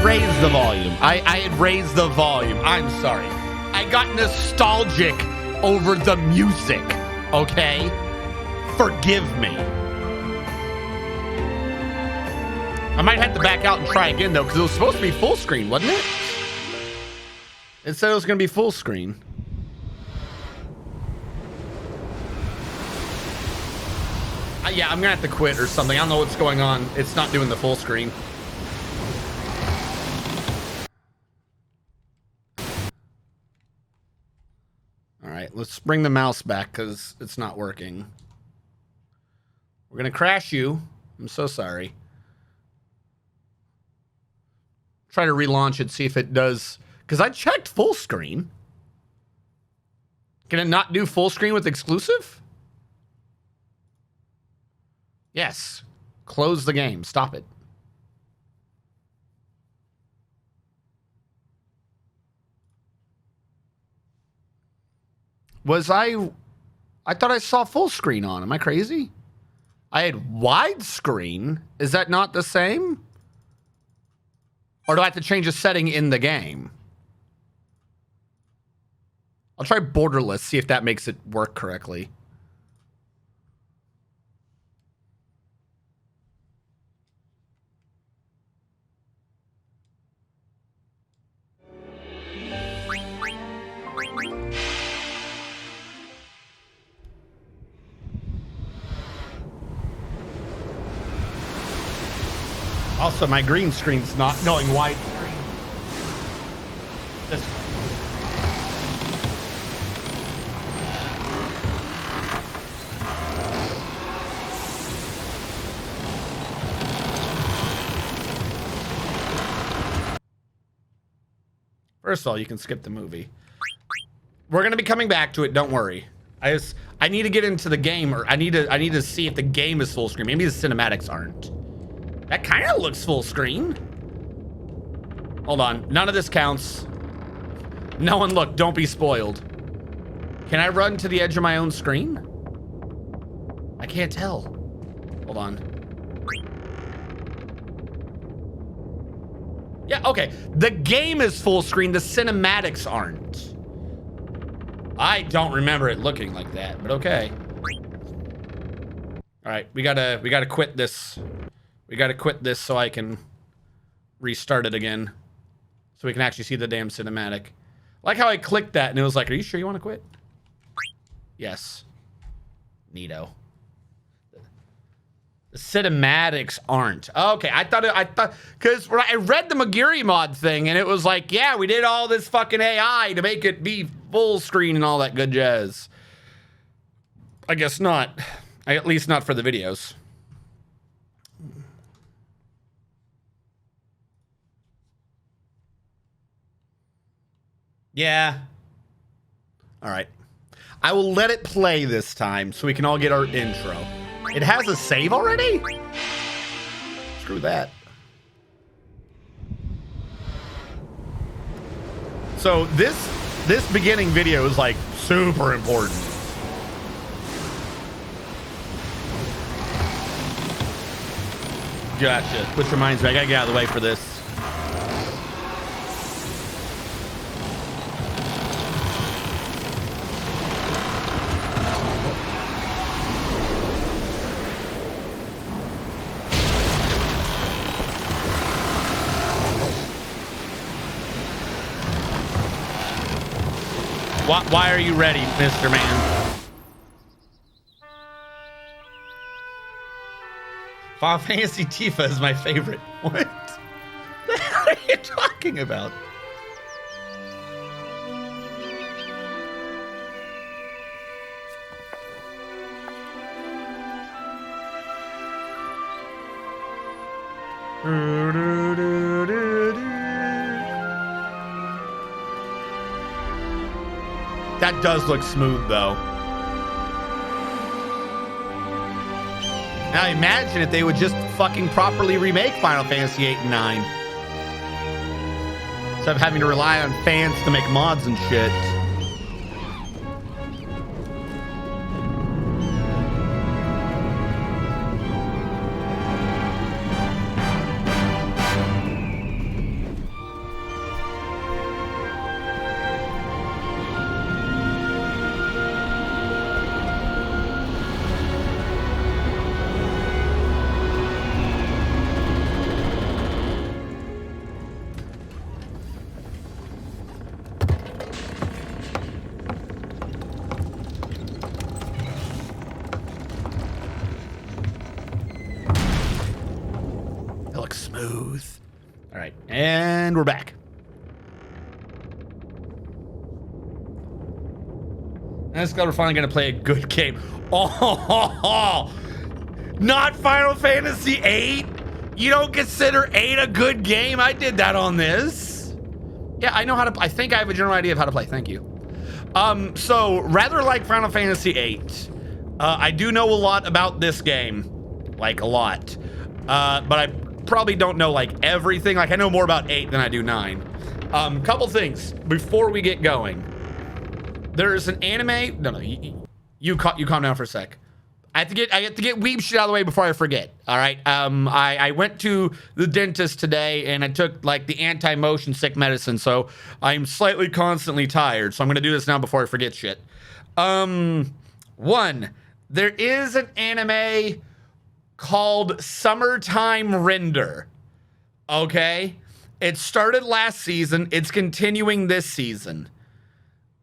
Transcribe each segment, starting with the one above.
raised the volume. I had raised the volume. I'm sorry. I got nostalgic over the music. Okay? Forgive me. I might have to back out and try again, though, because it was supposed to be full screen, wasn't it? It said it was going to be full screen. Yeah, I'm going to have to quit or something. I don't know what's going on. It's not doing the full screen. All right, let's bring the mouse back because it's not working. We're going to crash you. I'm so sorry. Try to relaunch it, see if it does. Because I checked full screen. Can it not do full screen with exclusive? Yes. Close the game. Stop it. Was I thought I saw full screen on. Am I crazy? I had widescreen. Is that not the same? Or do I have to change a setting in the game? I'll try borderless, see if that makes it work correctly. Also, my green screen's not going widescreen. This way. First of all, you can skip the movie. We're gonna be coming back to it. Don't worry. I need to get into the game, or I need to see if the game is full screen. Maybe the cinematics aren't. That kind of looks full screen. Hold on. None of this counts. No one, look. Don't be spoiled. Can I run to the edge of my own screen? I can't tell. Hold on. Yeah, okay. The game is full screen. The cinematics aren't. I don't remember it looking like that, but okay. All right, we gotta quit this. We gotta quit this so I can restart it again, so we can actually see the damn cinematic. I like how I clicked that and it was like, "Are you sure you want to quit?" Yes. Neato. The cinematics aren't. Okay, I thought because I read the Magiri mod thing and it was like, yeah, we did all this fucking AI to make it be full screen and all that good jazz. I guess not. At least not for the videos. Yeah. All right. I will let it play this time so we can all get our intro. It has a save already? Screw that. So this beginning video is like super important. Gotcha. Which reminds me, I gotta get out of the way for this. Why are you ready, Mr. Man? Final Fantasy Tifa is my favorite. What? The hell are you talking about? That does look smooth, though. Now imagine if they would just fucking properly remake Final Fantasy 8 and 9. Instead of having to rely on fans to make mods and shit. All right, and we're back. Let's go. We're finally gonna play a good game. Oh, not Final Fantasy VIII. You don't consider 8 a good game? I did that on this. Yeah, I know how to. I think I have a general idea of how to play. Thank you. So rather like Final Fantasy VIII, I do know a lot about this game, like a lot. But I probably don't know like everything. Like I know more about 8 than I do 9. Couple things before we get going. There's an anime. No, you calm down for a sec. I have to get weeb shit out of the way before I forget. All right. I went to the dentist today and I took like the anti-motion sick medicine, so I'm slightly constantly tired. So I'm gonna do this now before I forget shit. One, there is an anime called Summertime Render. Okay, it started last season. It's continuing this season.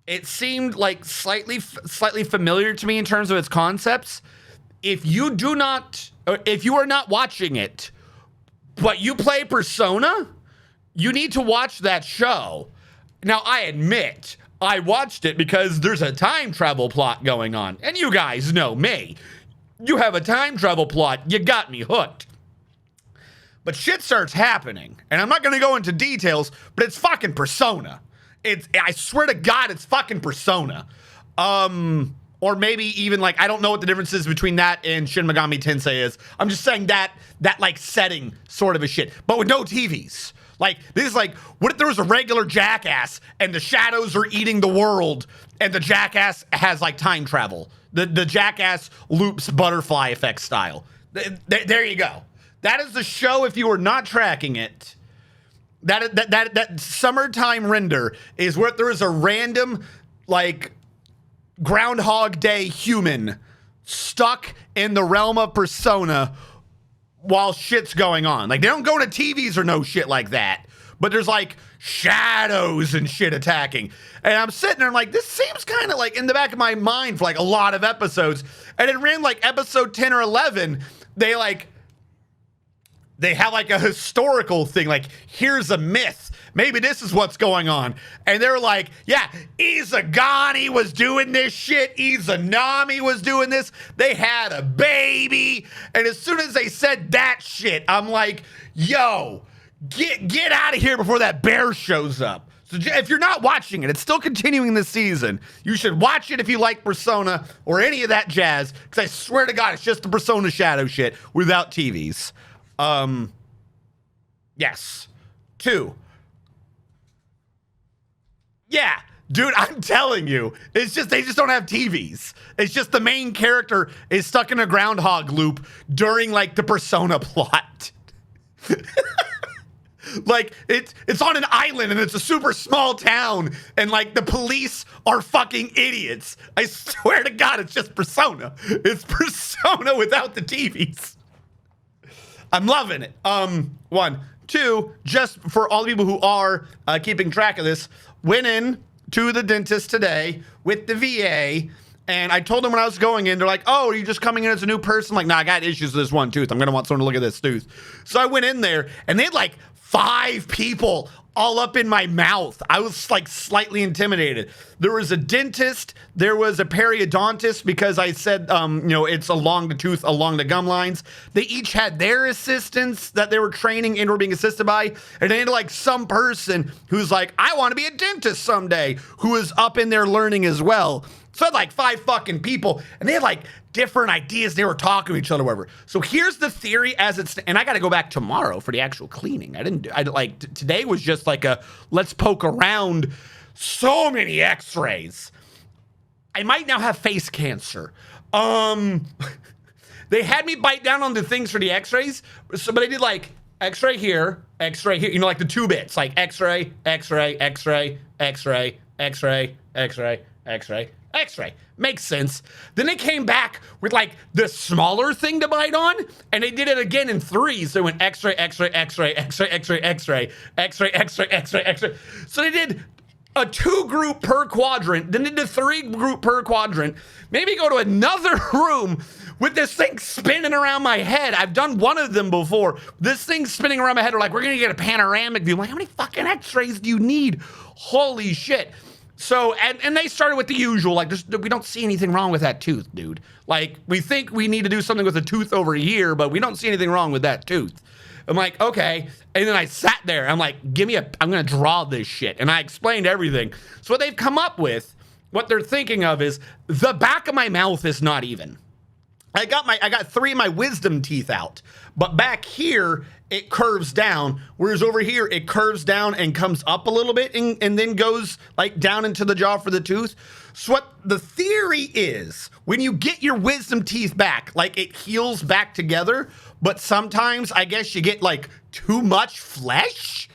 It seemed like slightly familiar to me in terms of its concepts. If you are not watching it, but you play Persona, you need to watch that show. Now, I admit, I watched it because there's a time travel plot going on. And you guys know me. You have a time travel plot, you got me hooked. But shit starts happening. And I'm not going to go into details, but it's fucking Persona. I swear to God, it's fucking Persona. Or maybe even like, I don't know what the difference is between that and Shin Megami Tensei is. I'm just saying that like setting sort of a shit, but with no TVs. Like, this is like, what if there was a regular Jackass and the shadows are eating the world and the Jackass has like time travel? The Jackass loops butterfly effect style. There you go. That is the show if you are not tracking it. That Summertime Render is where there is a random, like, Groundhog Day human stuck in the realm of Persona while shit's going on. Like, they don't go to TVs or no shit like that, but there's like shadows and shit attacking. And I'm sitting there, I'm like, this seems kind of like in the back of my mind for like a lot of episodes. And it ran like episode 10 or 11. They have like a historical thing, like, here's a myth. Maybe this is what's going on. And they're like, yeah, Izagami was doing this shit. Izanami was doing this. They had a baby. And as soon as they said that shit, I'm like, yo, get out of here before that bear shows up. So if you're not watching it, it's still continuing this season. You should watch it if you like Persona or any of that jazz, because I swear to God, it's just the Persona shadow shit without TVs. Yes. 2. Yeah, dude, I'm telling you, it's just, they just don't have TVs. It's just the main character is stuck in a groundhog loop during like the Persona plot. Like, it's on an island and it's a super small town and like the police are fucking idiots. I swear to God, it's just Persona. It's Persona without the TVs. I'm loving it. 1. 2, just for all the people who are keeping track of this, went in to the dentist today with the VA, and I told them when I was going in, they're like, oh, are you just coming in as a new person? I'm like, nah, I got issues with this one tooth. I'm going to want someone to look at this tooth. So I went in there, and they had like 5 people all up in my mouth. I was like slightly intimidated. There was a dentist, there was a periodontist, because I said, it's along the tooth, along the gum lines. They each had their assistants that they were training and were being assisted by. And then like some person who's like, I want to be a dentist someday, who is up in there learning as well. So I had like 5 fucking people, and they had like different ideas. They were talking to each other, whatever. So here's the theory as it's, and I got to go back tomorrow for the actual cleaning. Today was just like a, let's poke around. So many x-rays. I might now have face cancer. They had me bite down on the things for the x-rays. So, but I did like x-ray here, you know, like the 2 bits, like x-ray, x-ray, x-ray, x-ray, x-ray, x-ray, x-ray, x-ray. Makes sense. Then they came back with like the smaller thing to bite on, and they did it again in 3s. So they went x-ray, x-ray, x-ray, x-ray, x-ray, x-ray, x-ray, x-ray, x-ray, x-ray. So they did a 2 group per quadrant, then did the 3 group per quadrant. Maybe go to another room with this thing spinning around my head. I've done one of them before. This thing's spinning around my head. They're like, we're going to get a panoramic view. I'm like, how many fucking x-rays do you need? Holy shit. So, and they started with the usual, like, we don't see anything wrong with that tooth, dude. Like, we think we need to do something with the tooth over here, but we don't see anything wrong with that tooth. I'm like, okay. And then I sat there. I'm like, I'm going to draw this shit. And I explained everything. So what they've come up with, what they're thinking of is the back of my mouth is not even. I got 3 of my wisdom teeth out, but back here it curves down, whereas over here it curves down and comes up a little bit and then goes like down into the jaw for the tooth. So what the theory is, when you get your wisdom teeth back, like it heals back together, but sometimes I guess you get like too much flesh.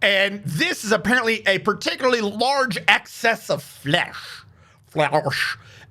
And this is apparently a particularly large excess of flesh.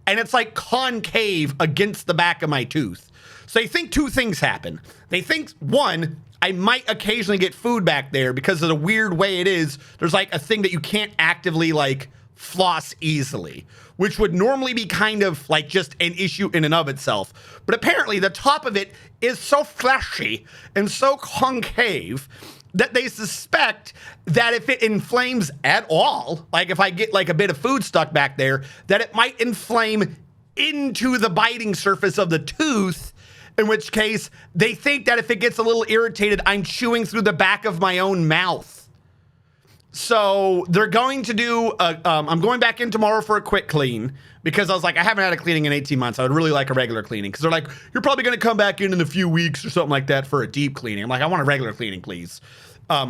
And it's like concave against the back of my tooth. So they think 2 things happen. They think, 1, I might occasionally get food back there because of the weird way it is. There's like a thing that you can't actively like floss easily, which would normally be kind of like just an issue in and of itself. But apparently the top of it is so fleshy and so concave that they suspect that if it inflames at all, like if I get like a bit of food stuck back there, that it might inflame into the biting surface of the tooth, in which case they think that if it gets a little irritated, I'm chewing through the back of my own mouth. So they're going to do, I'm going back in tomorrow for a quick clean because I was like, I haven't had a cleaning in 18 months. I would really like a regular cleaning because they're like, you're probably going to come back in a few weeks or something like that for a deep cleaning. I'm like, I want a regular cleaning, please,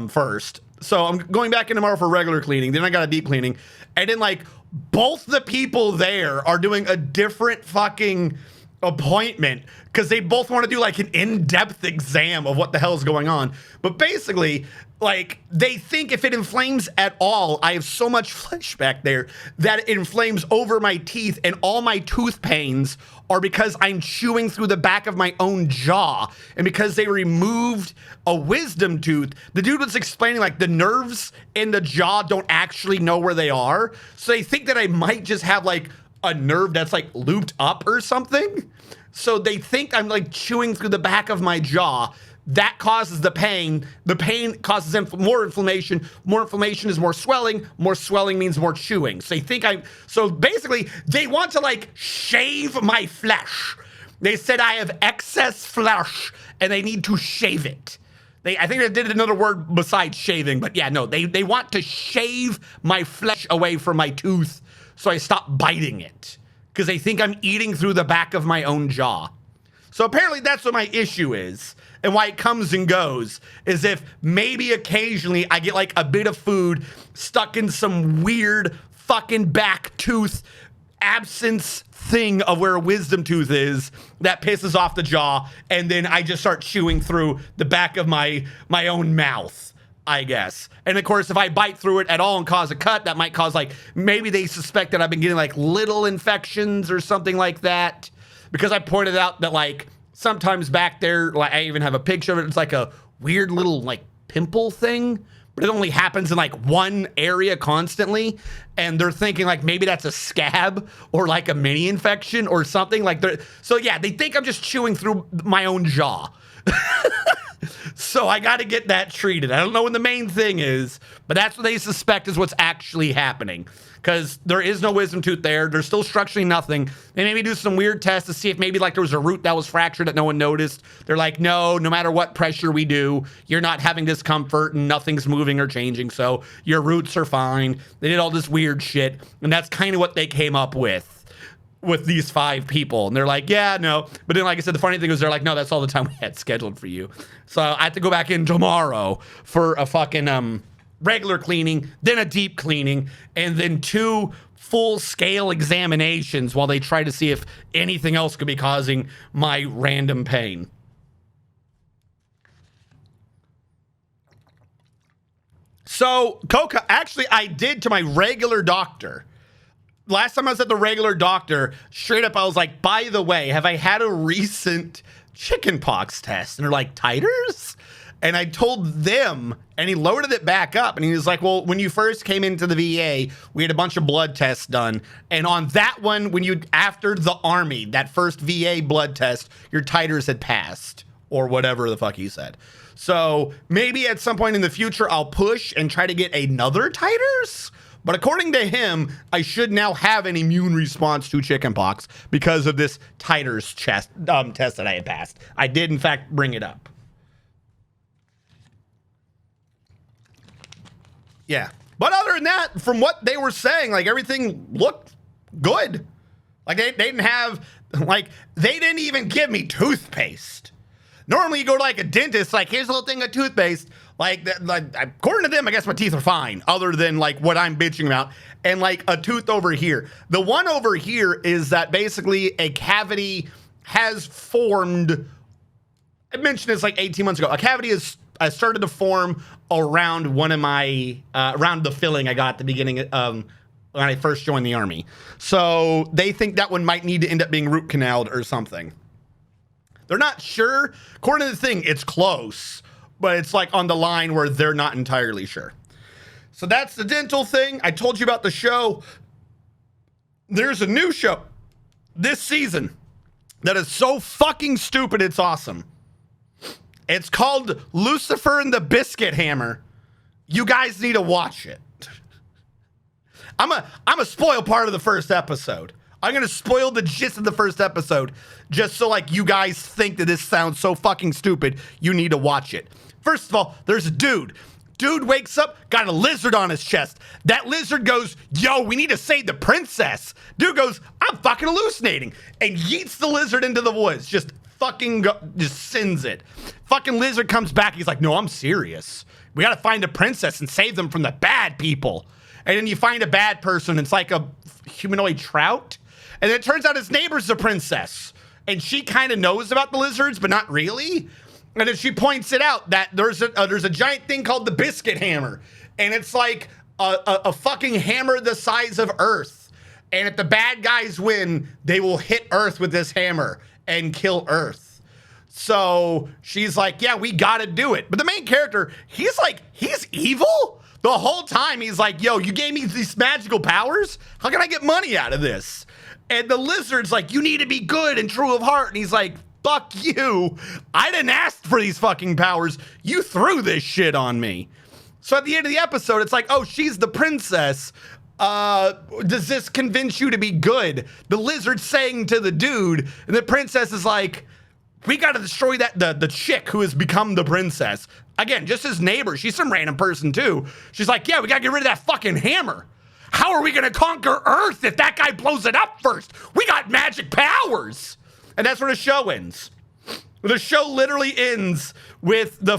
first. So I'm going back in tomorrow for regular cleaning. Then I got a deep cleaning. And then like both the people there are doing a different fucking appointment because they both want to do like an in-depth exam of what the hell is going on. But basically, like, they think if it inflames at all, I have so much flesh back there that it inflames over my teeth, and all my tooth pains are because I'm chewing through the back of my own jaw. And because they removed a wisdom tooth, the dude was explaining like the nerves in the jaw don't actually know where they are. So they think that I might just have like a nerve that's like looped up or something. So they think I'm like chewing through the back of my jaw. That causes the pain. The pain causes more inflammation. More inflammation is more swelling. More swelling means more chewing. So they think so basically they want to like shave my flesh. They said I have excess flesh and they need to shave it. I think they did another word besides shaving, but yeah, no, they want to shave my flesh away from my tooth so I stop biting it because they think I'm eating through the back of my own jaw. So apparently that's what my issue is. And why it comes and goes is if maybe occasionally I get like a bit of food stuck in some weird fucking back tooth absence thing of where a wisdom tooth is that pisses off the jaw, and then I just start chewing through the back of my own mouth, I guess. And of course, if I bite through it at all and cause a cut, that might cause like, maybe they suspect that I've been getting like little infections or something like that. Because I pointed out that like, sometimes back there, like I even have a picture of it. It's like a weird little like pimple thing, but it only happens in like one area constantly. And they're thinking like maybe that's a scab or like a mini infection or something like that. So yeah, they think I'm just chewing through my own jaw. So I got to get that treated. I don't know what the main thing is, but that's what they suspect is what's actually happening. Because there is no wisdom tooth there. There's still structurally nothing. They maybe do some weird tests to see if maybe like there was a root that was fractured that no one noticed. They're like, no matter what pressure we do, you're not having discomfort and nothing's moving or changing. So your roots are fine. They did all this weird shit. And that's kind of what they came up with these 5 people. And they're like, yeah, no. But then, like I said, the funny thing is they're like, no, that's all the time we had scheduled for you. So I have to go back in tomorrow for a fucking regular cleaning, then a deep cleaning, and then 2 full-scale examinations while they try to see if anything else could be causing my random pain. So, Coca, actually, I did to my regular doctor. Last time I was at the regular doctor, straight up, I was like, by the way, have I had a recent chickenpox test? And they're like, titers? And I told them, and he loaded it back up. And he was like, well, when you first came into the VA, we had a bunch of blood tests done. And on that one, after the Army, that first VA blood test, your titers had passed, or whatever the fuck he said. So maybe at some point in the future, I'll push and try to get another titers. But according to him, I should now have an immune response to chickenpox because of this titers test that I had passed. I did, in fact, bring it up. Yeah. But other than that, from what they were saying, like, everything looked good. Like, they didn't have, like, they didn't even give me toothpaste. Normally, you go to, like, a dentist, like, here's a little thing of toothpaste. Like, according to them, I guess my teeth are fine, other than, like, what I'm bitching about. And, like, a tooth over here. The one over here is that basically a cavity has formed. I mentioned this, like, 18 months ago. A cavity has started to form around one of my, around the filling I got at the beginning when I first joined the Army. So they think that one might need to end up being root canaled or something. They're not sure. According to the thing, it's close, but it's like on the line where they're not entirely sure. So that's the dental thing. I told you about the show. There's a new show this season that is so fucking stupid, it's awesome. It's called Lucifer and the Biscuit Hammer. You guys need to watch it. I'm a spoil part of the first episode. I'm gonna spoil the gist of the first episode just so like you guys think that this sounds so fucking stupid. You need to watch it. First of all, there's a dude. Dude wakes up, got a lizard on his chest. That lizard goes, yo, we need to save the princess. Dude goes, I'm fucking hallucinating, and yeets the lizard into the woods. Just sends it. Fucking lizard comes back. He's like, no, I'm serious. We got to find a princess and save them from the bad people. And then you find a bad person. It's like a humanoid trout. And it turns out his neighbor's the princess. And she kind of knows about the lizards, but not really. And then she points it out that there's a giant thing called the biscuit hammer. And it's like a fucking hammer the size of Earth. And if the bad guys win, they will hit Earth with this hammer and kill Earth. So she's like, yeah, we gotta do it. But the main character, he's evil the whole time. He's like, yo, you gave me these magical powers. How can I get money out of this? And the lizard's like, you need to be good and true of heart. And he's like, fuck you. I didn't ask for these fucking powers. You threw this shit on me. So at the end of the episode, it's like, oh, she's the princess. Does this convince you to be good? The lizard's saying to the dude, and the princess is like, we gotta destroy the chick who has become the princess. Again, just his neighbor. She's some random person too. She's like, yeah, we gotta get rid of that fucking hammer. How are we gonna conquer Earth if that guy blows it up first? We got magic powers. And that's where the show ends. The show literally ends with the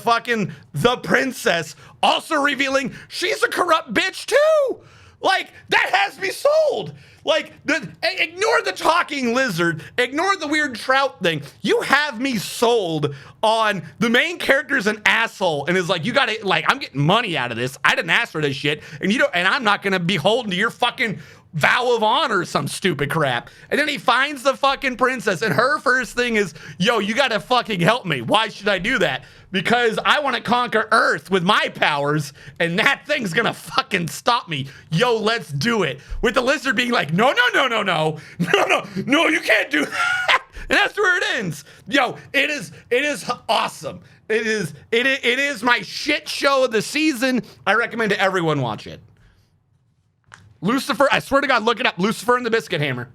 princess also revealing she's a corrupt bitch too. Like, that has me sold. Like, ignore the talking lizard, ignore the weird trout thing. You have me sold on the main character's an asshole and is like, you gotta, like, I'm getting money out of this. I didn't ask for this shit, and I'm not gonna be beholden to your fucking vow of honor or some stupid crap. And then he finds the fucking princess, and her first thing is, yo, you gotta fucking help me. Why should I do that? Because I want to conquer Earth with my powers, and that thing's gonna fucking stop me. Yo, let's do it. With the lizard being like, no, you can't do that. And that's where it ends. Yo, it is awesome. It is my shit show of the season. I recommend to everyone watch it. Lucifer, I swear to God, look it up. Lucifer and the Biscuit Hammer.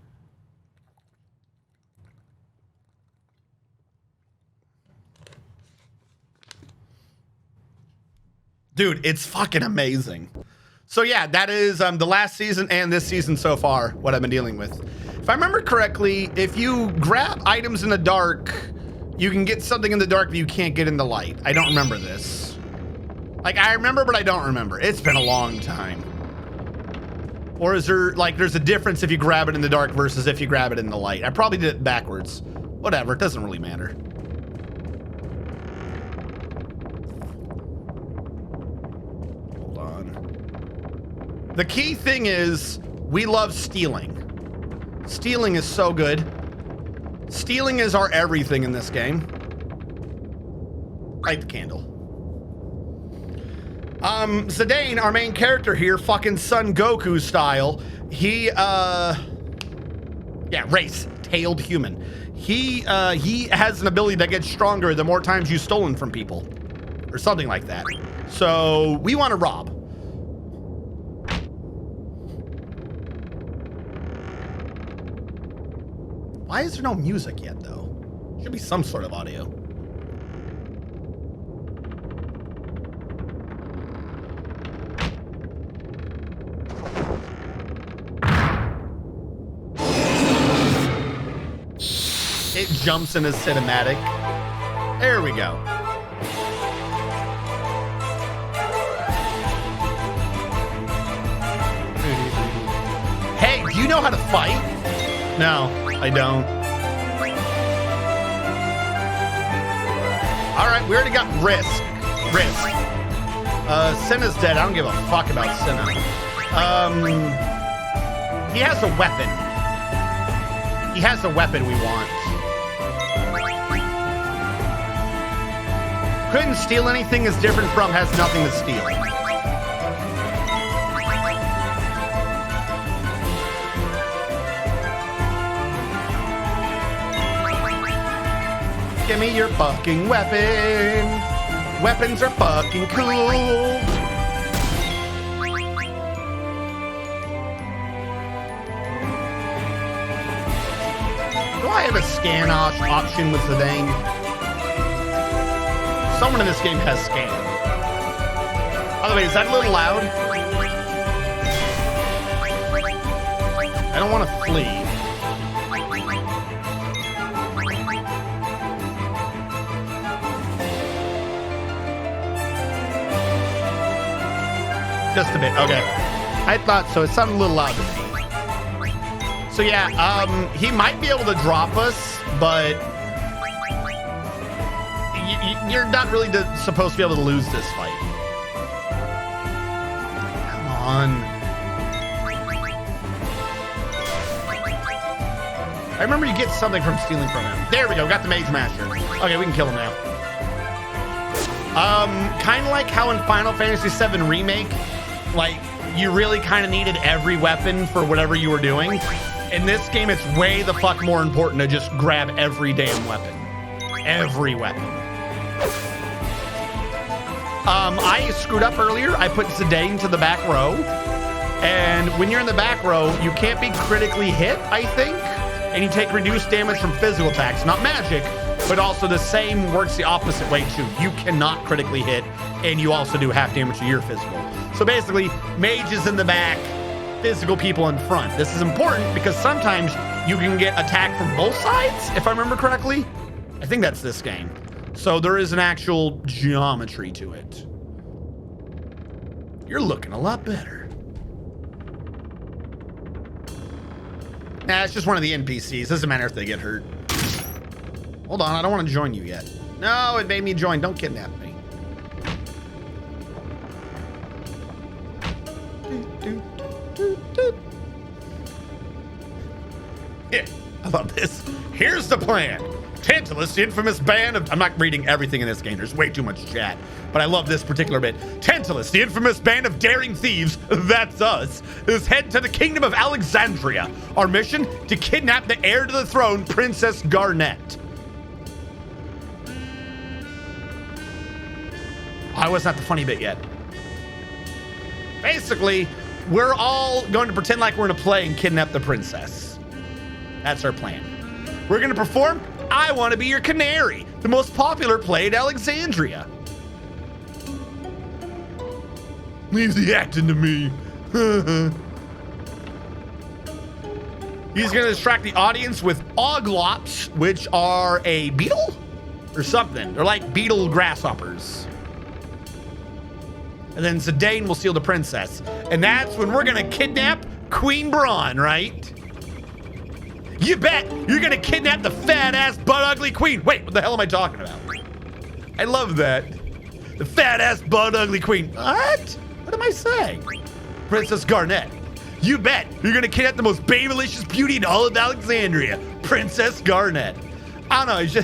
Dude, it's fucking amazing. So yeah, that is the last season and this season so far, what I've been dealing with. If I remember correctly, if you grab items in the dark, you can get something in the dark that you can't get in the light. I don't remember this. Like, I remember, but I don't remember. It's been a long time. Or is there, like, there's a difference if you grab it in the dark versus if you grab it in the light? I probably did it backwards. Whatever, it doesn't really matter. Hold on. The key thing is, we love stealing. Stealing is so good. Stealing is our everything in this game. Light the candle. Zidane, our main character here, fucking Son Goku style, he, yeah, race, tailed human. He has an ability that gets stronger the more times you've stolen from people, or something like that. So we want to rob. Why is there no music yet, though? Should be some sort of audio. It jumps in a cinematic. There we go. Hey, do you know how to fight? No, I don't. All right, we already got Risk. Senna's dead. I don't give a fuck about Senna. He has a weapon. He has the weapon we want. Couldn't steal anything is different from has nothing to steal. Give me your fucking weapon. Weapons are fucking cool. Do I have a scan option with the thing? Someone in this game has scan. By the way, is that a little loud? I don't want to flee. Just a bit, okay. I thought so. It sounded a little loud to me. So yeah, he might be able to drop us, but you're not really supposed to be able to lose this fight. Come on. I remember you get something from stealing from him. There we go, got the Mage Master. Okay, we can kill him now. Kind of like how in Final Fantasy VII Remake, like, you really kind of needed every weapon for whatever you were doing. In this game, it's way the fuck more important to just grab every damn weapon. Every weapon. I screwed up earlier. I put Zidane to the back row. And when you're in the back row, you can't be critically hit, I think. And you take reduced damage from physical attacks. Not magic, but also the same works the opposite way too. You cannot critically hit, and you also do half damage to your physical. So basically, mages in the back, physical people in front. This is important because sometimes you can get attacked from both sides, if I remember correctly. I think that's this game. So there is an actual geometry to it. You're looking a lot better. Nah, it's just one of the NPCs. Doesn't matter if they get hurt. Hold on, I don't want to join you yet. No, it made me join. Don't kidnap me. Yeah, I love this. Here's the plan. Tantalus, the infamous band of... I'm not reading everything in this game. There's way too much chat. But I love this particular bit. Tantalus, the infamous band of daring thieves, that's us, is head to the kingdom of Alexandria. Our mission? To kidnap the heir to the throne, Princess Garnet. I was not the funny bit yet. Basically, we're all going to pretend like we're in a play and kidnap the princess. That's our plan. We're going to perform I Want to Be Your Canary, the most popular play at Alexandria. Leave the acting to me. He's going to distract the audience with oglops, which are a beetle or something. They're like beetle grasshoppers. And then Zidane will steal the princess. And that's when we're going to kidnap Queen Braun, right? You bet you're going to kidnap the fat-ass, butt-ugly queen. Wait, what the hell am I talking about? I love that. The fat-ass, butt-ugly queen. What? What am I saying? Princess Garnet. You bet you're going to kidnap the most babylicious beauty in all of Alexandria. Princess Garnet. I don't know.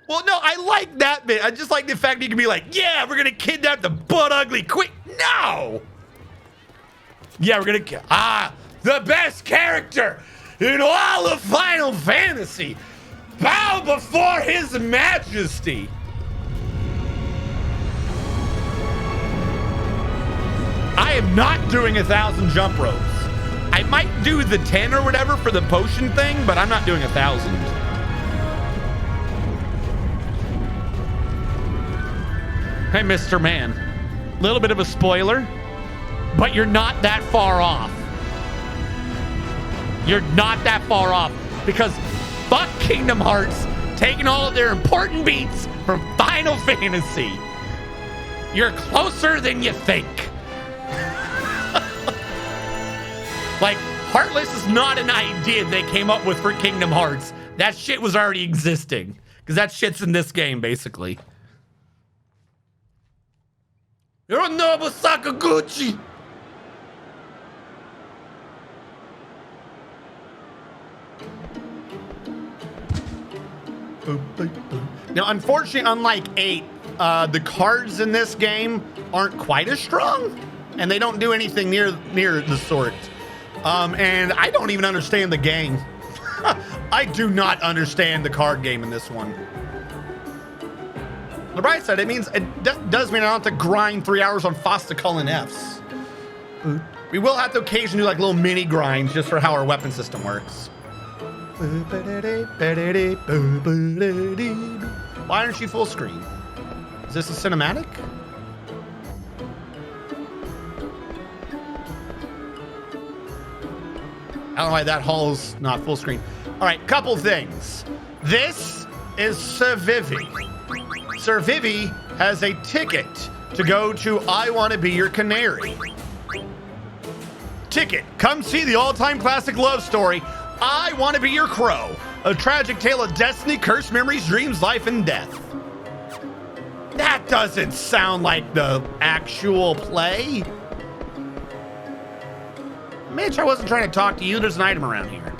Well, no, I like that bit. I just like the fact that you can be like, yeah, we're gonna kidnap the butt ugly quick. No. Yeah, we're gonna the best character in all of Final Fantasy. Bow before his majesty. I am not doing 1,000 jump ropes. I might do the 10 or whatever for the potion thing, but I'm not doing 1,000. Hey, Mr. Man. Little bit of a spoiler, but you're not that far off. You're not that far off because fuck Kingdom Hearts taking all of their important beats from Final Fantasy. You're closer than you think. Like, Heartless is not an idea they came up with for Kingdom Hearts. That shit was already existing because that shit's in this game, basically. You're a noble Sakaguchi. Now, unfortunately, unlike 8, the cards in this game aren't quite as strong, and they don't do anything near the sort. And I don't even understand the game. I do not understand the card game in this one. On the bright side, it means it does mean I don't have to grind 3 hours on Fosta Cullen Fs. We will have to occasionally do like little mini grinds just for how our weapon system works. Why aren't you full screen? Is this a cinematic? I don't know why that hall's not full screen. All right, couple things. This is Sir Vivi. Sir Vivi has a ticket to go to I Want to Be Your Canary. Ticket, come see the all-time classic love story, I Want to Be Your Crow. A tragic tale of destiny, cursed memories, dreams, life, and death. That doesn't sound like the actual play. Mitch, I wasn't trying to talk to you. There's an item around here.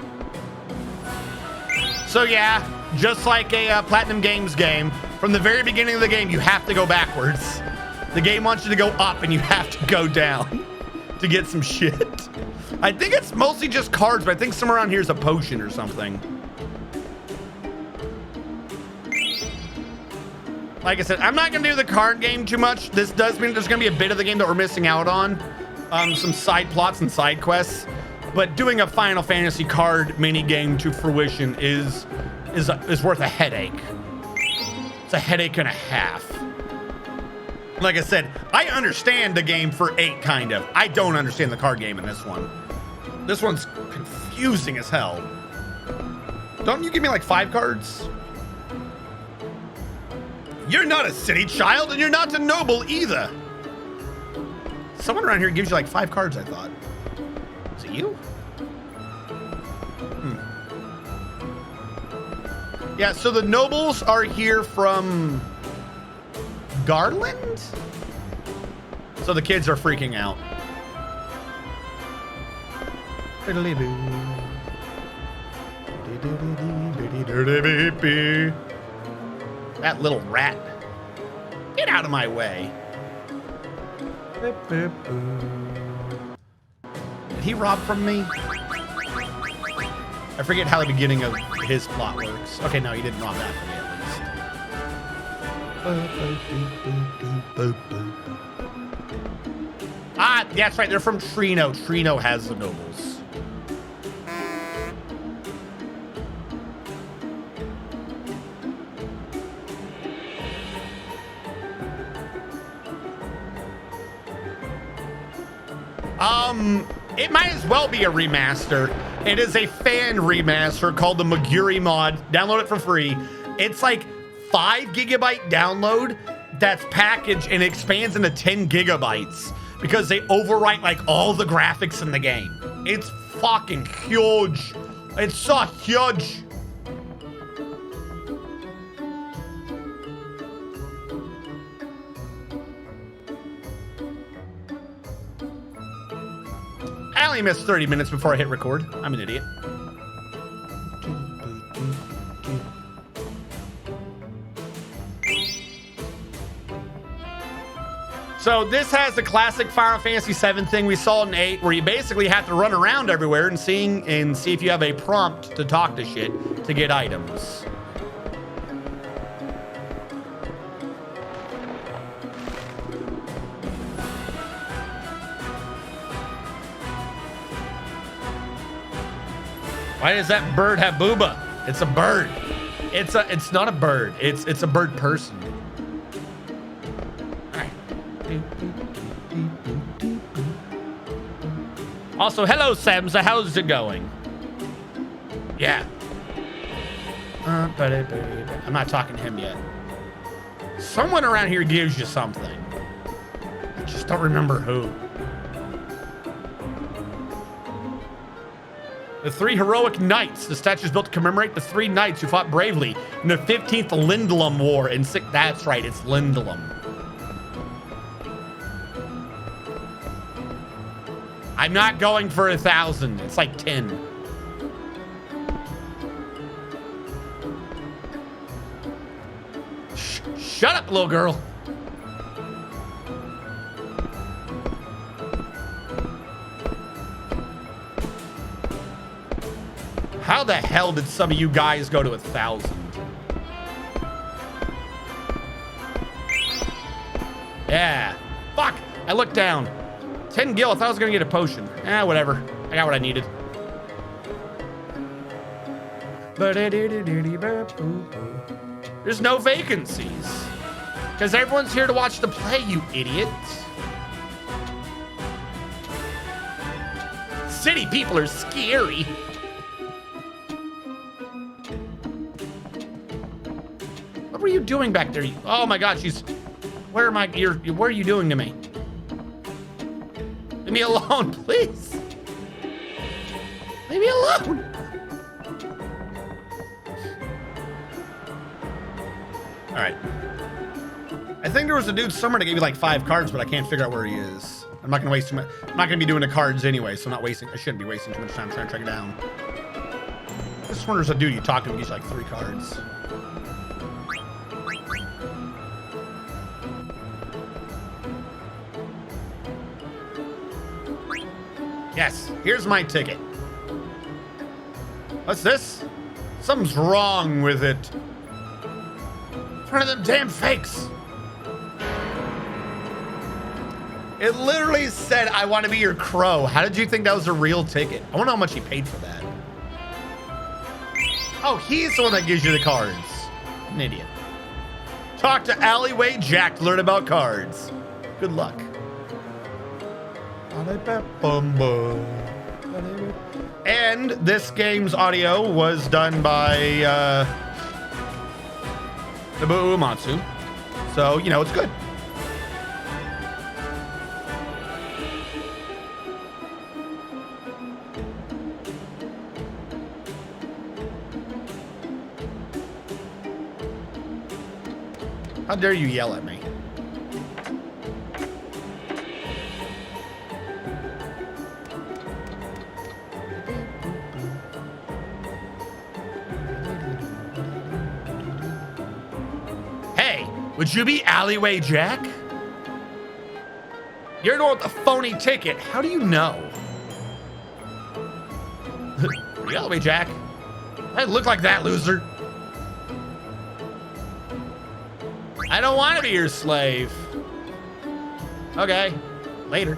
So yeah, just like a Platinum Games game, from the very beginning of the game, you have to go backwards. The game wants you to go up and you have to go down to get some shit. I think it's mostly just cards, but I think somewhere around here is a potion or something. Like I said, I'm not gonna do the card game too much. This does mean there's gonna be a bit of the game that we're missing out on. Some side plots and side quests, but doing a Final Fantasy card mini game to fruition is worth a headache. It's a headache and a half. Like I said, I understand the game for 8, kind of. I don't understand the card game in this one. This one's confusing as hell. Don't you give me like 5 cards? You're not a city child, and you're not a noble either. Someone around here gives you like 5 cards, I thought. Is it you? Yeah, so the nobles are here from Garland? So the kids are freaking out. That little rat. Get out of my way. Did he rob from me? I forget how the beginning of his plot works. Okay, no, he didn't rob that from me at least. Ah, that's right, they're from Trino. Trino has the nobles. It might as well be a remaster. It is a fan remaster called the Maguri mod. Download it for free. It's like 5 gigabyte download that's packaged and expands into 10 gigabytes because they overwrite like all the graphics in the game. It's fucking huge. It's so huge. I only missed 30 minutes before I hit record. I'm an idiot. So this has the classic Final Fantasy VII thing we saw in 8, where you basically have to run around everywhere and see if you have a prompt to talk to shit to get items. Why does that bird have booba? It's a bird. It's not a bird. It's a bird person. All right. Also, hello, Samza. How's it going? Yeah. I'm not talking to him yet. Someone around here gives you something. I just don't remember who. The 3 heroic knights. The statue is built to commemorate the 3 knights who fought bravely in the 15th Lindblum War in that's right, it's Lindblum. I'm not going for 1,000. It's like 10. Shut up, little girl. How the hell did some of you guys go to 1,000? Yeah. Fuck. I looked down. 10 gil. I thought I was going to get a potion. Whatever. I got what I needed. There's no vacancies. Because everyone's here to watch the play, you idiot. City people are scary. What were you doing back there? Oh my God, where am I? What are you doing to me? Leave me alone, please. Leave me alone. All right. I think there was a dude somewhere that gave me like 5 cards, but I can't figure out where he is. I'm not gonna waste too much. I'm not gonna be doing the cards anyway, so I shouldn't be wasting too much time trying to track it down. I just wonder if there's a dude you talk to who gives you like 3 cards. Yes, here's my ticket. What's this? Something's wrong with it. One of them damn fakes. It literally said, I want to be your crow. How did you think that was a real ticket? I wonder how much he paid for that. Oh, he's the one that gives you the cards. An idiot. Talk to Alleyway Jack to learn about cards. Good luck. And this game's audio was done by Nobuo Uematsu. So, you know, it's good. How dare you yell at me? Would you be Alleyway Jack? You're the one with the phony ticket. How do you know? You Alleyway Jack? I look like that, loser. I don't want to be your slave. Okay, later.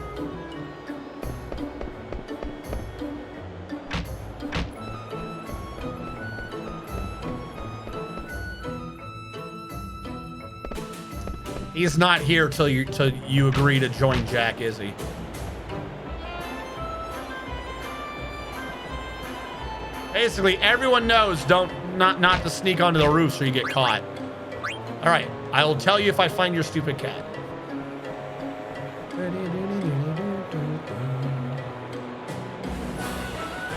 He's not here till you agree to join Jack, is he? Basically, everyone knows not to sneak onto the roof so you get caught. All right, I will tell you if I find your stupid cat.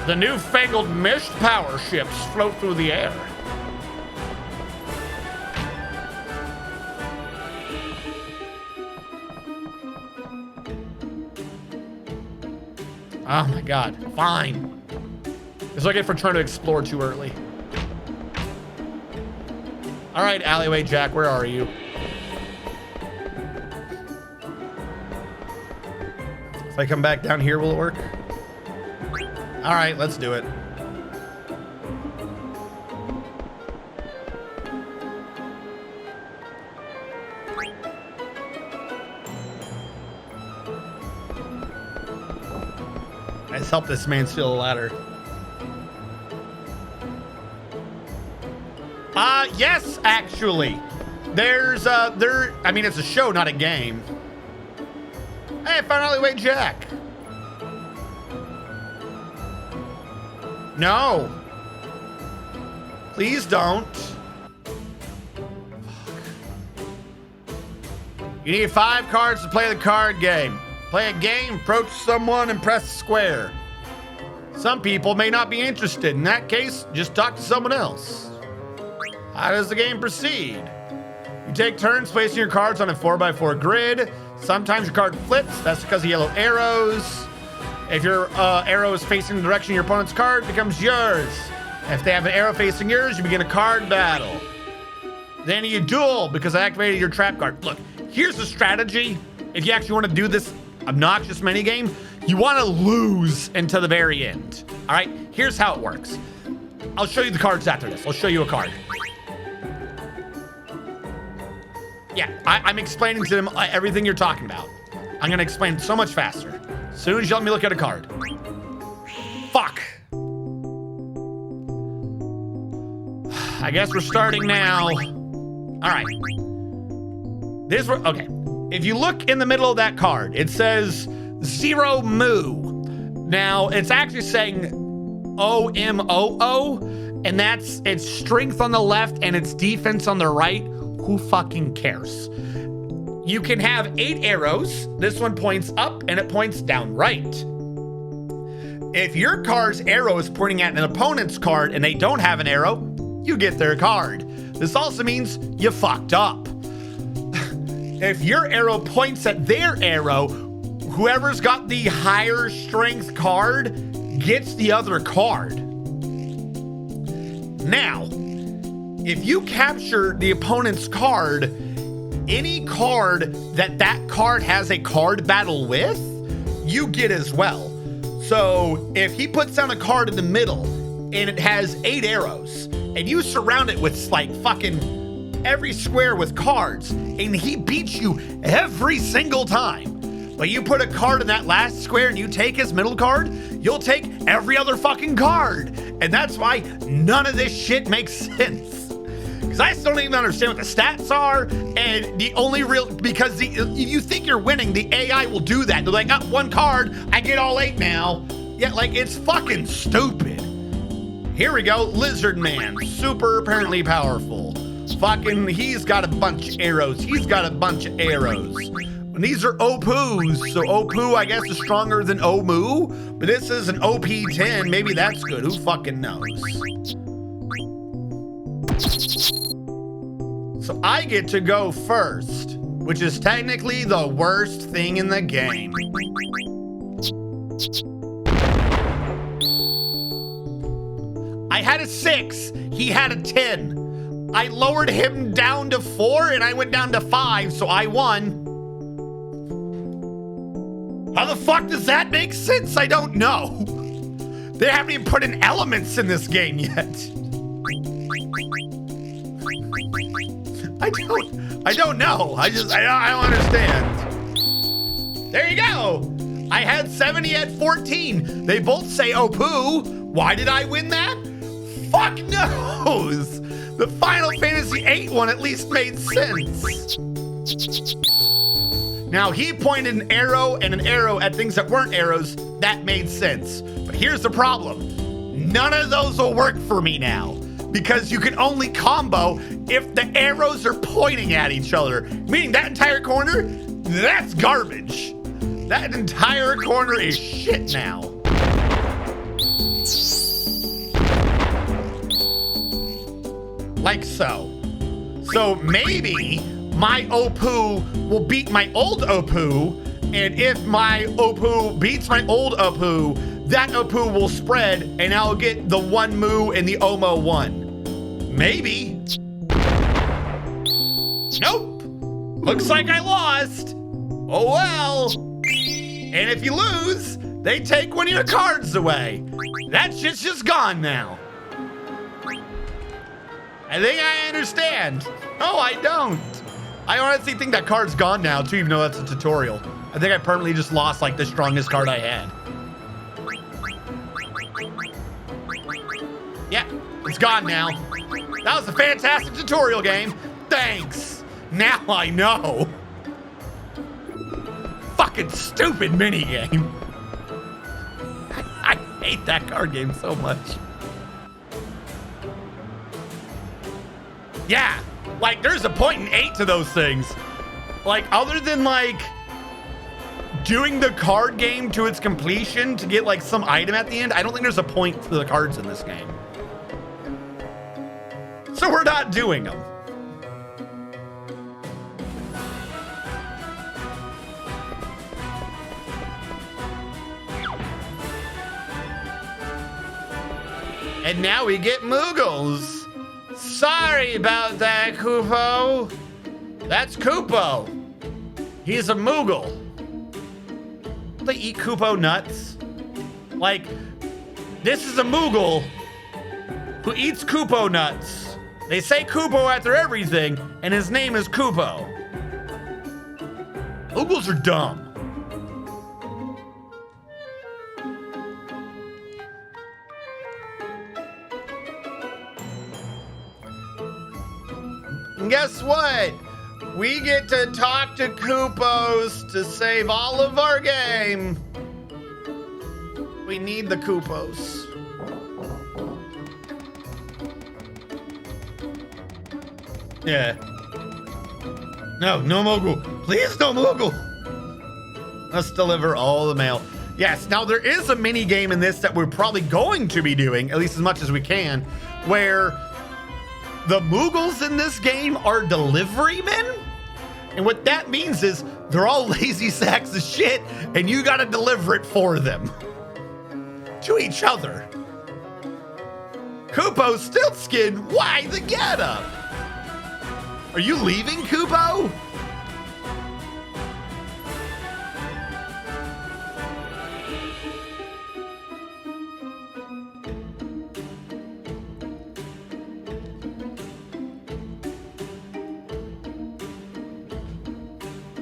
The newfangled mist power ships float through the air. Oh my God, fine. It's what I get for trying to explore too early. All right, Alleyway Jack, where are you? If I come back down here, will it work? All right, let's do it. Let's help this man steal a ladder. Yes, actually. There's, I mean, it's a show, not a game. Hey, I found Alleyway Jack. No. Please don't. You need 5 cards to play the card game. Play a game, approach someone, and press square. Some people may not be interested. In that case, just talk to someone else. How does the game proceed? You take turns placing your cards on a 4x4 grid. Sometimes your card flips. That's because of yellow arrows. If your arrow is facing the direction your opponent's card, it becomes yours. If they have an arrow facing yours, you begin a card battle. Then you duel because I activated your trap card. Look, here's the strategy. If you actually want to do this obnoxious minigame, you want to lose until the very end. All right, here's how it works. I'll show you the cards after this. I'll show you a card. Yeah, I'm explaining to them everything you're talking about. I'm going to explain it so much faster. As soon as you let me look at a card. Fuck. I guess we're starting now. All right. Okay. If you look in the middle of that card, it says 0 moo. Now, it's actually saying O-M-O-O, and it's strength on the left and it's defense on the right. Who fucking cares? You can have 8 arrows. This one points up and it points down right. If your card's arrow is pointing at an opponent's card and they don't have an arrow, you get their card. This also means you fucked up. If your arrow points at their arrow, whoever's got the higher strength card gets the other card. Now, if you capture the opponent's card, any card that card has a card battle with, you get as well. So if he puts down a card in the middle and it has 8 arrows and you surround it with like fucking every square with cards and he beats you every single time, but you put a card in that last square and you take his middle card, you'll take every other fucking card. And that's why none of this shit makes sense. Because I still don't even understand what the stats are, and the only real, because you think you're winning, the AI will do that. They're like, oh, 1 card, I get all 8 now. Yeah, like, it's fucking stupid. Here we go, Lizard Man, super apparently powerful. Fucking, he's got a bunch of arrows. He's got a bunch of arrows. And these are Opus, so Opu, I guess, is stronger than Omu, but this is an OP10, maybe that's good, who fucking knows? So I get to go first, which is technically the worst thing in the game. I had a 6, he had a 10. I lowered him down to 4 and I went down to 5, so I won. How the fuck does that make sense? I don't know. They haven't even put in elements in this game yet. I don't know. I don't understand. There you go. I had 7, he had 14. They both say Opu. Why did I win that? Fuck knows. The Final Fantasy VIII one at least made sense. Now he pointed an arrow and an arrow at things that weren't arrows. That made sense. But here's the problem. None of those will work for me now. Because you can only combo if the arrows are pointing at each other. Meaning that entire corner, that's garbage. That entire corner is shit now. Like so. So maybe my Opu will beat my old Opu, and if my Opu beats my old Opu, that Opu will spread, and I'll get the 1 Moo and the Omo 1. Maybe. Nope. Looks like I lost. Oh well. And if you lose, they take one of your cards away. That shit's just gone now. I think I understand. No, I don't. I honestly think that card's gone now too, even though that's a tutorial. I think I permanently just lost like the strongest card I had. Yeah, it's gone now. That was a fantastic tutorial game. Thanks. Now I know. Fucking stupid minigame. I hate that card game so much. Yeah, like there's a point in 8 to those things. Like other than like doing the card game to its completion to get like some item at the end, I don't think there's a point to the cards in this game. So we're not doing them. And now we get Moogles. Sorry about that, Koopo. That's Koopo. He's a Moogle. They eat Koopo nuts. Like, this is a Moogle who eats Koopo nuts. They say Koopo after everything, and his name is Koopo. Moogles are dumb. And guess what? We get to talk to Koopos to save all of our game. We need the Koopos. Yeah. No Moogle. Please no Moogle. Let's deliver all the mail. Yes, now there is a mini game in this that we're probably going to be doing, at least as much as we can, where the Moogles in this game are delivery men. And what that means is they're all lazy sacks of shit and you gotta deliver it for them. To each other. Koopo, Stiltskin, why the getup? Are you leaving, Koopo?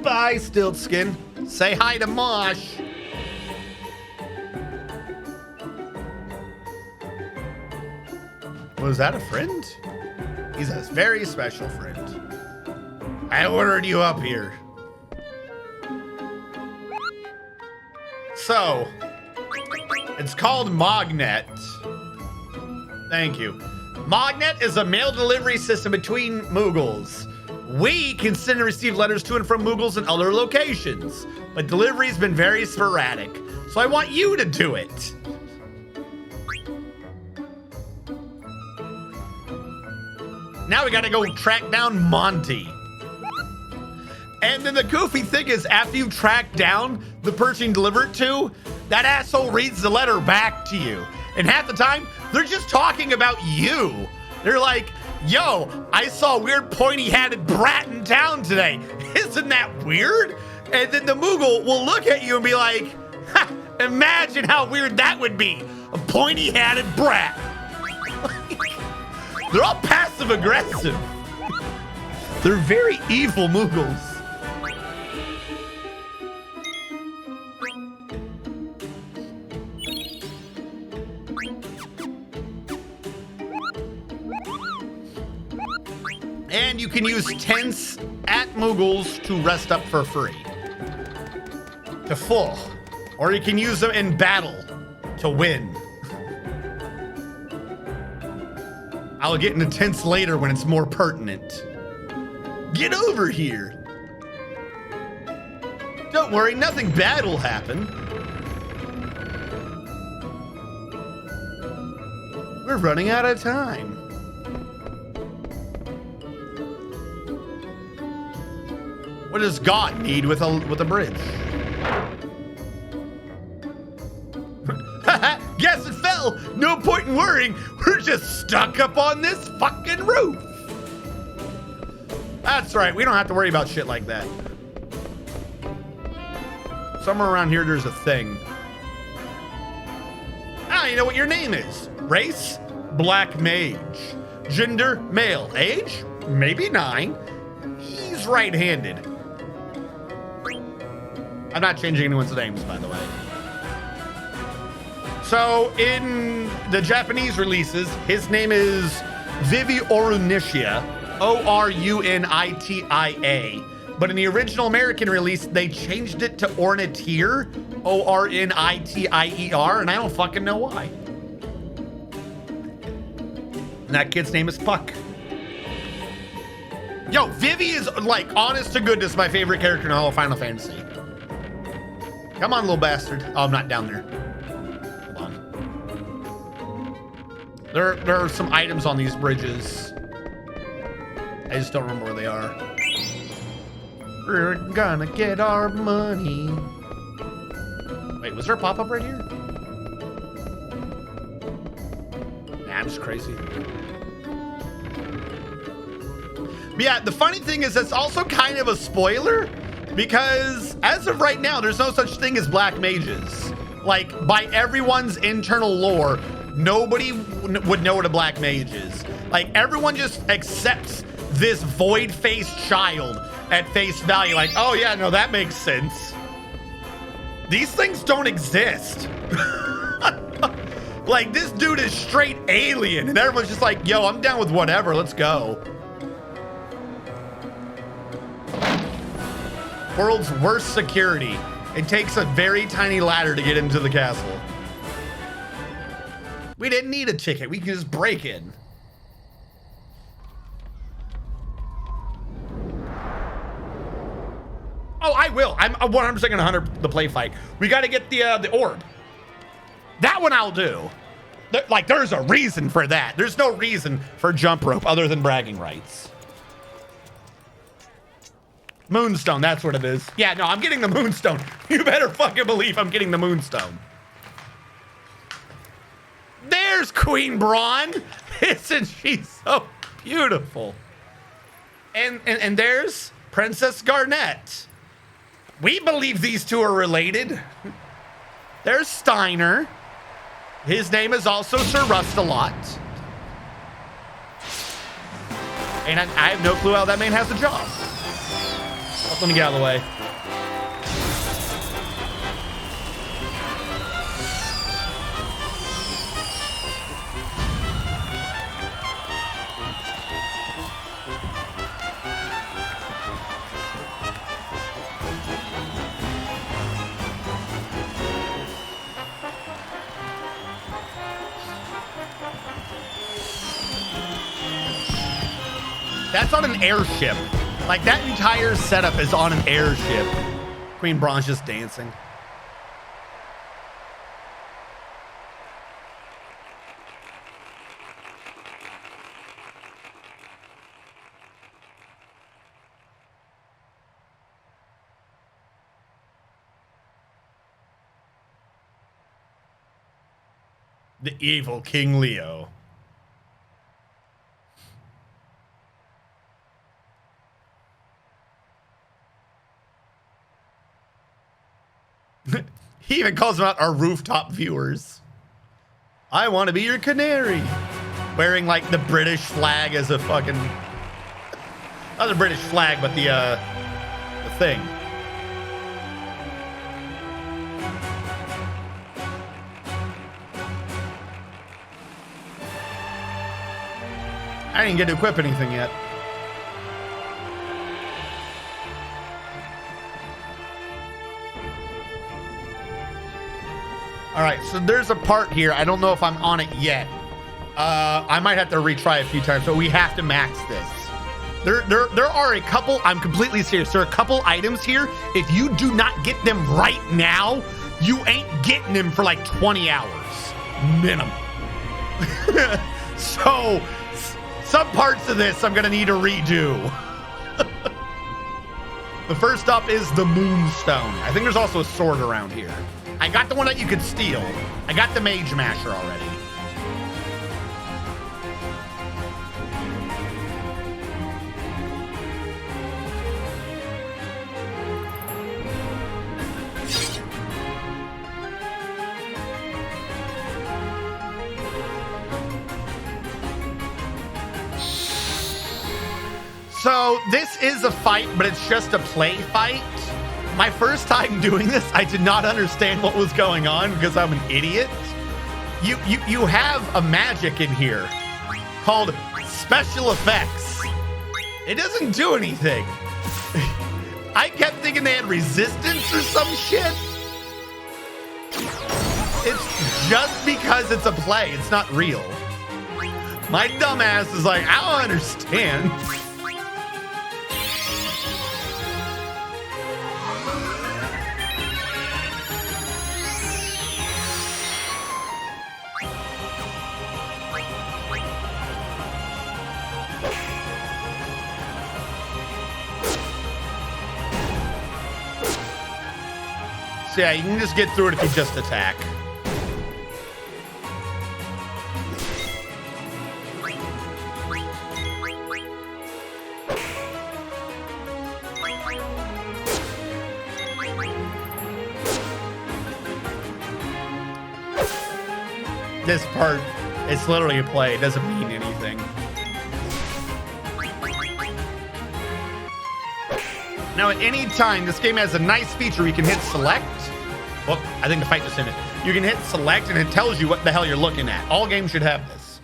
Bye, Stiltskin. Say hi to Mosh. Was that a friend? He's a very special friend. I ordered you up here. So, it's called Mognet. Thank you. Mognet is a mail delivery system between Moogles. We can send and receive letters to and from Moogles in other locations, but delivery's been very sporadic, so I want you to do it. Now we gotta go track down Monty. And then the goofy thing is, after you track down the person you deliver it to, that asshole reads the letter back to you. And half the time, they're just talking about you. They're like, yo, I saw a weird pointy-hatted brat in town today. Isn't that weird? And then the Moogle will look at you and be like, ha, imagine how weird that would be. A pointy-hatted brat. They're all passive-aggressive. They're very evil Moogles. And you can use tents at Moogles to rest up for free. To full. Or you can use them in battle to win. I'll get into tents later when it's more pertinent. Get over here. Don't worry, nothing bad will happen. We're running out of time. What does God need with a bridge? Guess it fell. No point in worrying. We're just stuck up on this fucking roof. That's right. We don't have to worry about shit like that. Somewhere around here, there's a thing. Ah, you know what your name is? Race? Black mage. Gender? Male. Age? Maybe 9. He's right-handed. I'm not changing anyone's names, by the way. So in the Japanese releases, his name is Vivi Orunitia, Orunitia. But in the original American release, they changed it to Ornitier, Ornitier, and I don't fucking know why. And that kid's name is Puck. Yo, Vivi is, like, honest to goodness, my favorite character in all of Final Fantasy. Come on, little bastard. Oh, I'm not down there. Hold on. There are some items on these bridges. I just don't remember where they are. We're gonna get our money. Wait, was there a pop-up right here? Nah, I'm just crazy. But yeah, the funny thing is it's also kind of a spoiler because as of right now, there's no such thing as black mages. Like, by everyone's internal lore, nobody would know what a black mage is. Like, everyone just accepts this void-faced child at face value. Like, oh yeah, no, that makes sense. These things don't exist. Like, this dude is straight alien, and everyone's just like, yo, I'm down with whatever, let's go. World's worst security. It takes a very tiny ladder to get into the castle. We didn't need a ticket. We can just break in. Oh, I will. I'm 100% gonna 100 the play fight. We got to get the orb. That one I'll do. Like, there's a reason for that. There's no reason for jump rope other than bragging rights. Moonstone, that's what it is. Yeah, no, I'm getting the Moonstone. You better fucking believe I'm getting the Moonstone. There's Queen Braun. Isn't she so beautiful? And there's Princess Garnet. We believe these two are related. There's Steiner. His name is also Sir Rustalot. And I have no clue how that man has a job. Let me get out of the way. That's on an airship. Like, that entire setup is on an airship. Queen Braun's just dancing. The evil King Leo. He even calls them out, our rooftop viewers. I want to be your canary. Wearing, like, the British flag as a fucking... Not the British flag, but the thing. I didn't get to equip anything yet. All right, so there's a part here. I don't know if I'm on it yet. I might have to retry a few times, but we have to max this. There are a couple, I'm completely serious. There are a couple items here. If you do not get them right now, you ain't getting them for like 20 hours minimum. So some parts of this I'm gonna need to redo. The first up is the Moonstone. I think there's also a sword around here. I got the one that you could steal. I got the Mage Masher already. So this is a fight, but it's just a play fight. My first time doing this, I did not understand what was going on because I'm an idiot. You have a magic in here called special effects. It doesn't do anything. I kept thinking they had resistance or some shit. It's just because it's a play. It's not real. My dumbass is like, I don't understand. So yeah, you can just get through it if you just attack. This part, it's literally a play. It doesn't mean anything. Now, at any time, this game has a nice feature where you can hit select. Well, I think the fight just ended. You can hit select and it tells you what the hell you're looking at. All games should have this.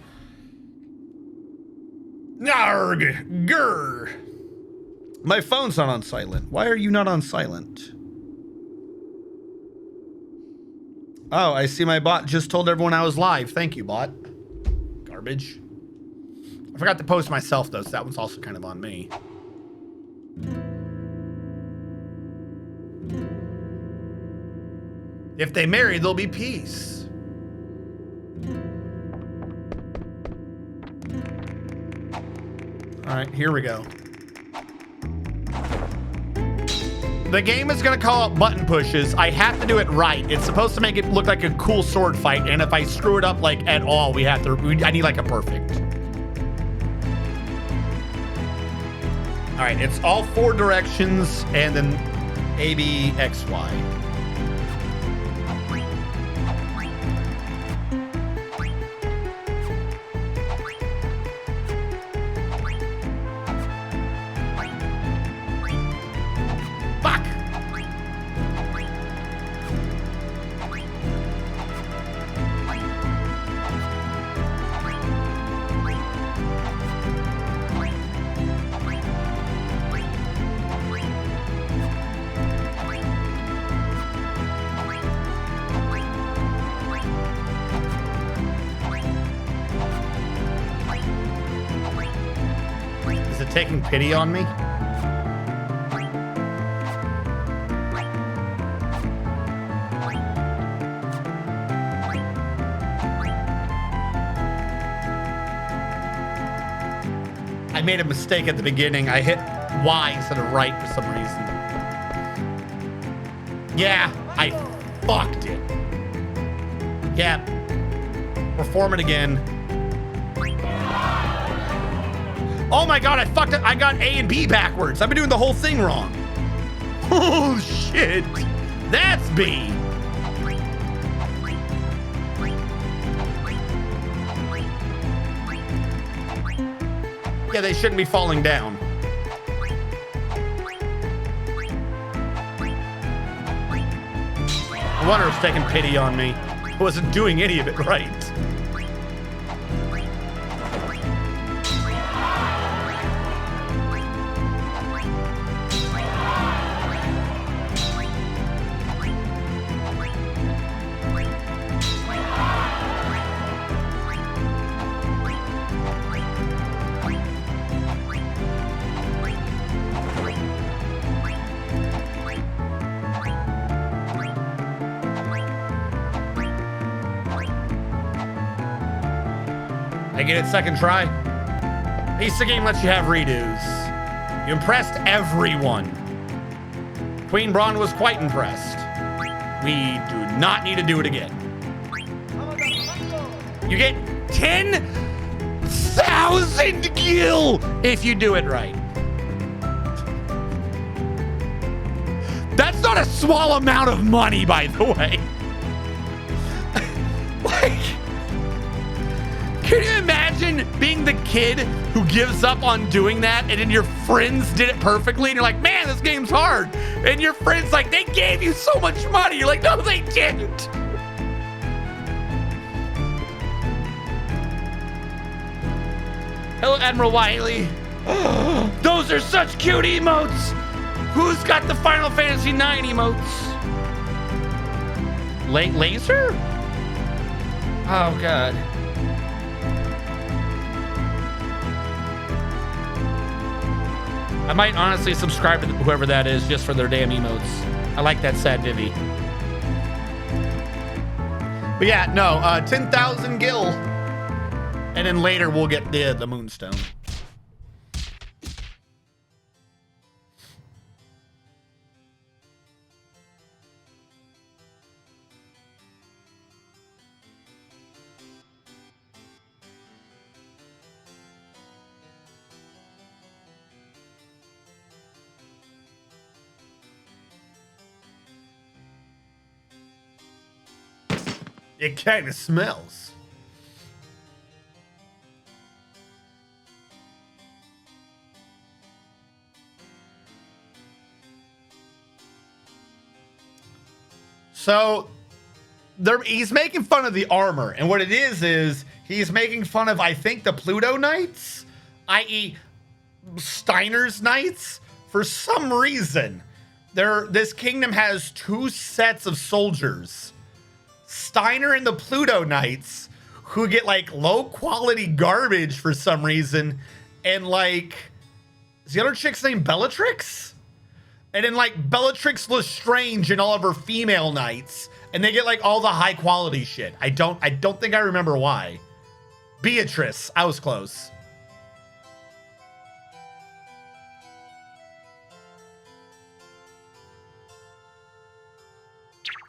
Narg! Grr! My phone's not on silent. Why are you not on silent? Oh, I see my bot just told everyone I was live. Thank you, bot. Garbage. I forgot to post myself, though, so that one's also kind of on me. If they marry, there'll be peace. All right, here we go. The game is gonna call out button pushes. I have to do it right. It's supposed to make it look like a cool sword fight, and if I screw it up like at all, I need like a perfect. All right, it's all 4 directions, and then A, B, X, Y. Taking pity on me? I made a mistake at the beginning. I hit Y instead of right for some reason. Yeah, I fucked it. Yeah. Perform it again. Oh my god, I fucked it. I got A and B backwards. I've been doing the whole thing wrong. Oh shit. That's B. Yeah, they shouldn't be falling down. I wonder if it's taking pity on me. I wasn't doing any of it right. I get it second try. At least the game lets you have redos. You impressed everyone. Queen Braun was quite impressed. We do not need to do it again. You get 10,000 gil if you do it right. That's not a small amount of money, by the way. Like, Can you imagine being the kid who gives up on doing that and then your friends did it perfectly and you're like, man, this game's hard. And your friend's like, they gave you so much money. You're like, no, they didn't. Hello, Admiral Wiley. Those are such cute emotes. Who's got the Final Fantasy IX emotes? Laser? Oh, God. I might honestly subscribe to whoever that is just for their damn emotes. I like that sad Vivi. But yeah, no, 10,000 gil. And then later we'll get the Moonstone. It kind of smells. So he's making fun of the armor, and what it is he's making fun of, I think, the Pluto Knights, i.e. Steiner's Knights. For some reason, this kingdom has two sets of soldiers. Steiner and the Pluto Knights, who get like low quality garbage for some reason, and like, is the other chick's name Bellatrix? And then like Bellatrix Lestrange and all of her female knights, and they get like all the high quality shit. I don't think I remember why. Beatrice, I was close.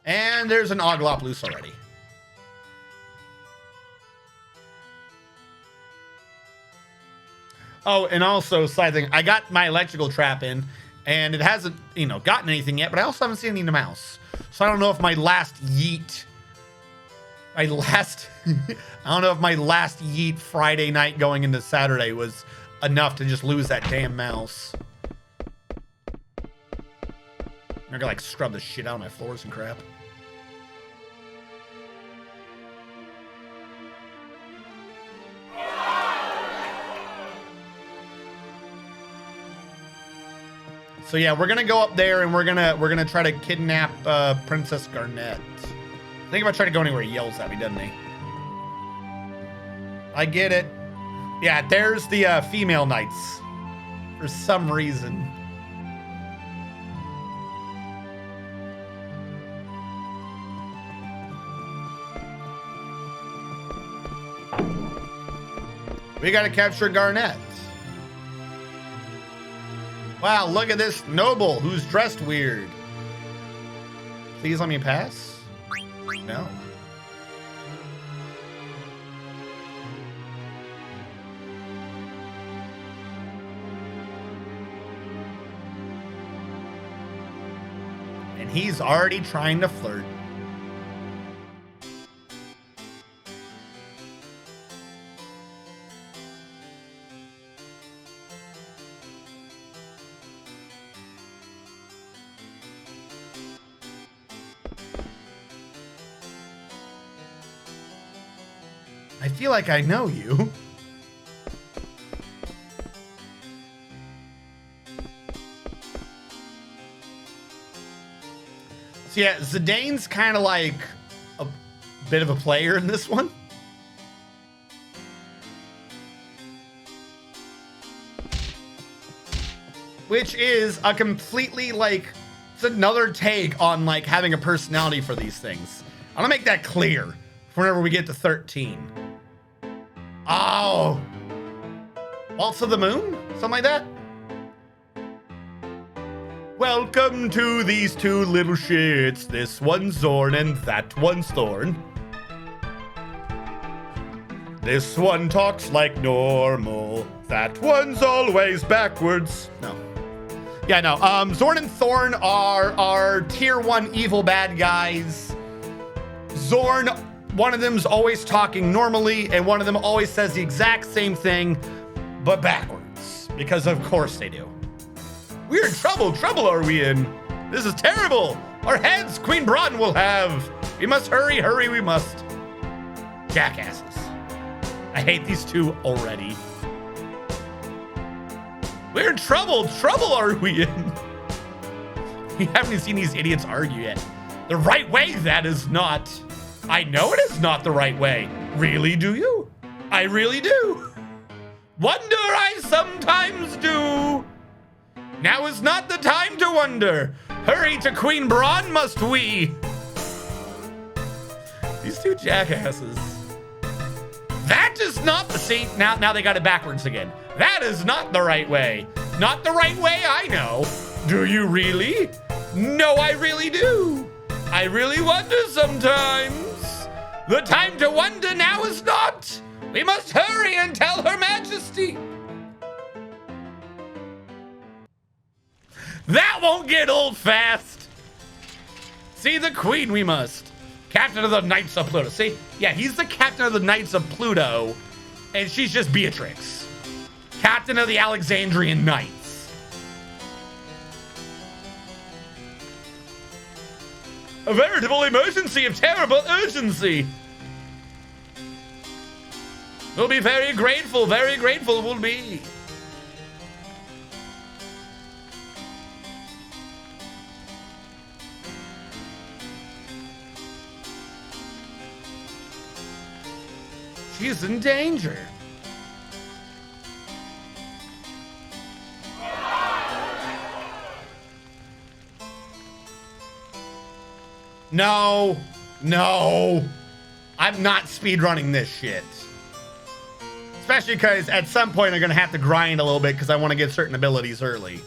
And there's an Oglop loose already. Oh, and also, side thing, I got my electrical trap in, and it hasn't, gotten anything yet, but I also haven't seen any in the mouse. So I don't know if my last yeet, I don't know if my last yeet Friday night going into Saturday was enough to just lose that damn mouse. I'm gonna like scrub the shit out of my floors and crap. So yeah, we're gonna go up there and we're gonna try to kidnap Princess Garnet. I think if I try to go anywhere, he yells at me, doesn't he? I get it. Yeah, there's the female knights for some reason. We gotta capture Garnet. Wow, look at this noble who's dressed weird. Please let me pass? No. And he's already trying to flirt. I feel like I know you. So yeah, Zidane's kind of like a bit of a player in this one. Which is a completely like, it's another take on like having a personality for these things. I want to make that clear whenever we get to 13. Oh, Waltz of the Moon? Something like that? Welcome to these two little shits. This one's Zorn and that one's Thorn. This one talks like normal. That one's always backwards. No. Yeah, no. Zorn and Thorn are tier 1 evil bad guys. Zorn one of them's always talking normally, and one of them always says the exact same thing, but backwards. Because of course they do. We're in trouble. Trouble are we in? This is terrible. Our heads Queen Bronn will have. We must hurry, hurry, we must. Jackasses. I hate these two already. We're in trouble. Trouble are we in? We haven't seen these idiots argue yet. The right way, that is not. I know it is not the right way. Really, do you? I really do. Wonder I sometimes do. Now is not the time to wonder. Hurry to Queen Bronn must we. These two jackasses. That is not the see. Now they got it backwards again. That is not the right way. Not the right way, I know. Do you really? No, I really do. I really wonder sometimes. The time to wonder now is not. We must hurry and tell Her Majesty. That won't get old fast. See the Queen we must. Captain of the Knights of Pluto. See? Yeah, he's the Captain of the Knights of Pluto, and she's just Beatrix. Captain of the Alexandrian Knights. A veritable emergency of terrible urgency. We'll be very grateful we'll be. She's in danger. No. I'm not speedrunning this shit. Especially because at some point I'm going to have to grind a little bit because I want to get certain abilities early.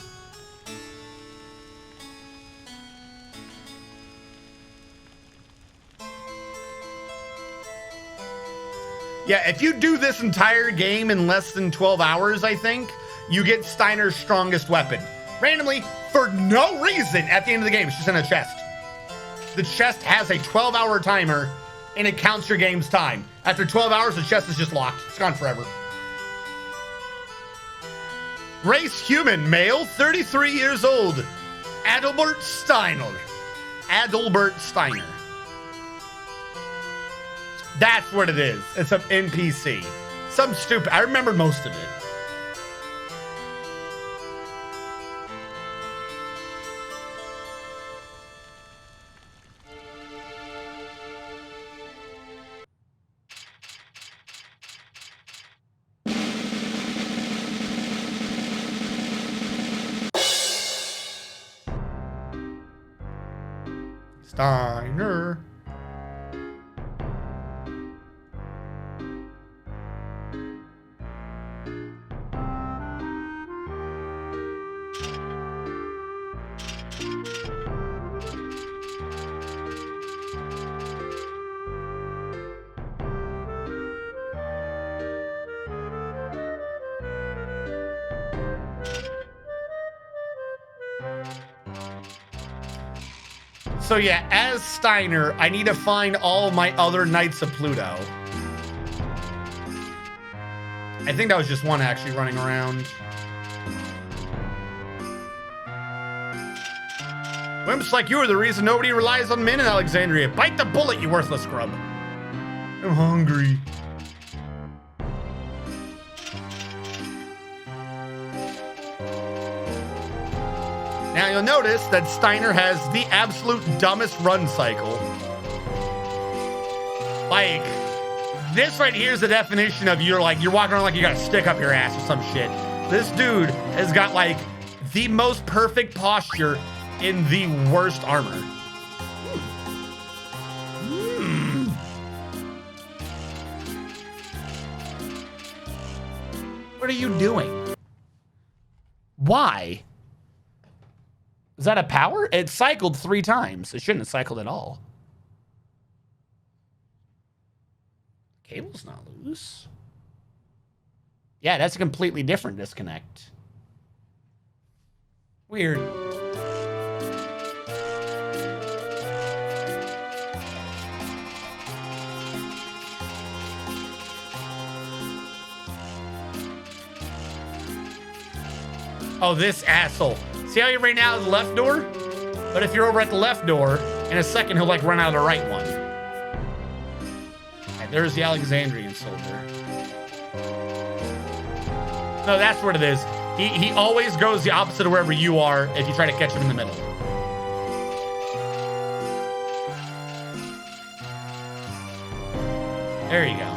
Yeah, if you do this entire game in less than 12 hours, I think, you get Steiner's strongest weapon. Randomly, for no reason, at the end of the game, it's just in a chest. The chest has a 12-hour timer, and it counts your game's time. After 12 hours, the chest is just locked. It's gone forever. Race human, male, 33 years old. Adalbert Steiner. Adalbert Steiner. That's what it is. It's an NPC. Some stupid. I remember most of it. Steiner. So yeah, as Steiner, I need to find all my other Knights of Pluto. I think that was just one actually running around. Wimps like you are the reason nobody relies on men in Alexandria. Bite the bullet, you worthless scrub. I'm hungry. Now you'll notice that Steiner has the absolute dumbest run cycle. Like, this right here is the definition of you're walking around like you got a stick up your ass or some shit. This dude has got like the most perfect posture in the worst armor. What are you doing? Why? Is that a power? It cycled 3 times. It shouldn't have cycled at all. Cable's not loose. Yeah, that's a completely different disconnect. Weird. Oh, this asshole. See how he ran out of the left door? But if you're over at the left door, in a second, he'll like run out of the right one. Okay, there's the Alexandrian soldier. No, that's what it is. He always goes the opposite of wherever you are if you try to catch him in the middle. There you go.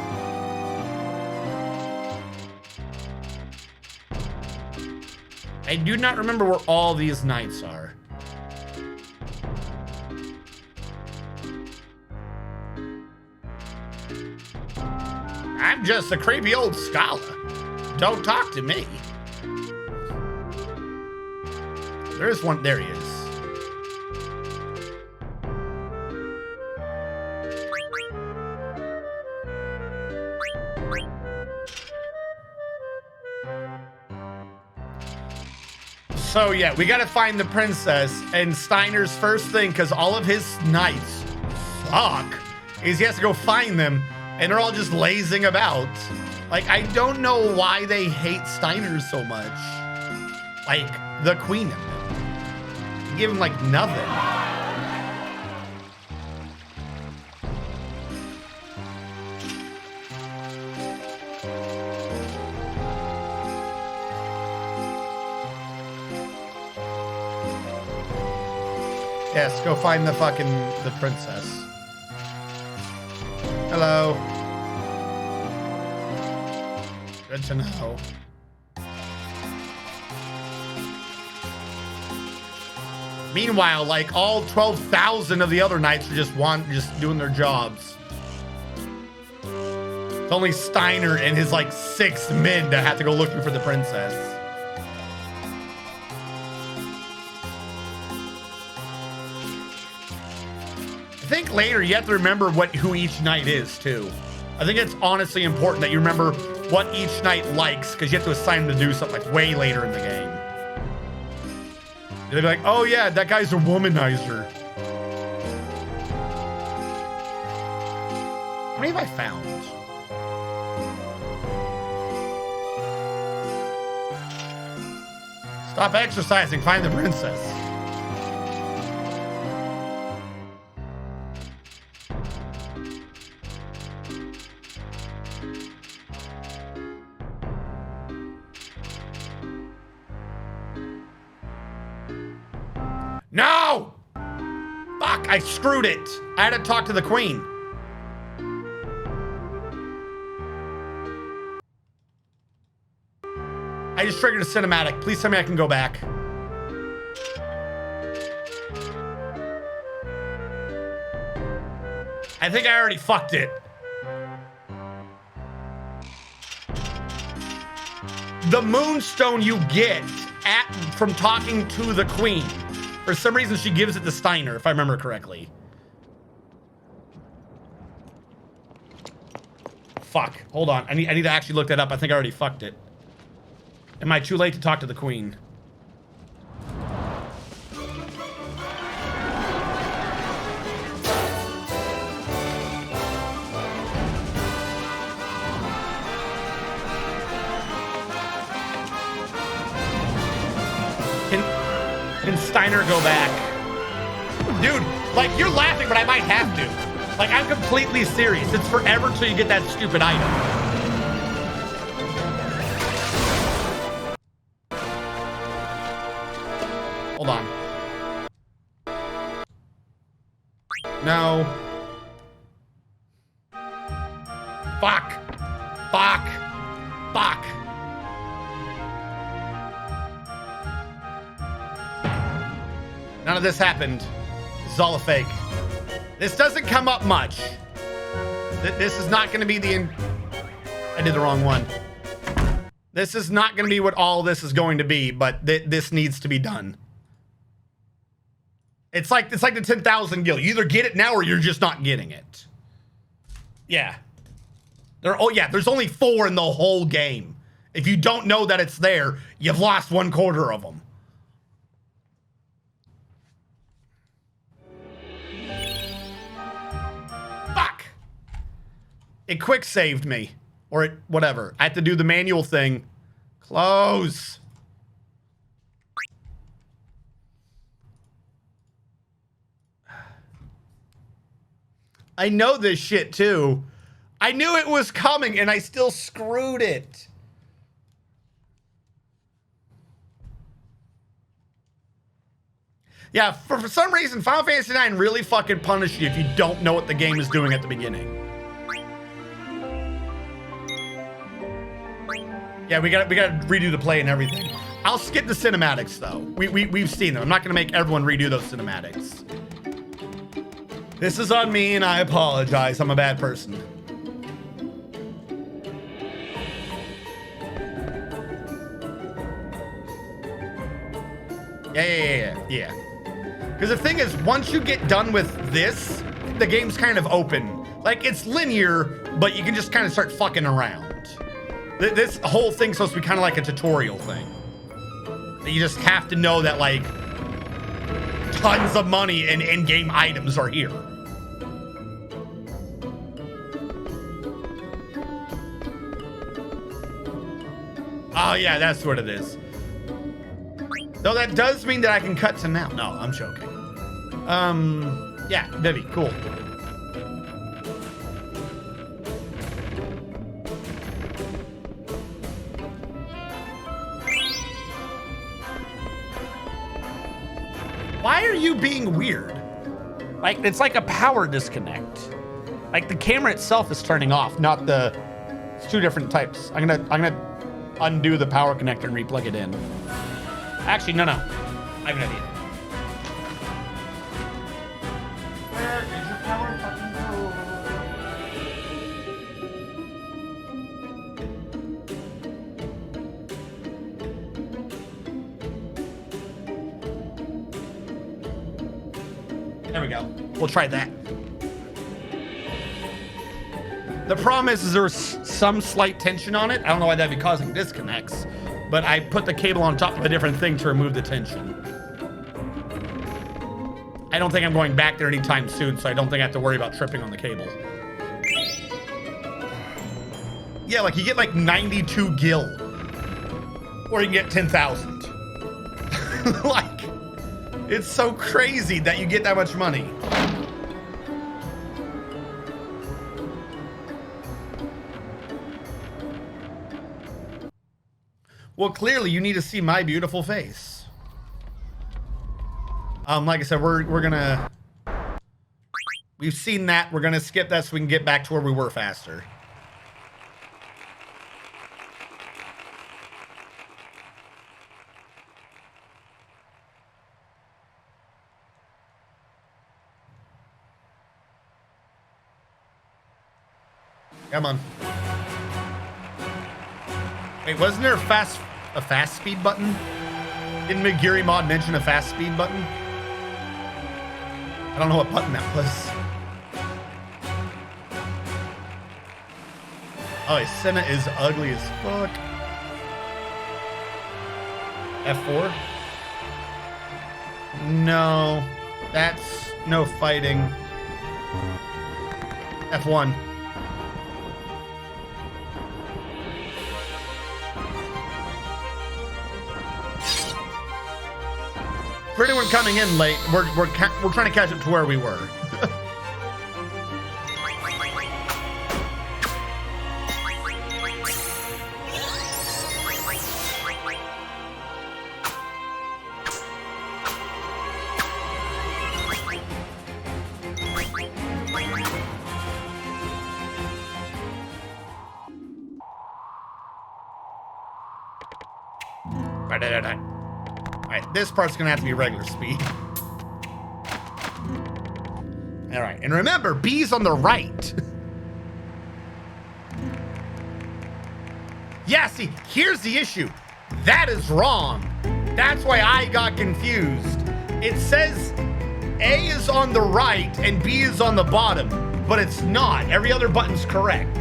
I do not remember where all these knights are. I'm just a creepy old scholar. Don't talk to me. There's one. There he is. So yeah, we gotta find the princess, and Steiner's first thing, because all of his knights suck, is he has to go find them, and they're all just lazing about. Like, I don't know why they hate Steiner so much. Like, the queen of them. Give him, like, nothing. Yes, go find the princess. Hello. Good to know. Meanwhile, like all 12,000 of the other knights are just doing their jobs. It's only Steiner and his like 6th men that have to go looking for the princess. I think later you have to remember who each knight is too. I think it's honestly important that you remember what each knight likes, because you have to assign them to do something like way later in the game. They'll be like, oh yeah, that guy's a womanizer. How many have I found? Stop exercising, find the princess. No! Fuck, I screwed it. I had to talk to the queen. I just triggered a cinematic. Please tell me I can go back. I think I already fucked it. The moonstone you get from talking to the queen. For some reason, she gives it to Steiner, if I remember correctly. Fuck. Hold on. I need to actually look that up. I think I already fucked it. Am I too late to talk to the queen? Can Steiner go back? Dude, like, you're laughing, but I might have to. Like, I'm completely serious. It's forever till you get that stupid item. Hold on. No. Fuck. Fuck. Fuck. None of this happened. This is all a fake. This doesn't come up much. This is not going to be I did the wrong one. This is not going to be what all this is going to be, but this needs to be done. It's like the 10,000 gil. You either get it now or you're just not getting it. Yeah. There's only 4 in the whole game. If you don't know that it's there, you've lost 1/4 of them. It quick saved me, or it whatever. I had to do the manual thing. Close. I know this shit too. I knew it was coming and I still screwed it. Yeah, for some reason, Final Fantasy IX really fucking punishes you if you don't know what the game is doing at the beginning. Yeah, we gotta redo the play and everything. I'll skip the cinematics though. We've seen them. I'm not gonna make everyone redo those cinematics. This is on me and I apologize. I'm a bad person. Yeah. Because the thing is, once you get done with this, the game's kind of open. Like, it's linear, but you can just kind of start fucking around. This whole thing's supposed to be kind of like a tutorial thing. You just have to know that, like, tons of money and in-game items are here. Oh, yeah, that's what it is. Though that does mean that I can cut to now. No, I'm joking. Yeah, Vivi, cool. Why are you being weird? Like, it's like a power disconnect. Like, the camera itself is turning off, not the... It's two different types. I'm gonna undo the power connector and replug it in. Actually, no. I have an idea. Where is your power fucking There we go. We'll try that. The problem is there was some slight tension on it. I don't know why that'd be causing disconnects. But I put the cable on top of a different thing to remove the tension. I don't think I'm going back there anytime soon, so I don't think I have to worry about tripping on the cable. Yeah, like you get like 92 gil. Or you can get 10,000. Like, it's so crazy that you get that much money. Well, clearly you need to see my beautiful face. Like I said, we're gonna... We've seen that. We're gonna skip that so we can get back to where we were faster. Come on. Wait, wasn't there a fast speed button? Didn't Megiri mod mention a fast speed button? I don't know what button that was. Oh, Senna is ugly as fuck. F4? No, that's no fighting. F1. For anyone coming in late, we're trying to catch up to where we were. Alright, this part's gonna have to be regular speed. Alright, and remember, B's on the right. Yeah, see, here's the issue. That is wrong. That's why I got confused. It says A is on the right and B is on the bottom, but it's not. Every other button's correct.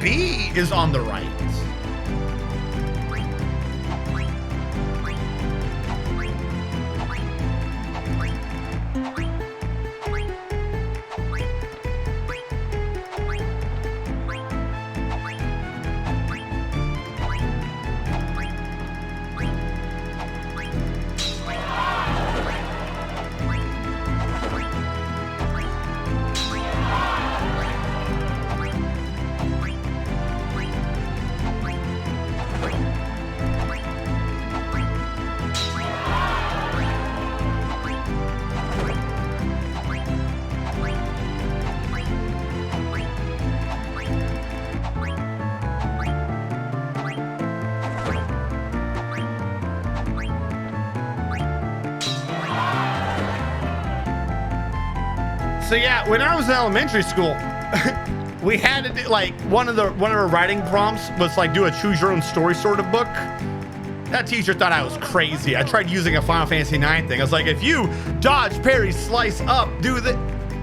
B is on the right. So yeah, when I was in elementary school, we had to do, like, one of our writing prompts was like do a choose your own story sort of book. That teacher thought I was crazy. I tried using a Final Fantasy IX thing. I was like, if you dodge, parry, slice up, do the.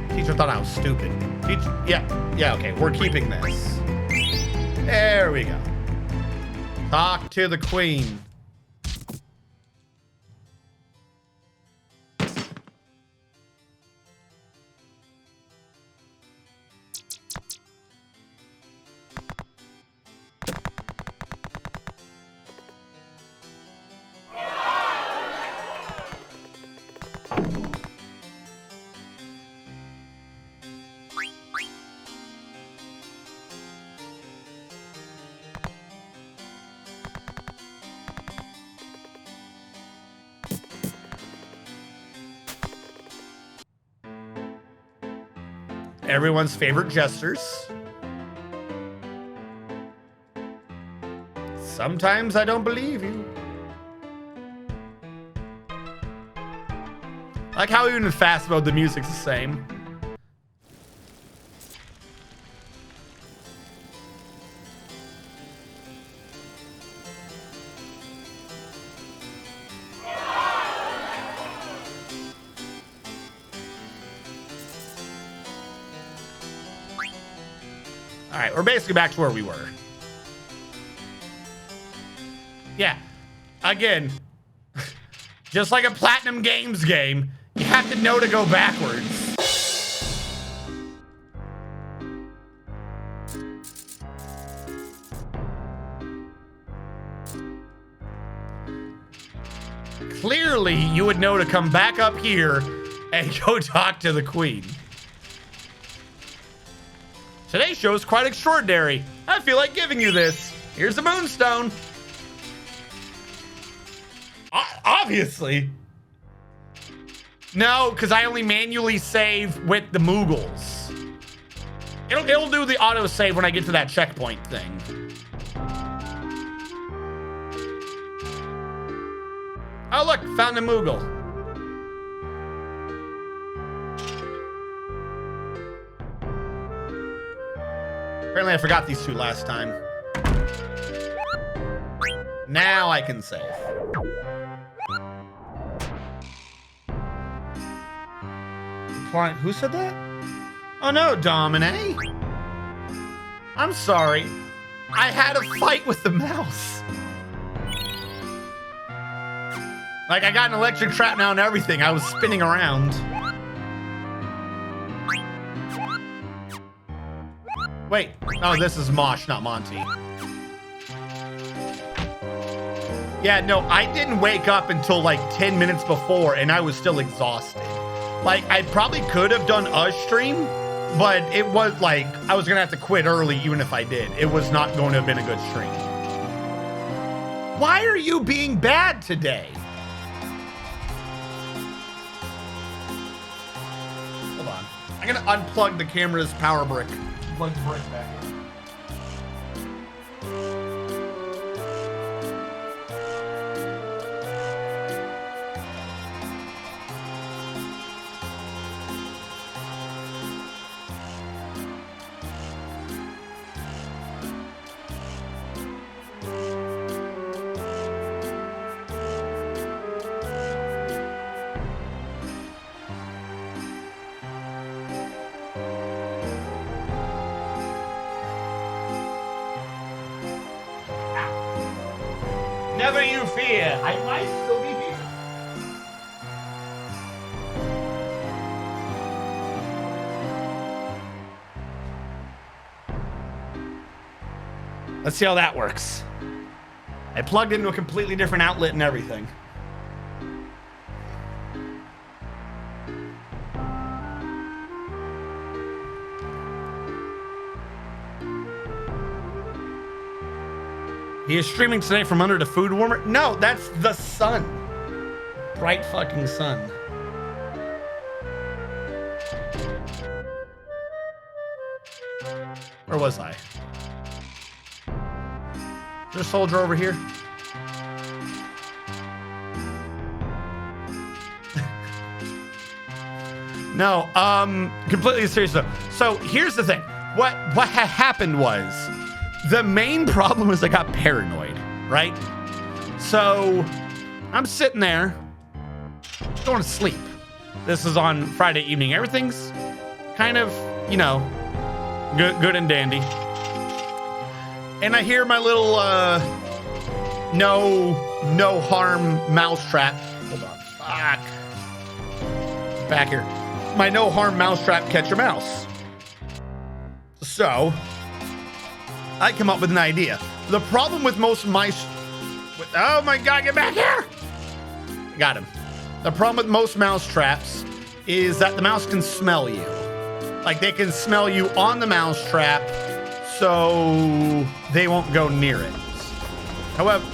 Teacher thought I was stupid. Teacher, yeah, okay, we're keeping this. There we go. Talk to the queen. Everyone's favorite jesters. Sometimes I don't believe you. Like how even in fast mode the music's the same. All right, we're basically back to where we were. Yeah, again, just like a Platinum Games game, you have to know to go backwards. Clearly, you would know to come back up here and go talk to the queen. Today's show is quite extraordinary. I feel like giving you this. Here's the moonstone. Obviously. No, because I only manually save with the Moogles. It'll do the auto save when I get to that checkpoint thing. Oh look, found a Moogle. Apparently I forgot these two last time. Now I can save. Who said that? Oh no, Domine. I'm sorry. I had a fight with the mouse. Like I got an electric trap now and everything. I was spinning around. Wait, oh, this is Mosh, not Monty. Yeah, no, I didn't wake up until like 10 minutes before and I was still exhausted. Like, I probably could have done a stream, but it was like, I was gonna have to quit early even if I did. It was not going to have been a good stream. Why are you being bad today? Hold on. I'm gonna unplug the camera's power brick. Plug the brick back in. Never you fear, I might still be here. Let's see how that works. I plugged into a completely different outlet and everything. He is streaming tonight from under the food warmer. No, that's the sun. Bright fucking sun. Where was I? Is there a soldier over here? No, completely serious though. So here's the thing. What had happened was the main problem was I got paranoid, right? So I'm sitting there going to sleep. This is on Friday evening. Everything's kind of, you know, good and dandy. And I hear my little no harm mousetrap. Hold on. Fuck. Back here. My no harm mousetrap catch a mouse. So I come up with an idea. The problem with most mice, oh my God, get back here. Got him. The problem with most mouse traps is that the mouse can smell you. Like they can smell you on the mouse trap, so they won't go near it. However,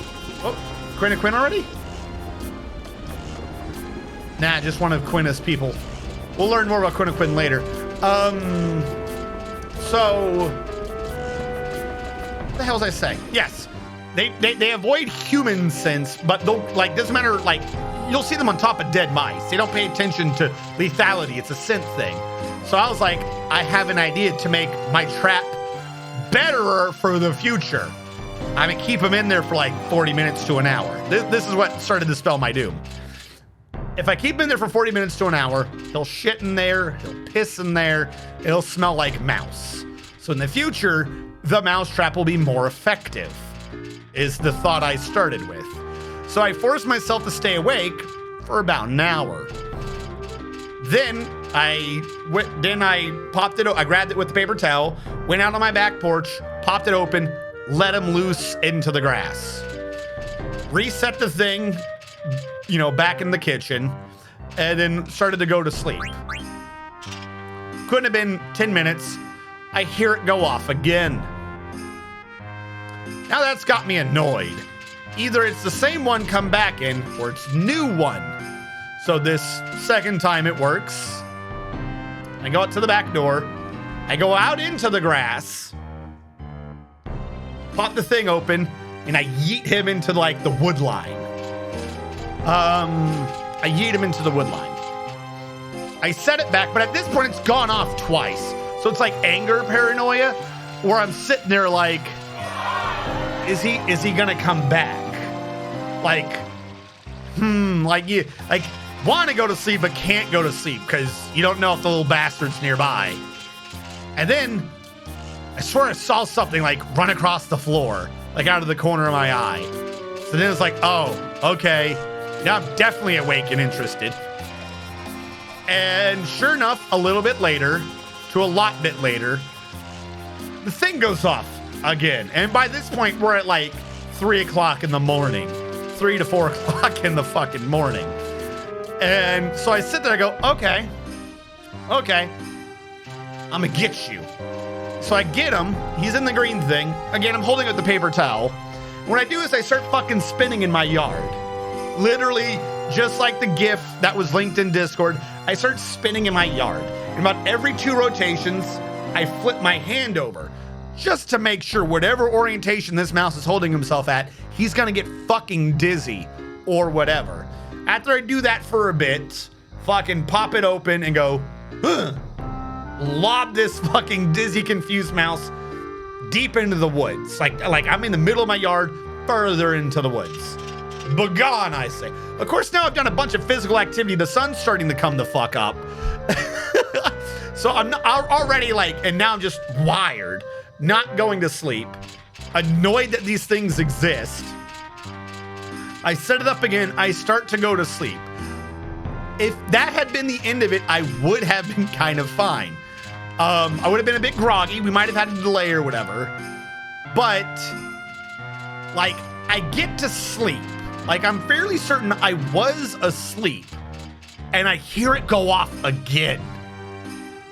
oh, Quinn already? Nah, just one of Quinna's people. We'll learn more about Quinn later. So what the hell was I saying? Yes, they avoid human sense, but they'll, like, doesn't matter, like, you'll see them on top of dead mice. They don't pay attention to lethality. It's a scent thing. So I was like, I have an idea to make my trap better for the future. I mean, keep them in there for like 40 minutes to an hour. This is what started to spell my doom. If I keep him in there for 40 minutes to an hour, he'll shit in there, he'll piss in there, it'll smell like mouse. So in the future, the mouse trap will be more effective, is the thought I started with. So I forced myself to stay awake for about an hour. Then I popped it, I grabbed it with the paper towel, went out on my back porch, popped it open, let him loose into the grass. Reset the thing, you know, back in the kitchen, and then started to go to sleep. Couldn't have been 10 minutes. I hear it go off again. Now that's got me annoyed. Either it's the same one come back in, or it's new one. So this second time it works. I go out to the back door. I go out into the grass, pop the thing open, and I yeet him into like the wood line. I yeet him into the wood line. I set it back, but at this point it's gone off twice. So it's like anger paranoia, where I'm sitting there like, is he gonna come back? Like, like you want to go to sleep but can't go to sleep because you don't know if the little bastard's nearby. And then I swear I saw something like run across the floor, like out of the corner of my eye. So then it's like, oh, okay. Now I'm definitely awake and interested. And sure enough, a little bit later, to a lot bit later, the thing goes off again. And by this point, we're at like 3 o'clock in the morning, 3 to 4 o'clock in the fucking morning. And so I sit there, I go, okay, I'm gonna get you. So I get him, he's in the green thing. Again, I'm holding up the paper towel. What I do is I start fucking spinning in my yard. Literally, just like the GIF that was linked in Discord, I start spinning in my yard. And about every 2 rotations, I flip my hand over, just to make sure whatever orientation this mouse is holding himself at, he's gonna get fucking dizzy or whatever. After I do that for a bit, fucking pop it open and go, lob this fucking dizzy, confused mouse deep into the woods. Like I'm in the middle of my yard, further into the woods. Begone, I say. Of course, now I've done a bunch of physical activity. The sun's starting to come the fuck up. So I'm already like, and now I'm just wired, not going to sleep, annoyed that these things exist. I set it up again. I start to go to sleep. If that had been the end of it, I would have been kind of fine. I would have been a bit groggy. We might have had a delay or whatever. But, like, I get to sleep. Like, I'm fairly certain I was asleep. And I hear it go off again.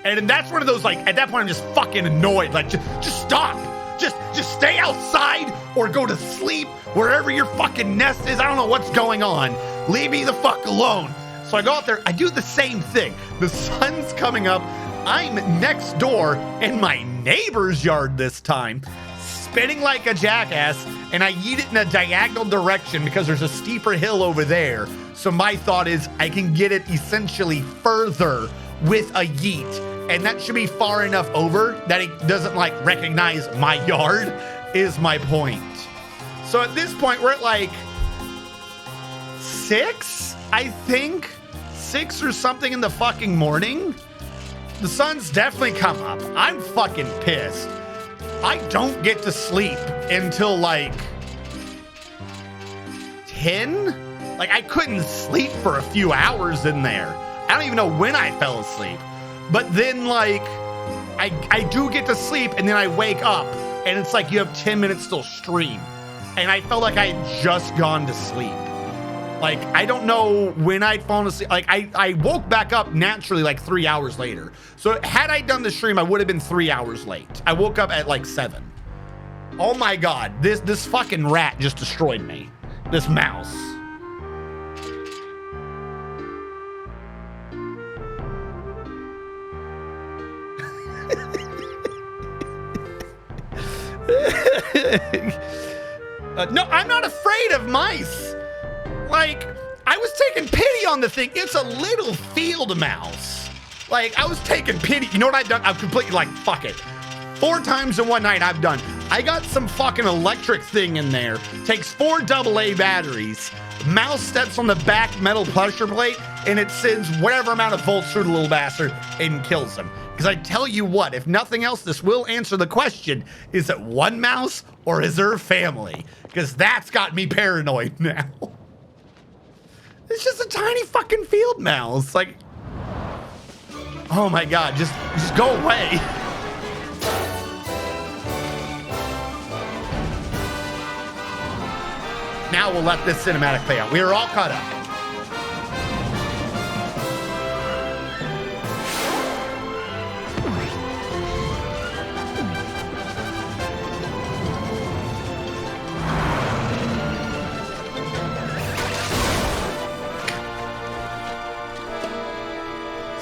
And that's one of those, like, at that point, I'm just fucking annoyed. Like, just stop. Just stay outside or go to sleep wherever your fucking nest is. I don't know what's going on. Leave me the fuck alone. So I go out there. I do the same thing. The sun's coming up. I'm next door in my neighbor's yard this time, spinning like a jackass, and I yeet it in a diagonal direction because there's a steeper hill over there. So my thought is I can get it essentially further with a yeet, and that should be far enough over that it doesn't like recognize my yard is my point. So at this point, we're at like 6, I think. 6 or something in the fucking morning. The sun's definitely come up. I'm fucking pissed. I don't get to sleep until like 10. Like I couldn't sleep for a few hours in there. I don't even know when I fell asleep. But then like I do get to sleep and then I wake up and it's like you have 10 minutes till stream. And I felt like I had just gone to sleep. Like, I don't know when I'd fallen asleep. Like, I woke back up naturally like 3 hours later. So had I done the stream, I would have been 3 hours late. I woke up at like 7. Oh my God, this fucking rat just destroyed me. This mouse. No, I'm not afraid of mice. Like, I was taking pity on the thing. It's a little field mouse. Like, I was taking pity. You know what I've done? I've completely like, fuck it. 4 times in one night I've done. I got some fucking electric thing in there. Takes 4 AA batteries. Mouse steps on the back metal pressure plate and it sends whatever amount of volts through the little bastard and kills him. Because I tell you what, if nothing else, this will answer the question, is it one mouse or is there a family? Because that's got me paranoid now. It's just a tiny fucking field mouse. Like, oh my God, just go away. Now we'll let this cinematic play out. We are all caught up.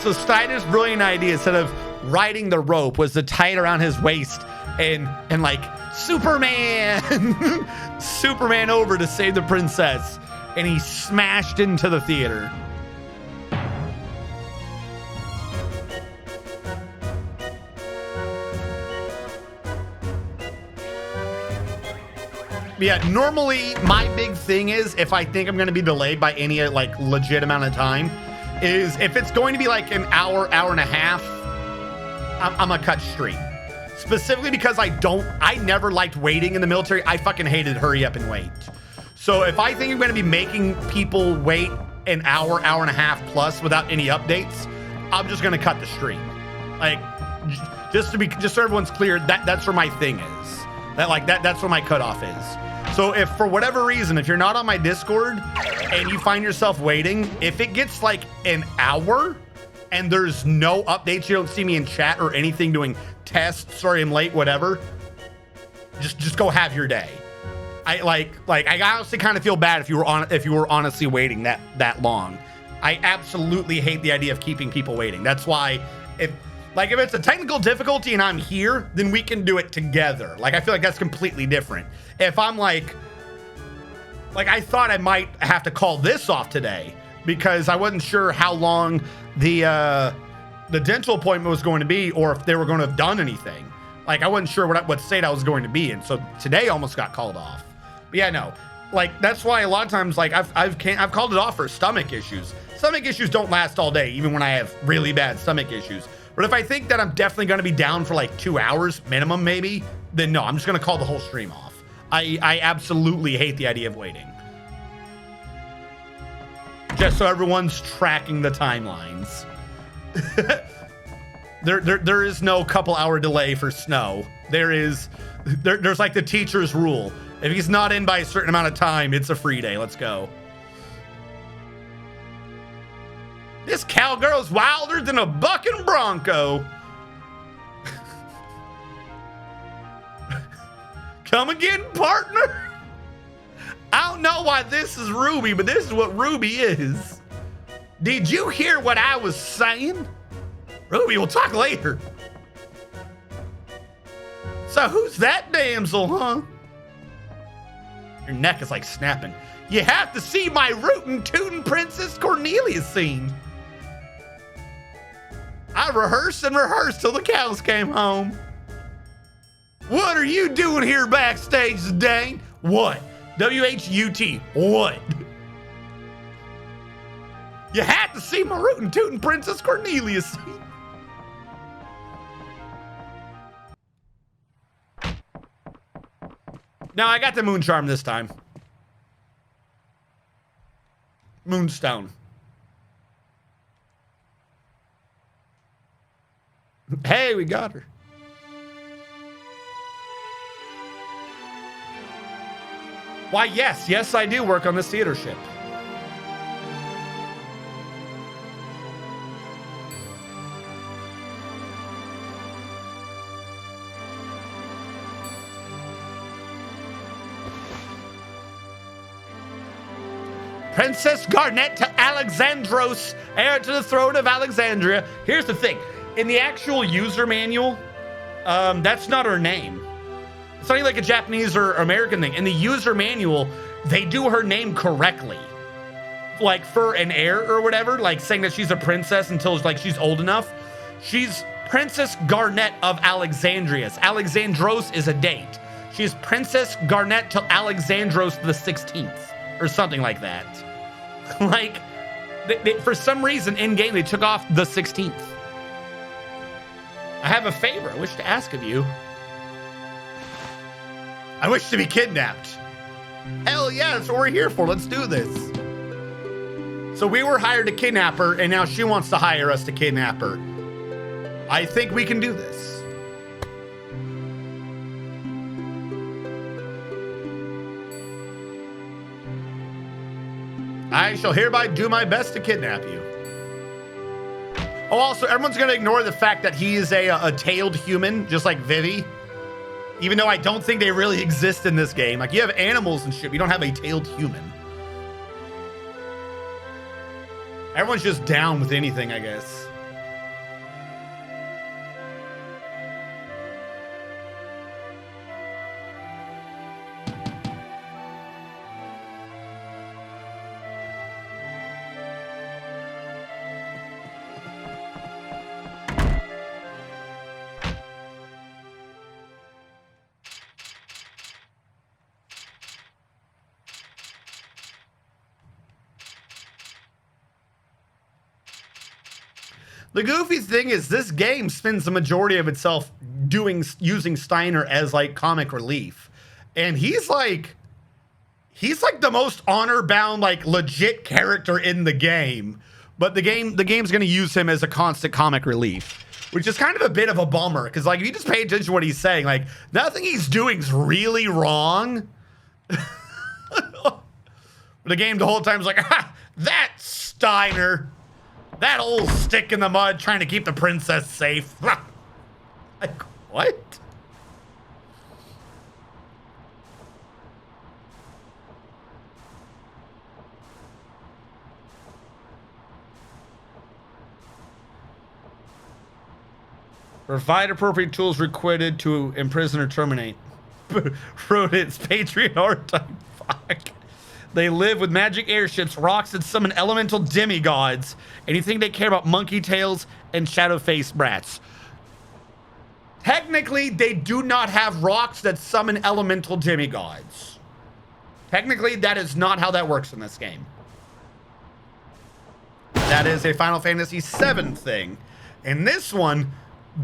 So Steiner's brilliant idea, instead of riding the rope, was to tie it around his waist and like Superman, Superman over to save the princess, and he smashed into the theater. Yeah, normally my big thing is if I think I'm going to be delayed by any like legit amount of time, is if it's going to be like an hour and a half, I'm gonna cut stream. Specifically because I never liked waiting in the military. I fucking hated hurry up and wait. So if I think I'm gonna be making people wait an hour and a half plus without any updates, I'm just gonna cut the stream. Like, just so everyone's clear, that's where my thing is. That's where my cutoff is. So if for whatever reason, if you're not on my Discord and you find yourself waiting, if it gets like an hour and there's no updates, you don't see me in chat or anything doing tests, sorry I'm late, whatever, just go have your day. I honestly kind of feel bad if you were honestly waiting that long. I absolutely hate the idea of keeping people waiting. That's why if it's a technical difficulty and I'm here, then we can do it together. Like, I feel like that's completely different. If I'm like I thought I might have to call this off today because I wasn't sure how long the dental appointment was going to be or if they were going to have done anything. Like, I wasn't sure what state I was going to be in. So today almost got called off. But yeah, no. Like, that's why a lot of times, like, I've called it off for stomach issues. Stomach issues don't last all day, even when I have really bad stomach issues. But if I think that I'm definitely going to be down for like 2 hours minimum, maybe, then no, I'm just going to call the whole stream off. I absolutely hate the idea of waiting. Just so everyone's tracking the timelines. There is no couple hour delay for snow. There's like the teacher's rule. If he's not in by a certain amount of time, it's a free day. Let's go. This cowgirl's wilder than a bucking bronco. Come again, partner. I don't know why this is Ruby, but this is what Ruby is. Did you hear what I was saying? Ruby, we'll talk later. So who's that damsel, huh? Your neck is like snapping. You have to see my rootin' tootin' Princess Cornelia scene. I rehearsed and rehearsed till the cows came home. What are you doing here backstage today? What? W-H-U-T. What? You had to see my rootin' tootin' Princess Cornelius. No, I got the moon charm this time. Moonstone. Hey, we got her. Why, yes, I do work on this theater ship. Princess Garnet to Alexandros, heir to the throne of Alexandria. Here's the thing. In the actual user manual, that's not her name. It's not like a Japanese or American thing. In the user manual, they do her name correctly. Like for an heir or whatever, like saying that she's a princess until like she's old enough. She's Princess Garnet of Alexandrius. Alexandros is a date. She's Princess Garnet to Alexandros the 16th or something like that. Like, for some reason in game, they took off the 16th. I have a favor I wish to ask of you. I wish to be kidnapped. Hell yeah, that's what we're here for. Let's do this. So we were hired to kidnap her, and now she wants to hire us to kidnap her. I think we can do this. I shall hereby do my best to kidnap you. Oh, also, everyone's going to ignore the fact that he is a tailed human, just like Vivi. Even though I don't think they really exist in this game. Like, you have animals and shit, but you don't have a tailed human. Everyone's just down with anything, I guess. The goofy thing is this game spends the majority of itself using Steiner as like comic relief. And he's like the most honor bound, like legit character in the game. But the game's gonna use him as a constant comic relief, which is kind of a bit of a bummer. Cause like if you just pay attention to what he's saying, like nothing he's doing is really wrong. The game the whole time is like, ah, that's Steiner. That old stick in the mud trying to keep the princess safe. Like, what? Provide appropriate tools requited to imprison or terminate. Rodents, Patriot art type. Fuck. They live with magic airships, rocks that summon elemental demigods. Anything they care about monkey tails and shadow-faced brats. Technically, they do not have rocks that summon elemental demigods. Technically, that is not how that works in this game. That is a Final Fantasy VII thing. In this one,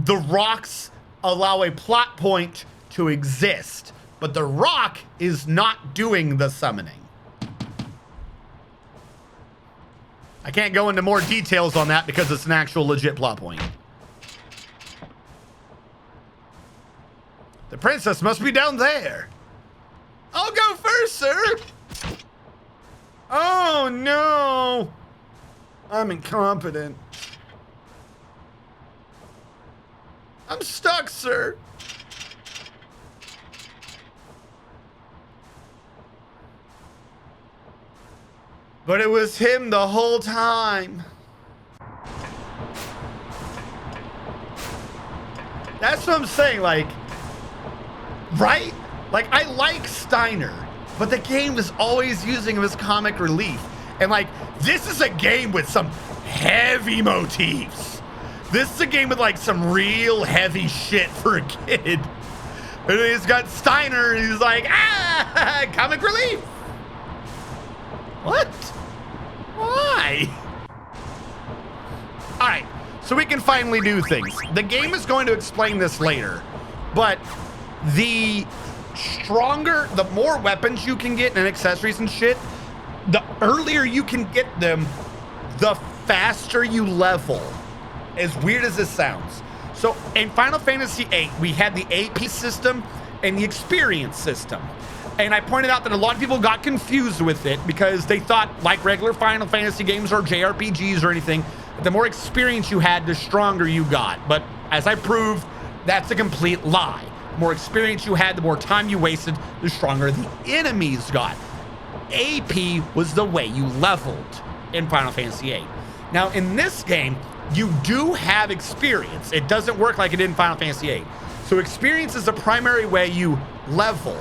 the rocks allow a plot point to exist, but the rock is not doing the summoning. I can't go into more details on that because it's an actual legit plot point. The princess must be down there. I'll go first, sir. Oh, no. I'm incompetent. I'm stuck, sir. But it was him the whole time. That's what I'm saying, like, right? Like, I like Steiner, but the game is always using him as comic relief. And like, this is a game with some heavy motifs. This is a game with like some real heavy shit for a kid. And he's got Steiner, and he's like, comic relief. What? Why? All right, so we can finally do things. The game is going to explain this later, but the stronger, the more weapons you can get and accessories and shit, the earlier you can get them, the faster you level. As weird as this sounds. So in Final Fantasy VIII, we had the AP system and the experience system. And I pointed out that a lot of people got confused with it because they thought, like regular Final Fantasy games or JRPGs or anything, the more experience you had, the stronger you got. But as I proved, that's a complete lie. The more experience you had, the more time you wasted, the stronger the enemies got. AP was the way you leveled in Final Fantasy VIII. Now in this game, you do have experience. It doesn't work like it did in Final Fantasy VIII. So experience is the primary way you level,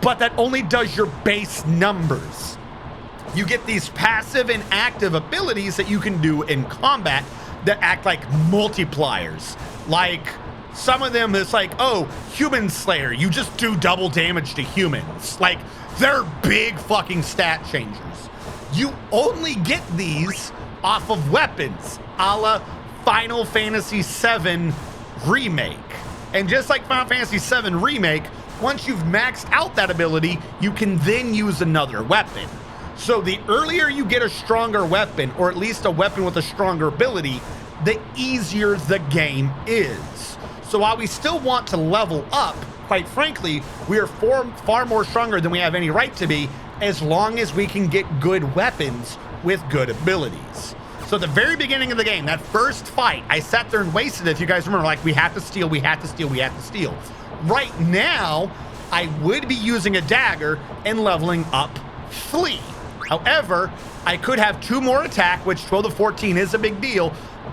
but that only does your base numbers. You get these passive and active abilities that you can do in combat that act like multipliers. Like some of them, it's like, oh, Human Slayer, you just do double damage to humans. Like they're big fucking stat changers. You only get these off of weapons, a la Final Fantasy VII Remake. And just like Final Fantasy VII Remake, once you've maxed out that ability, you can then use another weapon. So the earlier you get a stronger weapon, or at least a weapon with a stronger ability, the easier the game is. So while we still want to level up, quite frankly, we are far more stronger than we have any right to be, as long as we can get good weapons with good abilities. So at the very beginning of the game, that first fight, I sat there and wasted it. If you guys remember, like, we have to steal, we have to steal, we have to steal. Right now, I would be using a dagger and leveling up Flee. However, I could have 2 more attack, which 12 to 14 is a big deal,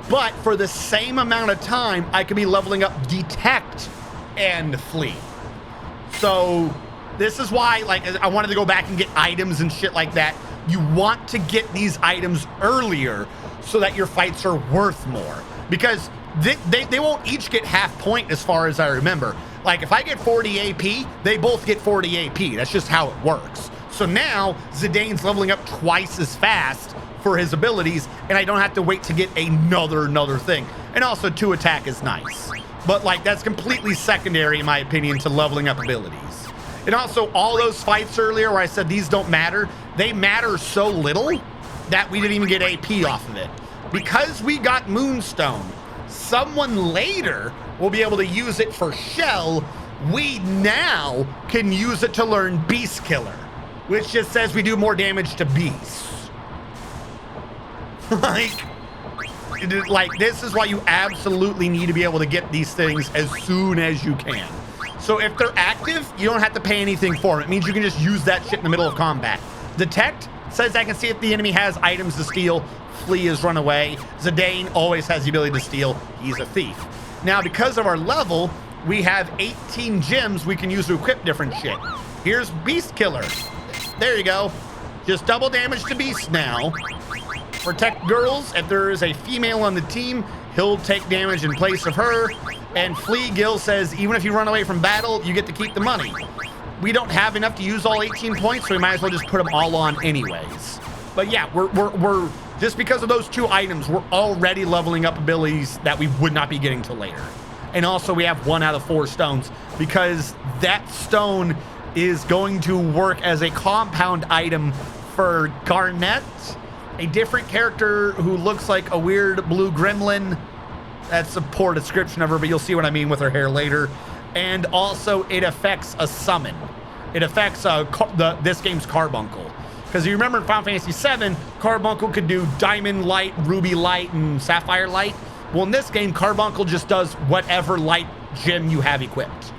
but for the same amount of time, I could be leveling up Detect and Flee. So this is why, like, I wanted to go back and get items and shit like that. You want to get these items earlier so that your fights are worth more, because they won't each get half point as far as I remember. Like if I get 40 AP, they both get 40 AP. That's just how it works. So now Zidane's leveling up twice as fast for his abilities, and I don't have to wait to get another thing. And also 2 attack is nice, but like that's completely secondary in my opinion to leveling up abilities. And also all those fights earlier where I said these don't matter, they matter so little that we didn't even get AP off of it. Because we got Moonstone, someone later will be able to use it for Shell. We now can use it to learn Beast Killer, which just says we do more damage to beasts. like this is why you absolutely need to be able to get these things as soon as you can. So if they're active, you don't have to pay anything for them. It means you can just use that shit in the middle of combat. Detect says I can see if the enemy has items to steal. Flee is run away. Zidane always has the ability to steal. He's a thief. Now, because of our level, we have 18 gems we can use to equip different shit. Here's Beast Killer. There you go. Just double damage to beasts now. Protect girls. If there is a female on the team, he'll take damage in place of her. And Flea Gil says, even if you run away from battle, you get to keep the money. We don't have enough to use all 18 points, so we might as well just put them all on anyways. But yeah, we're just because of those 2 items, we're already leveling up abilities that we would not be getting till later. And also we have 1 out of 4 stones, because that stone is going to work as a compound item for Garnet, a different character who looks like a weird blue gremlin. That's a poor description of her, but you'll see what I mean with her hair later. And also it affects a summon. It affects this game's Carbuncle. Because you remember in Final Fantasy VII, Carbuncle could do Diamond Light, Ruby Light, and Sapphire Light. Well, in this game, Carbuncle just does whatever light gem you have equipped.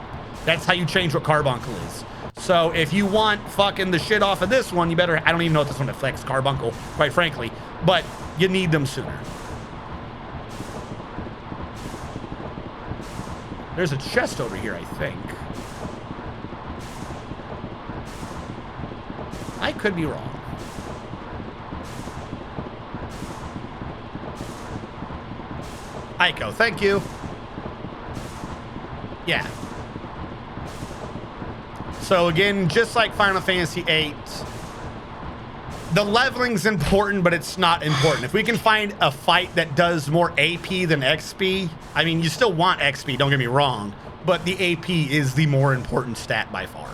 That's how you change what Carbuncle is. So if you want fucking the shit off of this one, you better, I don't even know if this one affects Carbuncle, quite frankly, but you need them sooner. There's a chest over here, I think. I could be wrong. Aiko, thank you. Yeah. So again, just like Final Fantasy VIII, the leveling's important, but it's not important. If we can find a fight that does more AP than XP, I mean, you still want XP, don't get me wrong, but the AP is the more important stat by far.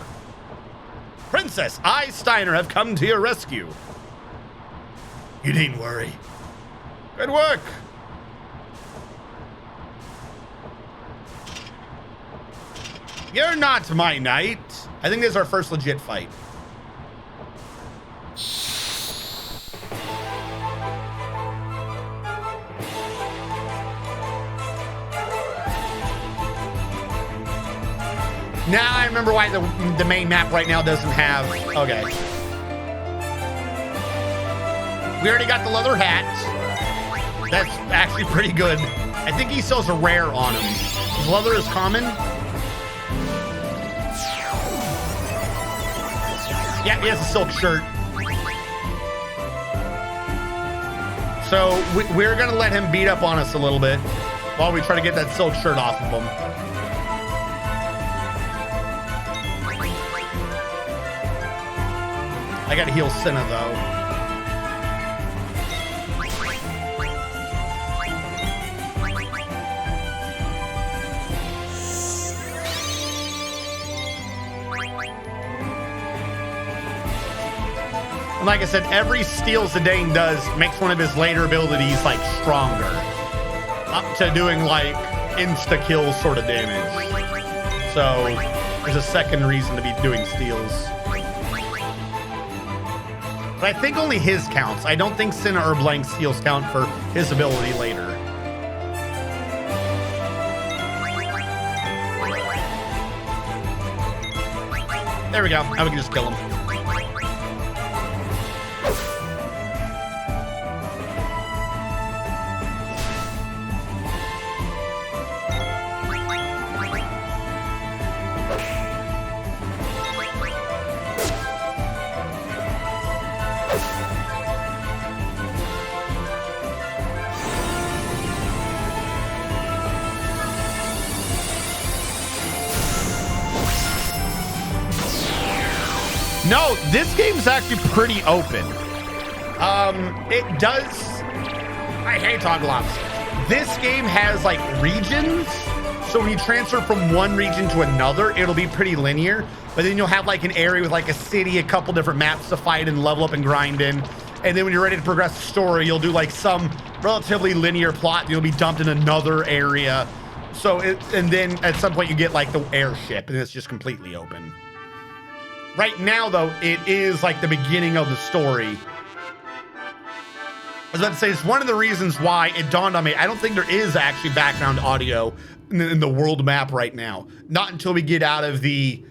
Princess, I, Steiner, have come to your rescue. You needn't worry. Good work. You're not my knight. I think this is our first legit fight. Now I remember why the main map right now doesn't have... Okay. We already got the leather hat. That's actually pretty good. I think he sells a rare on him. Leather is common. Yeah, he has a silk shirt. So we're going to let him beat up on us a little bit while we try to get that silk shirt off of him. I gotta heal Senna though. And like I said, every steal Zidane does makes one of his later abilities like stronger. Up to doing like insta-kill sort of damage. So there's a second reason to be doing steals. But I think only his counts. I don't think Senna or Blank steals count for his ability later. There we go. Now we can just kill him. No, this game's actually pretty open. It does... I hate toggle ops. This game has like regions. So when you transfer from one region to another, it'll be pretty linear. But then you'll have like an area with like a city, a couple different maps to fight and level up and grind in. And then when you're ready to progress the story, you'll do like some relatively linear plot. And you'll be dumped in another area. So and then at some point you get like the airship and it's just completely open. Right now, though, it is like the beginning of the story. I was about to say, it's one of the reasons why it dawned on me. I don't think there is actually background audio in the world map right now. Not until we get out of the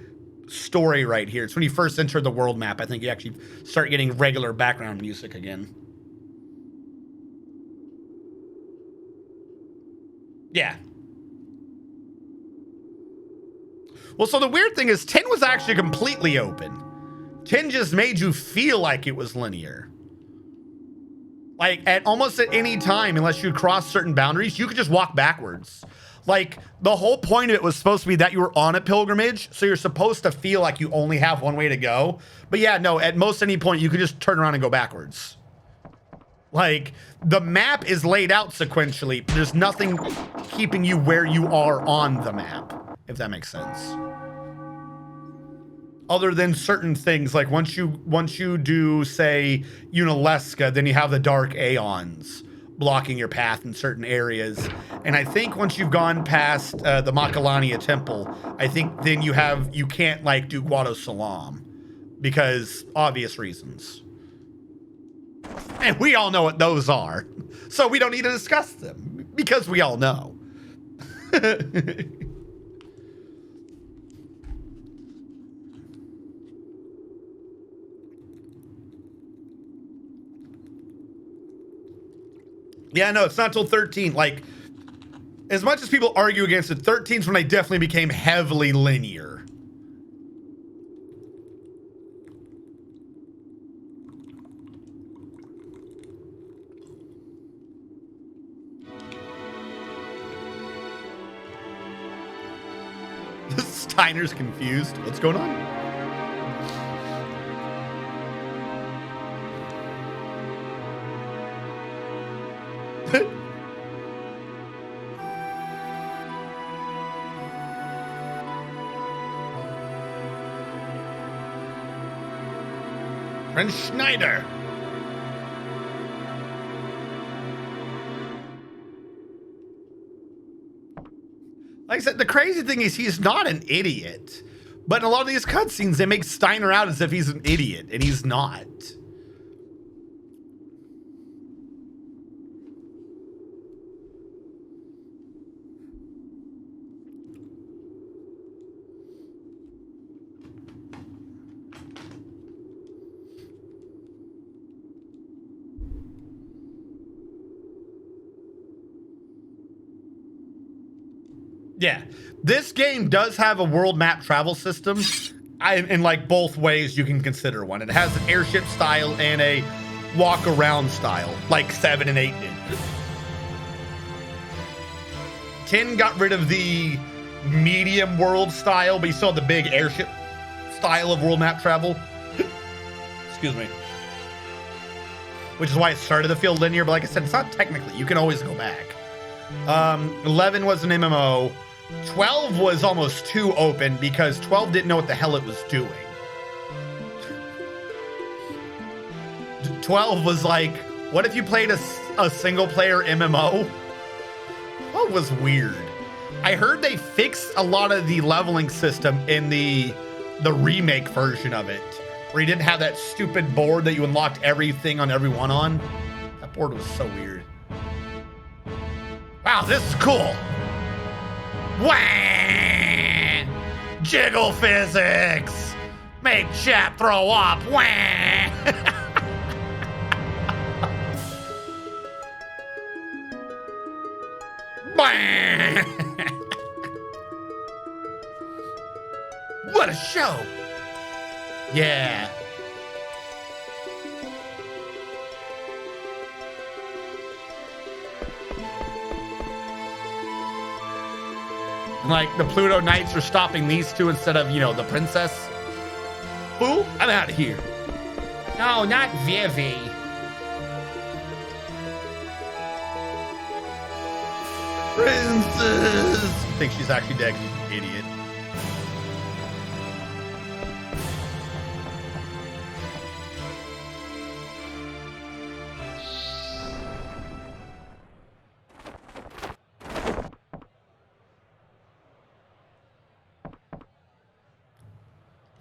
story right here. It's when you first enter the world map. I think you actually start getting regular background music again. Yeah. Well, so the weird thing is 10 was actually completely open. 10 just made you feel like it was linear. Like at almost at any time, unless you cross certain boundaries, you could just walk backwards. Like the whole point of it was supposed to be that you were on a pilgrimage. So you're supposed to feel like you only have one way to go. But yeah, no, at most any point you could just turn around and go backwards. Like the map is laid out sequentially. But there's nothing keeping you where you are on the map. If that makes sense. Other than certain things, like once you do, say, Unalesca, then you have the Dark Aeons blocking your path in certain areas. And I think once you've gone past the Makalania Temple, I think then you can't like do Guado Salam because obvious reasons. And we all know what those are. So we don't need to discuss them because we all know. Yeah, no, it's not till 13. Like, as much as people argue against it, 13 is when I definitely became heavily linear. Steiner's confused. What's going on? Friend Schneider. Like I said, the crazy thing is he's not an idiot. But in a lot of these cutscenes, they make Steiner out as if he's an idiot, and he's not. Yeah, this game does have a world map travel system. In like both ways you can consider one. It has an airship style and a walk around style, like 7 and 8 did. 10 got rid of the medium world style, but you still have the big airship style of world map travel. Excuse me. Which is why it started to feel linear, but like I said, it's not technically. You can always go back. 11 was an MMO. 12 was almost too open because 12 didn't know what the hell it was doing. 12 was like, what if you played a single player MMO? That was weird. I heard they fixed a lot of the leveling system in the remake version of it, where you didn't have that stupid board that you unlocked everything on everyone on. That board was so weird. Wow, this is cool. Wah! Jiggle physics. Make chap throw up. Wah! What a show. Yeah. Like, the Pluto Knights are stopping these two instead of, you know, the princess. Fool, I'm out of here. No, not Vivi. Princess! I think she's actually dead, you idiot.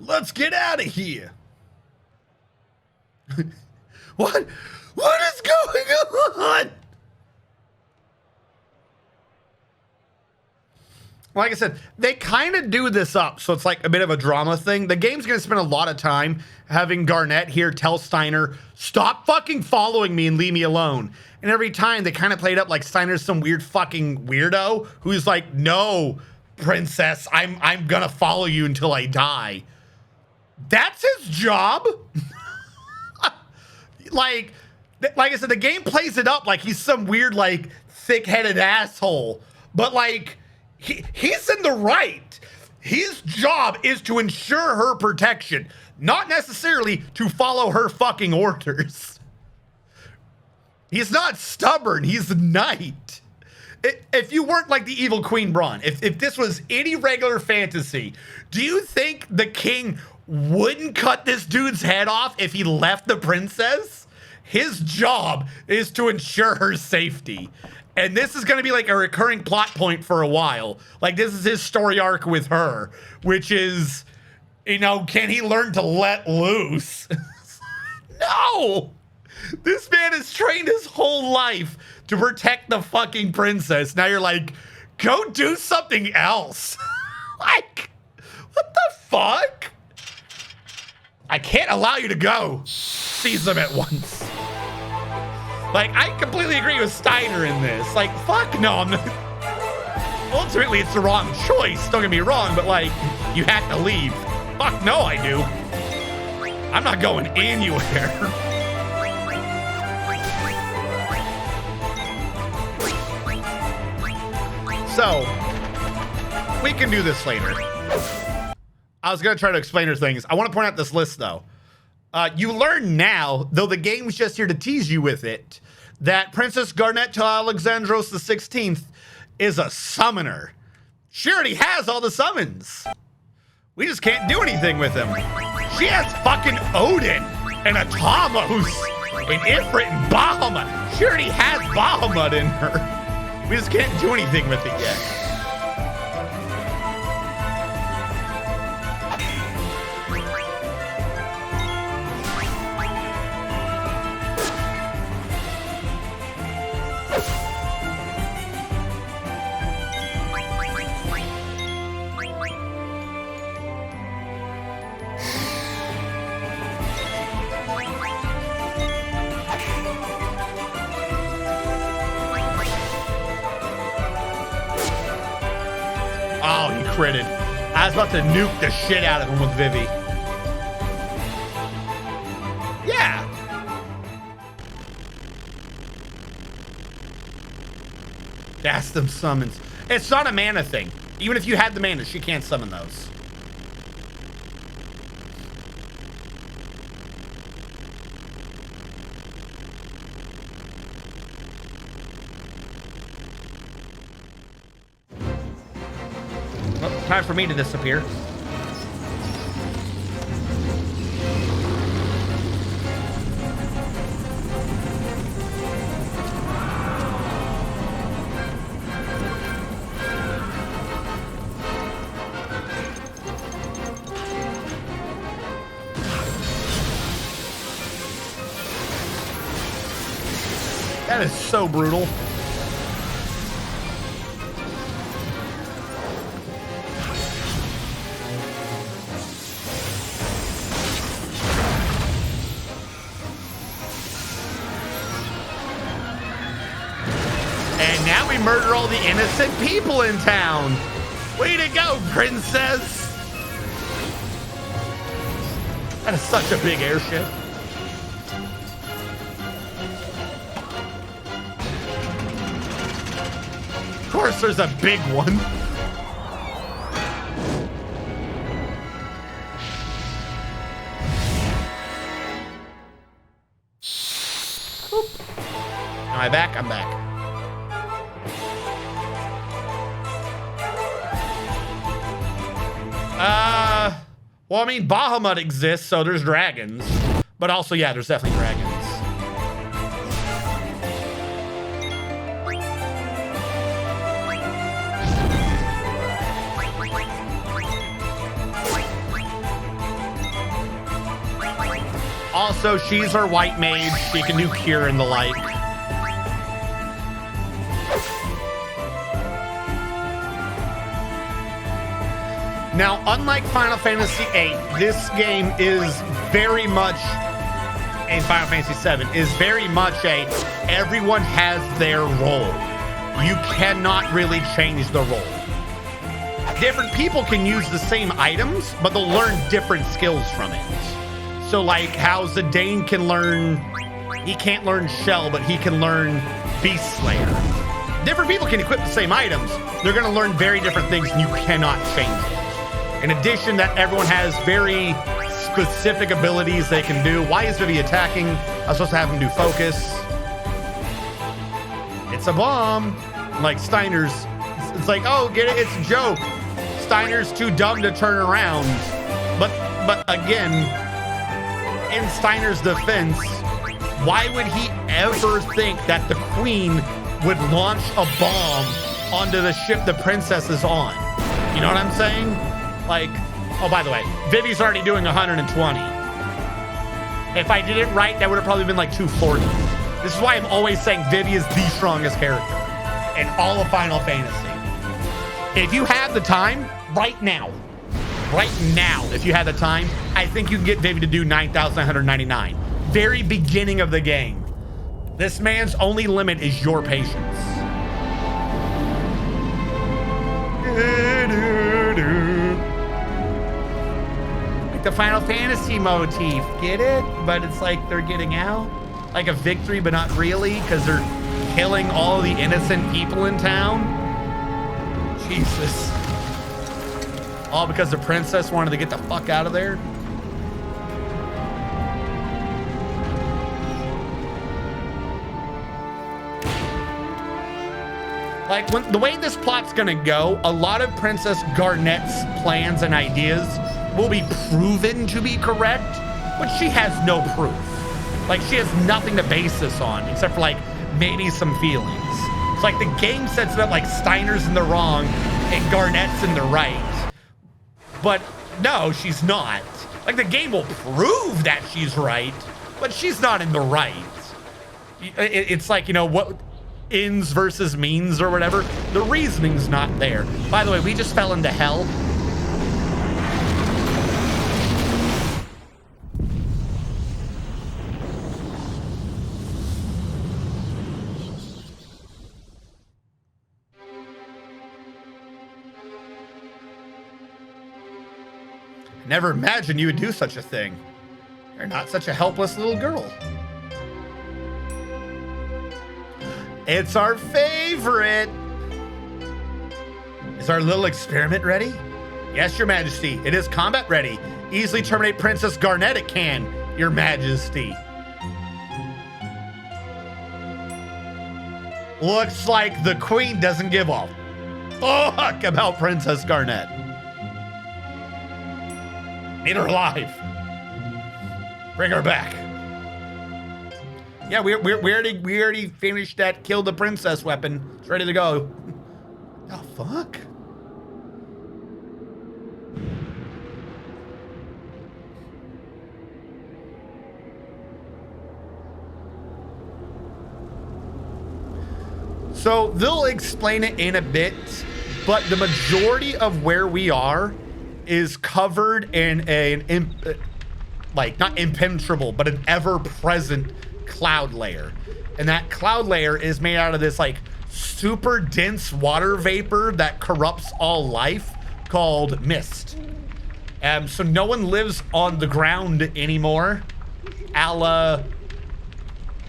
Let's get out of here. What is going on? Like I said, they kind of do this up, so it's like a bit of a drama thing. The game's going to spend a lot of time having Garnet here tell Steiner, stop fucking following me and leave me alone. And every time they kind of play it up like Steiner's some weird fucking weirdo who's like, no, princess, I'm going to follow you until I die. That's his job. like I said, the game plays it up like he's some weird, like, thick-headed asshole. But, like, he's in the right. His job is to ensure her protection, not necessarily to follow her fucking orders. He's not stubborn. He's a knight. If you weren't like the evil Queen Braun, if this was any regular fantasy, do you think the king wouldn't cut this dude's head off if he left the princess? His job is to ensure her safety. And this is going to be like a recurring plot point for a while. Like, this is his story arc with her, which is, you know, can he learn to let loose? No! This man has trained his whole life to protect the fucking princess. Now you're like, go do something else. Like, what the fuck? I can't allow you to go. Seize them at once. Like, I completely agree with Steiner in this. Like, fuck no, I'm not. Ultimately, it's the wrong choice. Don't get me wrong, but like, you have to leave. Fuck no, I do. I'm not going anywhere. So, we can do this later. I was going to try to explain her things. I want to point out this list, though. You learn now, though the game's just here to tease you with it, that Princess Garnet to Alexandros the 16th is a summoner. She already has all the summons. We just can't do anything with him. She has fucking Odin and a Atomos and Ifrit and Bahamut. She already has Bahamut in her. We just can't do anything with it yet. Oh, he critted. I was about to nuke the shit out of him with Vivi. Yeah. That's them summons. It's not a mana thing. Even if you had the mana, she can't summon those. Time for me to disappear. That is so brutal. Murder all the innocent people in town. Way to go, princess. That is such a big airship. Of course, there's a big one. Boop. Am I back? I'm back. Well, I mean, Bahamut exists, so there's dragons. But also, yeah, there's definitely dragons. Also, she's her white mage. She can do cure and the like. Now, unlike Final Fantasy VIII, this game is very much, and Final Fantasy VII, is very much a, everyone has their role. You cannot really change the role. Different people can use the same items, but they'll learn different skills from it. So like how Zidane can learn, he can't learn Shell, but he can learn Beast Slayer. Different people can equip the same items. They're gonna learn very different things and you cannot change it. In addition, that everyone has very specific abilities they can do. Why is Vivi attacking? I was supposed to have him do focus. It's a bomb. Like Steiner's, it's like, oh, get it? It's a joke. Steiner's too dumb to turn around. But again, in Steiner's defense, why would he ever think that the queen would launch a bomb onto the ship the princess is on? You know what I'm saying? Like, oh, by the way, Vivi's already doing 120. If I did it right, that would have probably been like 240. This is why I'm always saying Vivi is the strongest character in all of Final Fantasy. If you have the time, right now, if you have the time, I think you can get Vivi to do 9,999. Very beginning of the game. This man's only limit is your patience. The Final Fantasy motif, get it? But it's like they're getting out, like a victory, but not really, because they're killing all the innocent people in town. Jesus. All because the princess wanted to get the fuck out of there? Like, the way this plot's gonna go, a lot of Princess Garnet's plans and ideas will be proven to be correct, but she has no proof. Like, she has nothing to base this on, except for, like, maybe some feelings. It's like the game sets it up like Steiner's in the wrong and Garnet's in the right. But no, she's not. Like, the game will prove that she's right, but she's not in the right. It's like, you know, what ends versus means or whatever. The reasoning's not there. By the way, we just fell into hell. Never imagined you would do such a thing. You're not such a helpless little girl. It's our favorite. Is our little experiment ready? Yes, Your Majesty. It is combat ready. Easily terminate Princess Garnet it can, Your Majesty. Looks like the Queen doesn't give a fuck about Princess Garnet. Need her alive. Bring her back. Yeah, we already finished that kill the princess weapon. It's ready to go. The fuck? So they'll explain it in a bit, but the majority of where we are is covered in an like not impenetrable, but an ever-present cloud layer. And that cloud layer is made out of this like super dense water vapor that corrupts all life called mist. So no one lives on the ground anymore, a la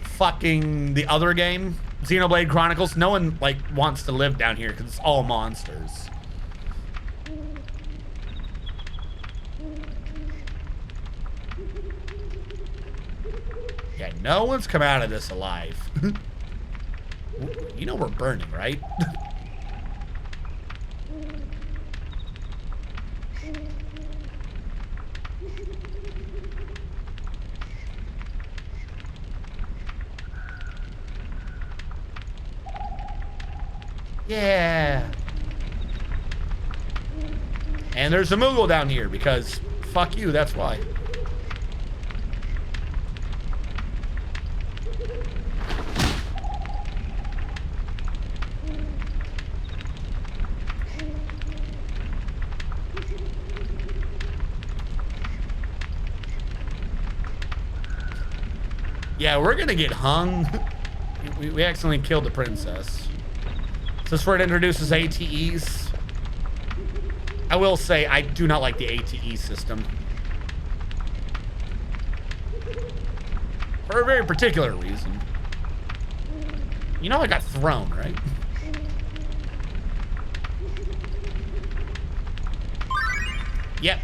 fucking the other game, Xenoblade Chronicles. No one like wants to live down here because it's all monsters. Yeah, no one's come out of this alive. You know we're burning, right? Yeah. And there's a Moogle down here because fuck you, that's why. Yeah, we're gonna get hung. We accidentally killed the princess. Is this where it introduces ATEs? I will say I do not like the ATE system. For a very particular reason. You know I got thrown, right? Yep.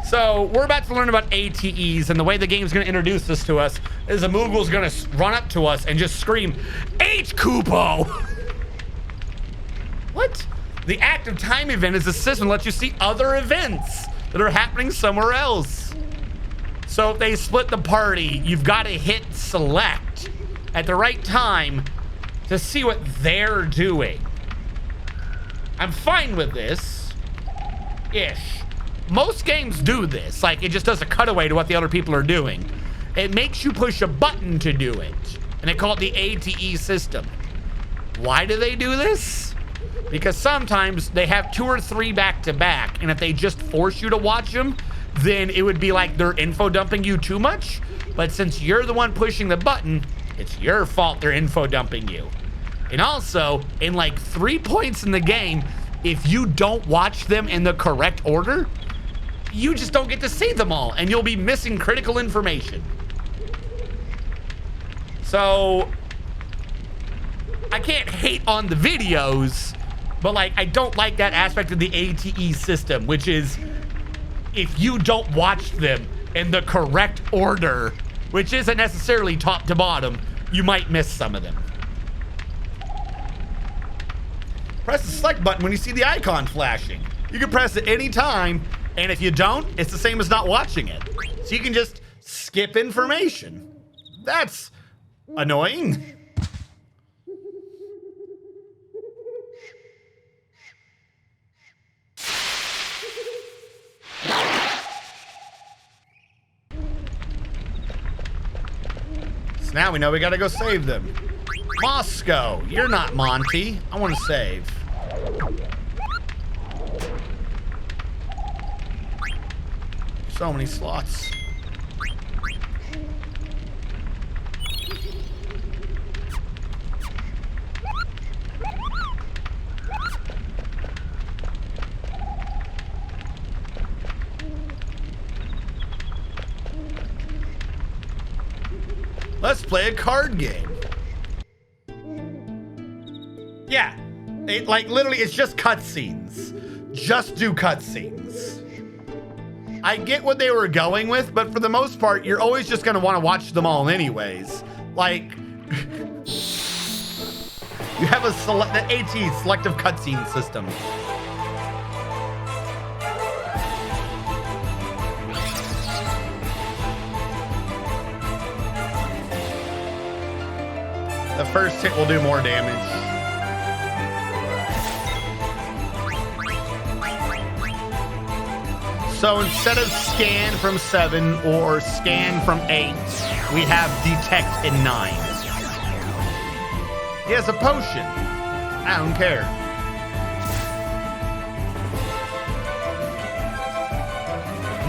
So we're about to learn about ATEs, and the way the game's gonna introduce this to us is a Moogle's gonna run up to us and just scream, H Kupo! What? The active time event is a system that lets you see other events that are happening somewhere else. So if they split the party, you've got to hit select at the right time to see what they're doing. I'm fine with this, ish. Most games do this, like it just does a cutaway to what the other people are doing. It makes you push a button to do it, and they call it the ATE system. Why do they do this? Because sometimes they have 2 or 3 back to back, and if they just force you to watch them, then it would be like they're info dumping you too much. But since you're the one pushing the button, it's your fault they're info dumping you. And also, in like 3 points in the game, if you don't watch them in the correct order, you just don't get to see them all, and you'll be missing critical information. So I can't hate on the videos, But like, I don't like that aspect of the ATE system, which is if you don't watch them in the correct order, which isn't necessarily top to bottom, you might miss some of them. Press the select button when you see the icon flashing. You can press it any time, and if you don't, it's the same as not watching it. So you can just skip information. That's annoying. So now we know we gotta go save them. Moscow, you're not Monty. I want to save. So many slots. Let's play a card game. Yeah, like literally it's just cutscenes. Just do cutscenes. I get what they were going with, but for the most part, you're always just gonna want to watch them all anyways. Like, you have the AT selective cutscene system. The first hit will do more damage. So instead of scan from 7 or scan from 8, we have detect in 9. He has a potion. I don't care.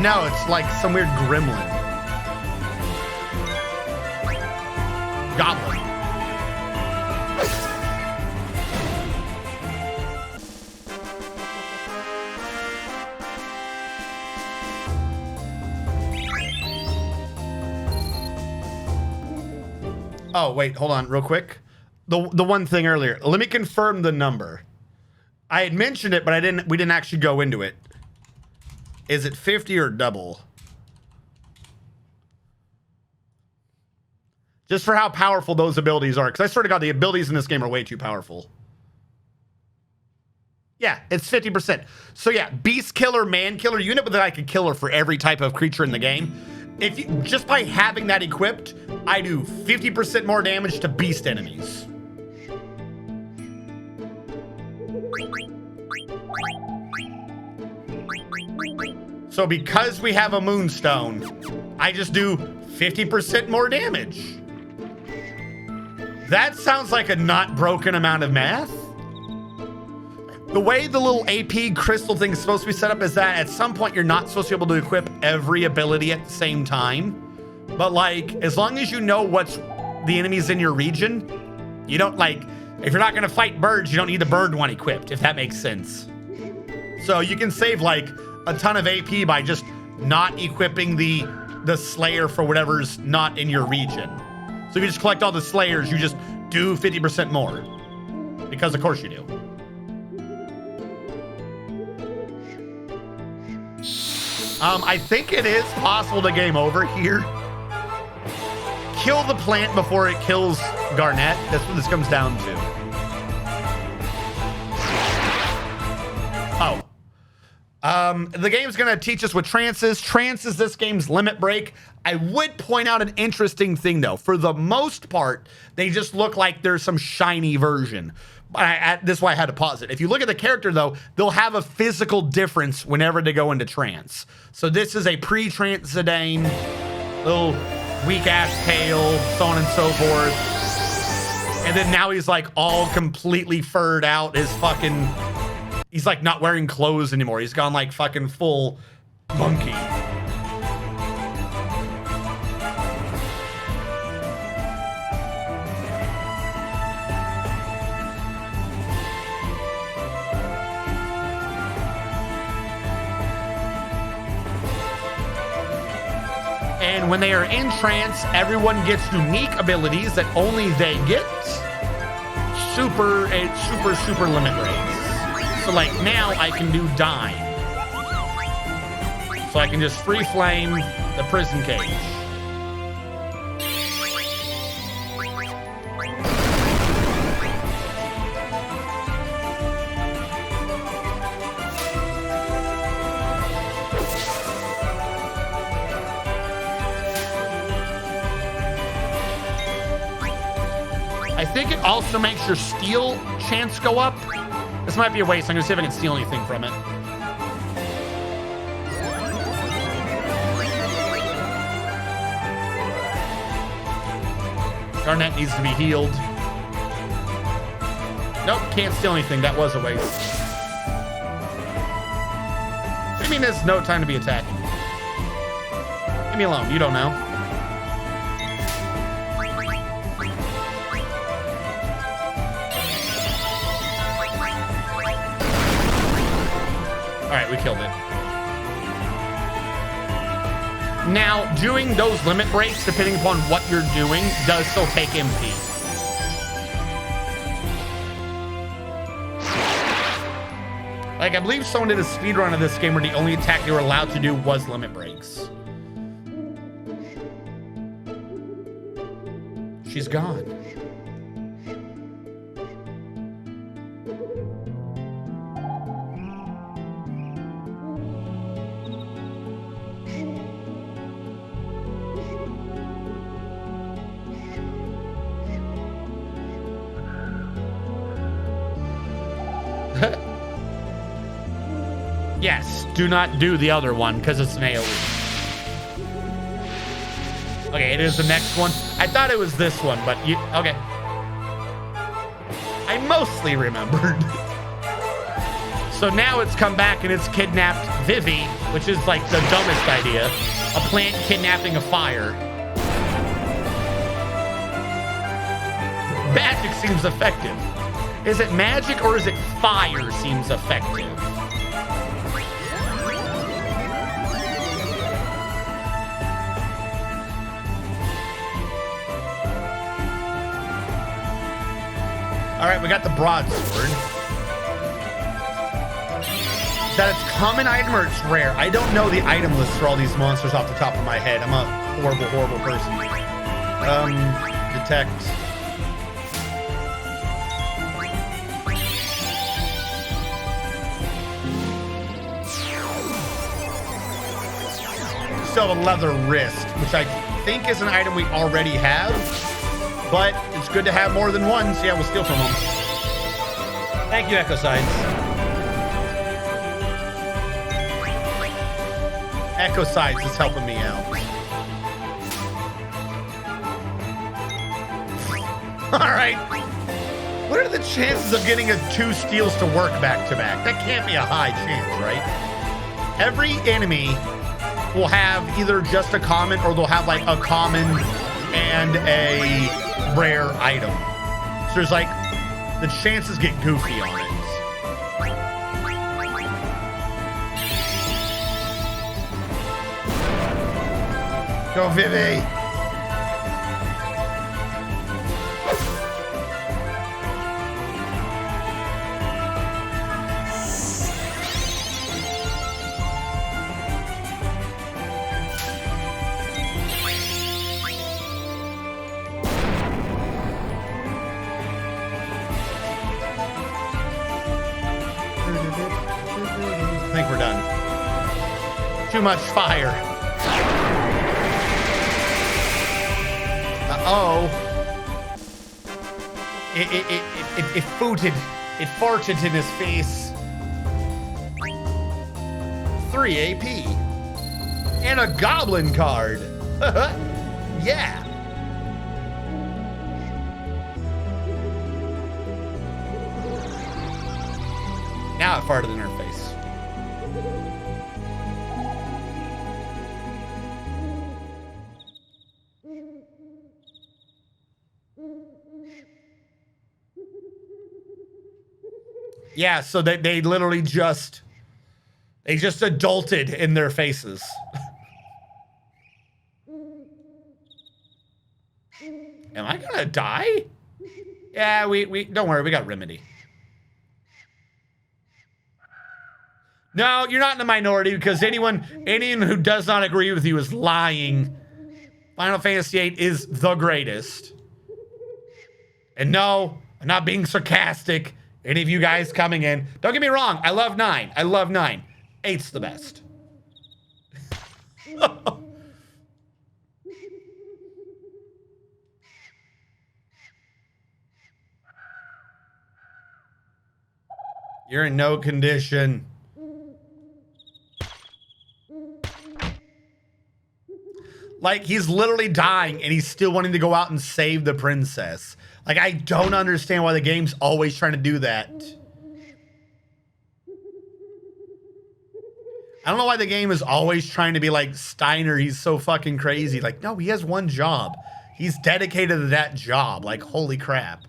No, it's like some weird gremlin. Goblin. Oh, wait, hold on real quick. The one thing earlier. Let me confirm the number. I had mentioned it, but we didn't actually go into it. Is it 50 or double? Just for how powerful those abilities are. Because I swear to God, the abilities in this game are way too powerful. Yeah, it's 50%. So yeah, beast killer, man killer, unit that I could killer for every type of creature in the game. If you, just by having that equipped, I do 50% more damage to beast enemies. So because we have a moonstone, I just do 50% more damage. That sounds like a not broken amount of math. The way the little AP crystal thing is supposed to be set up is that at some point you're not supposed to be able to equip every ability at the same time. But like, as long as you know what's the enemies in your region, you don't like, if you're not gonna fight birds, you don't need the bird one equipped, if that makes sense. So you can save like a ton of AP by just not equipping the Slayer for whatever's not in your region. So if you just collect all the Slayers, you just do 50% more. Because of course you do. I think it is possible to game over here. Kill the plant before it kills Garnet. That's what this comes down to. Oh. The game's gonna teach us what trance is. Trance is this game's limit break. I would point out an interesting thing though. For the most part, they just look like there's some shiny version. This is why I had to pause it. If you look at the character though, they'll have a physical difference whenever they go into trance. So this is a pre-trance Zidane, little weak ass tail, so on and so forth. And then now he's like all completely furred out. He's like not wearing clothes anymore. He's gone like fucking full monkey. And when they are in trance, everyone gets unique abilities that only they get. Super limit breaks. So like now I can do dime. So I can just free flame the prison cage. I think it also makes your steal chance go up. This might be a waste. I'm gonna see if I can steal anything from it. Garnet needs to be healed. Nope, can't steal anything. That was a waste. I mean, there's no time to be attacking. Leave me alone. You don't know. All right, we killed it. Now, doing those limit breaks, depending upon what you're doing, does still take MP. Like, I believe someone did a speedrun of this game where the only attack they were allowed to do was limit breaks. She's gone. Yes, do not do the other one because it's an AoE. Okay, it is the next one. I thought it was this one, but you, okay. I mostly remembered. So now it's come back and it's kidnapped Vivi, which is like the dumbest idea. A plant kidnapping a fire. Magic seems effective. Is it magic or is it fire seems effective? All right, we got the broadsword. Is that its common item or it's rare? I don't know the item list for all these monsters off the top of my head. I'm a horrible, horrible person. Detect. Still have a leather wrist, which I think is an item we already have. But it's good to have more than one, so yeah, we'll steal from them. Thank you, Echo Sides. Echo Sides is helping me out. All right. What are the chances of getting 2 steals to work back to back? That can't be a high chance, right? Every enemy will have either just a common or they'll have like a common and a rare item. So there's like, the chances get goofy on it. Go, Vivi. I think we're done. Too much fire. Uh-oh. It footed. It farted in his face. 3 AP. And a goblin card. Yeah. Now it farted in her face. Yeah, so they literally just adulted in their faces. Am I gonna die? Yeah, we don't worry, we got remedy. No, you're not in the minority because anyone who does not agree with you is lying. Final Fantasy VIII is the greatest. And no, I'm not being sarcastic. Any of you guys coming in, don't get me wrong. I love 9. I love 9. 8's the best. You're in no condition. Like, he's literally dying and he's still wanting to go out and save the princess. Like, I don't understand why the game's always trying to do that. I don't know why the game is always trying to be like, Steiner, he's so fucking crazy. Like, no, he has one job. He's dedicated to that job. Like, holy crap.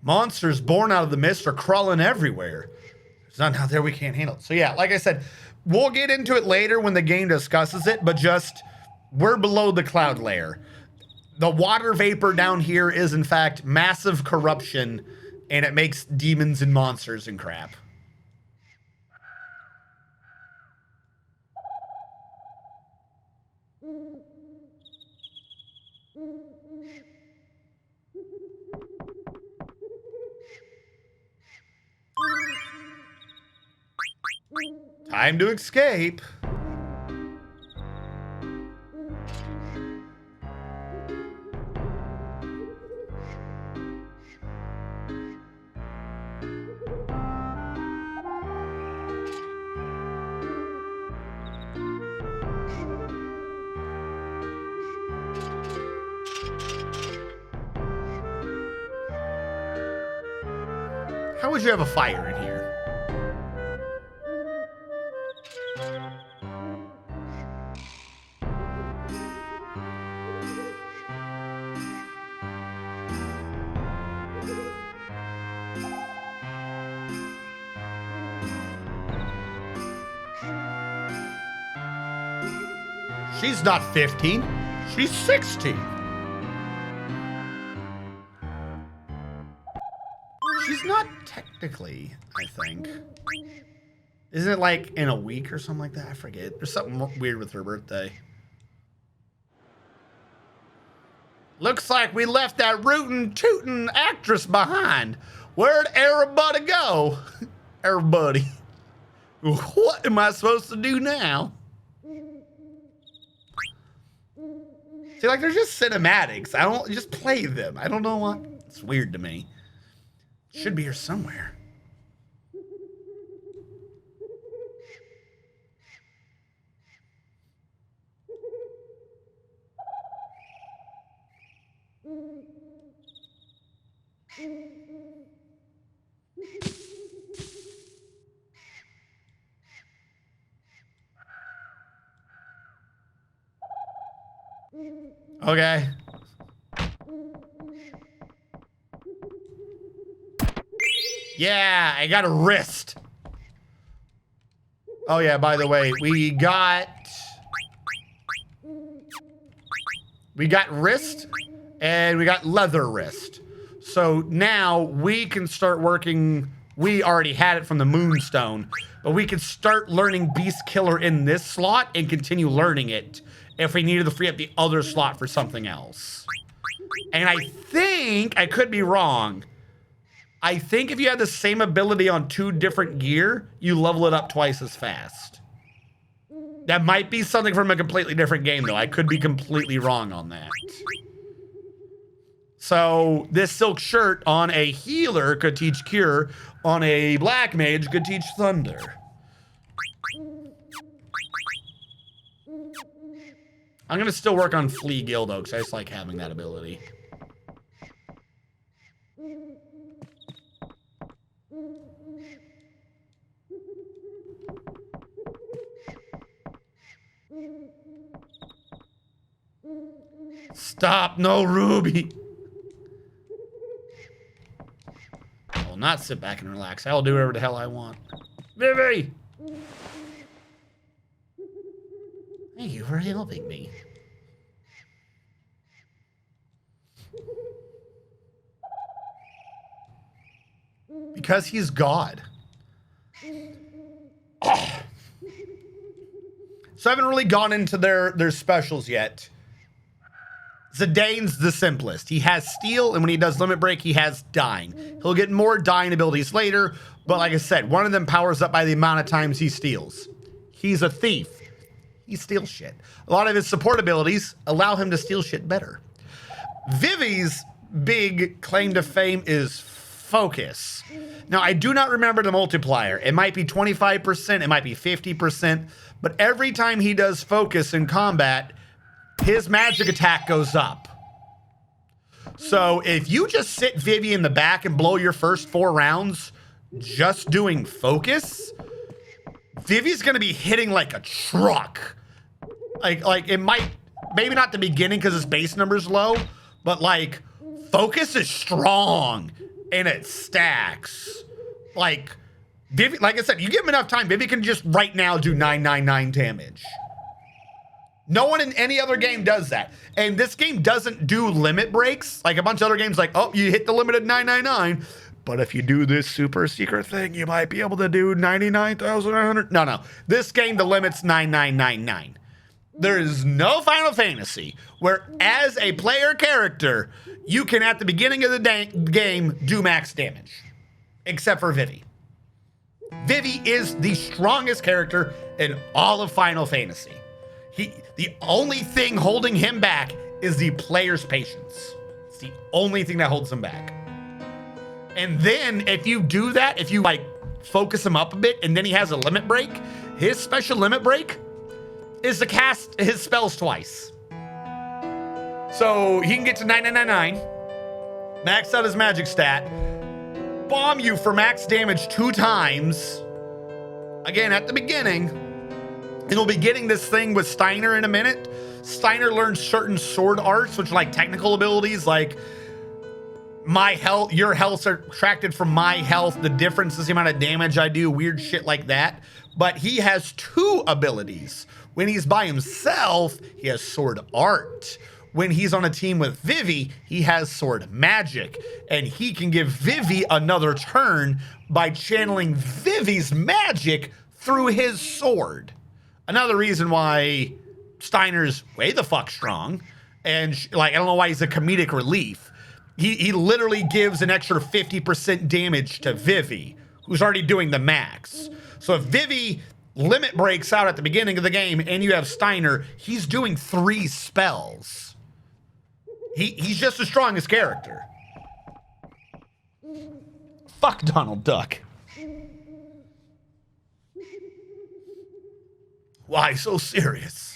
Monsters born out of the mist are crawling everywhere. It's not out there, we can't handle it. So yeah, like I said, we'll get into it later when the game discusses it, but just, we're below the cloud layer. The water vapor down here is in fact massive corruption, and it makes demons and monsters and crap. Time to escape. How would you have a fire in here? She's not 15. She's 16. She's not technically, I think. Isn't it like in a week or something like that? I forget. There's something weird with her birthday. Looks like we left that rootin' tootin' actress behind. Where'd everybody go? Everybody. What am I supposed to do now? See, like, they're just cinematics. I don't just play them. I don't know what. It's weird to me. Should be here somewhere. Okay. Yeah, I got a wrist. Oh yeah, by the way, we got wrist and we got leather wrist. So now we can start working. We already had it from the Moonstone, but we could start learning Beast Killer in this slot and continue learning it if we needed to free up the other slot for something else. And I think, I could be wrong, I think if you have the same ability on 2 different gear, you level it up twice as fast. That might be something from a completely different game, though. I could be completely wrong on that. So this silk shirt on a healer could teach Cure, on a black mage could teach Thunder. I'm gonna still work on Flea Gill, though, because I just like having that ability. Stop, no Ruby. I will not sit back and relax. I will do whatever the hell I want. Vivi! Thank you for helping me. Because he's God. So I haven't really gone into their specials yet. Zidane's the simplest. He has steal, and when he does limit break, he has dying. He'll get more dying abilities later, but like I said, one of them powers up by the amount of times he steals. He's a thief. He steals shit. A lot of his support abilities allow him to steal shit better. Vivi's big claim to fame is focus. Now, I do not remember the multiplier. It might be 25%, it might be 50%, but every time he does focus in combat, his magic attack goes up. So if you just sit Vivi in the back and blow your first 4 rounds just doing focus, Vivi's gonna be hitting like a truck. Like it might, maybe not the beginning because his base number's low, but like focus is strong and it stacks. Like Vivi, like I said, you give him enough time, Vivi can just right now do 999 damage. No one in any other game does that. And this game doesn't do limit breaks. Like a bunch of other games like, oh, you hit the limit at 999. But if you do this super secret thing, you might be able to do 99,900. No. This game, the limit's 9999. There is no Final Fantasy where as a player character, you can at the beginning of the game do max damage. Except for Vivi. Vivi is the strongest character in all of Final Fantasy. The only thing holding him back is the player's patience. It's the only thing that holds him back. And then if you do that, if you like focus him up a bit and then he has a limit break, his special limit break is to cast his spells twice. So he can get to 9999, max out his magic stat, bomb you for max damage 2 times, again at the beginning, and we'll be getting this thing with Steiner in a minute. Steiner learns certain sword arts, which are like technical abilities, like my health, your health's are subtracted from my health. The difference is the amount of damage I do, weird shit like that. But he has 2 abilities. When he's by himself, he has sword art. When he's on a team with Vivi, he has sword magic. And he can give Vivi another turn by channeling Vivi's magic through his sword. Another reason why Steiner's way the fuck strong. And like, I don't know why he's a comedic relief. He literally gives an extra 50% damage to Vivi, who's already doing the max. So if Vivi limit breaks out at the beginning of the game and you have Steiner, he's doing 3 spells. He's just the strongest character. Fuck Donald Duck. Why so serious?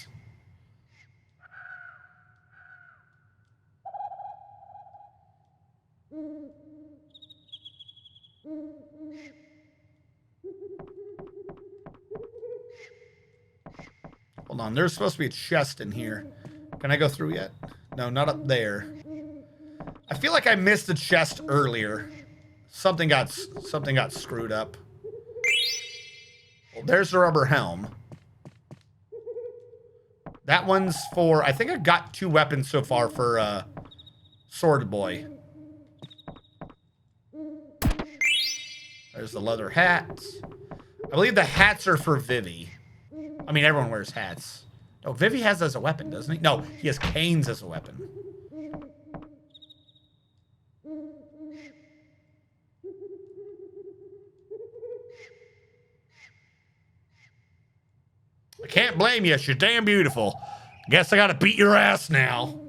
Hold on, there's supposed to be a chest in here. Can I go through yet? No, not up there. I feel like I missed a chest earlier. Something got screwed up. Well, there's the rubber helm. That one's for, I think I've got 2 weapons so far for Sword Boy. There's the leather hats. I believe the hats are for Vivi. I mean, everyone wears hats. Oh, Vivi has as a weapon, doesn't he? No, he has canes as a weapon. I can't blame you. You're damn beautiful. Guess I gotta beat your ass now.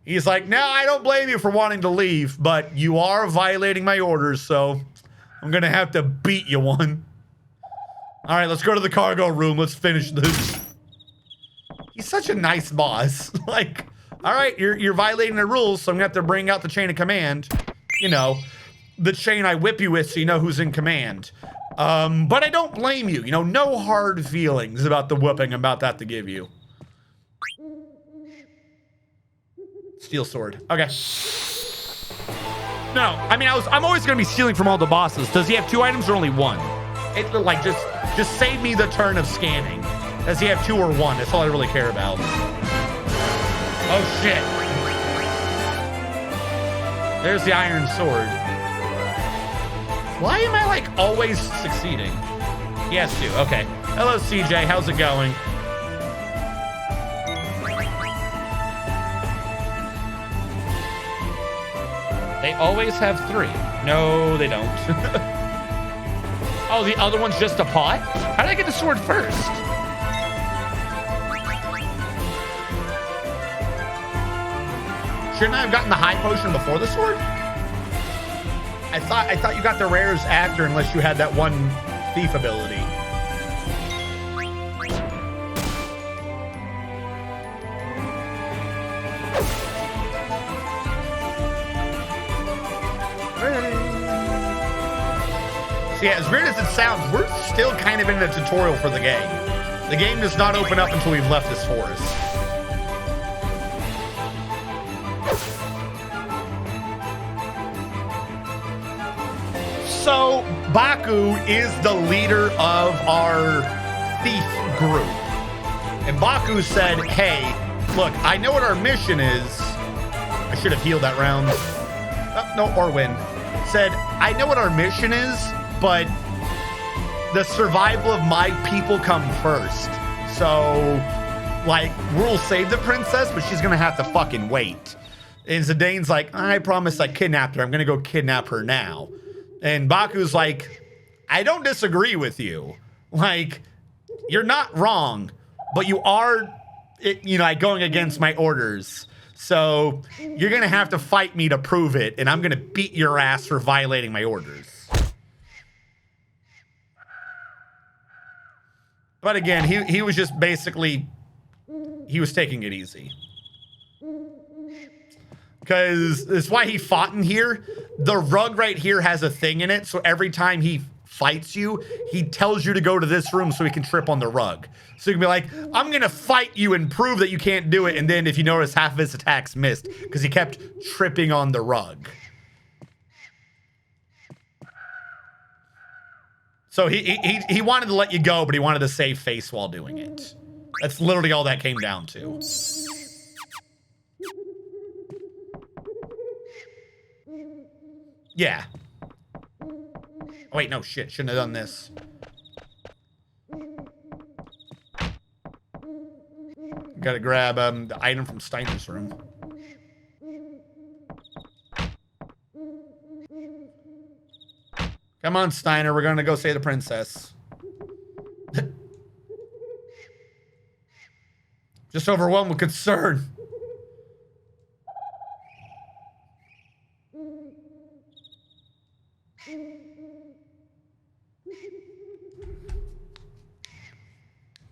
He's like, no, I don't blame you for wanting to leave, but you are violating my orders, so I'm gonna have to beat you one. All right, let's go to the cargo room. Let's finish this. He's such a nice boss. Like, all right, you're violating the rules, so I'm gonna have to bring out the chain of command. You know, the chain I whip you with so you know who's in command. But I don't blame you. You know, no hard feelings about the whooping I'm about that to give you. Steel sword. Okay. No, I mean, I'm always gonna be stealing from all the bosses. Does he have 2 items or only 1? It like just Just save me the turn of scanning. Does he have 2 or 1? That's all I really care about. Oh, shit. There's the iron sword. Why am I, like, always succeeding? He has to. Okay. Hello, CJ. How's it going? They always have 3. No, they don't. Oh, the other one's just a pot? How did I get the sword first? Shouldn't I have gotten the high potion before the sword? I thought you got the rares after unless you had that one thief ability. So yeah, as weird as it sounds, we're still kind of in the tutorial for the game. The game does not open up until we've left this forest. So Baku is the leader of our thief group. And Baku said, hey, look, I know what our mission is. I should have healed that round. Oh, no, Orwin. Said, I know what our mission is, but the survival of my people come first. So, like, we'll save the princess, but she's gonna have to fucking wait. And Zidane's like, I promised I kidnapped her. I'm gonna go kidnap her now. And Baku's like, I don't disagree with you. Like, you're not wrong, but you are, going against my orders. So you're gonna have to fight me to prove it, and I'm gonna beat your ass for violating my orders. But again, he was just basically, he was taking it easy. Because that's why he fought in here. The rug right here has a thing in it, so every time he fights you, he tells you to go to this room so he can trip on the rug. So you can be like, I'm gonna fight you and prove that you can't do it, and then if you notice, half of his attacks missed, because he kept tripping on the rug. So he wanted to let you go, but he wanted to save face while doing it. That's literally all that came down to. Yeah. Oh, wait, no, shit. Shouldn't have done this. Gotta grab the item from Steiner's room. Come on, Steiner. We're gonna go save the princess. Just overwhelmed with concern.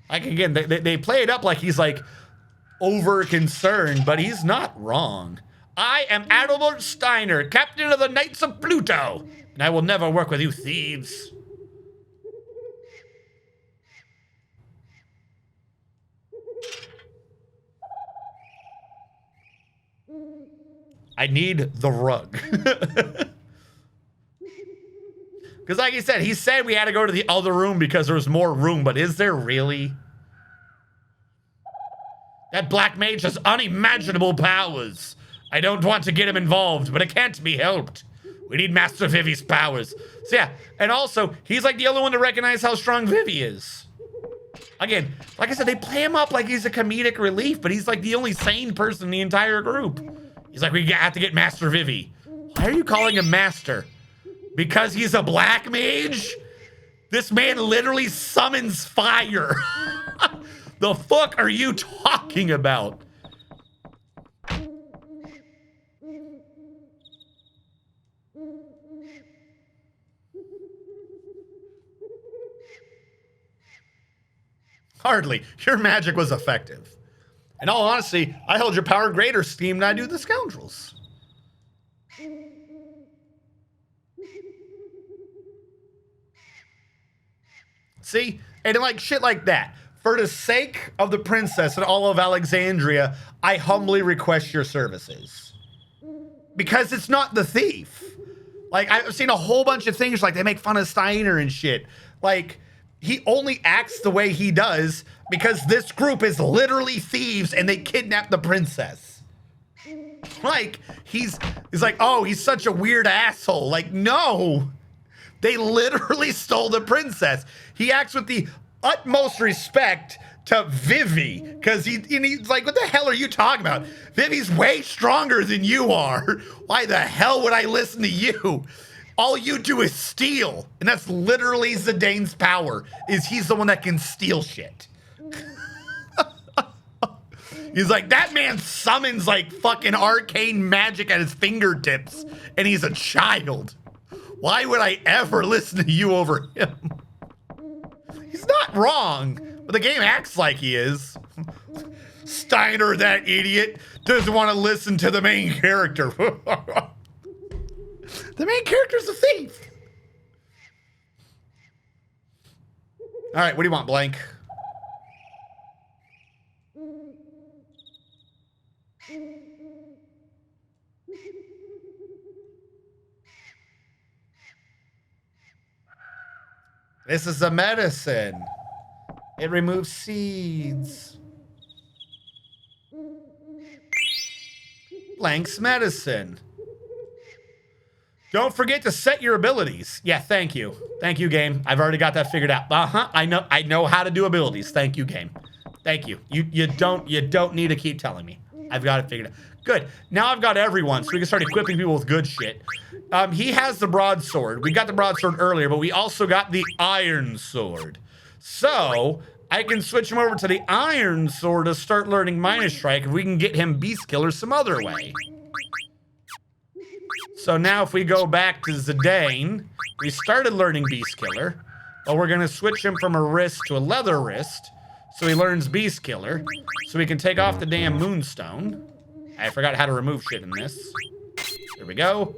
Like, again, they play it up like he's, like, over concerned, but he's not wrong. I am Adalbert Steiner, captain of the Knights of Pluto, and I will never work with you thieves. I need the rug. Because like he said we had to go to the other room because there was more room, but is there really? That black mage has unimaginable powers. I don't want to get him involved, but it can't be helped. We need Master Vivi's powers. So yeah, and also, he's like the only one to recognize how strong Vivi is. Again, like I said, they play him up like he's a comedic relief, but he's like the only sane person in the entire group. He's like, we have to get Master Vivi. Why are you calling him Master? Because he's a black mage? This man literally summons fire. The fuck are you talking about? Hardly. Your magic was effective. In all honesty, I hold your power greater esteem than I do the scoundrels. See? And like shit like that. For the sake of the princess and all of Alexandria, I humbly request your services. Because it's not the thief. Like, I've seen a whole bunch of things like they make fun of Steiner and shit. Like, he only acts the way he does because this group is literally thieves and they kidnapped the princess. Like, he's like, oh, he's such a weird asshole. Like, no, they literally stole the princess. He acts with the utmost respect to Vivi because he's like, what the hell are you talking about? Vivi's way stronger than you are. Why the hell would I listen to you? All you do is steal. And that's literally Zidane's power, is he's the one that can steal shit. He's like, that man summons like fucking arcane magic at his fingertips, and he's a child. Why would I ever listen to you over him? He's not wrong, but the game acts like he is. Steiner, that idiot, doesn't want to listen to the main character. The main character's a thief. All right, what do you want, Blank? This is a medicine. It removes seeds. Blank's medicine. Don't forget to set your abilities. Yeah, thank you. Thank you, game. I've already got that figured out. I know how to do abilities. Thank you, game. Thank you. You don't need to keep telling me. I've got it figured out. Good. Now I've got everyone, so we can start equipping people with good shit. He has the broadsword. We got the broadsword earlier, but we also got the iron sword. So I can switch him over to the iron sword to start learning Minus Strike if we can get him Beast Killer some other way. So now if we go back to Zidane, we started learning Beast Killer, but we're going to switch him from a wrist to a leather wrist so he learns Beast Killer, so we can take off the damn Moonstone. I forgot how to remove shit in this. There we go.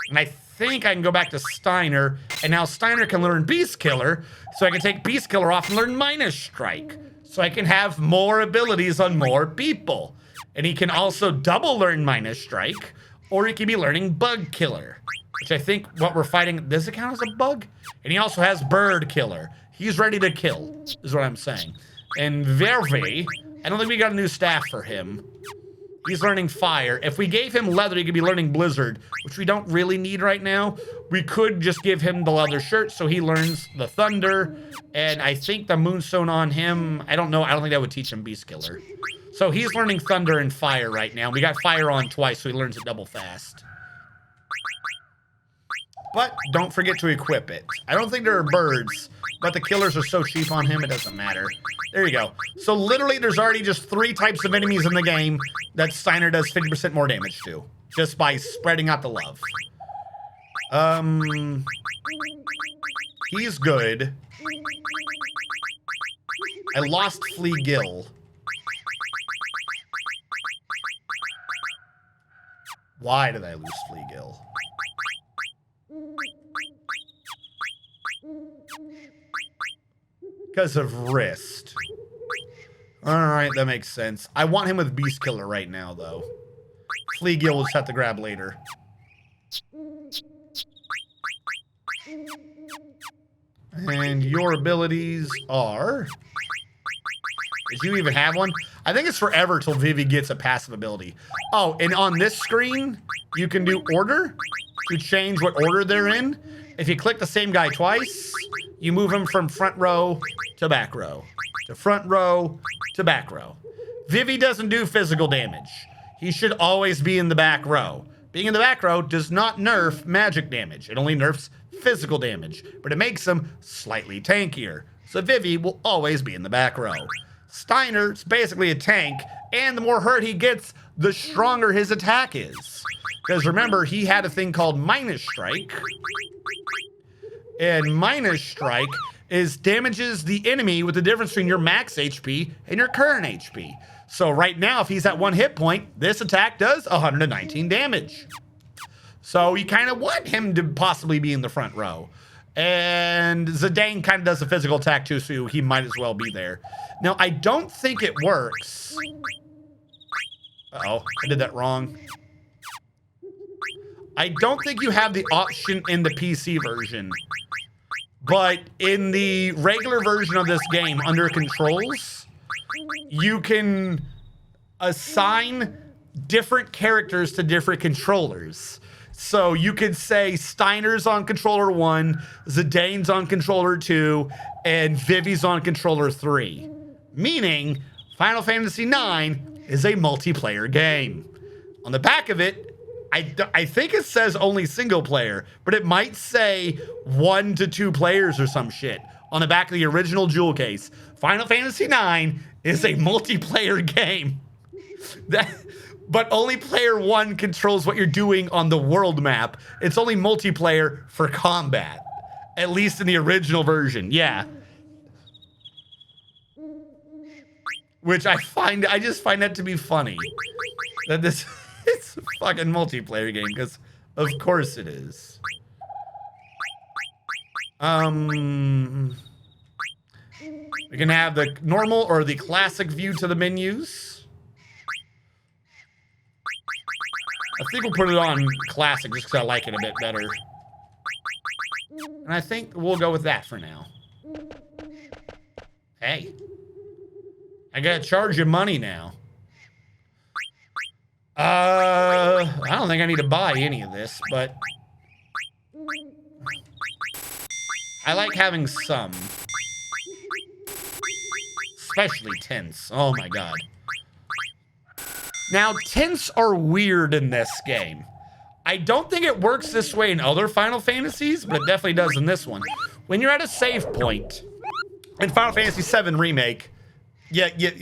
And I think I can go back to Steiner, and now Steiner can learn Beast Killer, so I can take Beast Killer off and learn Minus Strike, so I can have more abilities on more people. And he can also double learn Minus Strike, or he can be learning Bug Killer, which I think what we're fighting, does it count as a bug? And he also has Bird Killer. He's ready to kill, is what I'm saying. And Vivi, I don't think we got a new staff for him. He's learning Fire. If we gave him Leather, he could be learning Blizzard, which we don't really need right now. We could just give him the leather shirt so he learns the Thunder. And I think the Moonstone on him, I don't know. I don't think that would teach him Beast Killer. So he's learning Thunder and Fire right now. We got Fire on twice, so he learns it double fast. But don't forget to equip it. I don't think there are birds, but the killers are so cheap on him, it doesn't matter. There you go. So literally, there's already just 3 types of enemies in the game that Steiner does 50% more damage to, just by spreading out the love. He's good. I lost Flea Gill. Why did I lose Flea Gill? Because of wrist. Alright, that makes sense. I want him with Beast Killer right now, though. Flea Gill we'll just have to grab later. And your abilities are... Did you even have one? I think it's forever till Vivi gets a passive ability. Oh, and on this screen, you can do order to change what order they're in. If you click the same guy twice, you move him from front row to back row, to front row to back row. Vivi doesn't do physical damage. He should always be in the back row. Being in the back row does not nerf magic damage. It only nerfs physical damage, but it makes him slightly tankier. So Vivi will always be in the back row. Steiner's basically a tank, and the more hurt he gets, the stronger his attack is. Because remember, he had a thing called Minus Strike. And Minus Strike is damages the enemy with the difference between your max HP and your current HP. So right now, if he's at 1 hit point, this attack does 119 damage. So you kind of want him to possibly be in the front row. And Zidane kind of does a physical attack too, so he might as well be there. Now, I don't think it works. Uh-oh, I did that wrong. I don't think you have the option in the PC version. But in the regular version of this game, under controls, you can assign different characters to different controllers. So you could say Steiner's on controller 1, Zidane's on controller 2, and Vivi's on controller 3. Meaning, Final Fantasy IX is a multiplayer game. On the back of it, I think it says only single player, but it might say 1 to 2 players or some shit. On the back of the original jewel case, Final Fantasy IX is a multiplayer game. But only player 1 controls what you're doing on the world map. It's only multiplayer for combat. At least in the original version, yeah. Which I just find that to be funny. That this it's a fucking multiplayer game, because of course it is. We can have the normal or the classic view to the menus. I think we'll put it on classic just because I like it a bit better. And I think we'll go with that for now. Hey. I gotta charge you money now. I don't think I need to buy any of this, but I like having some. Especially tints. Oh my god. Now, tints are weird in this game. I don't think it works this way in other Final Fantasies, but it definitely does in this one. When you're at a save point, in Final Fantasy VII Remake,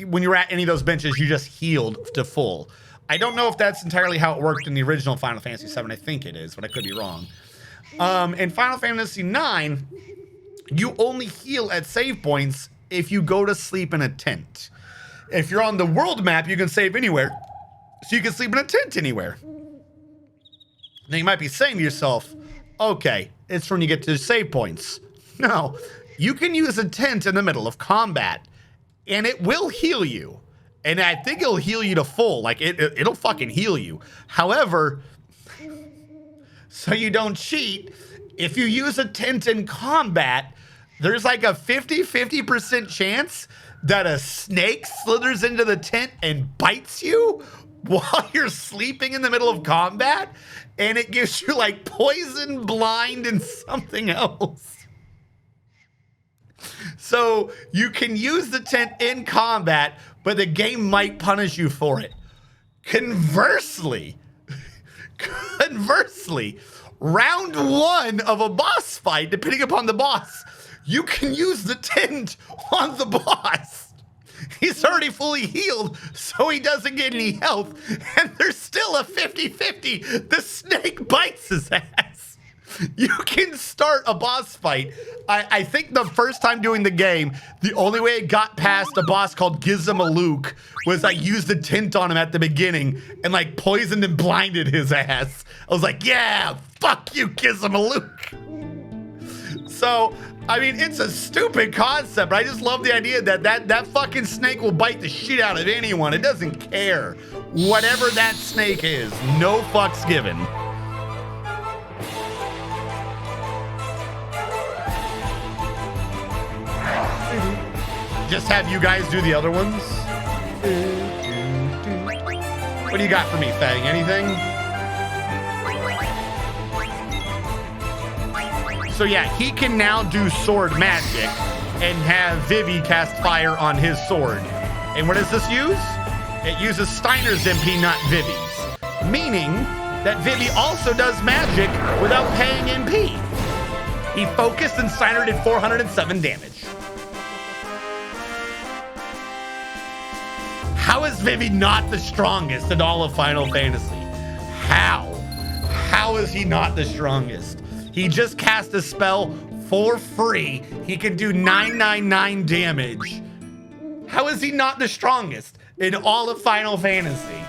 when you're at any of those benches, you just healed to full. I don't know if that's entirely how it worked in the original Final Fantasy VII. I think it is, but I could be wrong. In Final Fantasy IX, you only heal at save points if you go to sleep in a tent. If you're on the world map, you can save anywhere. So you can sleep in a tent anywhere. Now you might be saying to yourself, okay, it's when you get to save points. No, you can use a tent in the middle of combat and it will heal you. And I think it'll heal you to full. Like it'll fucking heal you. However, so you don't cheat, if you use a tent in combat, there's like a 50% chance that a snake slithers into the tent and bites you while you're sleeping in the middle of combat, and it gives you like poison, blind, and something else. So you can use the tent in combat, but the game might punish you for it. Conversely, round 1 of a boss fight, depending upon the boss, you can use the tent on the boss. He's already fully healed, so he doesn't get any health, and there's still a 50-50. The snake bites his ass. You can start a boss fight. I think the first time doing the game, the only way it got past a boss called Gizmaluke was I used the tint on him at the beginning and like poisoned and blinded his ass. I was like, yeah, fuck you, Gizmaluke. So, I mean, it's a stupid concept, but I just love the idea that fucking snake will bite the shit out of anyone. It doesn't care. Whatever that snake is, no fucks given. Just have you guys do the other ones. What do you got for me, Fang? Anything? So yeah, he can now do sword magic and have Vivi cast fire on his sword. And what does this use? It uses Steiner's MP, not Vivi's. Meaning that Vivi also does magic without paying MP. He focused and Steiner did 407 damage. How is Vivi not the strongest in all of Final Fantasy? How? How is he not the strongest? He just cast a spell for free. He can do 999 damage. How is he not the strongest in all of Final Fantasy?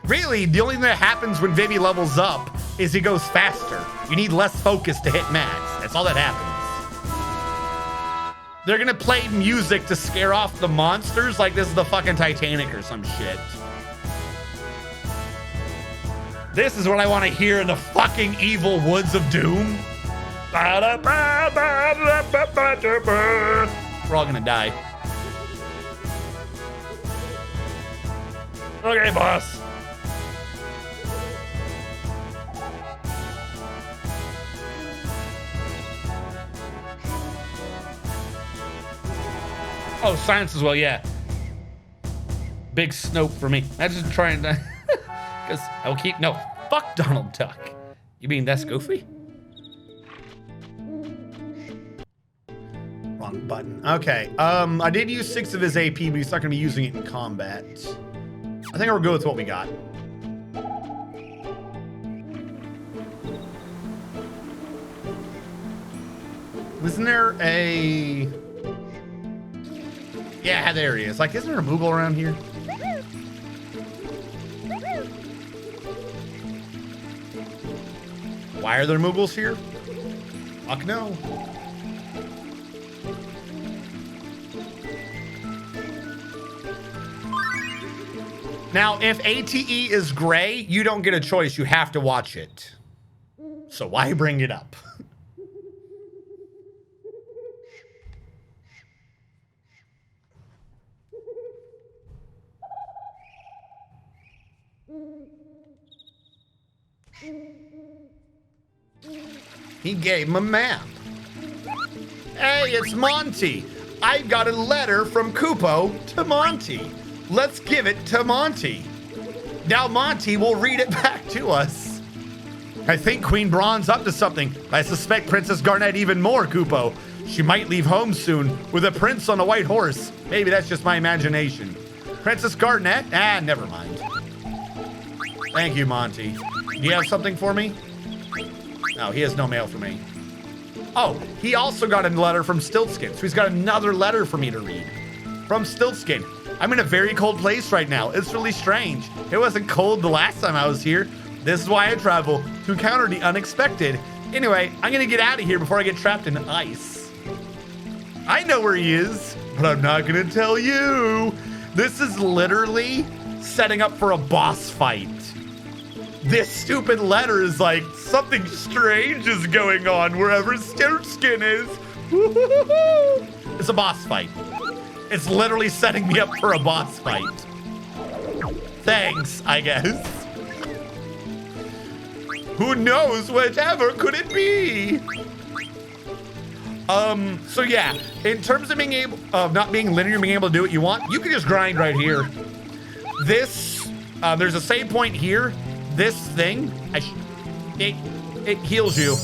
Really, the only thing that happens when Vivi levels up is he goes faster. You need less focus to hit max. That's all that happens. They're gonna play music to scare off the monsters like this is the fucking Titanic or some shit. This is what I want to hear in the fucking evil woods of doom. We're all gonna die. Okay, boss. Oh, science as well, yeah. Big Snoke for me. I'm just trying to... Because I'll keep... No, fuck Donald Duck. You mean that's Goofy? Wrong button. Okay, I did use 6 of his AP, but he's not going to be using it in combat. I think I'll go with what we got. Wasn't there a... Yeah, there he is. Like, isn't there a Moogle around here? Why are there Moogles here? Fuck no. Now, if ATE is gray, you don't get a choice. You have to watch it. So why bring it up? He gave him a map. Hey, it's Monty. I got a letter from Kupo to Monty. Let's give it to Monty. Now Monty will read it back to us. I think Queen Braun's up to something. I suspect Princess Garnet even more, Kupo. She might leave home soon with a prince on a white horse. Maybe that's just my imagination. Princess Garnet? Ah, never mind. Thank you, Monty. Do you have something for me? No, he has no mail for me. Oh, he also got a letter from Stiltskin, so he's got another letter for me to read. From Stiltskin. I'm in a very cold place right now. It's really strange. It wasn't cold the last time I was here. This is why I travel, to encounter the unexpected. Anyway, I'm gonna get out of here before I get trapped in ice. I know where he is, but I'm not gonna tell you. This is literally setting up for a boss fight. This stupid letter is like, something strange is going on wherever Stiltskin is. It's a boss fight. It's literally setting me up for a boss fight. Thanks, I guess. Who knows, whatever could it be? So yeah, in terms of being able, not being linear, being able to do what you want, you can just grind right here. This, there's a save point here. This thing, it heals you.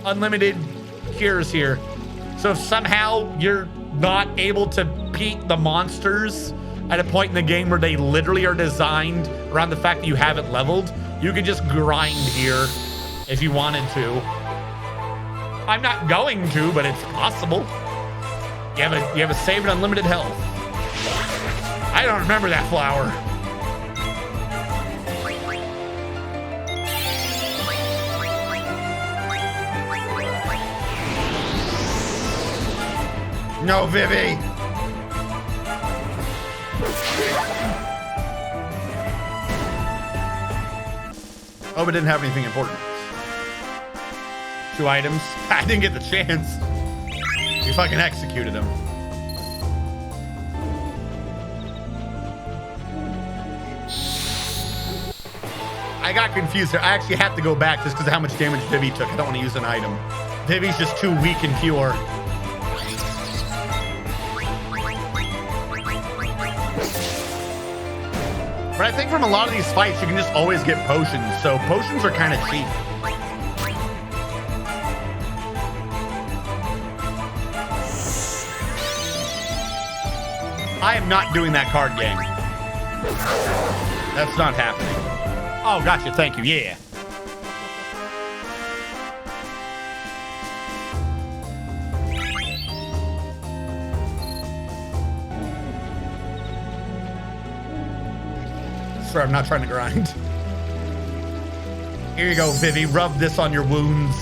Unlimited cures here. So if somehow you're not able to beat the monsters at a point in the game where they literally are designed around the fact that you haven't leveled, you can just grind here if you wanted to. I'm not going to, but it's possible. You have a save and unlimited health. I don't remember that flower. No, Vivi. Oh, but didn't have anything important. 2 items. I didn't get the chance. You fucking executed him. I got confused there. I actually have to go back just because of how much damage Vivi took. I don't want to use an item. Vivi's just too weak and pure. But I think from a lot of these fights, you can just always get potions. So potions are kind of cheap. I am not doing that card game. That's not happening. Oh, gotcha. Thank you. Yeah. Sorry, I'm not trying to grind. Here you go, Vivi. Rub this on your wounds.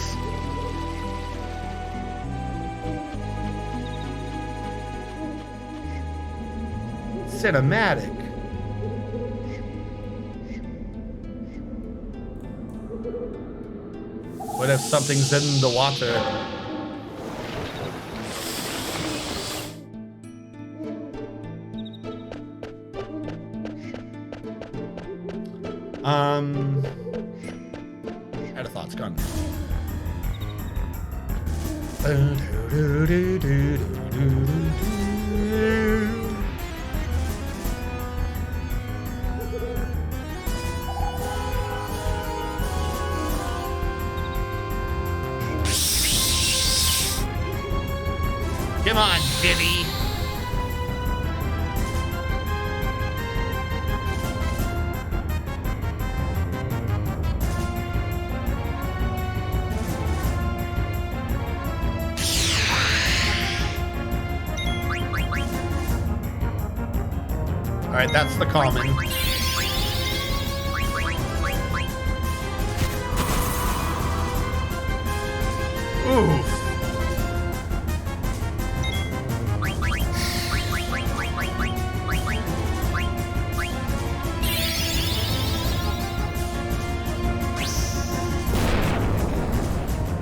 Cinematic. What if something's in the water? Had a thought's gone. Come on, Vivi. All right, that's the common. Oof.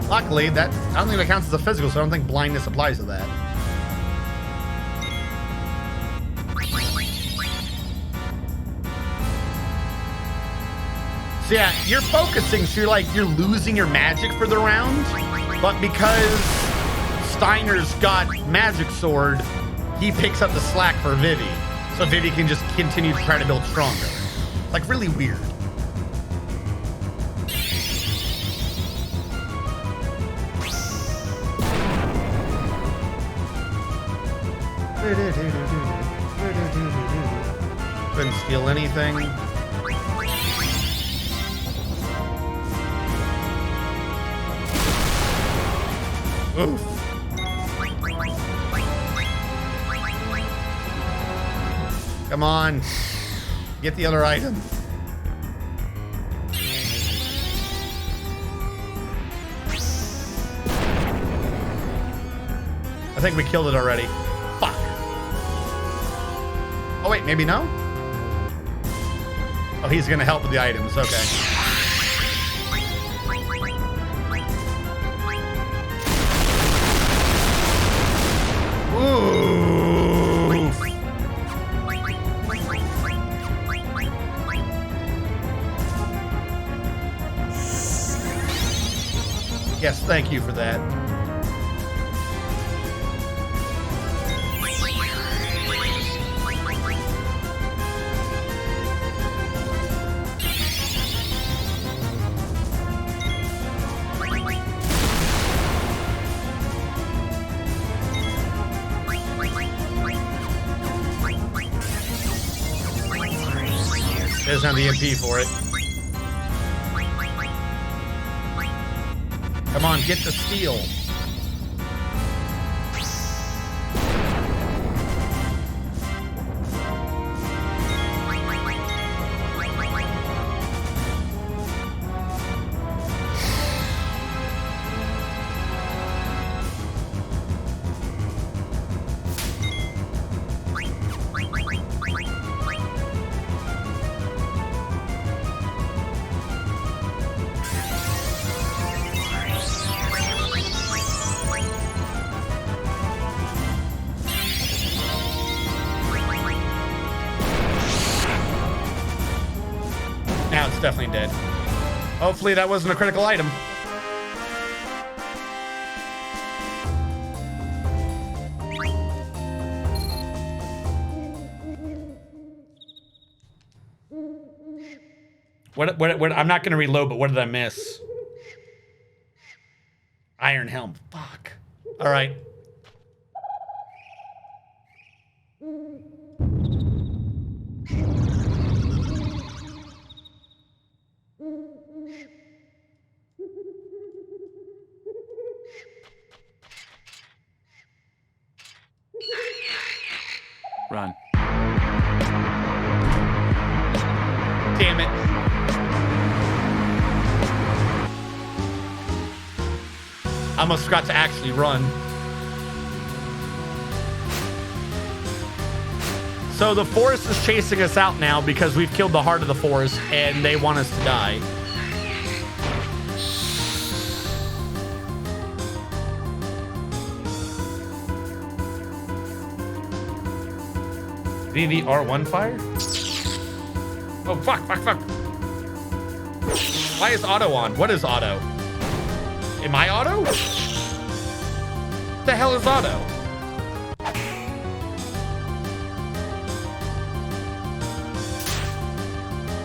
Luckily, that I don't think that counts as a physical, so I don't think blindness applies to that. So yeah, you're focusing, so you're losing your magic for the round, but because Steiner's got magic sword, he picks up the slack for Vivi, so Vivi can just continue to try to build stronger. Like really weird. Couldn't steal anything. Oof. Come on. Get the other item. I think we killed it already. Fuck. Oh wait, maybe no? Oh, he's gonna help with the items, okay. Ooh. Yes, thank you for that. There's not the MP for it. Come on, get the steal. Now it's definitely dead. Hopefully that wasn't a critical item. What I'm not gonna reload, but what did I miss? Iron helm. Fuck. All right. Run. Damn it. I almost forgot to actually run. So the forest is chasing us out now because we've killed the heart of the forest and they want us to die. Vivi R1 fire? Oh, fuck. Why is auto on? What is auto? Am I auto? What the hell is auto?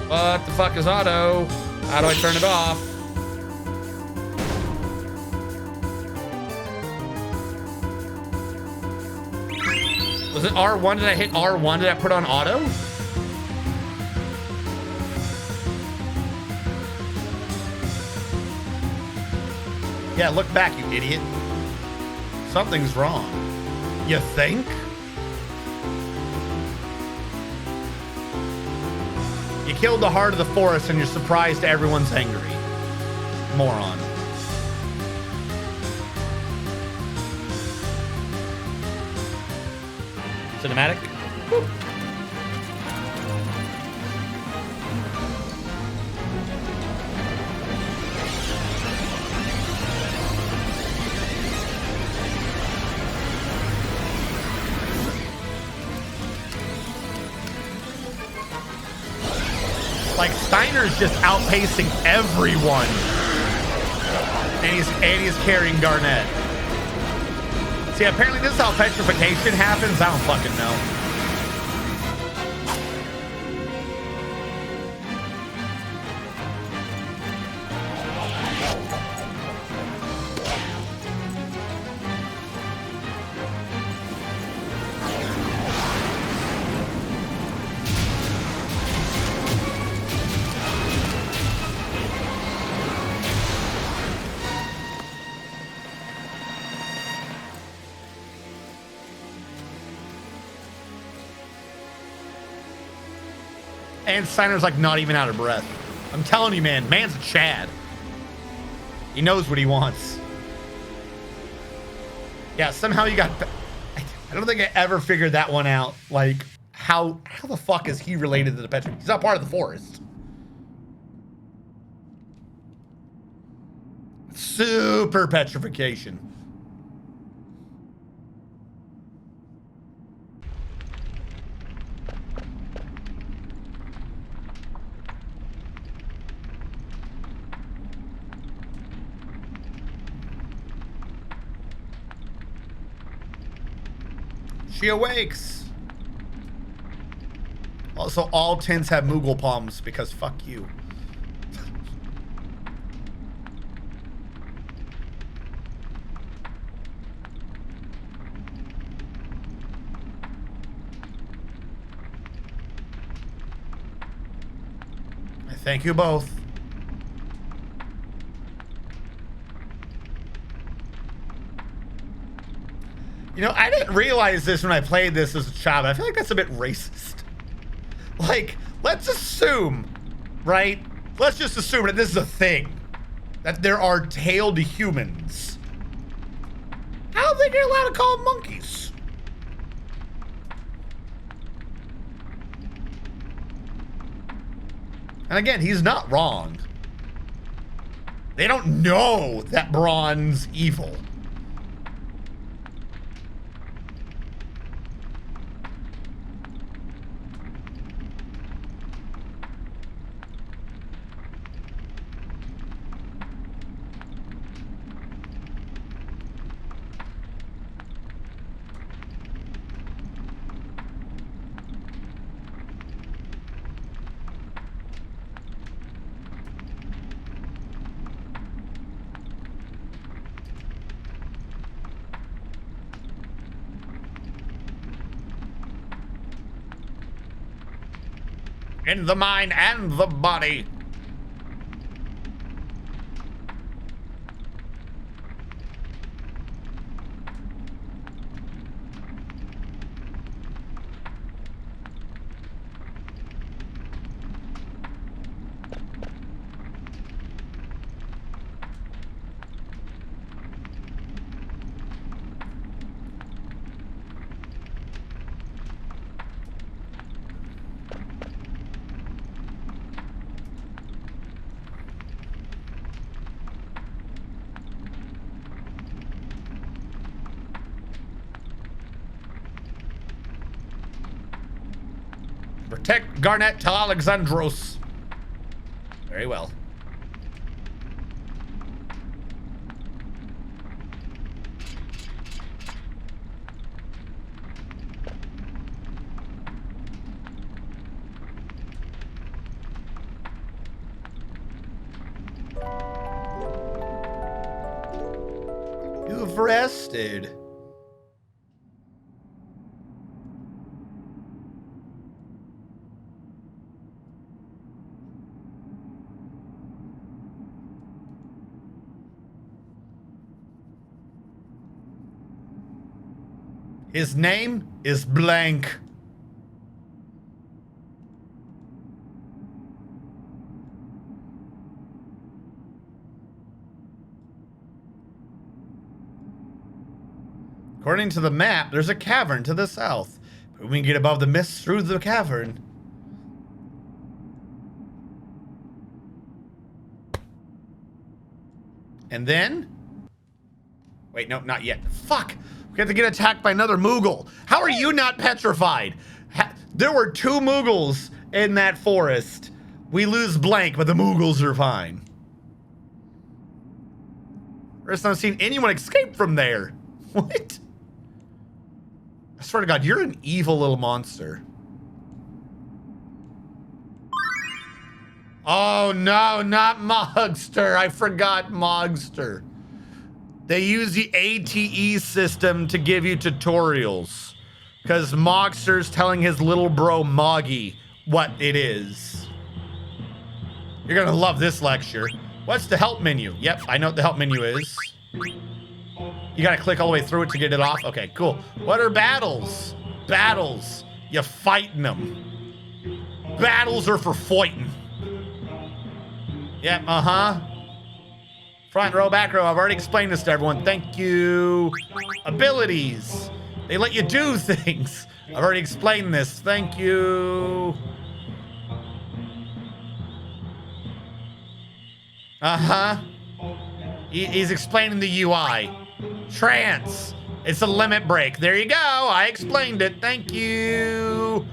What the fuck is auto? How do I turn it off? Was it R1? Did I hit R1? Did I put on auto? Yeah, look back, you idiot. Something's wrong. You think? You killed the heart of the forest and you're surprised everyone's angry. Moron. Cinematic. Woo. Like Steiner's just outpacing everyone, and he's carrying Garnett. See, apparently this is how petrification happens. I don't fucking know. And Steiner's like not even out of breath. I'm telling you, man, man's a Chad. He knows what he wants. Yeah, somehow you got... I don't think I ever figured that one out. Like, how the fuck is he related to the petrification? He's not part of the forest. Super petrification. She awakes. Also, all tints have Moogle palms because fuck you. I thank you both. You know, I didn't realize this when I played this as a child. I feel like that's a bit racist. Like, let's assume, right? Let's just assume that this is a thing. That there are tailed humans. I don't think you're allowed to call them monkeys. And again, he's not wrong. They don't know that Braun's evil. In the mind and the body. Protect Garnet to Alexandros. Very well. You've rested. His name is blank. According to the map, there's a cavern to the south. But we can get above the mist through the cavern. And then? Wait, no, not yet. Fuck! We have to get attacked by another Moogle. How are you not petrified? There were 2 Moogles in that forest. We lose blank, but the Moogles are fine. First time I've seen anyone escape from there. What? I swear to God, you're an evil little monster. Oh no, not Mogster. I forgot Mogster. They use the ATE system to give you tutorials. Because Mogster's telling his little bro Moggy what it is. You're gonna love this lecture. What's the help menu? Yep, I know what the help menu is. You gotta click all the way through it to get it off? Okay, cool. What are battles? Battles. You fighting them. Battles are for fighting. Yep, Front row, back row. I've already explained this to everyone. Thank you. Abilities. They let you do things. I've already explained this. Thank you. He's explaining the UI. Trance. It's a limit break. There you go. I explained it. Thank you.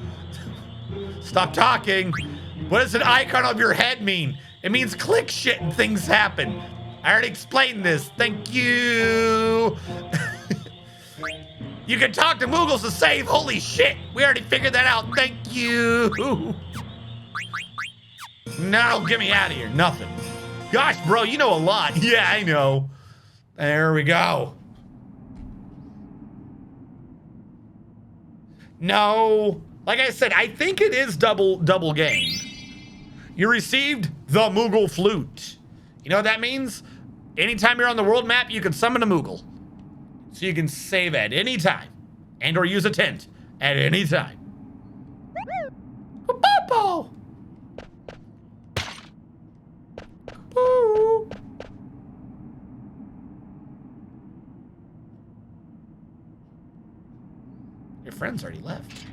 Stop talking. What does an icon of your head mean? It means click shit and things happen. I already explained this. Thank you. You can talk to Moogles to save. Holy shit. We already figured that out. Thank you. No, get me out of here. Nothing. Gosh, bro, you know a lot. Yeah, I know. There we go. No. Like I said, I think it is double game. You received the Moogle Flute. You know what that means? Anytime you're on the world map, you can summon a Moogle. So you can save at any time. And or use a tent at any time. Popo! Ooh. Your friend's already left.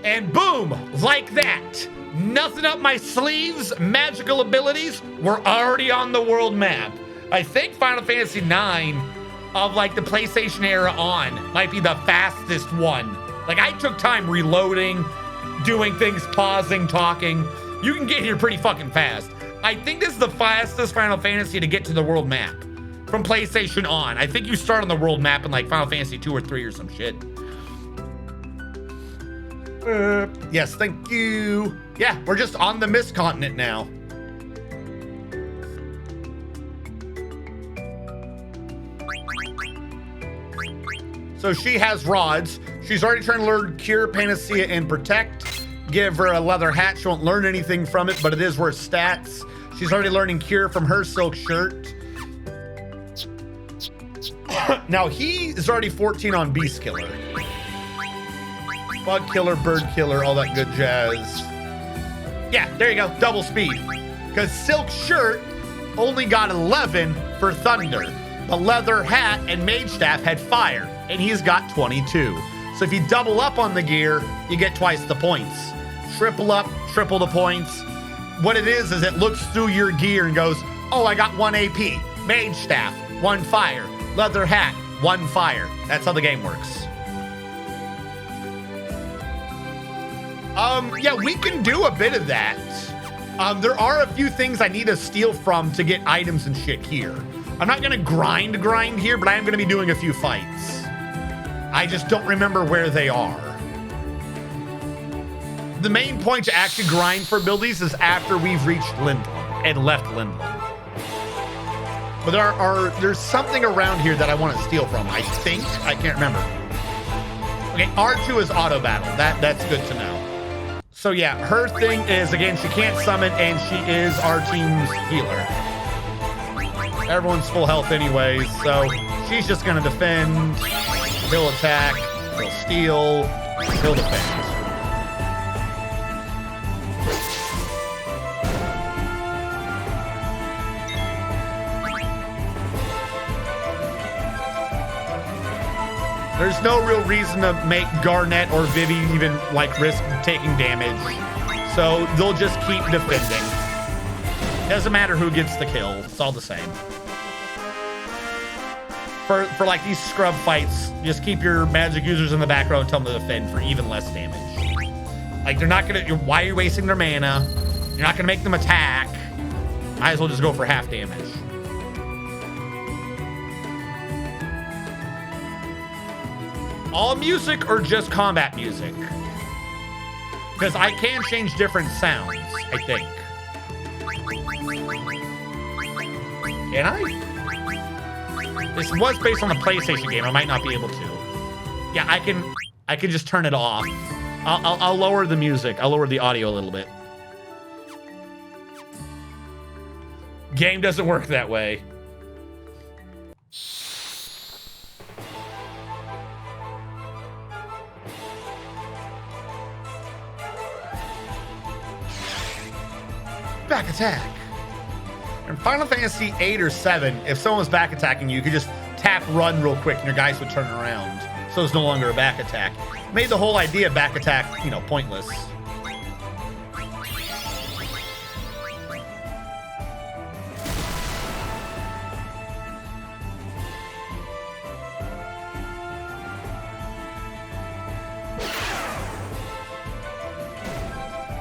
And boom, like that. Nothing up my sleeves, magical abilities were already on the world map. I think Final Fantasy IX of like the PlayStation era on might be the fastest one. Like I took time reloading, doing things, pausing, talking. You can get here pretty fucking fast. I think this is the fastest Final Fantasy to get to the world map from PlayStation on. I think you start on the world map in like Final Fantasy 2 or 3 or some shit. Yes, thank you. Yeah, we're just on the Mist Continent now. So she has rods. She's already trying to learn Cure, Panacea, and Protect. Give her a leather hat. She won't learn anything from it, but it is worth stats. She's already learning Cure from her silk shirt. Now he is already 14 on Beast Killer. Bug Killer, Bird Killer, all that good jazz. Yeah, there you go, double speed. Because Silk Shirt only got 11 for Thunder. The Leather Hat and Mage Staff had Fire, and he's got 22. So if you double up on the gear, you get twice the points. Triple up, triple the points. What it is it looks through your gear and goes, oh, I got 1 AP. Mage Staff, 1 Fire. Leather Hat, 1 Fire. That's how the game works. Yeah, we can do a bit of that. There are a few things I need to steal from to get items and shit here. I'm not gonna grind here, but I am gonna be doing a few fights. I just don't remember where they are. The main point to actually grind for abilities is after we've reached Lindblom and left Lindblom. But there's something around here that I want to steal from. I think I can't remember. Okay, R2 is auto battle. That's good to know. So yeah, her thing is, again, she can't summon and she is our team's healer. Everyone's full health anyways, so she's just gonna defend. He'll attack, he'll steal, he'll defend. There's no real reason to make Garnet or Vivi even like risk taking damage. So they'll just keep defending. Doesn't matter who gets the kill, it's all the same. For like these scrub fights, just keep your magic users in the back row and tell them to defend for even less damage. Like they're not gonna, why are you wasting their mana? You're not gonna make them attack. Might as well just go for half damage. All music or just combat music? Because I can change different sounds, I think. Can I? This was based on the PlayStation game. I might not be able to. Yeah, I can just turn it off. I'll lower the music. I'll lower the audio a little bit. Game doesn't work that way. Back attack. In Final Fantasy 8 or 7, if someone's back attacking you, you could just tap run real quick and your guys would turn around. So it's no longer a back attack. Made the whole idea of back attack, you know, pointless.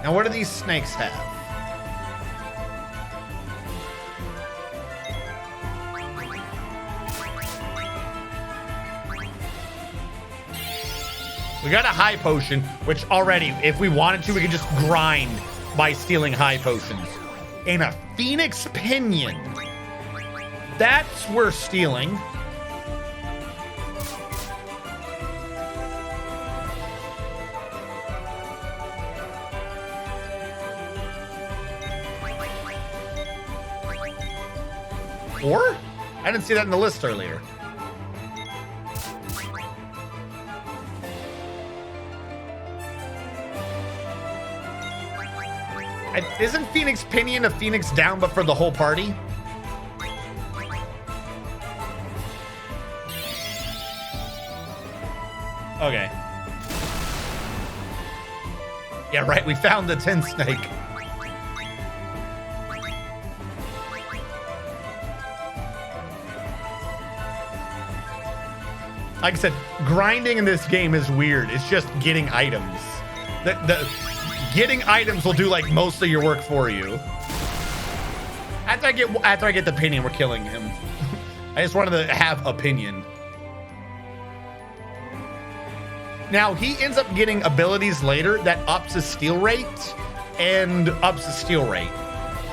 Now, what do these snakes have? We got a high potion, which already, if we wanted to, we could just grind by stealing high potions. And a Phoenix Pinion. That's worth stealing. Or? I didn't see that in the list earlier. Isn't Phoenix Pinion a Phoenix down, but for the whole party? Okay. Yeah, right. We found the tin snake. Like I said, grinding in this game is weird. It's just getting items. Getting items will do like most of your work for you. After I get the pinion, we're killing him. I just wanted to have opinion. Now he ends up getting abilities later that ups his steal rate and ups his steal rate.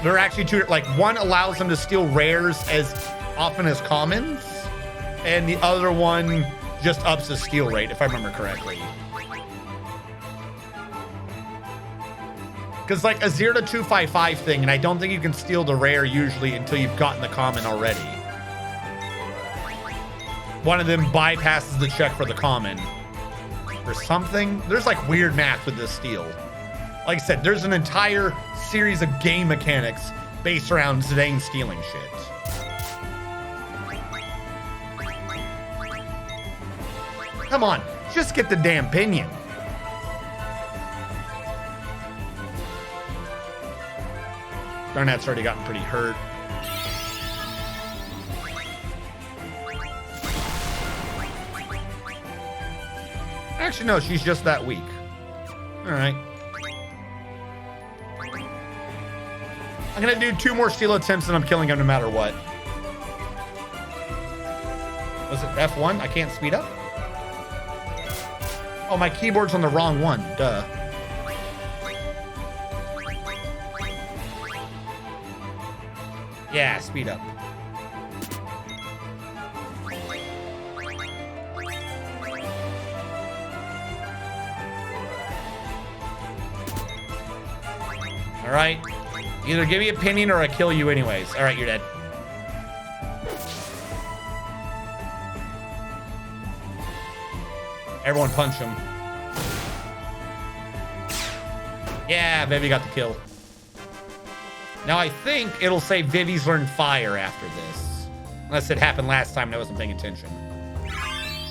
They're actually two, like one allows him to steal rares as often as commons, and the other one just ups his steal rate, if I remember correctly. Because like a 0 to 255 thing, and I don't think you can steal the rare usually until you've gotten the common already. One of them bypasses the check for the common or something. There's like weird math with this steal. Like I said, there's an entire series of game mechanics based around Zidane stealing shit. Come on, just get the damn pinion. Garnet's already gotten pretty hurt. Actually, no, she's just that weak. All right. I'm gonna do 2 more steal attempts and I'm killing him no matter what. Was it F1? I can't speed up? Oh, my keyboard's on the wrong one. Duh. Yeah, speed up. All right. Either give me a opinion or I kill you anyways. All right, you're dead. Everyone punch him. Yeah, Vivi got the kill. Now I think it'll say Vivi's learned fire after this. Unless it happened last time and I wasn't paying attention.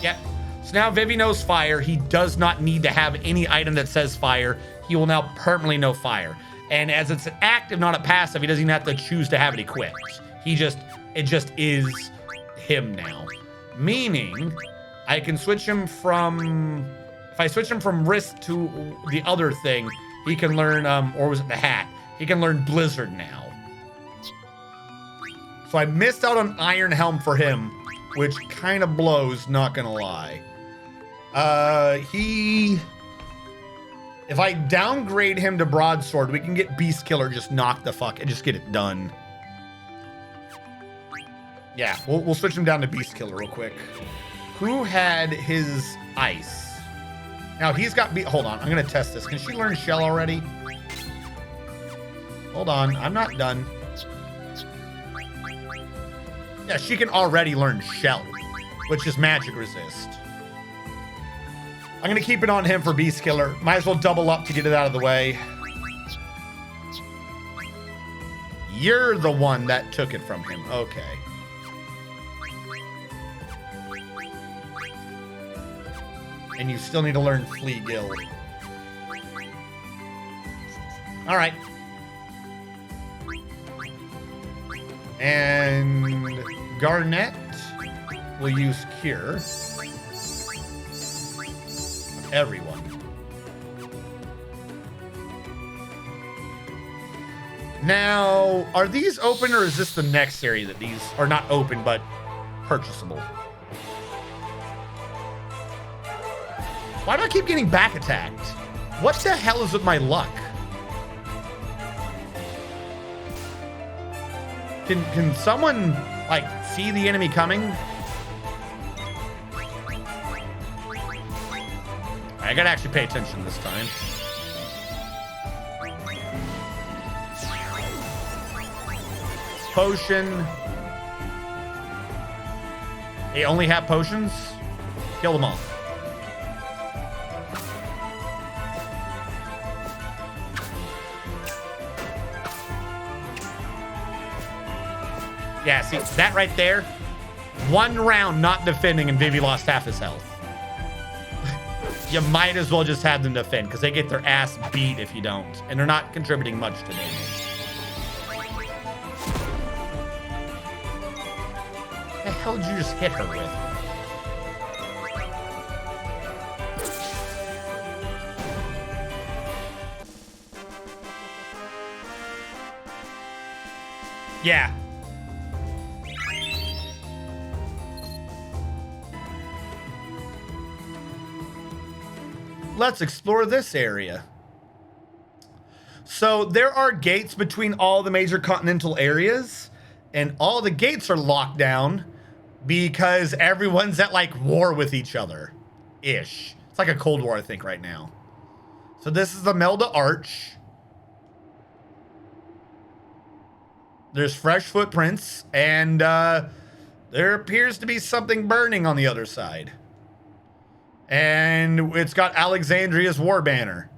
Yep. So now Vivi knows fire. He does not need to have any item that says fire. He will now permanently know fire. And as it's an active, not a passive, he doesn't even have to choose to have it equipped. It just is him now. Meaning, I can switch him from, if I switch him from wrist to the other thing, he can learn, or was it the hat? He can learn Blizzard now. So I missed out on Iron Helm for him, which kind of blows, not gonna lie. If I downgrade him to Broadsword, we can get Beast Killer, just knock the fuck, and just get it done. Yeah, we'll switch him down to Beast Killer real quick. Who had his ice? Now he's got hold on, I'm gonna test this. Can she learn Shell already? Hold on, I'm not done. Yeah, she can already learn Shell, which is magic resist. I'm gonna keep it on him for Beast Killer. Might as well double up to get it out of the way. You're the one that took it from him. Okay. And you still need to learn Flea Gill. All right. And Garnet will use Cure. Everyone. Now, are these open or is this the next area that these are not open but purchasable? Why do I keep getting back attacked? What the hell is with my luck? Can someone like see the enemy coming? I gotta actually pay attention this time. Potion. They only have potions? Kill them all. Yeah, see, that right there, 1 round not defending and Vivi lost half his health. You might as well just have them defend because they get their ass beat if you don't. And they're not contributing much to damage. What the hell did you just hit her with? Yeah. Let's explore this area. So there are gates between all the major continental areas, and all the gates are locked down because everyone's at like war with each other ish. It's like a Cold War, I think, right now. So this is the Melda Arch. There's fresh footprints, and there appears to be something burning on the other side. And it's got Alexandria's war banner.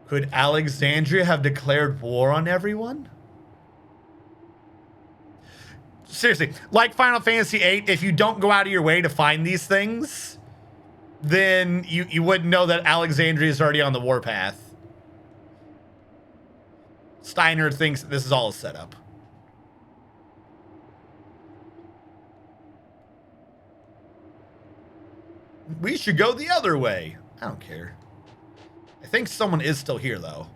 Could Alexandria have declared war on everyone? Seriously, like Final Fantasy VIII, if you don't go out of your way to find these things, then you wouldn't know that Alexandria is already on the warpath. Steiner thinks that this is all a setup. We should go the other way. I don't care. I think someone is still here, though.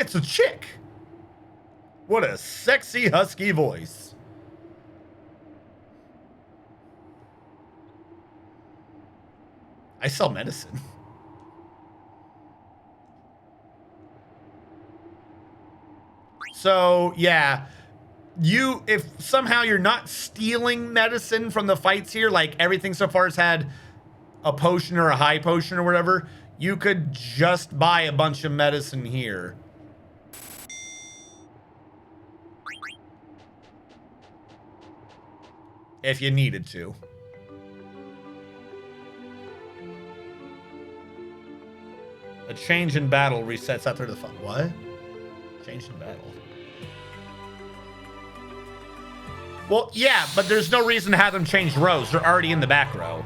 It's a chick. What a sexy, husky voice. I sell medicine. So, yeah. If somehow you're not stealing medicine from the fights here, like everything so far has had a potion or a high potion or whatever, you could just buy a bunch of medicine here. If you needed to. A change in battle resets after the fun. What? Change in battle. Well, yeah, but there's no reason to have them change rows. They're already in the back row.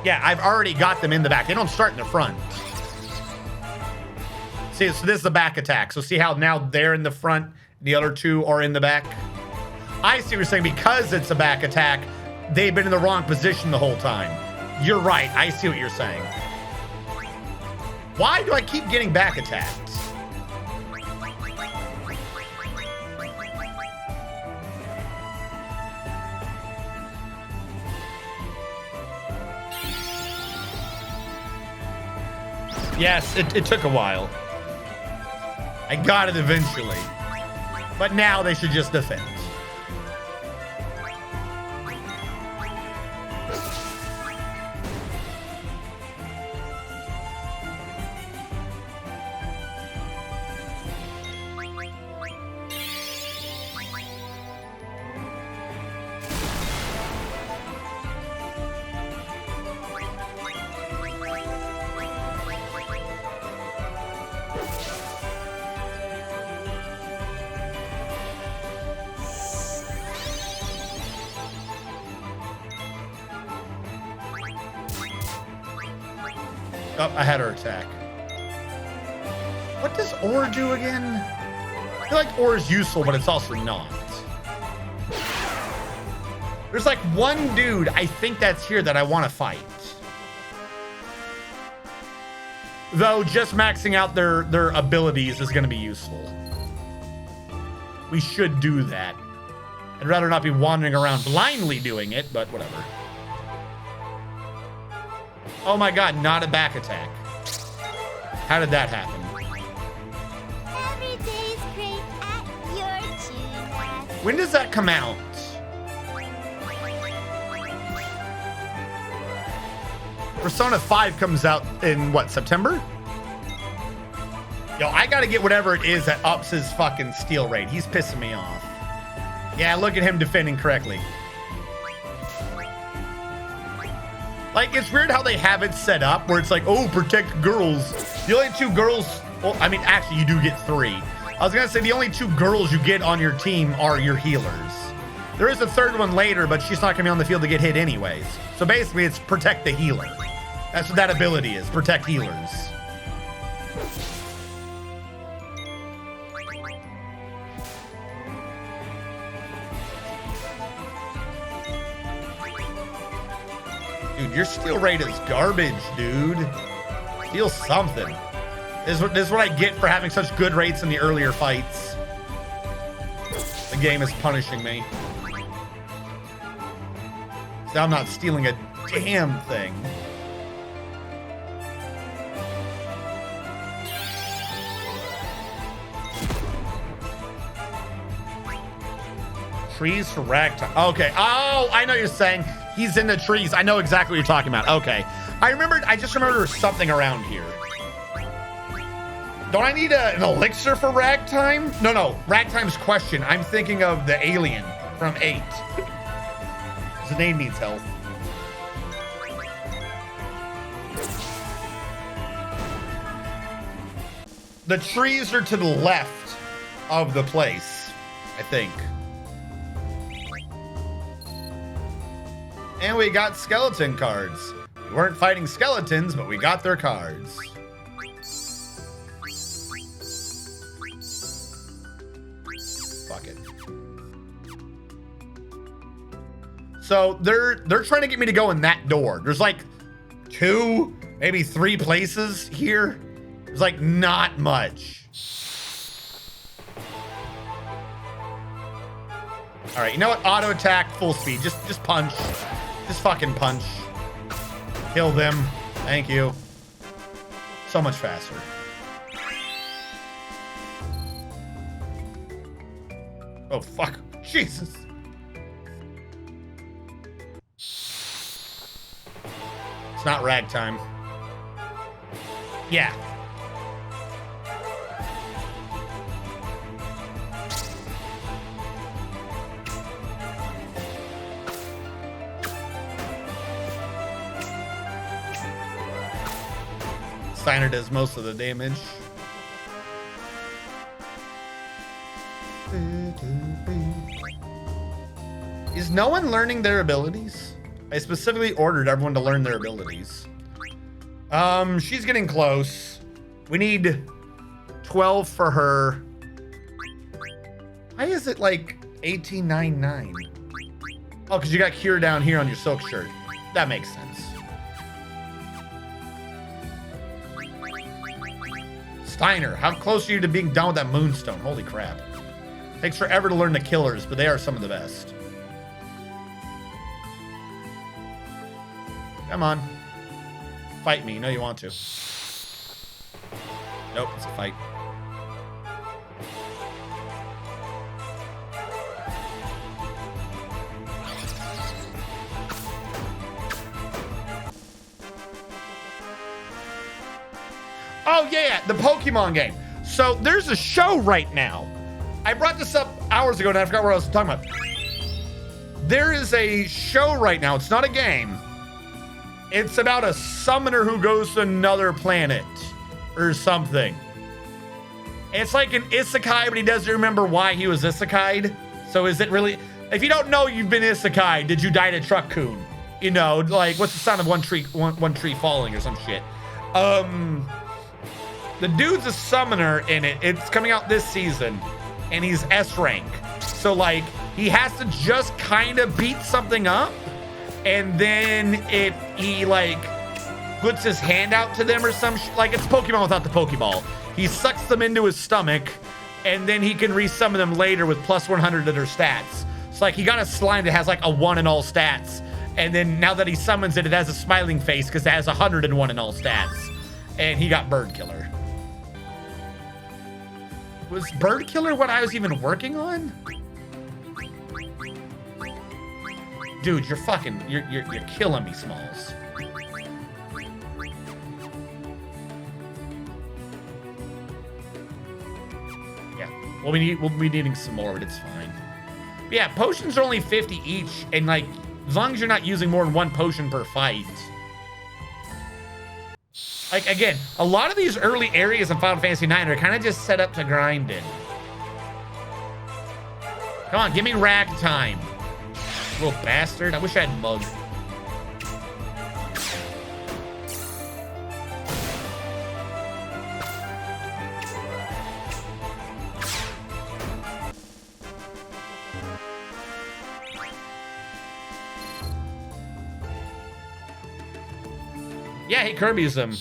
Yeah, I've already got them in the back. They don't start in the front. See, so this is the back attack. So see how now they're in the front, the other two are in the back? I see what you're saying. Because it's a back attack, they've been in the wrong position the whole time. You're right. I see what you're saying. Why do I keep getting back attacked? Yes, it took a while. I got it eventually. But now they should just defend. Oh, I had her attack. What does ore do again? I feel like ore is useful, but it's also not. There's like one dude I think that's here that I want to fight. Though just maxing out their abilities is going to be useful. We should do that. I'd rather not be wandering around blindly doing it, but whatever. Oh my god, not a back attack. How did that happen? Every day's great at your tune. When does that come out? Persona 5 comes out in what, September? Yo, I gotta get whatever it is that ups his fucking steal rate. He's pissing me off. Yeah, look at him defending correctly. Like, it's weird how they have it set up where it's like, oh, protect girls. The only two girls, well, I mean, actually, you do get 3. I was gonna say the only 2 girls you get on your team are your healers. There is a 3rd one later, but she's not gonna be on the field to get hit anyways. So basically, it's protect the healer. That's what that ability is, protect healers. Dude, your steal rate is garbage, dude. Steal something. This is what I get for having such good rates in the earlier fights. The game is punishing me. So I'm not stealing a damn thing. Trees for ragtime. Okay. Oh, I know what you're saying. He's in the trees. I know exactly what you're talking about. Okay. I just remember there was something around here. Don't I need an elixir for ragtime? No. Ragtime's question. I'm thinking of the alien from 8. His name needs health. The trees are to the left of the place, I think. And we got skeleton cards. We weren't fighting skeletons, but we got their cards. Fuck it. So they're trying to get me to go in that door. There's like 2, maybe 3 places here. It's like not much. All right, you know what? Auto attack, full speed. Just punch. Just fucking punch. Kill them. Thank you. So much faster. Oh, fuck. Jesus. It's not ragtime. Yeah. Steiner does most of the damage. Is no one learning their abilities? I specifically ordered everyone to learn their abilities. She's getting close. We need 12 for her. Why is it like 18.99? Oh, because you got cure down here on your silk shirt. That makes sense. Steiner, how close are you to being done with that moonstone? Holy crap. Takes forever to learn the killers, but they are some of the best. Come on. Fight me. You know you want to. Nope, it's a fight. Oh, yeah, the Pokemon game. So there's a show right now. I brought this up hours ago and I forgot what I was talking about. There is a show right now. It's not a game. It's about a summoner who goes to another planet or something. It's like an isekai, but he doesn't remember why he was isekai'd. So is it really... If you don't know you've been isekai, did you die to Truck-kun? You know, like, what's the sound of one tree falling or some shit? The dude's a summoner in it. It's coming out this season, and he's S rank. So, like, he has to just kind of beat something up, and then if he, like, puts his hand out to them or some like, it's Pokemon without the Pokeball. He sucks them into his stomach, and then he can resummon them later with plus 100 to their stats. So, like, he got a slime that has, like, a 1 in all stats, and then now that he summons it, it has a smiling face because it has 101 in all stats. And he got Bird Killer. Was Bird Killer what I was even working on? Dude, you're fucking, you're killing me, Smalls. Yeah, we'll be needing some more, but it's fine. But yeah, potions are only 50 each, and like, as long as you're not using more than 1 potion per fight. Like, again, a lot of these early areas in Final Fantasy IX are kind of just set up to grind in. Come on, give me ragtime. Little bastard. I wish I had Mug. Yeah, he Kirby's him.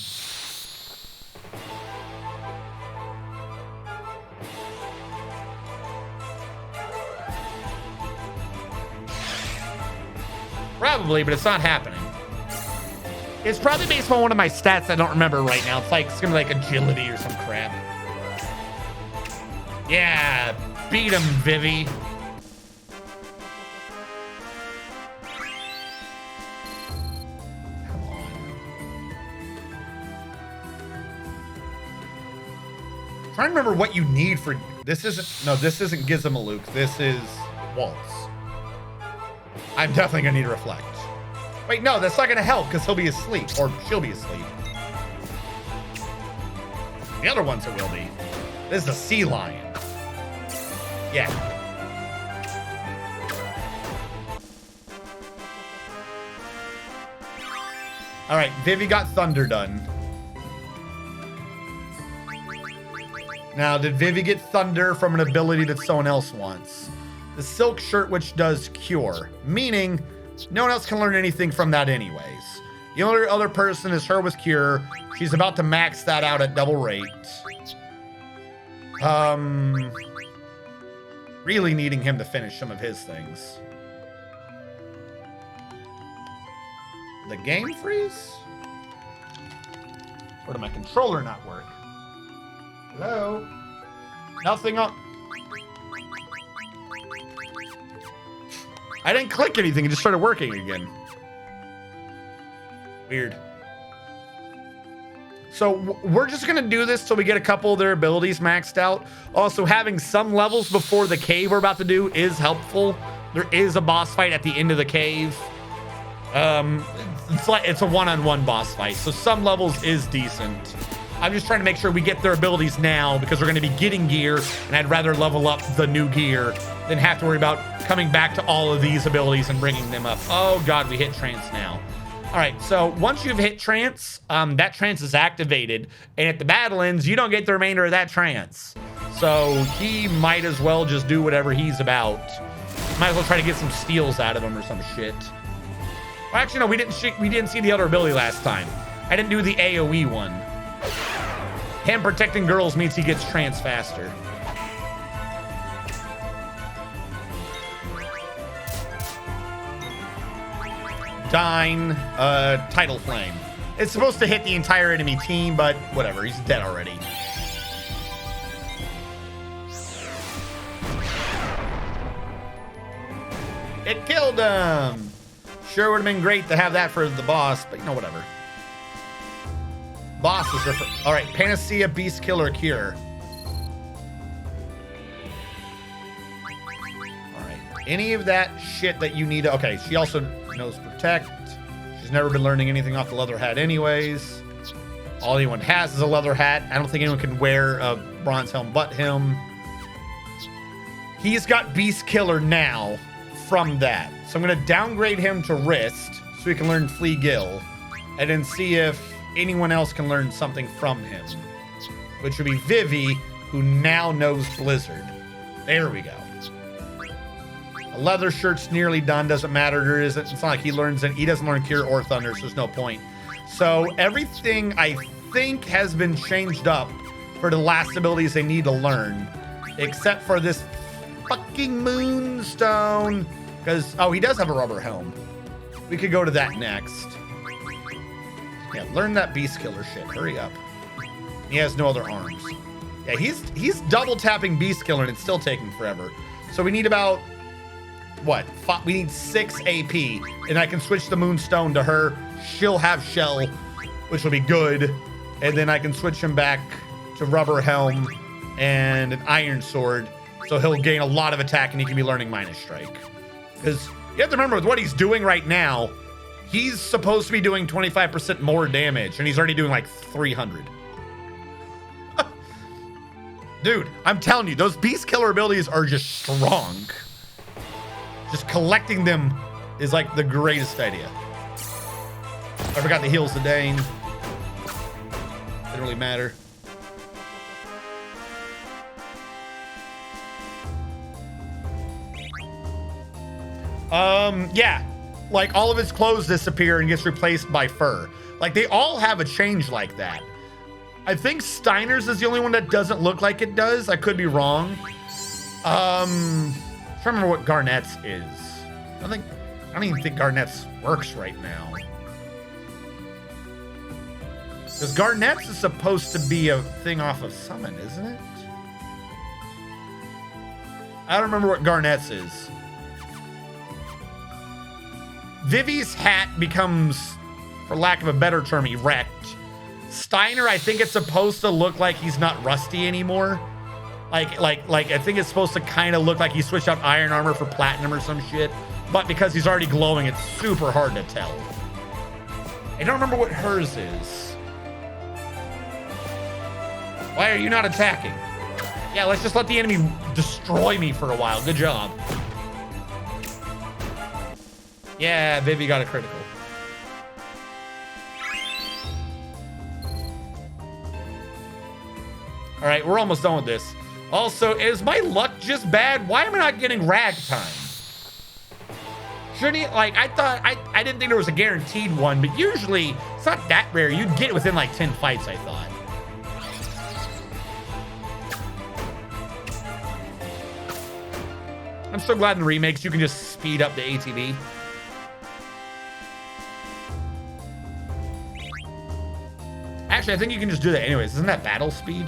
Probably, but it's not happening. It's probably based on one of my stats I don't remember right now. It's like, it's gonna be like agility or some crap. Yeah, beat him, Vivi. Come on. I'm trying to remember what you need for, this isn't Gizmaluke. This is Waltz. I'm definitely gonna need to reflect. Wait, no, that's not gonna help because he'll be asleep, or she'll be asleep. The other ones it will be. This is a sea lion. Yeah. All right, Vivi got Thunder done. Now, did Vivi get Thunder from an ability that someone else wants? The silk shirt, which does cure, meaning no one else can learn anything from that anyways. The only other person is her with cure. She's about to max that out at double rate. Really needing him to finish some of his things. The game freeze? Or did my controller not work? Hello? Nothing on... I didn't click anything, it just started working again. Weird. So we're just gonna do this till we get a couple of their abilities maxed out. Also, having some levels before the cave we're about to do is helpful. There is a boss fight at the end of the cave. It's a one-on-one boss fight, so some levels is decent. I'm just trying to make sure we get their abilities now because we're going to be getting gear, and I'd rather level up the new gear than have to worry about coming back to all of these abilities and bringing them up. Oh god, we hit trance now. All right, so once you've hit trance, that trance is activated, and at the battle ends, you don't get the remainder of that trance. So he might as well just do whatever he's about. Might as well try to get some steals out of him or some shit. Well, actually, no, we didn't see the other ability last time. I didn't do the AoE one. Him protecting girls means he gets trance faster. Dine, Tidal Flame. It's supposed to hit the entire enemy team, but whatever, he's dead already. It killed him! Sure would have been great to have that for the boss, but you know, whatever. Bosses are for... All right, Panacea, Beast Killer, Cure. All right, any of that shit that you need to... Okay, she also knows Protect. She's never been learning anything off the leather hat anyways. All anyone has is a leather hat. I don't think anyone can wear a bronze helm but him. He's got Beast Killer now from that. So I'm going to downgrade him to Wrist so he can learn Flea Gill. And then see if anyone else can learn something from him. Which would be Vivi, who now knows Blizzard. There we go. A leather shirt's nearly done. Doesn't matter. There isn't. It's not like he learns it. He doesn't learn Cure or Thunder, so there's no point. So everything I think has been changed up for the last abilities they need to learn. Except for this fucking Moonstone. Because, oh, he does have a rubber helm. We could go to that next. Yeah, learn that Beast Killer shit. Hurry up. He has no other arms. Yeah, he's double tapping Beast Killer and it's still taking forever. So we need about, what? We need 6 AP. And I can switch the Moonstone to her. She'll have Shell, which will be good. And then I can switch him back to Rubber Helm and an Iron Sword. So he'll gain a lot of attack and he can be learning Minus Strike. Because you have to remember with what he's doing right now, he's supposed to be doing 25% more damage, and he's already doing like 300. Dude, I'm telling you, those Beast Killer abilities are just strong. Just collecting them is like the greatest idea. I forgot the heals to Dane. Didn't really matter. Yeah. Like, all of his clothes disappear and gets replaced by fur. Like, they all have a change like that. I think Steiner's is the only one that doesn't look like it does. I could be wrong. I'm trying to remember what Garnett's is. I don't even think Garnett's works right now. Because Garnett's is supposed to be a thing off of Summon, isn't it? I don't remember what Garnett's is. Vivi's hat becomes, for lack of a better term, erect. Steiner, I think it's supposed to look like he's not rusty anymore. Like I think it's supposed to kind of look like he switched out iron armor for platinum or some shit. But because he's already glowing, it's super hard to tell. I don't remember what hers is. Why are you not attacking? Yeah, let's just let the enemy destroy me for a while. Good job. Yeah, Vivi got a critical. All right, we're almost done with this. Also, is my luck just bad? Why am I not getting ragtime? Shouldn't he, like, I didn't think there was a guaranteed one, but usually it's not that rare. You'd get it within like 10 fights, I thought. I'm so glad in the remakes you can just speed up the ATV. Actually, I think you can just do that anyways. Isn't that battle speed?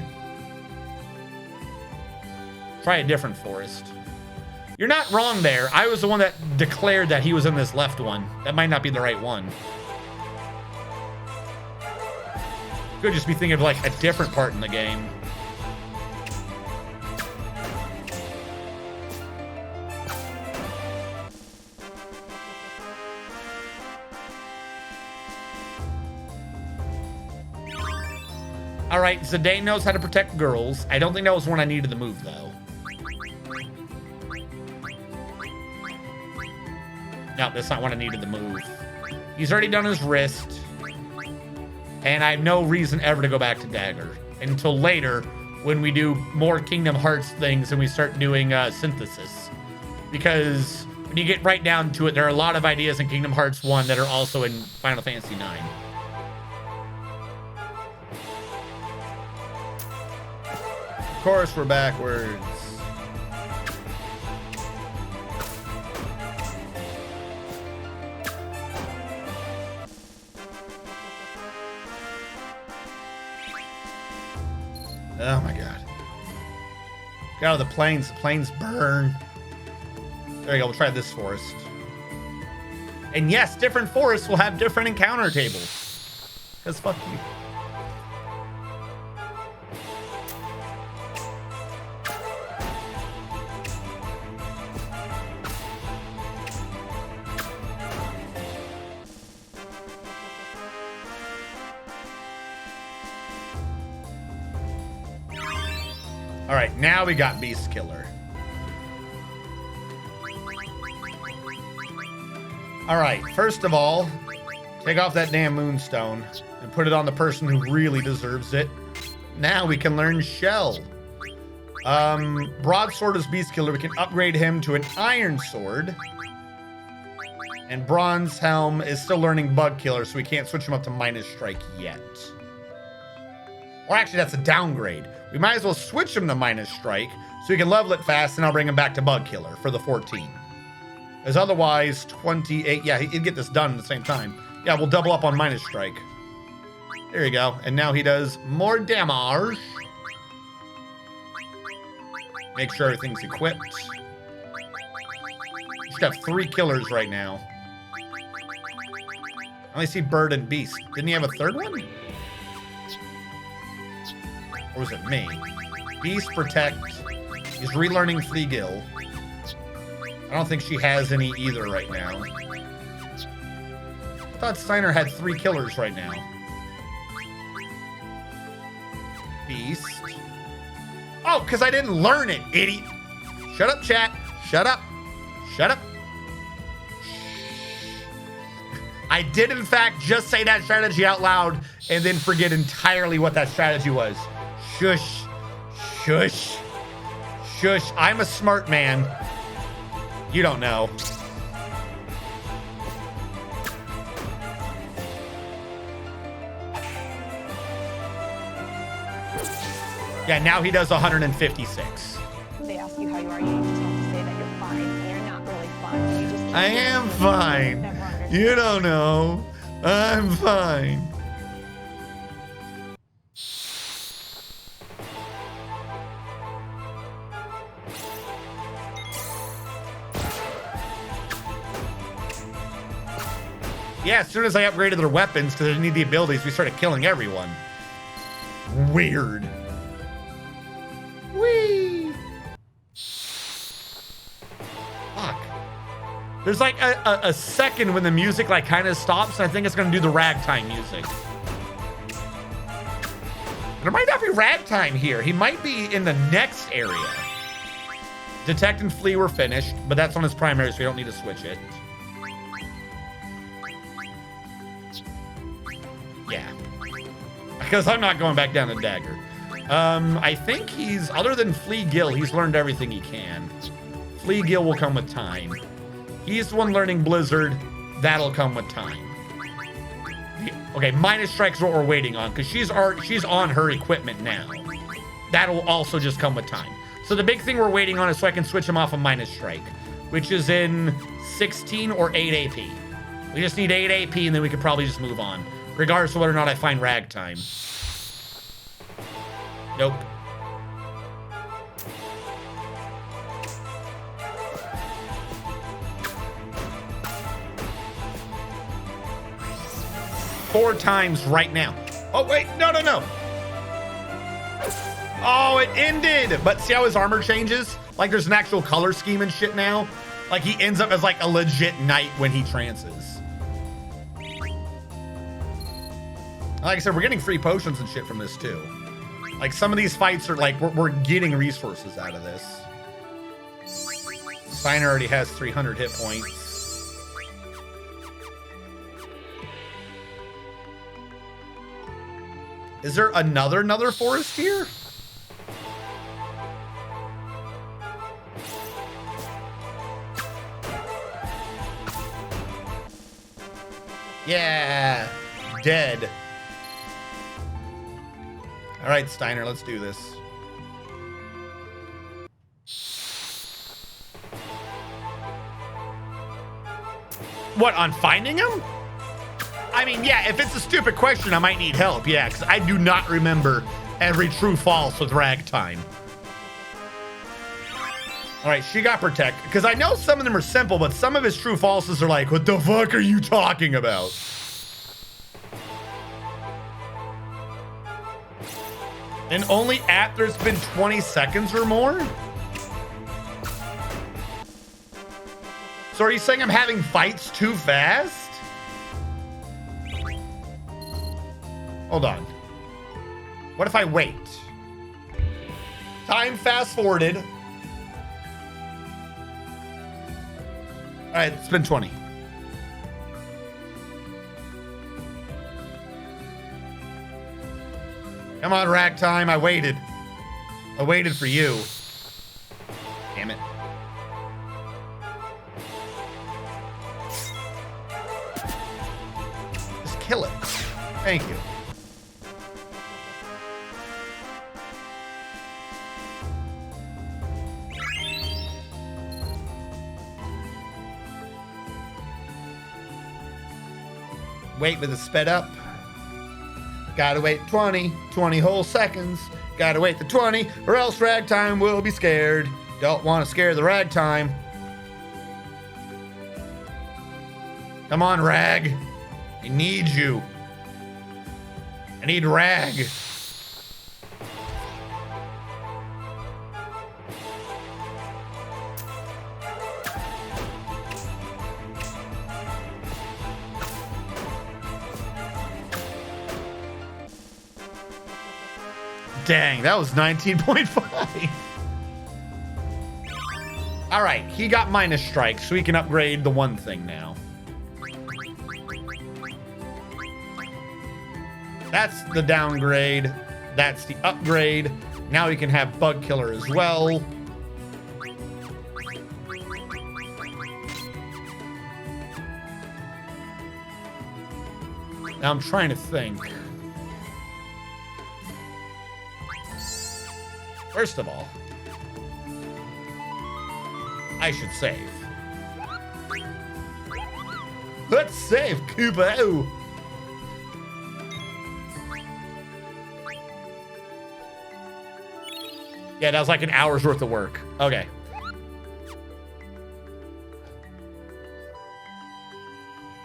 Try a different forest. You're not wrong there. I was the one that declared that he was in this left one. That might not be the right one. Could just be thinking of like a different part in the game. All right, Zidane knows how to protect girls. I don't think that was one I needed to move, though. No, that's not one I needed to move. He's already done his wrist. And I have no reason ever to go back to Dagger until later when we do more Kingdom Hearts things and we start doing synthesis. Because when you get right down to it, there are a lot of ideas in Kingdom Hearts 1 that are also in Final Fantasy 9. Of course, we're backwards. Oh my god. Get out of the plains. The plains burn. There you go. We'll try this forest. And yes, different forests will have different encounter tables. Because fuck you. All right, now we got Beast Killer. All right, first of all, take off that damn moonstone and put it on the person who really deserves it. Now we can learn Shell. Broadsword is Beast Killer. We can upgrade him to an Iron Sword. And Bronze Helm is still learning Bug Killer, so we can't switch him up to Minus Strike yet. Or actually, that's a downgrade. We might as well switch him to Minus Strike so we can level it fast, and I'll bring him back to Bug Killer for the 14. As otherwise, 28. Yeah, he'd get this done at the same time. Yeah, we'll double up on Minus Strike. There you go. And now he does more damage. Make sure everything's equipped. He's got 3 killers right now. I only see Bird and Beast. Didn't he have a third one? Or was it me? Beast Protect. He's relearning Fleagill. I don't think she has any either right now. I thought Steiner had 3 killers right now. Beast. Oh, because I didn't learn it, idiot. Shut up, chat. Shut up. Shut up. I did, in fact, just say that strategy out loud and then forget entirely what that strategy was. Shush. Shush. Shush. I'm a smart man. You don't know. Yeah, now he does 156. They ask you how you are, you just have to say that you're fine, and you're not really fine. You just I am fine. You don't know. I'm fine. Yeah, as soon as I upgraded their weapons, because I didn't need the abilities, we started killing everyone. Weird. Whee! Fuck. There's like a second when the music like kind of stops, and I think it's going to do the ragtime music. There might not be ragtime here. He might be in the next area. Detect and Flee were finished, but that's on his primary, so we don't need to switch it. Yeah. Because I'm not going back down to Dagger. I think he's, other than Fleagill, he's learned everything he can. Fleagill will come with time. He's the one learning Blizzard. That'll come with time. Okay, minus strike's what we're waiting on because she's on her equipment now. That'll also just come with time. So the big thing we're waiting on is so I can switch him off of minus strike, which is in 16 or 8 AP. We just need 8 AP and then we could probably just move on, regardless of whether or not I find ragtime. Nope. Four times right now. Oh, wait, no. Oh, it ended. But see how his armor changes? Like there's an actual color scheme and shit now. Like he ends up as like a legit knight when he trances. Like I said, we're getting free potions and shit from this too. Like some of these fights are like, we're getting resources out of this. Steiner already has 300 hit points. Is there another forest here? Yeah, dead. All right, Steiner, let's do this. What, on finding him? I mean, yeah, if it's a stupid question, I might need help. Yeah, because I do not remember every true false with ragtime. All right, she got protect. Because I know some of them are simple, but some of his true falses are like, what the fuck are you talking about? And only after it's been 20 seconds or more? So are you saying I'm having fights too fast? Hold on. What if I wait? Time fast forwarded. All right, it's been 20. Come on, ragtime. I waited. I waited for you. Damn it. Just kill it. Thank you. Wait with it sped up. Gotta wait 20 whole seconds. Gotta wait the 20 or else ragtime will be scared. Don't want to scare the ragtime. Come on, rag. I need you. I need rag. Dang, that was 19.5. All right, he got minus strike, so he can upgrade the one thing now. That's the downgrade. That's the upgrade. Now he can have bug killer as well. Now I'm trying to think. First of all, I should save. Let's save, Kubo. Yeah, that was like an hour's worth of work. Okay.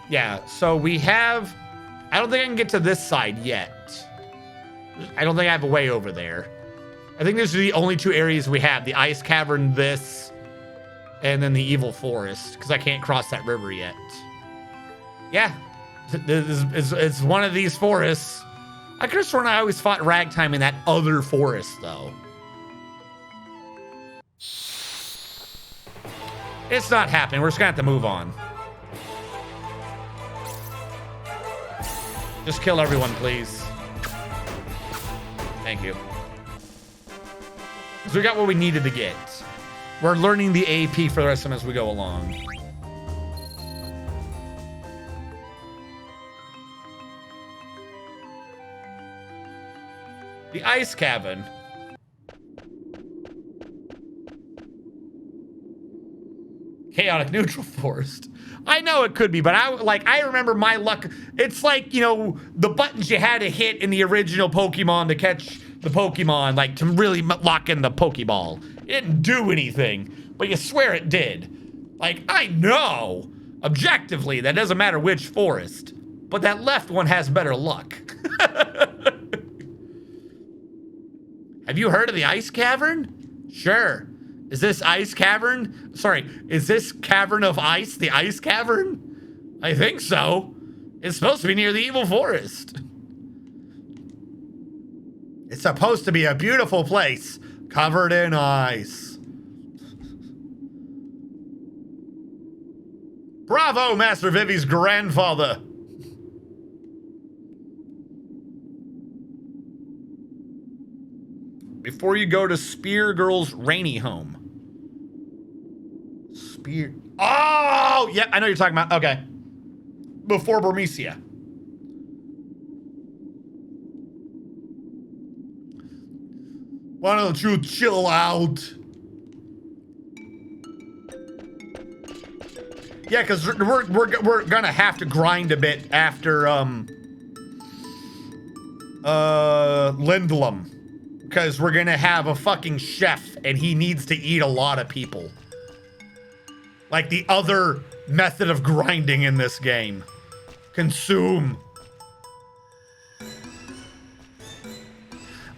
Yeah, so we have... I don't think I can get to this side yet. I don't think I have a way over there. I think these are the only two areas we have. The ice cavern, this, and then the evil forest, because I can't cross that river yet. Yeah, it's one of these forests. I could have sworn I always fought ragtime in that other forest, though. It's not happening. We're just going to have to move on. Just kill everyone, please. Thank you. So we got what we needed to get. We're learning the AP for the rest of them as we go along. The ice cavern. Chaotic neutral forest. I know it could be, but I remember my luck. It's like, you know, the buttons you had to hit in the original Pokemon to catch the Pokemon, like to really lock in the Pokeball. It didn't do anything, but you swear it did. Like, I know objectively that doesn't matter which forest, but that left one has better luck. Have you heard of the ice cavern? Sure. Is this ice cavern? Sorry, is this cavern of ice the ice cavern? I think so. It's supposed to be near the evil forest. It's supposed to be a beautiful place covered in ice. Bravo, Master Vivi's grandfather. Before you go to Spear Girl's rainy home. Spear. Oh, yeah, I know what you're talking about. Okay. Before Burmecia. Why don't you chill out? Yeah, because we're gonna have to grind a bit after Lindblom. Because we're gonna have a fucking chef and he needs to eat a lot of people. Like the other method of grinding in this game. Consume.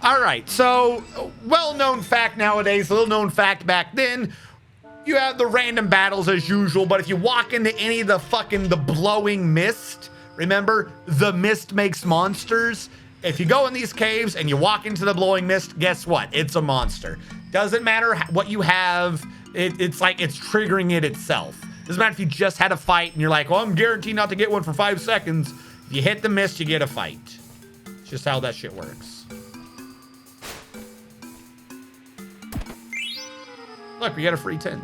All right, so well-known fact nowadays, little-known fact back then. You have the random battles as usual, but if you walk into any of the blowing mist, remember, the mist makes monsters. If you go in these caves and you walk into the blowing mist, guess what? It's a monster. Doesn't matter what you have. It's like it's triggering it itself. Doesn't matter if you just had a fight and you're like, well, I'm guaranteed not to get one for 5 seconds. If you hit the mist, you get a fight. It's just how that shit works. Look, we got a free tent.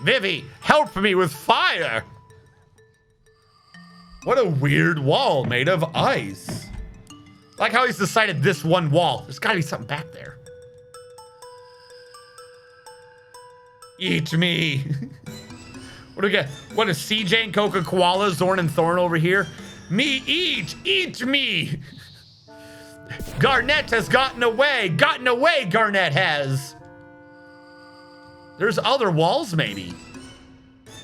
Vivi, help me with fire! What a weird wall made of ice. Like how he's decided this one wall. There's gotta be something back there. Eat me. What do we get? What is CJ and Coca Koala, Zorn and Thorn over here? Me eat me. Garnet has gotten away, Garnet has. There's other walls, maybe.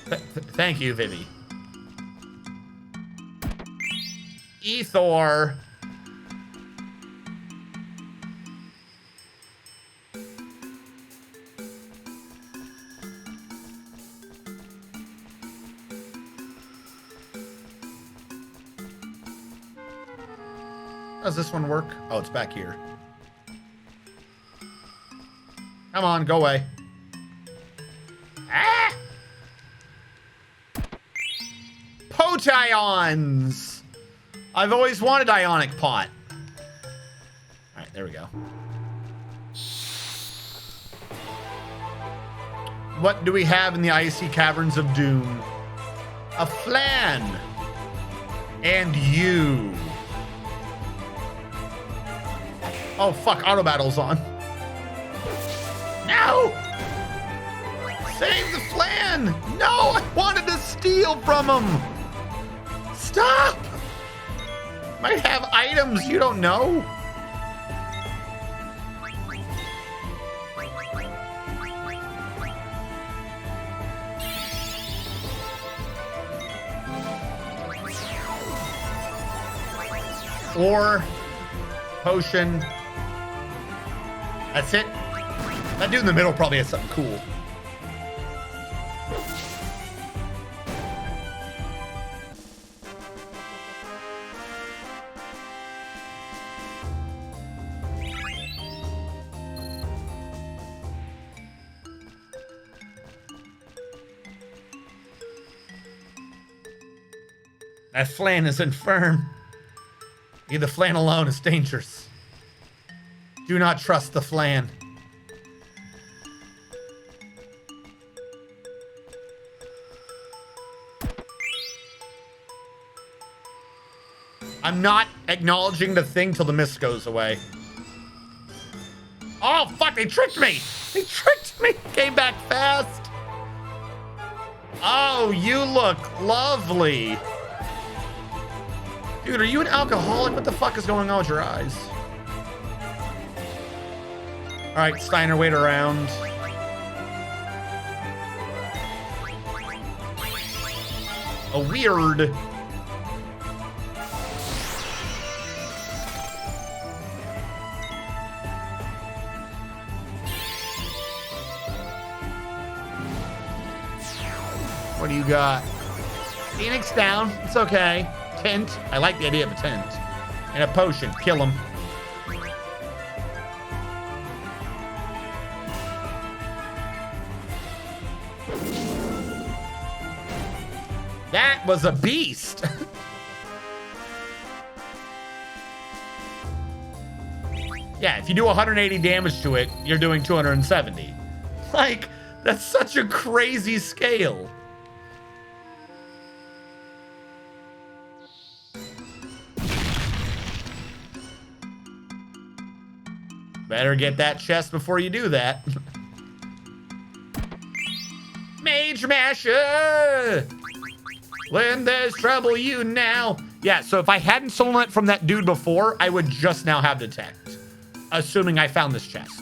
Thank you, Vivi. Ethor. How does this one work? Oh, it's back here. Come on, go away. Ah! Potions! I've always wanted Ionic Pot. Alright, there we go. What do we have in the icy caverns of doom? A flan! And you. Oh fuck, auto battle's on. No! Save the flan! No, I wanted to steal from him! Stop! Might have items you don't know. Or potion. That's it. That dude in the middle probably has something cool. That flan isn't firm. The flan alone is dangerous. Do not trust the flan. I'm not acknowledging the thing till the mist goes away. Oh, fuck, they tricked me. They tricked me. Came back fast. Oh, you look lovely. Dude, are you an alcoholic? What the fuck is going on with your eyes? All right, Steiner, wait around. A weird. What do you got? Phoenix down. It's okay. Tent. I like the idea of a tent. And a potion. Kill him. That was a beast. Yeah, if you do 180 damage to it, you're doing 270. Like, that's such a crazy scale. Better get that chest before you do that. Mage Masher! When there's trouble, you now. Yeah, so if I hadn't stolen it from that dude before, I would just now have detect. Assuming I found this chest.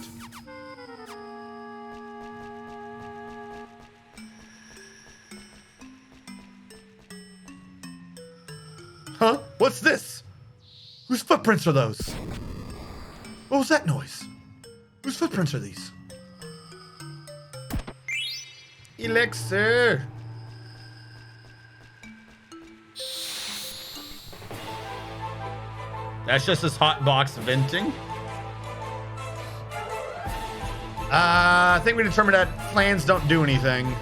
Huh? What's this? Whose footprints are those? What was that noise? Whose footprints are these? Elixir. That's just this hot box venting. I think we determined that plans don't do anything.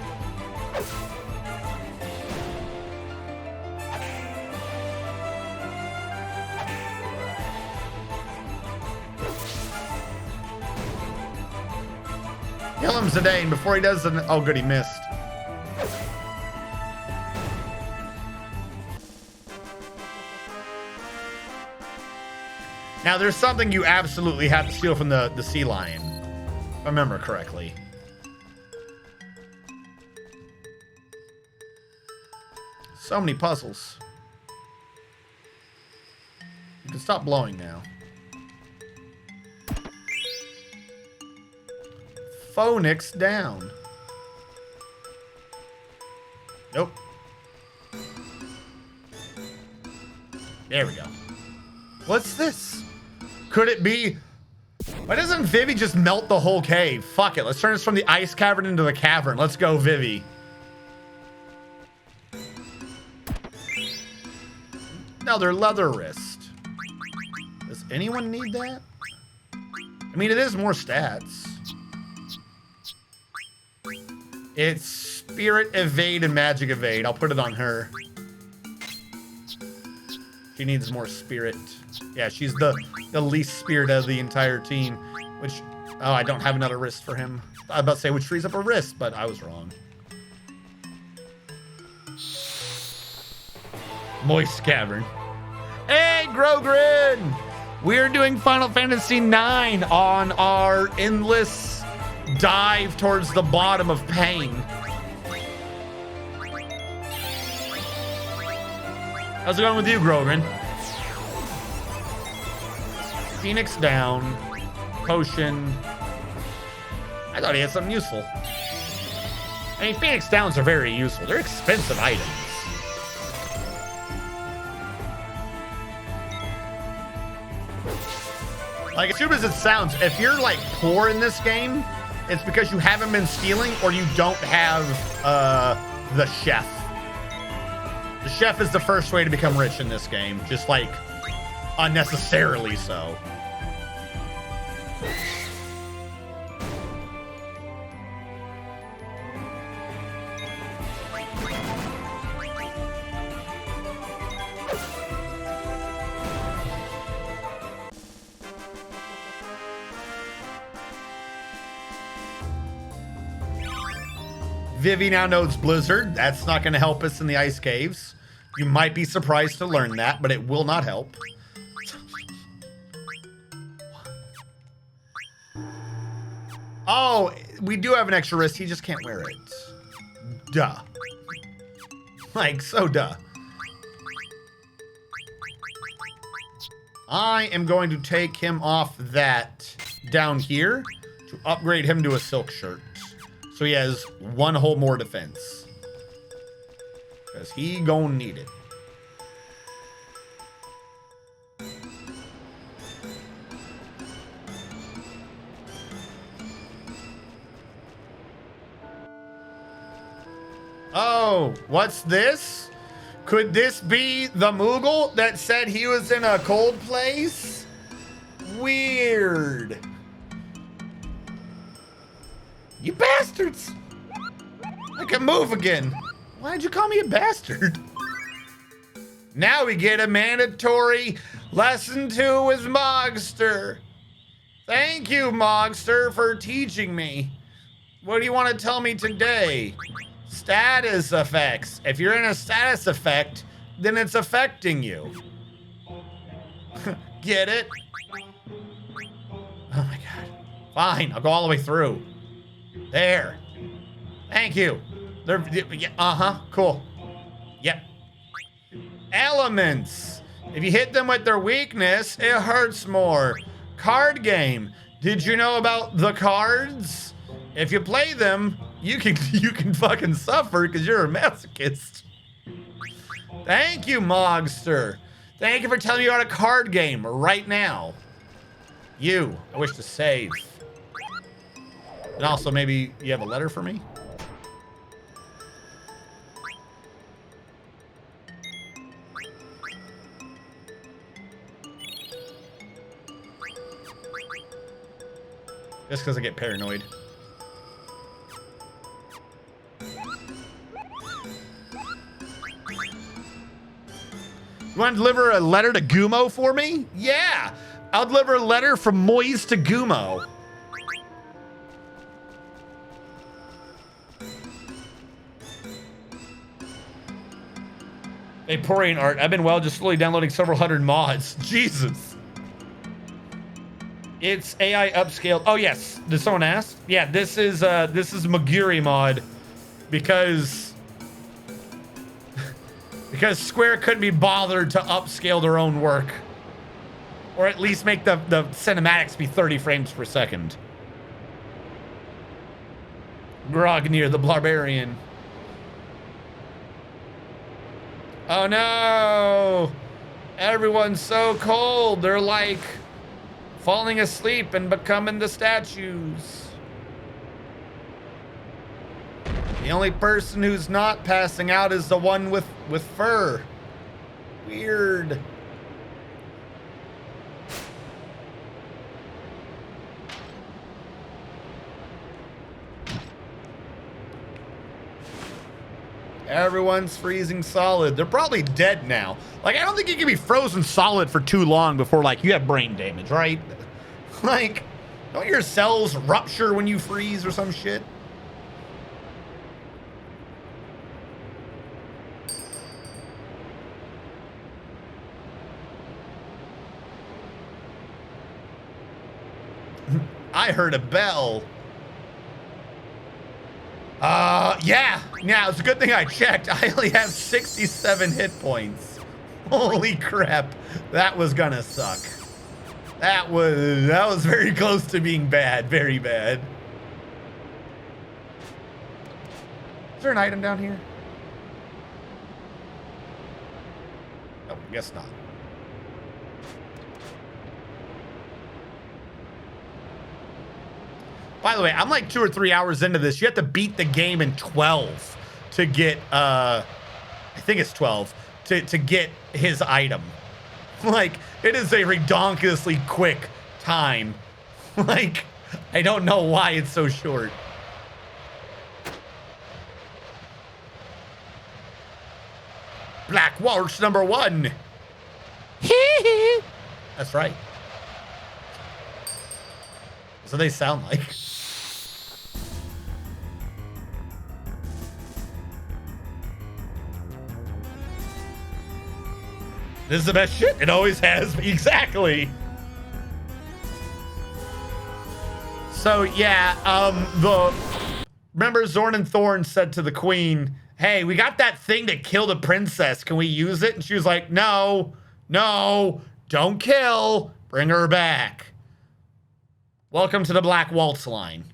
Kill him, Zidane, before he does the... Oh, good, he missed. Now, there's something you absolutely have to steal from the sea lion. If I remember correctly. So many puzzles. You can stop blowing now. Phoenix down. Nope. There we go. What's this? Could it be? Why doesn't Vivi just melt the whole cave? Fuck it. Let's turn this from the ice cavern into the cavern. Let's go, Vivi. Another leather wrist. Does anyone need that? I mean, it is more stats. It's Spirit Evade and Magic Evade. I'll put it on her. She needs more spirit. Yeah, she's the least spirit of the entire team. Which, oh, I don't have another wrist for him. I was about to say, which frees up a wrist, but I was wrong. Moist Cavern. Hey, Grogrin! We're doing Final Fantasy IX on our endless dive towards the bottom of pain. How's it going with you, Grogrin? Phoenix down. Potion. I thought he had something useful. I mean, Phoenix downs are very useful. They're expensive items. Like, as stupid as it sounds, if you're, like, poor in this game, it's because you haven't been stealing or you don't have the chef. The chef is the first way to become rich in this game. Just, like, unnecessarily so. Vivi now knows Blizzard. That's not going to help us in the ice caves. You might be surprised to learn that, but it will not help. Oh, we do have an extra wrist. He just can't wear it. Duh. Like, so duh. I am going to take him off that down here to upgrade him to a silk shirt. So he has one whole more defense. Because he gonna need it. Oh, what's this? Could this be the Moogle that said he was in a cold place? Weird. You bastards! I can move again. Why'd you call me a bastard? Now we get a mandatory lesson 2 with Mogster. Thank you, Mogster, for teaching me. What do you want to tell me today? Status effects. If you're in a status effect, then it's affecting you. Get it? Oh my god. Fine, I'll go all the way through. There. Thank you. Uh-huh, cool. Yep. Elements. If you hit them with their weakness, it hurts more. Card game. Did you know about the cards? If you play them, you can fucking suffer because you're a masochist. Thank you, Mogster. Thank you for telling me about a card game right now. I wish to save. And also, maybe you have a letter for me? Just because I get paranoid. You want to deliver a letter to Gumo for me? Yeah! I'll deliver a letter from Moise to Gumo. Vaporeon art. I've been just slowly downloading several hundred mods. Jesus. It's AI upscaled. Oh yes. Did someone ask? Yeah, this is Maguri mod because Square couldn't be bothered to upscale their own work. Or at least make the cinematics be 30 frames per second. Grognir the Barbarian. Oh no! Everyone's so cold. They're like falling asleep and becoming the statues. The only person who's not passing out is the one with fur. Weird. Everyone's freezing solid. They're probably dead now. Like, I don't think you can be frozen solid for too long before, like, you have brain damage, right? Like, don't your cells rupture when you freeze or some shit? I heard a bell. Yeah. Now, it's a good thing I checked. I only have 67 hit points. Holy crap. That was gonna suck. That was very close to being bad. Very bad. Is there an item down here? Oh, guess not. By the way, I'm like 2 or 3 hours into this. You have to beat the game in 12 to get, I think it's 12, to get his item. Like, it is a redonkulously quick time. Like, I don't know why it's so short. Black Walrus #1. That's right. So they sound like. This is the best shit. It always has. Exactly. So yeah, remember Zorn and Thorn said to the queen, hey, we got that thing that killed a princess. Can we use it? And she was like, no, don't kill. Bring her back. Welcome to the Black Waltz line.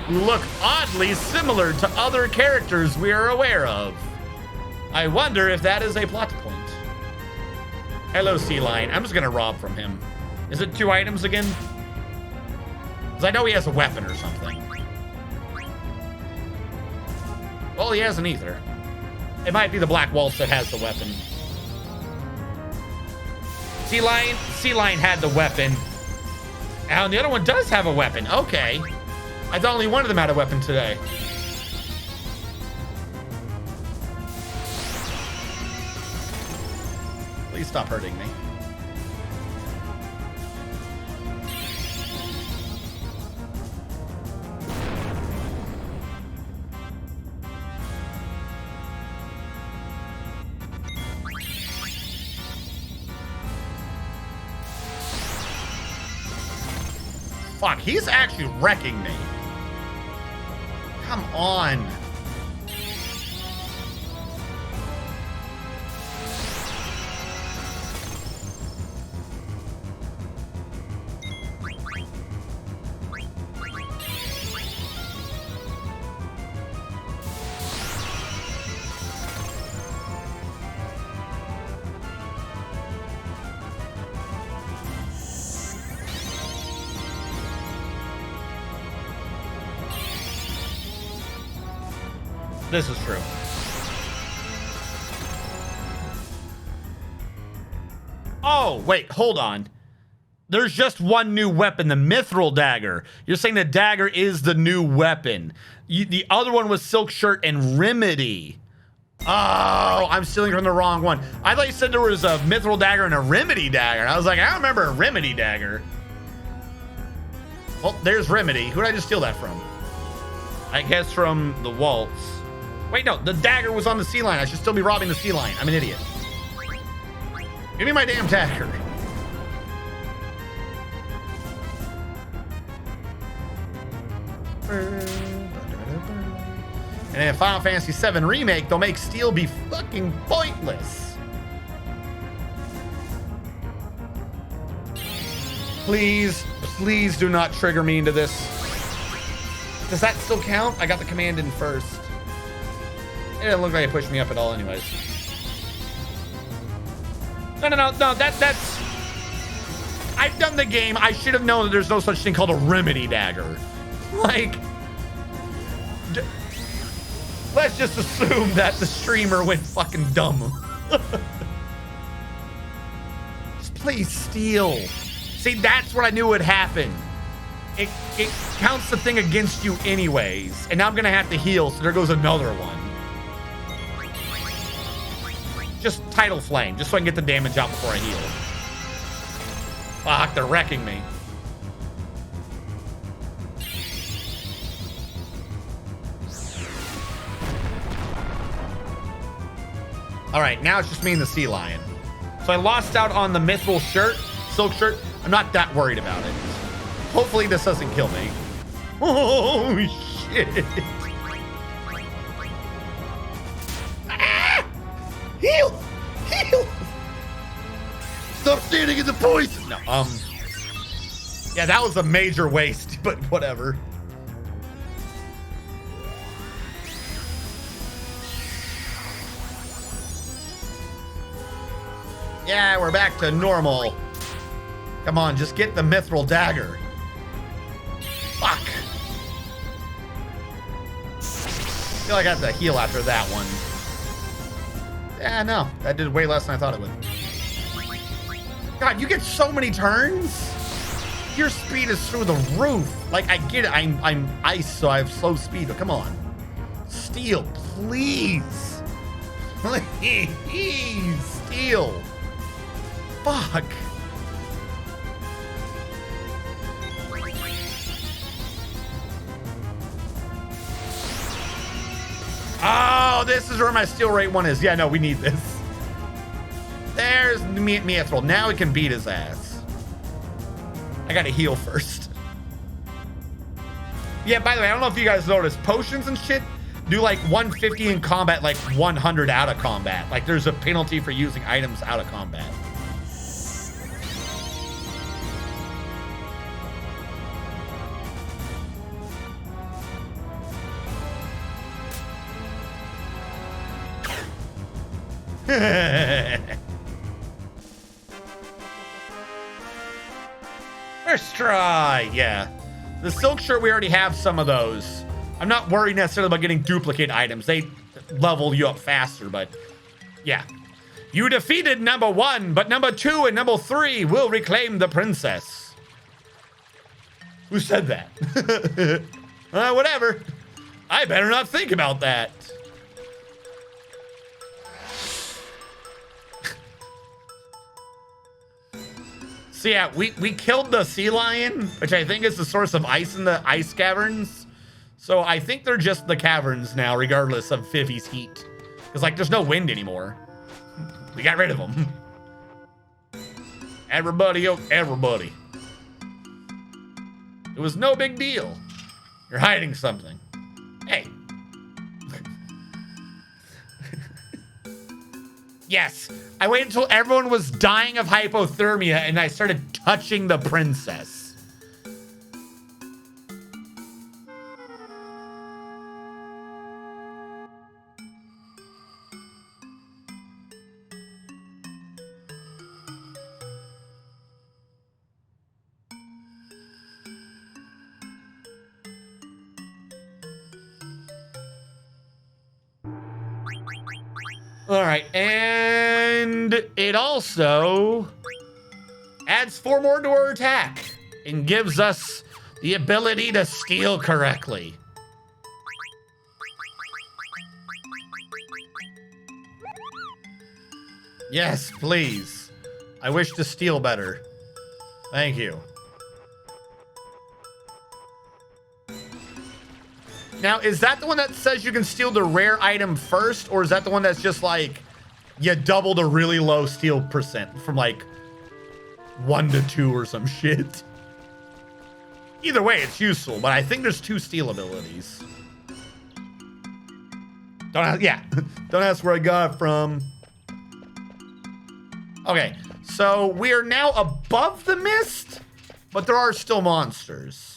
You look oddly similar to other characters we are aware of. I wonder if that is a plot point. Hello, Sea Lion. I'm just gonna rob from him. Is it 2 items again? Because I know he has a weapon or something. Well, he has an ether. It might be the Black Waltz that has the weapon. Sea Lion had the weapon. And the other one does have a weapon. Okay. I thought only one of them had a weapon today. Please stop hurting me. Fuck, he's actually wrecking me. Come on. This is true. Oh, wait, hold on. There's just one new weapon, the Mithril Dagger. You're saying the dagger is the new weapon. The other one was Silk Shirt and Remedy. Oh, I'm stealing from the wrong one. I thought you said there was a Mithril Dagger and a Remedy Dagger. I was like, I don't remember a Remedy Dagger. Well, there's Remedy. Who did I just steal that from? I guess from the Waltz. Wait, no, the dagger was on the Sea Lion. I should still be robbing the Sea Lion. I'm an idiot. Give me my damn dagger. And in Final Fantasy VII Remake, they'll make steel be fucking pointless. Please, please do not trigger me into this. Does that still count? I got the command in first. It didn't look like it pushed me up at all anyways. No, that's... I've done the game. I should have known that there's no such thing called a Remedy Dagger. Like... let's just assume that the streamer went fucking dumb. Just please steal. See, that's what I knew would happen. It counts the thing against you anyways. And now I'm gonna have to heal, so there goes another one. Just Tidal Flame, just so I can get the damage out before I heal. Fuck, they're wrecking me. All right, now it's just me and the Sea Lion. So I lost out on the Mithril Shirt, Silk Shirt. I'm not that worried about it. Hopefully this doesn't kill me. Oh, shit. Heal! Heal! Stop standing in the poison! No, yeah, that was a major waste, but whatever. Yeah, we're back to normal. Come on, just get the Mithril Dagger. Fuck. I feel like I have to heal after that one. Yeah, no, that did way less than I thought it would. God, you get so many turns. Your speed is through the roof. Like, I get it. I'm ice, so I have slow speed. But come on, steal, please. Please, steal. Fuck. Oh, this is where my steal rate one is. Yeah, no, we need this. There's Mithril. Now we can beat his ass. I gotta heal first. Yeah, by the way, I don't know if you guys noticed, potions and shit do like 150 in combat, like 100 out of combat. Like there's a penalty for using items out of combat. First try, yeah. The silk shirt, we already have some of those. I'm not worried necessarily about getting duplicate items. They level you up faster, but yeah. You defeated number 1, but number 2 and number 3 will reclaim the princess. Who said that? Whatever. I better not think about that. So yeah, we killed the sea lion, which I think is the source of ice in the ice caverns. So I think they're just the caverns now, regardless of Vivi's heat. Because like there's no wind anymore. We got rid of them. Everybody, oh, everybody. It was no big deal. You're hiding something. Hey. Yes, I waited until everyone was dying of hypothermia and I started touching the princess. All right, and it also adds 4 more to our attack and gives us the ability to steal correctly. Yes, please. I wish to steal better. Thank you. Now, is that the one that says you can steal the rare item first, or is that the one that's just like, you double the really low steal percent from like 1 to 2 or some shit? Either way, it's useful, but I think there's 2 steal abilities. Don't ask, yeah, don't ask where I got it from. Okay, so we are now above the mist, but there are still monsters.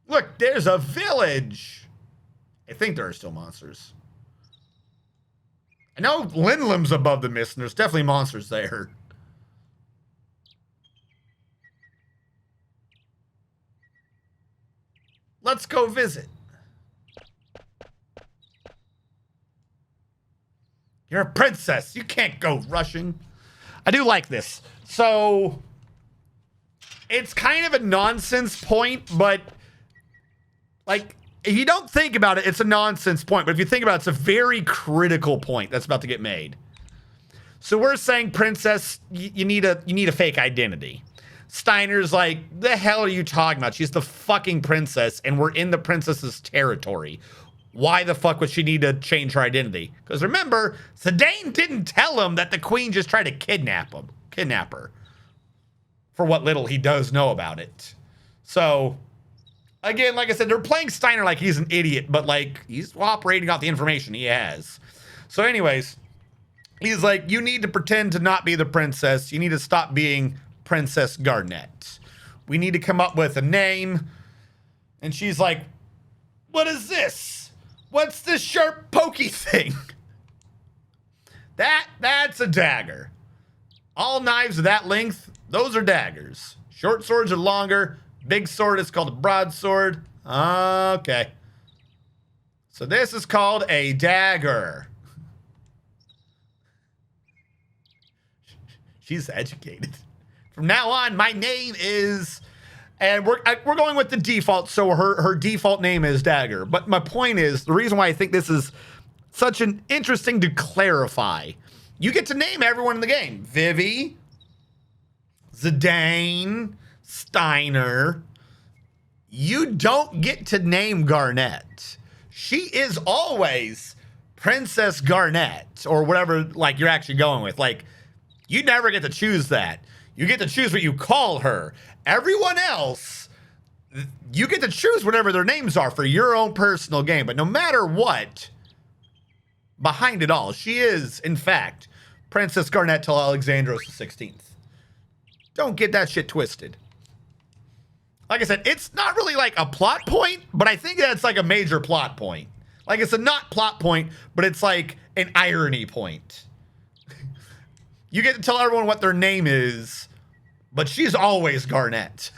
Look, there's a village. I think there are still monsters. I know Linlim's above the mist, and there's definitely monsters there. Let's go visit. You're a princess. You can't go rushing. I do like this. So, it's kind of a nonsense point, but like, if you don't think about it, it's a nonsense point. But if you think about it, it's a very critical point that's about to get made. So we're saying, princess, you need a fake identity. Steiner's like, the hell are you talking about? She's the fucking princess, and we're in the princess's territory. Why the fuck would she need to change her identity? Because remember, Zidane didn't tell him that the queen just tried to kidnap her. For what little he does know about it. So, again, like I said, they're playing Steiner like he's an idiot, but like, he's operating off the information he has. So anyways, he's like, you need to pretend to not be the princess. You need to stop being Princess Garnet. We need to come up with a name. And she's like, what is this? What's this sharp pokey thing? That's a dagger. All knives of that length, those are daggers. Short swords are longer. Big sword is called a broadsword. Okay. So this is called a dagger. She's educated. From now on, my name is, and we're going with the default, so her default name is Dagger. But my point is, the reason why I think this is such an interesting to clarify, you get to name everyone in the game. Vivi, Zidane, Steiner. You don't get to name Garnet. She is always Princess Garnet or whatever like you're actually going with. Like, you never get to choose that. You get to choose what you call her. Everyone else, you get to choose whatever their names are for your own personal game. But no matter what, behind it all, she is, in fact, Princess Garnet till Alexandros the 16th. Don't get that shit twisted. Like I said, it's not really like a plot point, but I think that's like a major plot point. Like, it's a not plot point, but it's like an irony point. You get to tell everyone what their name is, but she's always Garnet.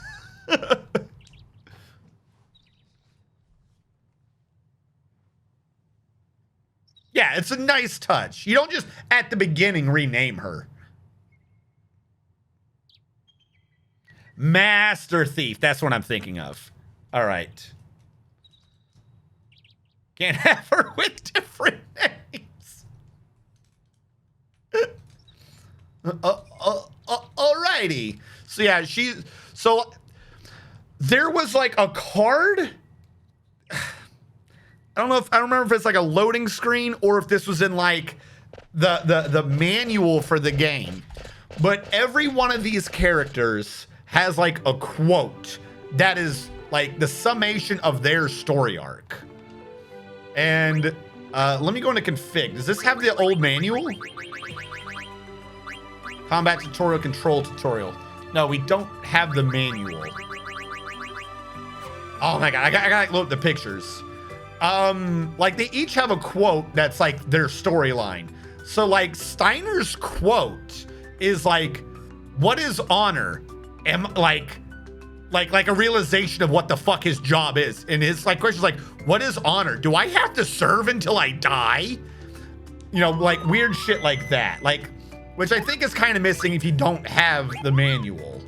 Yeah, it's a nice touch. You don't just at the beginning rename her. Master Thief. That's what I'm thinking of. All right. Can't have her with different names. Alrighty. So yeah, so there was like a card. I don't remember if it's like a loading screen or if this was in like the manual for the game. But every one of these characters has like a quote that is like the summation of their story arc. And let me go into config. Does this have the old manual? Combat tutorial, control tutorial. No, we don't have the manual. Oh my god, I gotta load up the pictures. Like they each have a quote that's like their storyline. So like Steiner's quote is like, "What is honor?" And like a realization of what the fuck his job is. And his like question's like, "What is honor? Do I have to serve until I die?" You know, like weird shit like that. Like, which I think is kind of missing if you don't have the manual.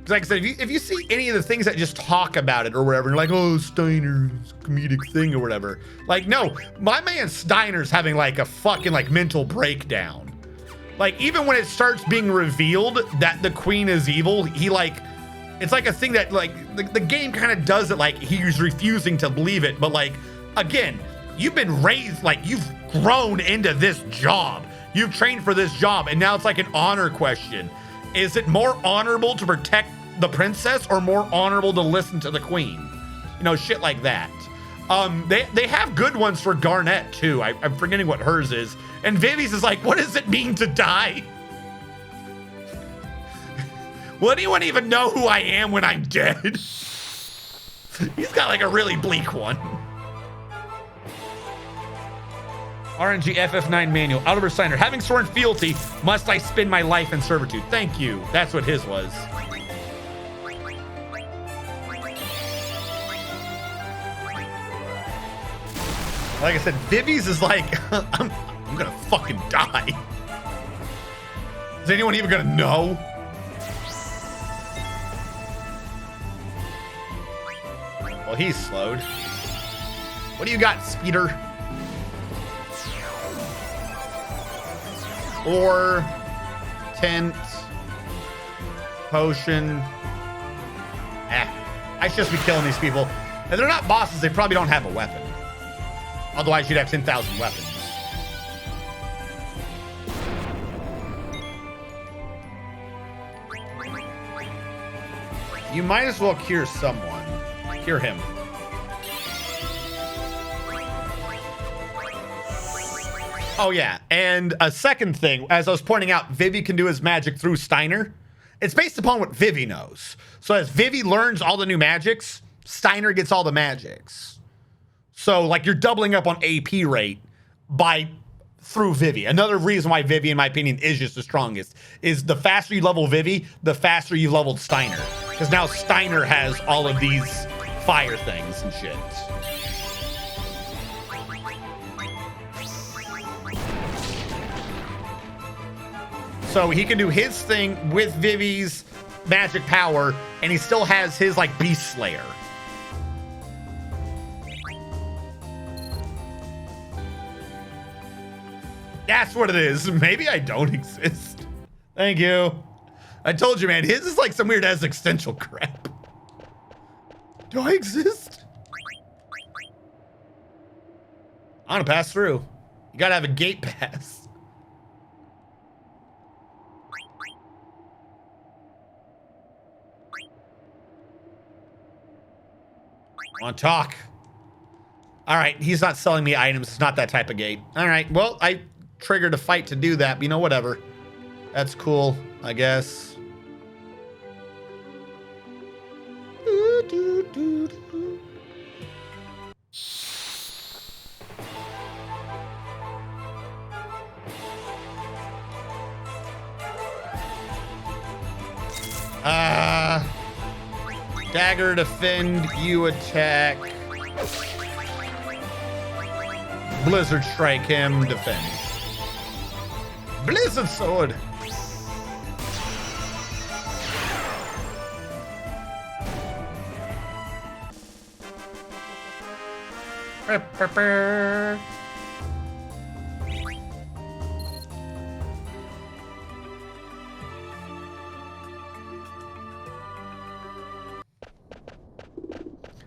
Like I said, if you see any of the things that just talk about it or whatever, you're like, "Oh, Steiner's comedic thing," or whatever. Like, no, my man Steiner's having like a fucking like mental breakdown. Like, even when it starts being revealed that the queen is evil, he like, it's like a thing that like the game kind of does it. Like he's refusing to believe it. But like, again, you've been raised, like you've grown into this job. You've trained for this job. And now it's like an honor question. Is it more honorable to protect the princess or more honorable to listen to the queen? You know, shit like that. They have good ones for Garnet too. I'm forgetting what hers is. And Vivi's is like, "What does it mean to die? Will anyone even know who I am when I'm dead?" He's got like a really bleak one. RNG FF9 manual. Oliver Steiner. "Having sworn fealty, must I spend my life in servitude?" Thank you. That's what his was. Like I said, Vivi's is like, I'm gonna fucking die. Is anyone even gonna know? Well, he's slowed. What do you got, Speeder? Or tent, potion. I should just be killing these people. And they're not bosses, they probably don't have a weapon. Otherwise, you'd have 10,000 weapons. You might as well cure someone. Cure him. Oh, yeah. And a second thing, as I was pointing out, Vivi can do his magic through Steiner. It's based upon what Vivi knows. So as Vivi learns all the new magics, Steiner gets all the magics. So, like, you're doubling up on AP rate through Vivi. Another reason why Vivi, in my opinion, is just the strongest is the faster you level Vivi, the faster you leveled Steiner. Because now Steiner has all of these fire things and shit. So he can do his thing with Vivi's magic power, and he still has his, like, Beast Slayer. That's what it is. Maybe I don't exist. Thank you. I told you, man, his is like some weird existential crap. Do I exist? I want to pass through. You gotta have a gate pass. I want to talk. All right, he's not selling me items. It's not that type of gate. All right, well, I triggered a fight to do that, but you know, whatever. That's cool, I guess. Dagger defend, you attack. Blizzard strike him, defend. Blizzard sword.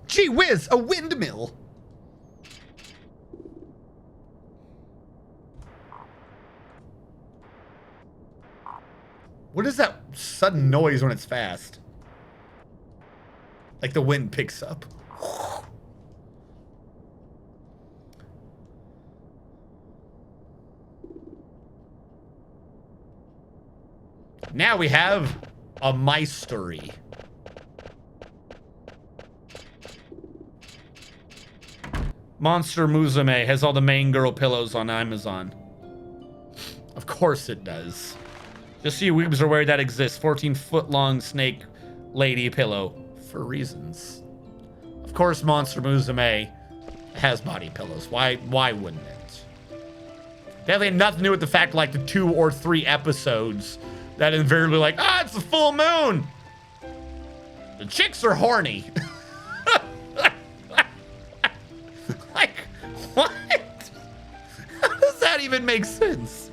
Gee whiz, a windmill. What is that sudden noise when it's fast? Like the wind picks up. Now we have a mystery. Monster Musume has all the main girl pillows on Amazon. Of course it does. Just so you weebs are aware that exists. 14-foot long snake lady pillow for reasons. Of course Monster Musume has body pillows. Why wouldn't it? Definitely had nothing to do with the fact like the 2 or 3 episodes that invariably like, it's the full moon. The chicks are horny. Like, what? How does that even make sense?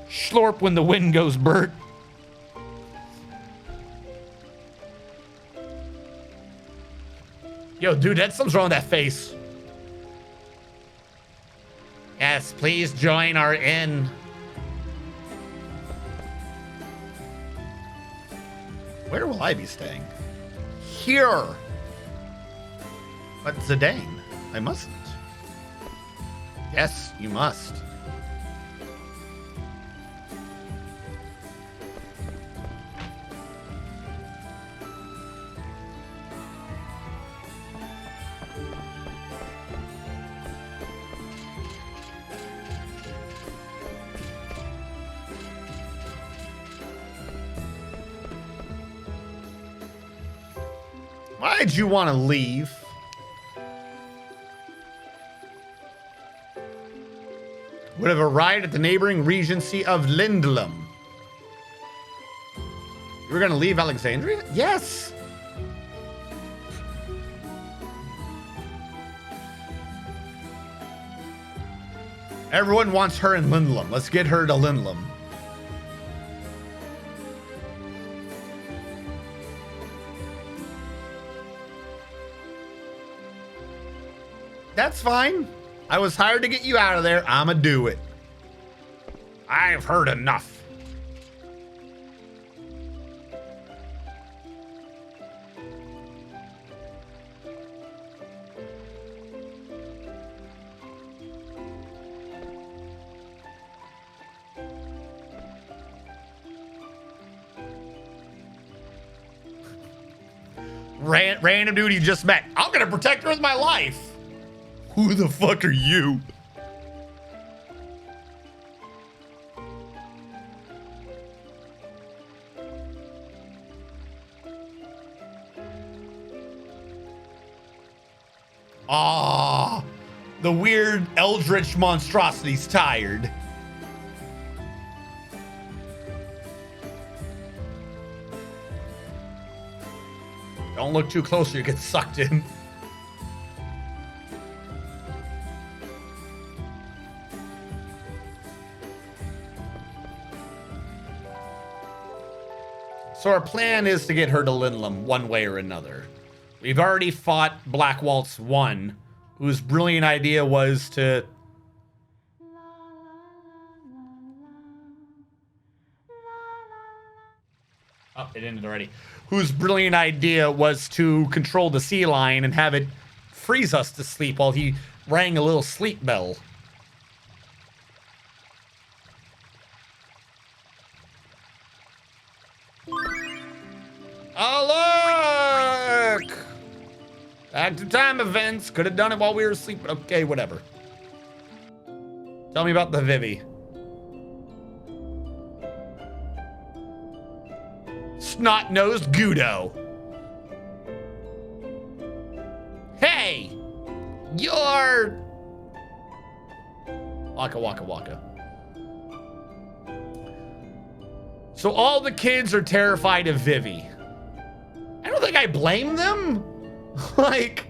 Slorp when the wind goes, Bert. Yo, dude, that's something's wrong with that face. Yes, please join our inn. Where will I be staying? Here. But Zidane, I mustn't. Yes, you must. Why'd you want to leave? Would have arrived at the neighboring regency of Lindblum. You were going to leave Alexandria? Yes! Everyone wants her in Lindblum. Let's get her to Lindblum. That's fine. I was hired to get you out of there. I'ma do it. I've heard enough. Random dude you just met. I'm gonna protect her with my life. Who the fuck are you? Ah, the weird eldritch monstrosity's tired. Don't look too close or you get sucked in. So our plan is to get her to Lindblum one way or another. We've already fought Black Waltz 1, whose brilliant idea was to... Oh, it ended already. Whose brilliant idea was to control the sea lion and have it freeze us to sleep while he rang a little sleep bell. Oh, look! Active time events. Could have done it while we were asleep, but okay, whatever. Tell me about the Vivi. Snot-nosed Gudo. Hey! You're... Waka waka waka. So all the kids are terrified of Vivi. I don't think I blame them. Like,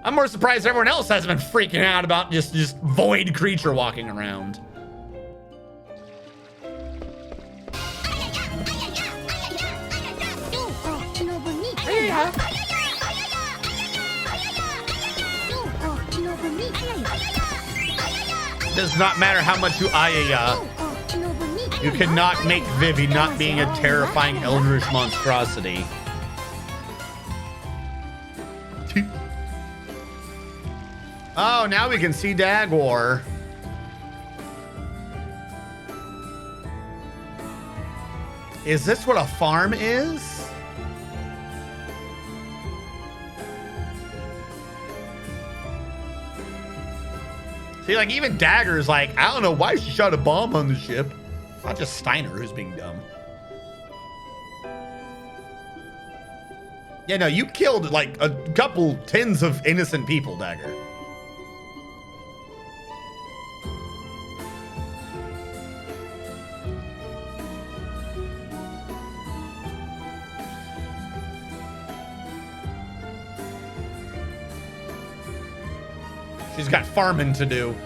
I'm more surprised everyone else hasn't been freaking out about just void creature walking around. Does not matter how much you ayaya. You cannot make Vivi not being a terrifying eldritch monstrosity. Oh, now we can see Dagwar. Is this what a farm is? See, like, even Dagger's like, I don't know why she shot a bomb on the ship. It's not just Steiner who's being dumb. Yeah, no, you killed, like, a couple tens of innocent people, Dagger. She's got farming to do.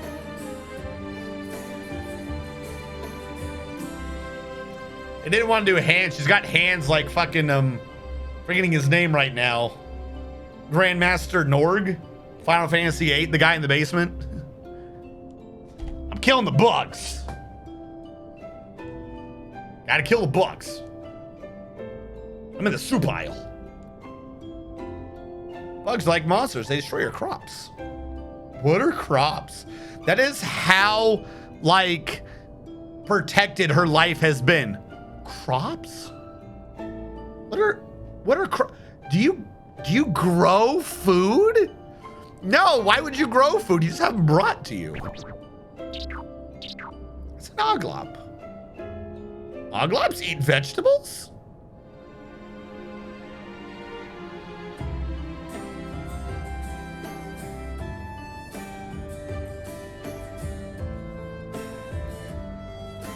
I didn't want to do hands. She's got hands like fucking, forgetting his name right now. Grandmaster Norg. Final Fantasy VIII, the guy in the basement. I'm killing the bugs. Gotta kill the bugs. I'm in the soup aisle. Bugs like monsters. They destroy your crops. What are crops? That is how, like, protected her life has been. Crops? What are crops? Do you grow food? No, why would you grow food? You just have them brought to you. It's an oglop. Oglops eat vegetables?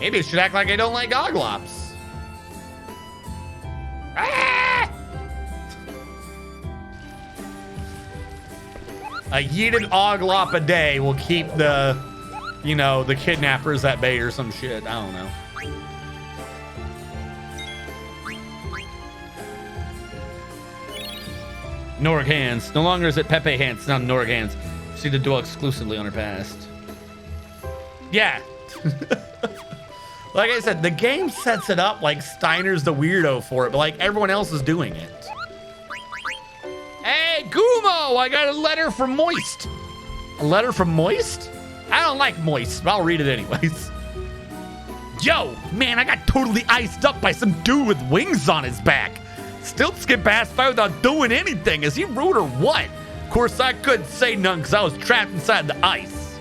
Maybe it should act like I don't like oglops. Ah! A yeeted oglop a day will keep the, you know, the kidnappers at bay or some shit. I don't know. Norg hands. No longer is it Pepe hands, not Norg hands. See the dwell exclusively on her past. Yeah. Like I said, the game sets it up like Steiner's the weirdo for it, but like everyone else is doing it. Hey, Gumo, I got a letter from Moist. A letter from Moist? I don't like Moist, but I'll read it anyways. Yo, man, I got totally iced up by some dude with wings on his back. Still skip past by without doing anything. Is he rude or what? Of course, I couldn't say none because I was trapped inside the ice.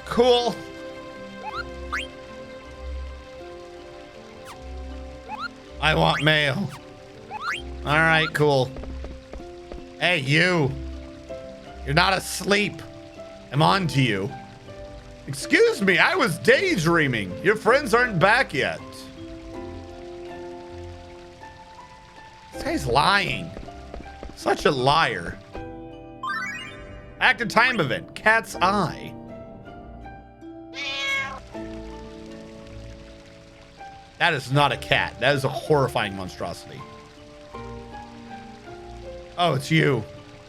Cool. I want mail. All right, cool. Hey, you. You're not asleep. I'm on to you. Excuse me, I was daydreaming. Your friends aren't back yet. This guy's lying. Such a liar. Active time event, cat's eye. That is not a cat. That is a horrifying monstrosity. Oh, it's you.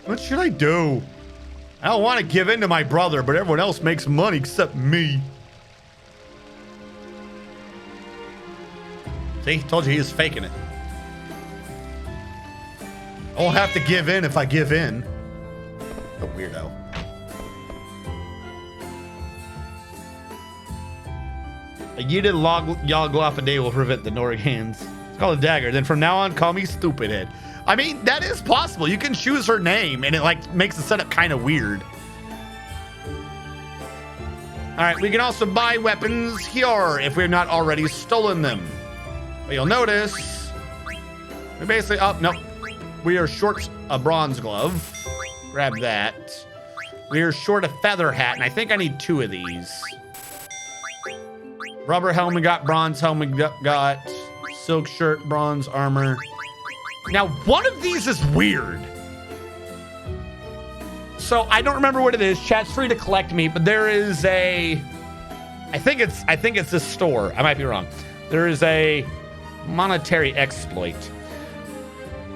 What should I do? I don't want to give in to my brother, but everyone else makes money except me. See, told you he was faking it. I won't have to give in if I give in. A weirdo. A yeeted log a day will prevent the Norgans. It's called a dagger. Then from now on, call me stupid head. I mean, that is possible. You can choose her name, and it like makes the setup kind of weird. All right, we can also buy weapons here if we're not already stolen them. But you'll notice we basically, oh, nope. We are short a bronze glove. Grab that. We are short a feather hat, and I think I need 2 of these. Rubber helmet got, bronze helmet got, silk shirt, bronze armor. Now, one of these is weird. So I don't remember what it is. Chat's free to collect me, but there is a, I think it's a store. I might be wrong. There is a monetary exploit.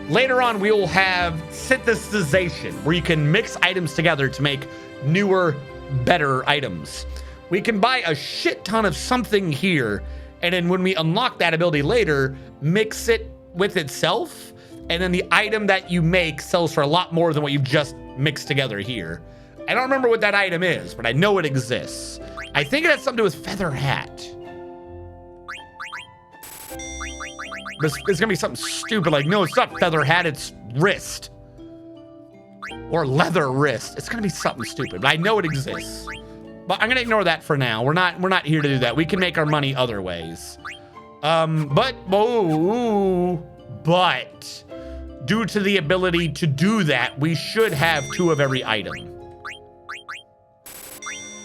Later on, we will have synthesization, where you can mix items together to make newer, better items. We can buy a shit ton of something here, and then when we unlock that ability later, mix it with itself, and then the item that you make sells for a lot more than what you've just mixed together here. I don't remember what that item is, but I know it exists. I think it has something to do with feather hat. But it's gonna be something stupid like, no, it's not feather hat, it's wrist. Or leather wrist. It's gonna be something stupid, but I know it exists. But I'm gonna ignore that for now. We're not here to do that. We can make our money other ways. But due to the ability to do that, we should have 2 of every item.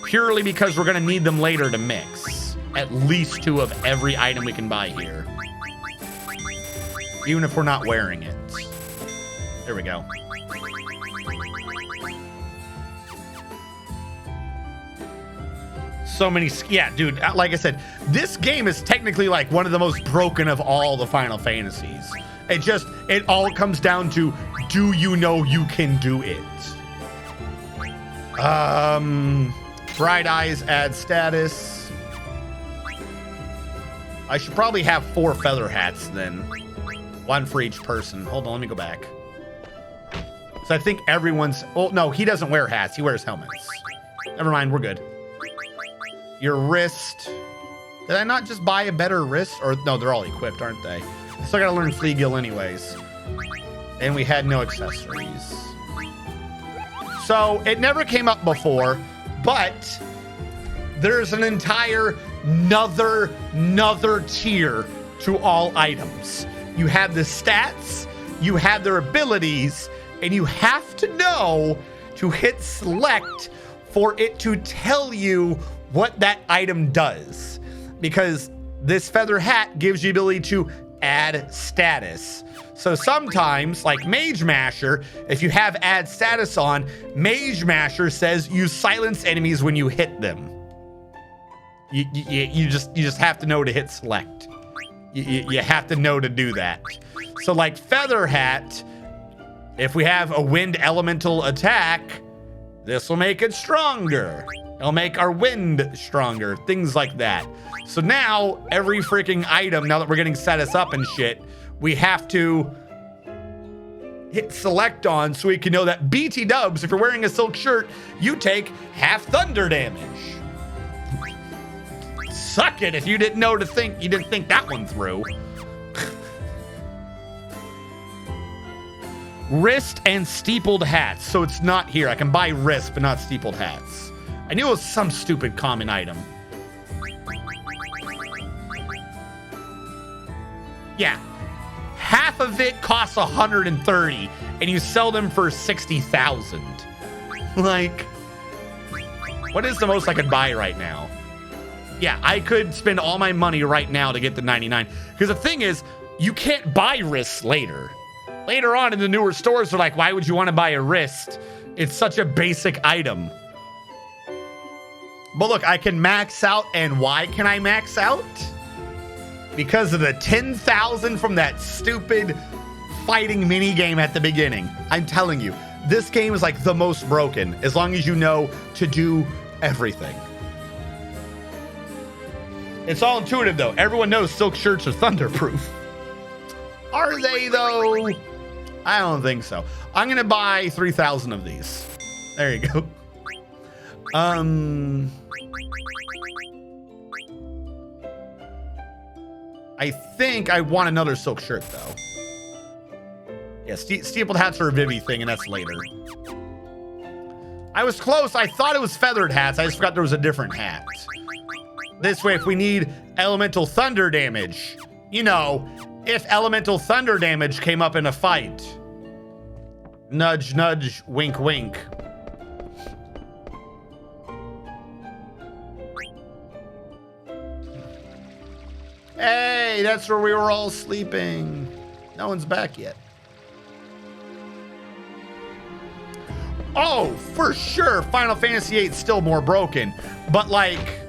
Purely because we're gonna need them later to mix. At least 2 of every item we can buy here. Even if we're not wearing it. There we go. So many, yeah, dude, like I said, this game is technically like one of the most broken of all the Final Fantasies. It all comes down to, do you know you can do it? Bright Eyes add status. I should probably have 4 feather hats then. 1 for each person. Hold on, let me go back. So I think everyone's, oh no, he doesn't wear hats, he wears helmets. Never mind, we're good. Your wrist. Did I not just buy a better wrist? Or no, they're all equipped, aren't they? I still gotta learn Fleagill anyways. And we had no accessories. So it never came up before, but there's an entire another tier to all items. You have the stats, you have their abilities, and you have to know to hit select for it to tell you what that item does. Because this feather hat gives you the ability to add status. So sometimes, like Mage Masher, if you have add status on, Mage Masher says you silence enemies when you hit them. You just have to know to hit select. You have to know to do that. So like Feather Hat, if we have a wind elemental attack, this will make it stronger. It'll make our wind stronger, things like that. So now every freaking item, now that we're getting status up and shit, we have to hit select on so we can know that BT dubs, if you're wearing a silk shirt, you take half thunder damage. Suck it if you didn't know to think, you didn't think that one through. Wrist and steepled hats. So it's not here. I can buy wrist, but not steepled hats. I knew it was some stupid common item. Yeah. Half of it costs 130 and you sell them for 60,000. Like, what is the most I could buy right now? Yeah, I could spend all my money right now to get the 99. Because the thing is, you can't buy wrists later. Later on in the newer stores, they're like, why would you want to buy a wrist? It's such a basic item. But look, I can max out. And why can I max out? Because of the 10,000 from that stupid fighting mini game at the beginning. I'm telling you, this game is like the most broken, as long as you know to do everything. It's all intuitive though. Everyone knows silk shirts are thunderproof. Are they though? I don't think so. I'm gonna buy 3,000 of these. There you go. I think I want another silk shirt though. Yeah, steepled hats are a Vivi thing, and that's later. I was close. I thought it was feathered hats. I just forgot there was a different hat. This way, if we need elemental thunder damage, you know, if elemental thunder damage came up in a fight. Nudge, nudge, wink, wink. Hey, that's where we were all sleeping. No one's back yet. Oh, for sure, Final Fantasy VIII is still more broken. But like,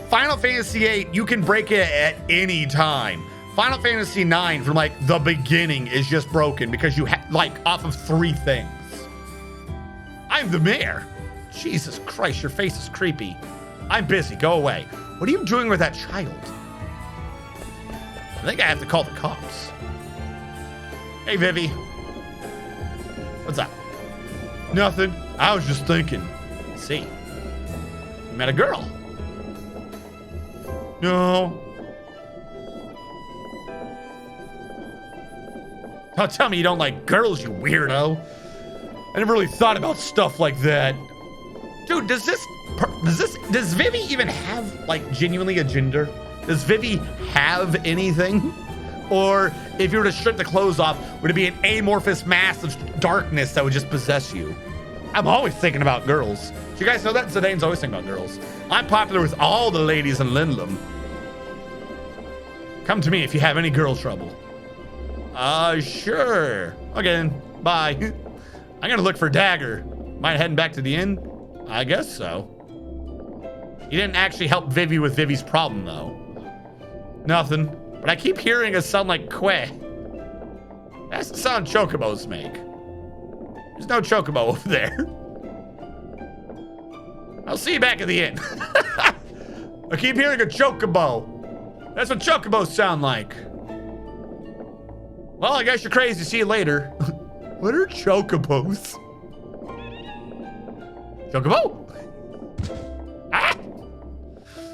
Final Fantasy VIII, you can break it at any time. Final Fantasy IX from like the beginning is just broken because you like off of 3 things. I'm the mayor. Jesus Christ, your face is creepy. I'm busy, go away. What are you doing with that child? I think I have to call the cops. Hey, Vivi. What's up? Nothing. I was just thinking. See, you met a girl. No. Don't tell me you don't like girls, you weirdo. I never really thought about stuff like that. Dude, does Vivi even have like genuinely a gender? Does Vivi have anything? Or if you were to strip the clothes off, would it be an amorphous mass of darkness that would just possess you? I'm always thinking about girls. Do you guys know that? Zidane's always thinking about girls. I'm popular with all the ladies in Lindblom. Come to me if you have any girl trouble. Sure. Okay, then. Bye. I'm gonna look for Dagger. Mind heading back to the inn? I guess so. You didn't actually help Vivi with Vivi's problem, though. Nothing. But I keep hearing a sound like queh. That's the sound chocobos make. There's no chocobo over there. I'll see you back at the inn. I keep hearing a chocobo. That's what chocobos sound like. Well, I guess you're crazy. See you later. What are chocobos? Chocobo? Ah!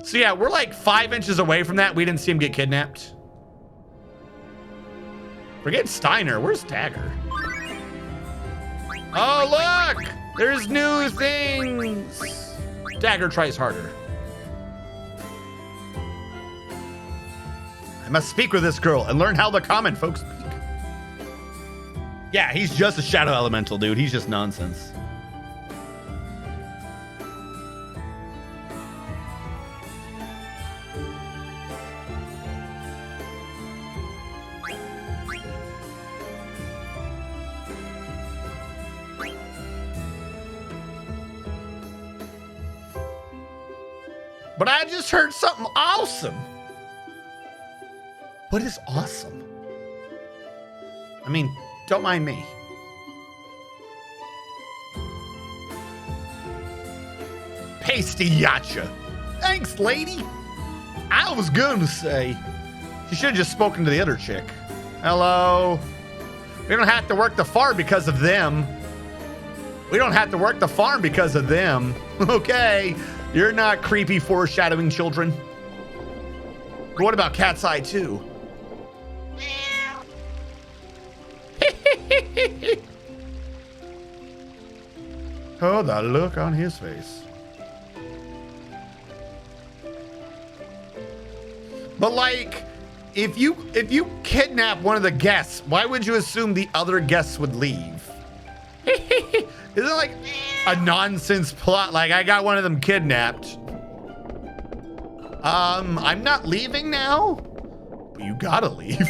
So yeah, we're like 5 inches away from that. We didn't see him get kidnapped. Forget Steiner. Where's Dagger? Oh, look! There's new things! Dagger tries harder. I must speak with this girl and learn how the common folks speak. Yeah, he's just a shadow elemental, dude. He's just nonsense. But I just heard something awesome. What is awesome? I mean, don't mind me. Pasty yacha. Thanks, lady. I was going to say, you should have just spoken to the other chick. Hello. We don't have to work the farm because of them. We don't have to work the farm because of them. Okay. You're not creepy foreshadowing children. But what about Cat's Eye 2? Oh, the look on his face. But like, if you kidnap one of the guests, why would you assume the other guests would leave? Isn't it like a nonsense plot? Like, I got one of them kidnapped. I'm not leaving now, but you gotta leave.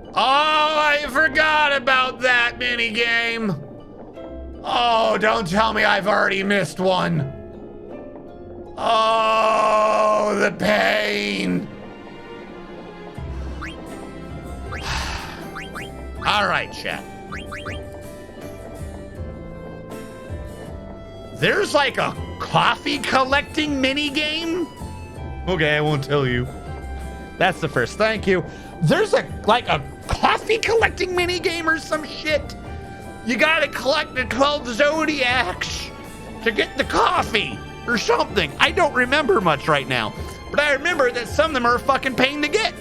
Oh, I forgot about that mini game. Oh, don't tell me I've already missed one. Oh, the pain. All right, chat. There's like a coffee collecting mini game. Okay, I won't tell you. That's the first. Thank you. There's a coffee collecting mini game or some shit. You gotta collect the 12 zodiacs to get the coffee or something. I don't remember much right now, but I remember that some of them are a fucking pain to get.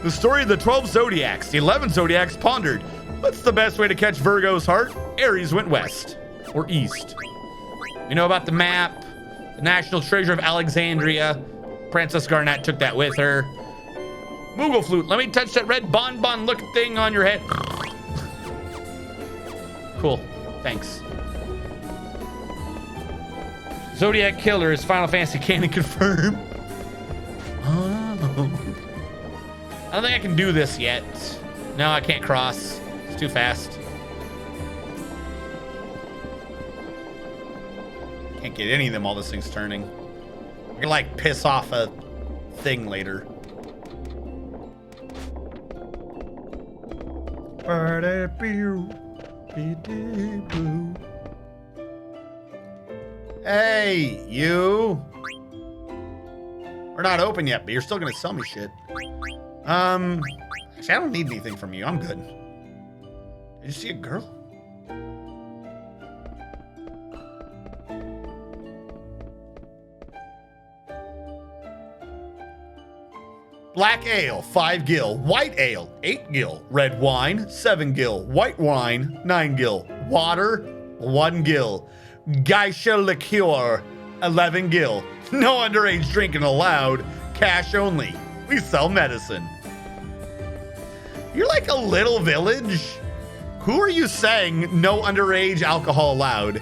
The story of the 12 zodiacs. The 11 zodiacs pondered, what's the best way to catch Virgo's heart? Aries went west or east. You know about the map, the national treasure of Alexandria. Princess Garnet took that with her. Moogle flute. Let me touch that red bonbon look thing on your head. Cool. Thanks. Zodiac Killer is Final Fantasy canon confirmed. Oh. I don't think I can do this yet. No, I can't cross. It's too fast. Can't get any of them while this thing's turning. I can like piss off a thing later. Hey, you. We're not open yet, but you're still gonna sell me shit. Actually, I don't need anything from you. I'm good. Did you see a girl? Black ale, 5 gil. White ale, 8 gil. Red wine, 7 gil. White wine, 9 gil. Water, 1 gil. Geisha liqueur, 11 gil. No underage drinking allowed. Cash only. We sell medicine. You're like a little village. Who are you saying no underage alcohol allowed?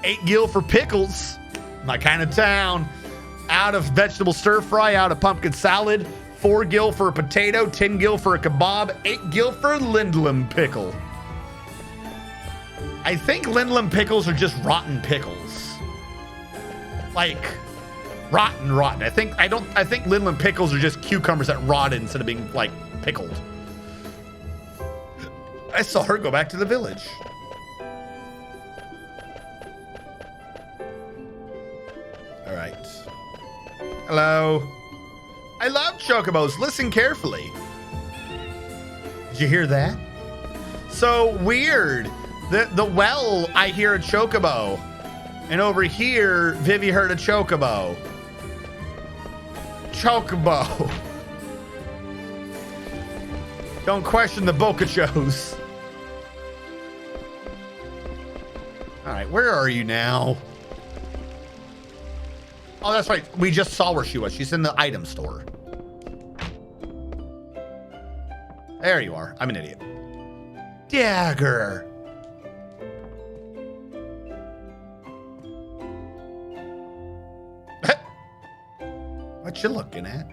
8 gil for pickles. My kind of town. Out of vegetable stir fry, out of pumpkin salad. 4 gil for a potato, 10 gil for a kebab, 8 gil for a Lindblom pickle. I think Lindblom pickles are just rotten pickles. Like rotten. I think Lindblom pickles are just cucumbers that rotted instead of being like pickled. I saw her go back to the village. All right. Hello. I love chocobos. Listen carefully. Did you hear that? So weird. The well, I hear a chocobo. And over here, Vivi heard a chocobo. Chocobo. Don't question the bocachos. All right, where are you now? Oh, that's right. We just saw where she was. She's in the item store. There you are. I'm an idiot. Dagger. What you looking at?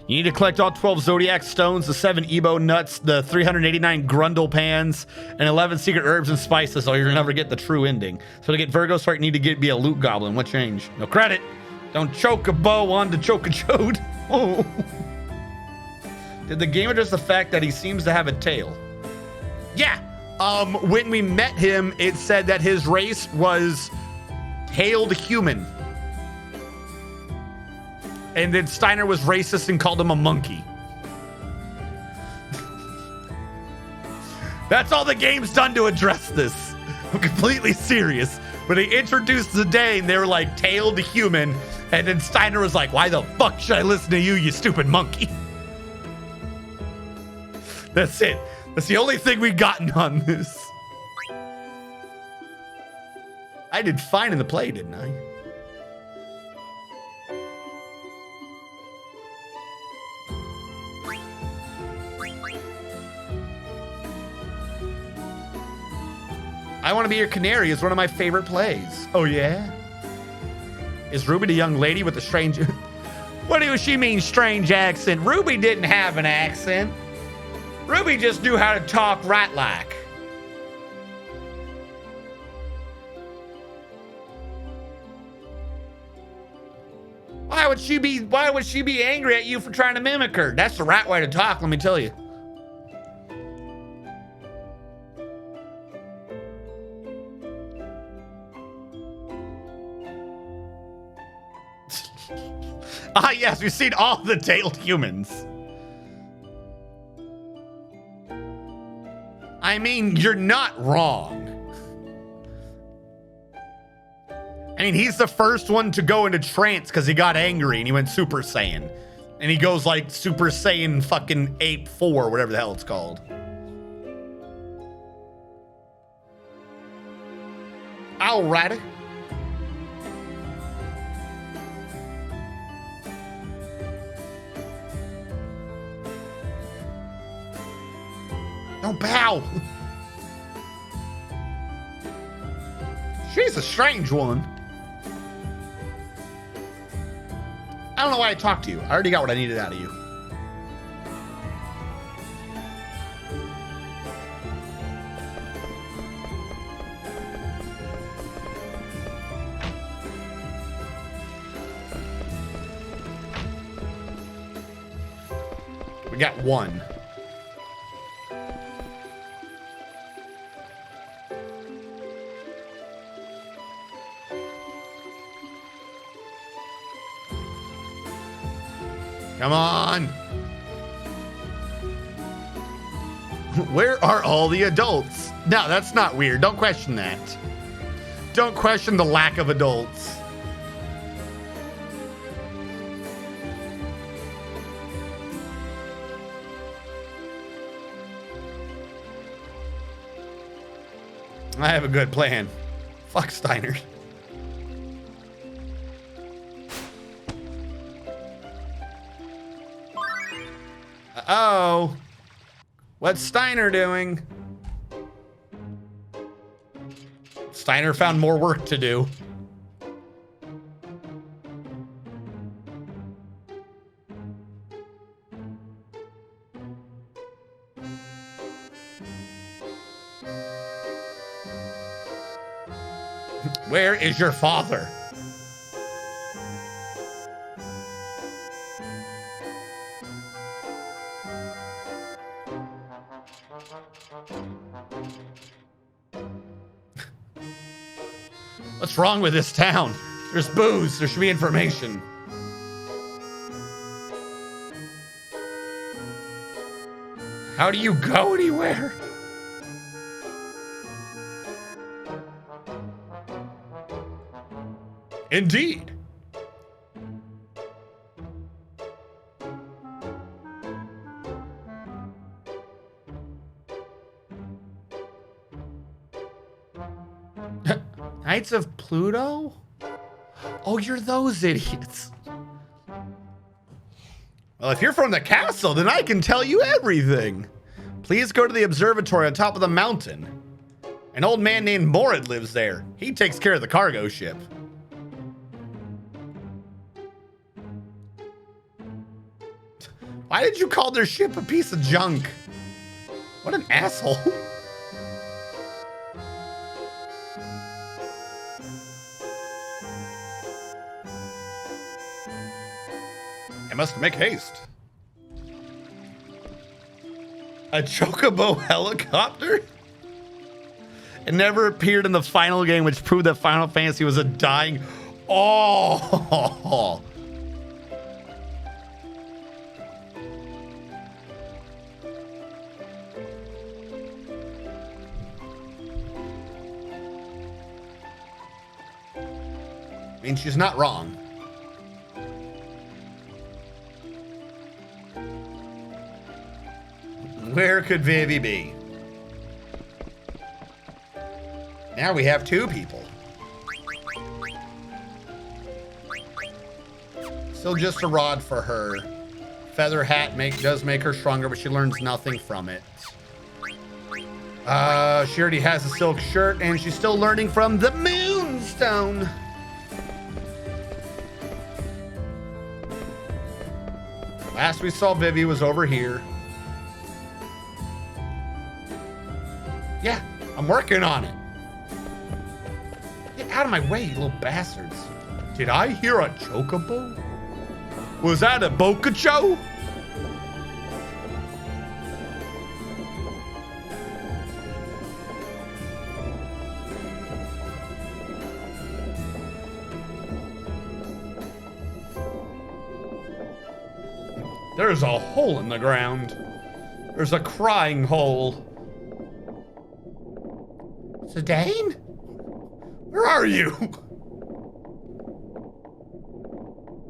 You need to collect all 12 Zodiac stones, the 7 Ebo nuts, the 389 Grundle pans, and 11 secret herbs and spices, or you'll never get the true ending. So to get Virgo's heart, you need to be a loot goblin. What change? No credit. Don't choke a bow on to choke a chode. Oh. Did the game address the fact that he seems to have a tail? Yeah. When we met him, it said that his race was tailed human. And then Steiner was racist and called him a monkey. That's all the game's done to address this. I'm completely serious. When they introduced the day and they were like tailed human, and then Steiner was like, why the fuck should I listen to you, you stupid monkey? That's it. That's the only thing we've gotten on this. I did fine in the play, didn't I? I Want to Be Your Canary is one of my favorite plays. Oh, yeah? Is Ruby the young lady with the strange... What do she mean, strange accent? Ruby didn't have an accent. Ruby just knew how to talk right like. why would she be angry at you for trying to mimic her? That's the right way to talk, let me tell you. Ah, yes, we've seen all the tailed humans. I mean, you're not wrong. I mean, he's the first one to go into trance because he got angry and he went Super Saiyan. And he goes like Super Saiyan fucking 8-4, whatever the hell it's called. Alrighty. Don't bow. She's a strange one. I don't know why I talked to you. I already got what I needed out of you. We got one. Come on. Where are all the adults? No, that's not weird. Don't question that. Don't question the lack of adults. I have a good plan. Fuck Steiner. Uh-oh. What's Steiner doing? Steiner found more work to do. Where is your father? What's wrong with this town? There's booze. There should be information. How do you go anywhere? Indeed. Knights of Pluto? Oh, you're those idiots. Well, if you're from the castle, then I can tell you everything. Please go to the observatory on top of the mountain. An old man named Morid lives there. He takes care of the cargo ship. Why did you call their ship a piece of junk? What an asshole. I must make haste. A chocobo helicopter? It never appeared in the final game, which proved that Final Fantasy was a dying... Oh! I mean, she's not wrong. Where could Vivi be? Now we have two people. Still just a rod for her. Feather hat does make her stronger, but she learns nothing from it. She already has a silk shirt, and she's still learning from the Moonstone. Last we saw Vivi was over here. Yeah, I'm working on it. Get out of my way, you little bastards. Did I hear a chocobo? Was that a Bokacho? There's a hole in the ground. There's a crying hole. Zidane? Where are you?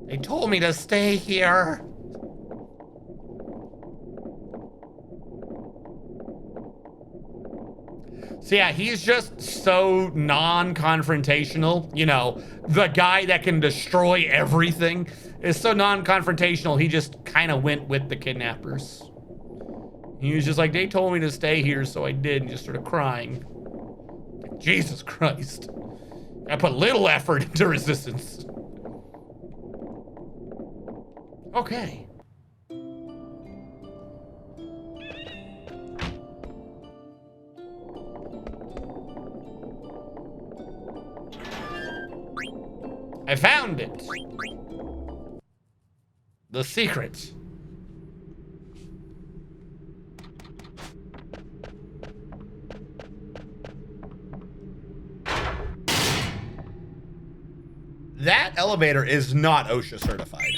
They told me to stay here. So yeah, he's just so non-confrontational. You know, the guy that can destroy everything is so non-confrontational, he just kind of went with the kidnappers. He was just like, they told me to stay here, so I did, and just started crying. Jesus Christ. I put little effort into resistance. Okay. I found it. The secret. That elevator is not OSHA certified.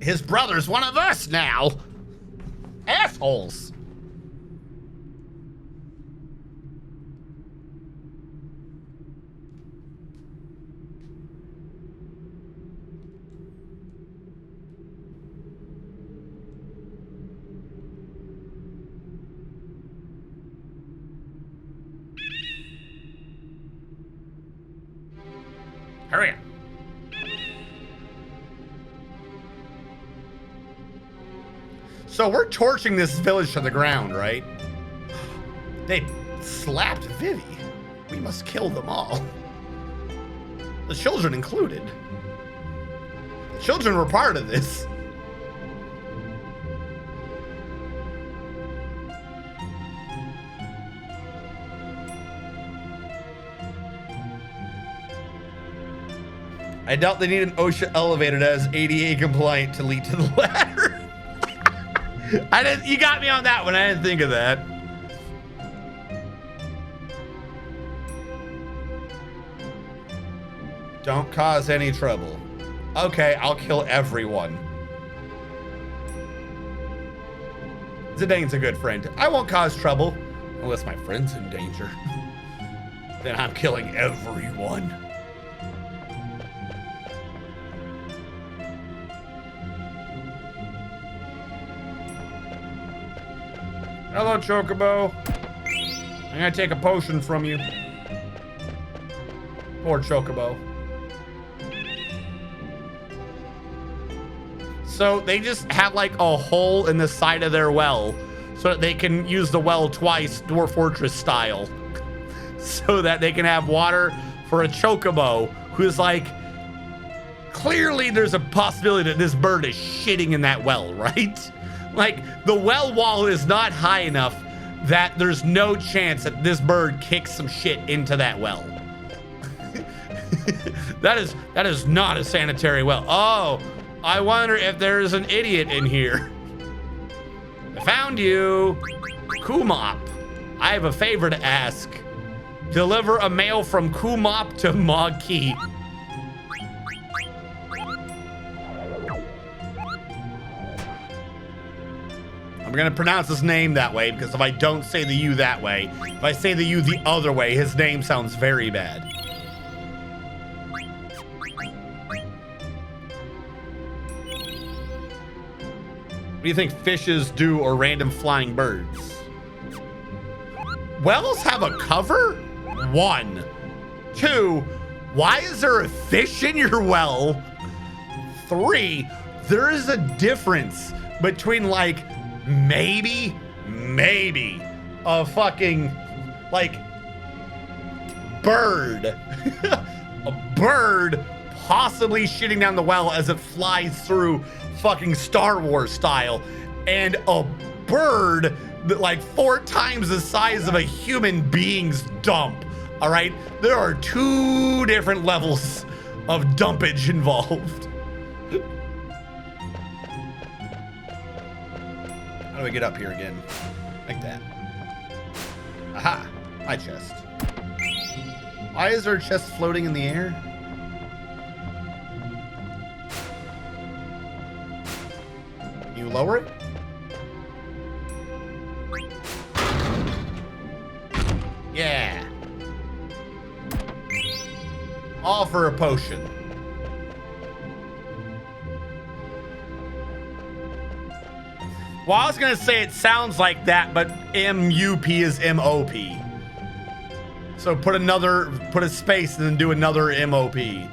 His brother's one of us now. Assholes. Hurry up. So we're torching this village to the ground, right? They slapped Vivi. We must kill them all. The children included. The children were part of this. I doubt they need an OSHA elevator that is ADA compliant to lead to the ladder. You got me on that one. I didn't think of that. Don't cause any trouble. Okay, I'll kill everyone. Zidane's a good friend. I won't cause trouble unless my friend's in danger. Then I'm killing everyone. Hello, Chocobo. I'm gonna take a potion from you. Poor Chocobo. So they just have like a hole in the side of their well so that they can use the well twice, Dwarf Fortress style. So that they can have water for a Chocobo who's like, clearly there's a possibility that this bird is shitting in that well, right? Like, the well wall is not high enough that there's no chance that this bird kicks some shit into that well. That is not a sanitary well. Oh, I wonder if there's an idiot in here. I found you. Kumop. I have a favor to ask. Deliver a mail from Kumop to Mog-Key. I'm gonna pronounce his name that way because if I don't say the U that way, if I say the U the other way, his name sounds very bad. What do you think fishes do or random flying birds? Wells have a cover? 1. 2, why is there a fish in your well? 3, there is a difference between like maybe a fucking like bird, a bird possibly shitting down the well as it flies through fucking Star Wars style, and a bird that like 4 times the size of a human being's dump. All right, there are 2 different levels of dumpage involved. How do I get up here again? Like that. Aha, my chest. Why is there a chest floating in the air? Can you lower it? Yeah. All for a potion. Well, I was gonna say it sounds like that, but M-U-P is M-O-P. So put a space and then do another M-O-P.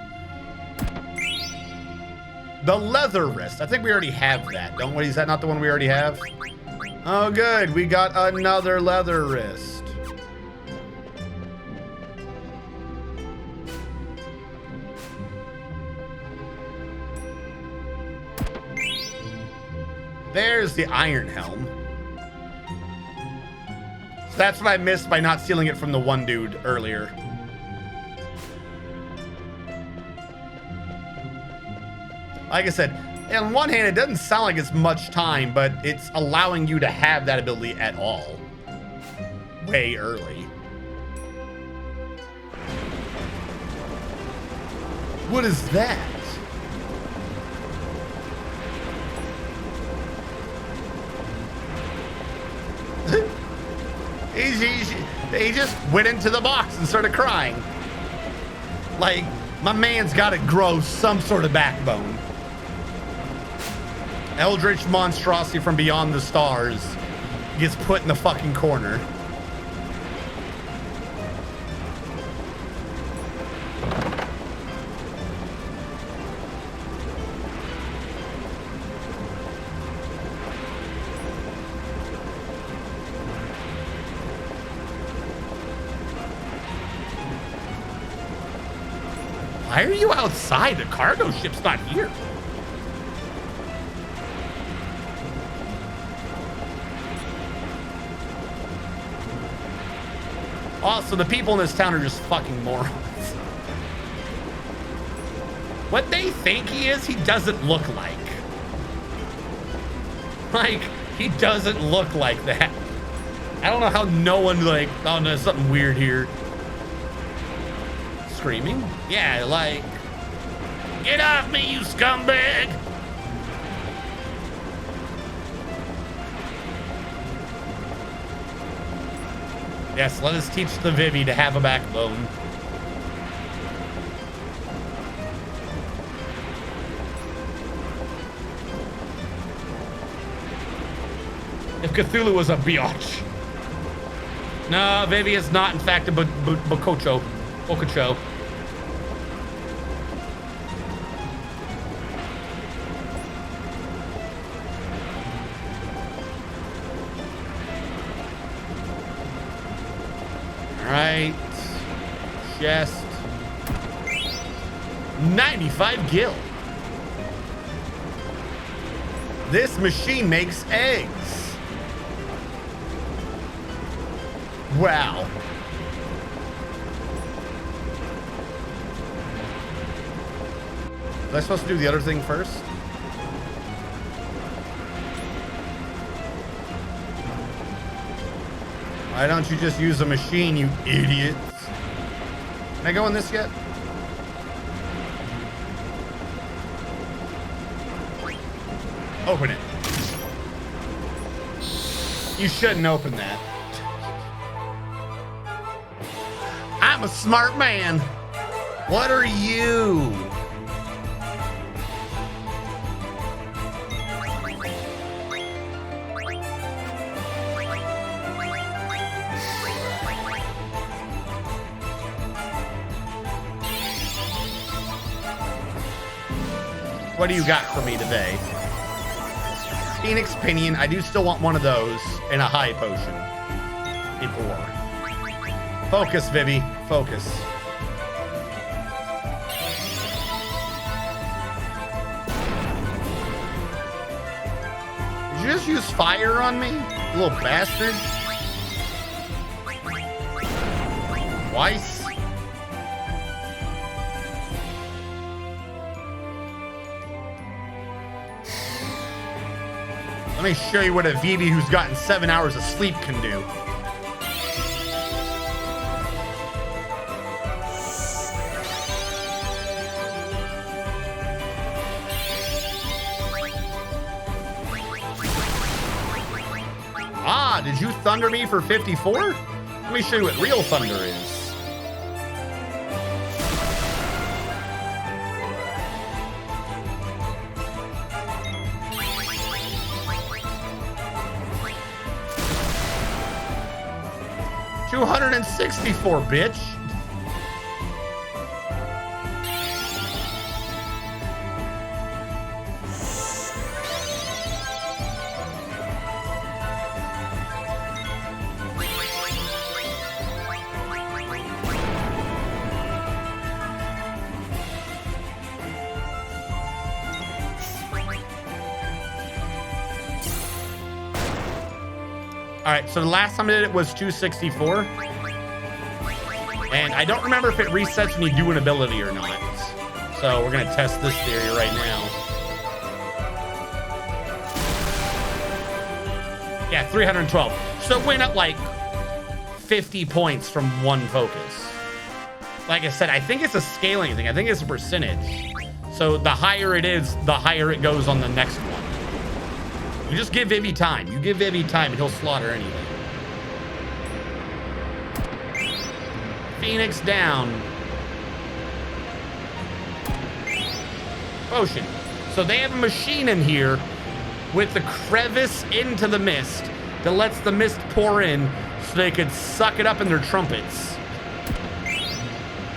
The leather wrist. I think we already have that, don't we? Is that not the one we already have? Oh, good. We got another leather wrist. There's the iron helm. So that's what I missed by not stealing it from the one dude earlier. Like I said, on one hand, it doesn't sound like it's much time, but it's allowing you to have that ability at all. Way early. What is that? He just went into the box and started crying. Like, my man's got to grow some sort of backbone. Eldritch monstrosity from beyond the stars gets put in the fucking corner. Why are you outside? The cargo ship's not here. Also, the people in this town are just fucking morons. What they think he is, he doesn't look like. Like, he doesn't look like that. I don't know how no one like, oh no, there's something weird here. Screaming? Yeah, like, get off me, you scumbag! Yes, let us teach the Vivi to have a backbone. If Cthulhu was a biatch. No, Vivi is not, in fact, a Bokocho. Bokocho. Right. Chest. 95 gil. This machine makes eggs. Wow. Was I supposed to do the other thing first? Why don't you just use a machine, you idiots? Can I go in this yet? Open it. You shouldn't open that. I'm a smart man. What are you? What do you got for me today? Phoenix Pinion. I do still want one of those and a high potion. In ore. Focus, Vivi. Focus. Did you just use fire on me? You little bastard. Twice. Let me show you what a Vivi who's gotten 7 hours of sleep can do. Ah, did you thunder me for 54? Let me show you what real thunder is. $264, bitch. All right, so the last time I did it was 264. And I don't remember if it resets when you do an ability or not. So we're gonna test this theory right now. Yeah, 312. So it went up like 50 points from one focus. Like I said, I think it's a scaling thing. I think it's a percentage. So the higher it is, the higher it goes on the next one. You just give Vivi time. You give Vivi time and he'll slaughter anyway. Phoenix down. Potion. So they have a machine in here with the crevice into the mist that lets the mist pour in so they could suck it up in their trumpets.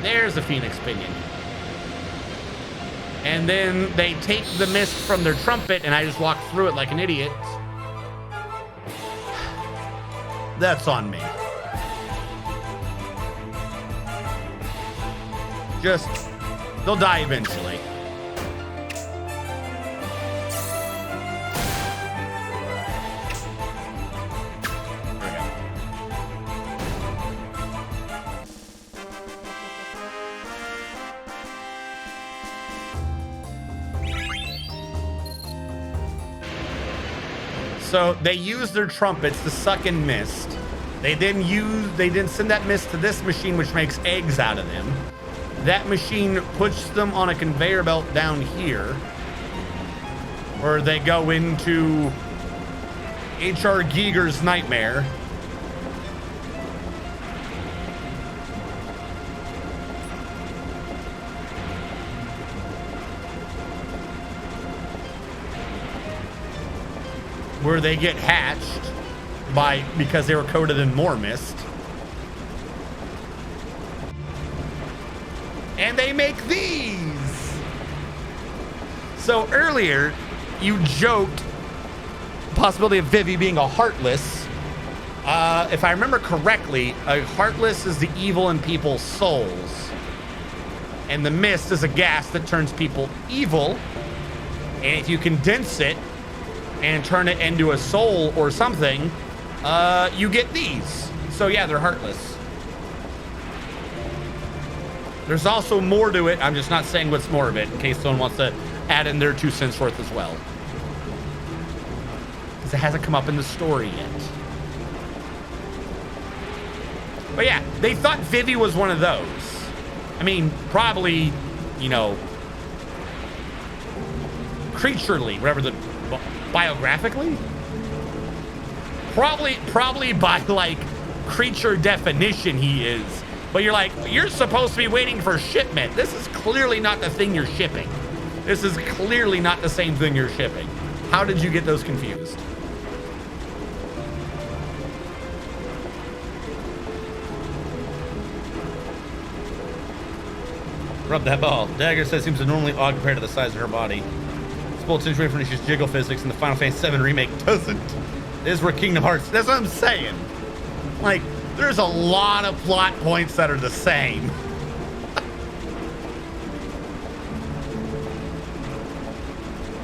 There's a Phoenix Pinion. And then they take the mist from their trumpet and I just walk through it like an idiot. That's on me. Just, they'll die eventually. So they use their trumpets to suck in mist. They then send that mist to this machine, which makes eggs out of them. That machine puts them on a conveyor belt down here, where they go into H.R. Giger's nightmare. Where they get hatched because they were coated in more mist. And they make these. So earlier, you joked possibility of Vivi being a heartless. If I remember correctly, a heartless is the evil in people's souls. And the mist is a gas that turns people evil. And if you condense it and turn it into a soul or something, you get these. So yeah, they're heartless. There's also more to it. I'm just not saying what's more of it in case someone wants to add in their 2 cents worth as well. Because it hasn't come up in the story yet. But yeah, they thought Vivi was one of those. I mean, probably, you know, creaturely, whatever the, biographically? Probably by like creature definition he is. But you're like, you're supposed to be waiting for shipment. This is clearly not the thing you're shipping. This is clearly not the same thing you're shipping. How did you get those confused? Rub that ball. Dagger says seems to normally odd compared to the size of her body. Multiple attenuated finishes jiggle physics, and the Final Fantasy VII Remake doesn't. This is where Kingdom Hearts. That's what I'm saying. Like, there's a lot of plot points that are the same.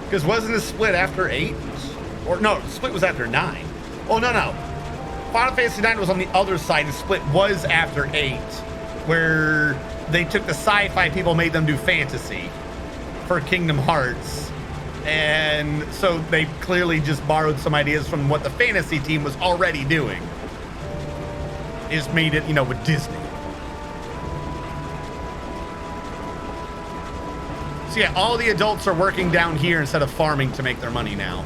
Because wasn't the split after 8? Or no, the split was after 9. Oh, no. Final Fantasy 9 was on the other side. The split was after 8, where they took the sci-fi people, made them do fantasy for Kingdom Hearts. And so they clearly just borrowed some ideas from what the fantasy team was already doing. They just made it, you know, with Disney. So yeah, all the adults are working down here instead of farming to make their money now.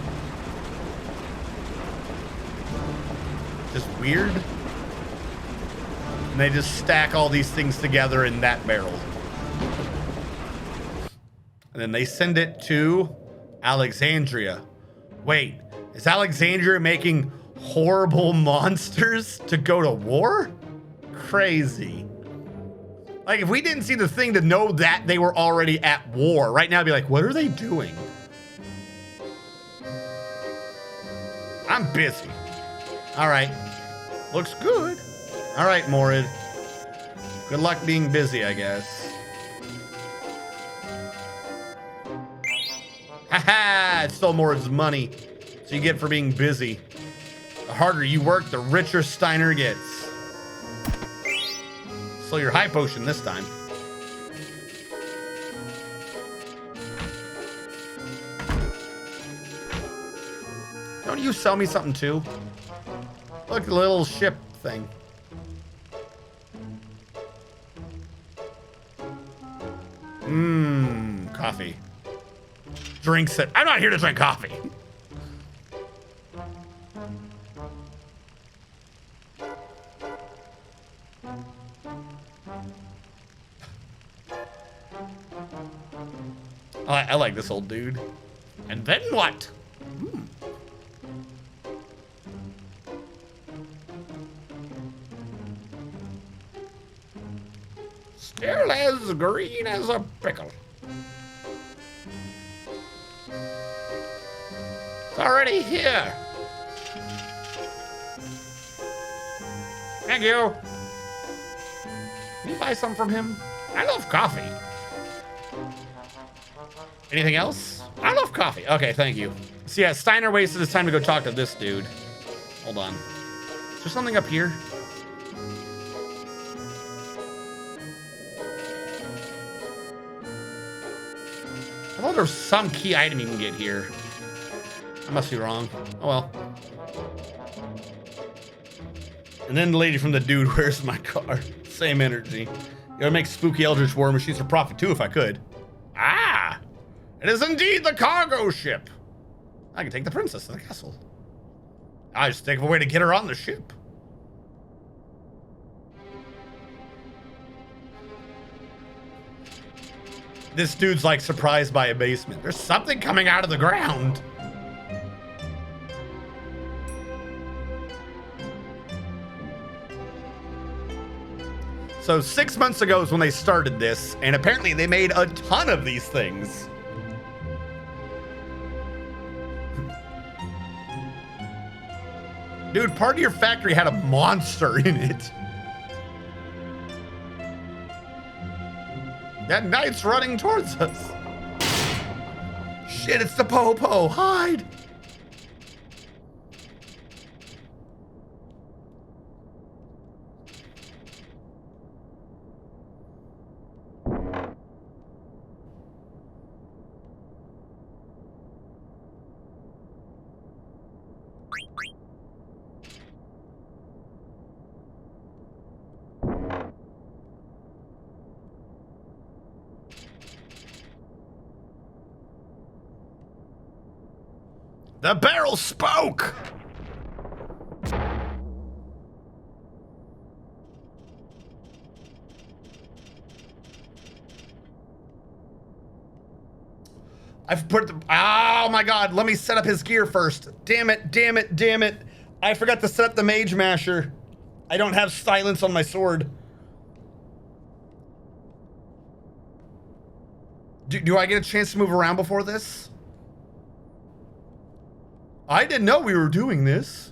Just weird. And they just stack all these things together in that barrel. And then they send it to Alexandria. Wait, is Alexandria making horrible monsters to go to war? Crazy. Like, if we didn't see the thing to know that they were already at war, right now I'd be like, what are they doing? I'm busy. All right. Looks good. All right, Morid. Good luck being busy, I guess. Haha, it's still Morid's money. So you get for being busy. The harder you work, the richer Steiner gets. So your high potion this time. Don't you sell me something too? Look, the little ship thing. Coffee. Drinks it. I'm not here to drink coffee. I like this old dude. And then what? Still as green as a pickle. It's already here. Thank you. Can you buy some from him? I love coffee. Anything else? I love coffee. Okay, thank you. So yeah, Steiner wasted his time to go talk to this dude. Hold on. Is there something up here? I thought there was some key item you can get here. I must be wrong. Oh well. And then the lady from the dude, where's my car? Same energy. You gotta make spooky Eldritch War machines for profit too if I could. Ah! It is indeed the cargo ship. I can take the princess to the castle. I just think of a way to get her on the ship. This dude's like surprised by a basement. There's something coming out of the ground. So 6 months ago is when they started this, and apparently they made a ton of these things. Dude, part of your factory had a monster in it. That knight's running towards us. Shit, it's the Popo. Hide. The barrel spoke! I've put the, oh my God, let me set up his gear first. Damn it, damn it, damn it. I forgot to set up the mage masher. I don't have silence on my sword. Do I get a chance to move around before this? I didn't know we were doing this.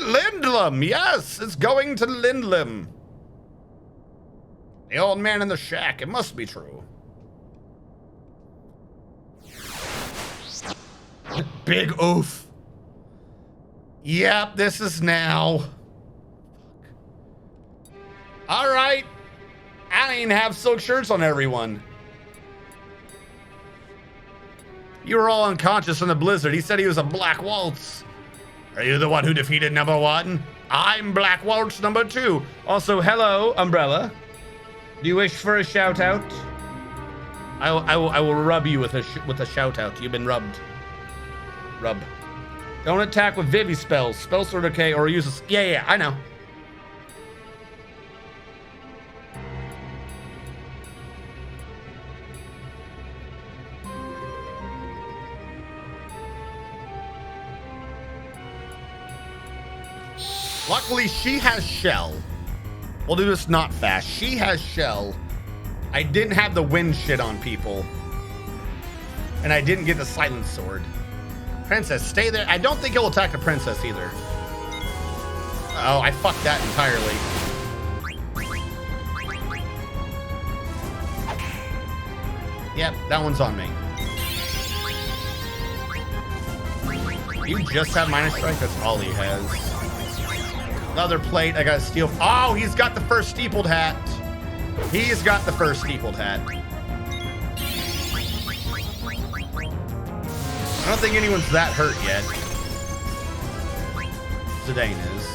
Lindblom, yes, it's going to Lindblom. The old man in the shack, it must be true. Big oof. Yep, this is now. All right. I don't even have silk shirts on everyone. You were all unconscious in the blizzard. He said he was a Black Waltz. Are you the one who defeated number 1? I'm Black Waltz number 2. Also, hello, Umbrella. Do you wish for a shout out? I will rub you with a shout out. You've been rubbed. Rub. Don't attack with Vivi spells. Spell sword okay, or use a... Yeah, I know. Luckily, she has shell. We'll do this not fast. She has shell. I didn't have the wind shit on people. And I didn't get the silent sword. Princess, stay there. I don't think he'll attack the princess either. Oh, I fucked that entirely. Yep, that one's on me. You just have minus strike? That's all he has. Leather plate, I gotta steal. Oh, he's got the first steepled hat. He's got the first steepled hat. I don't think anyone's that hurt yet. Zidane is.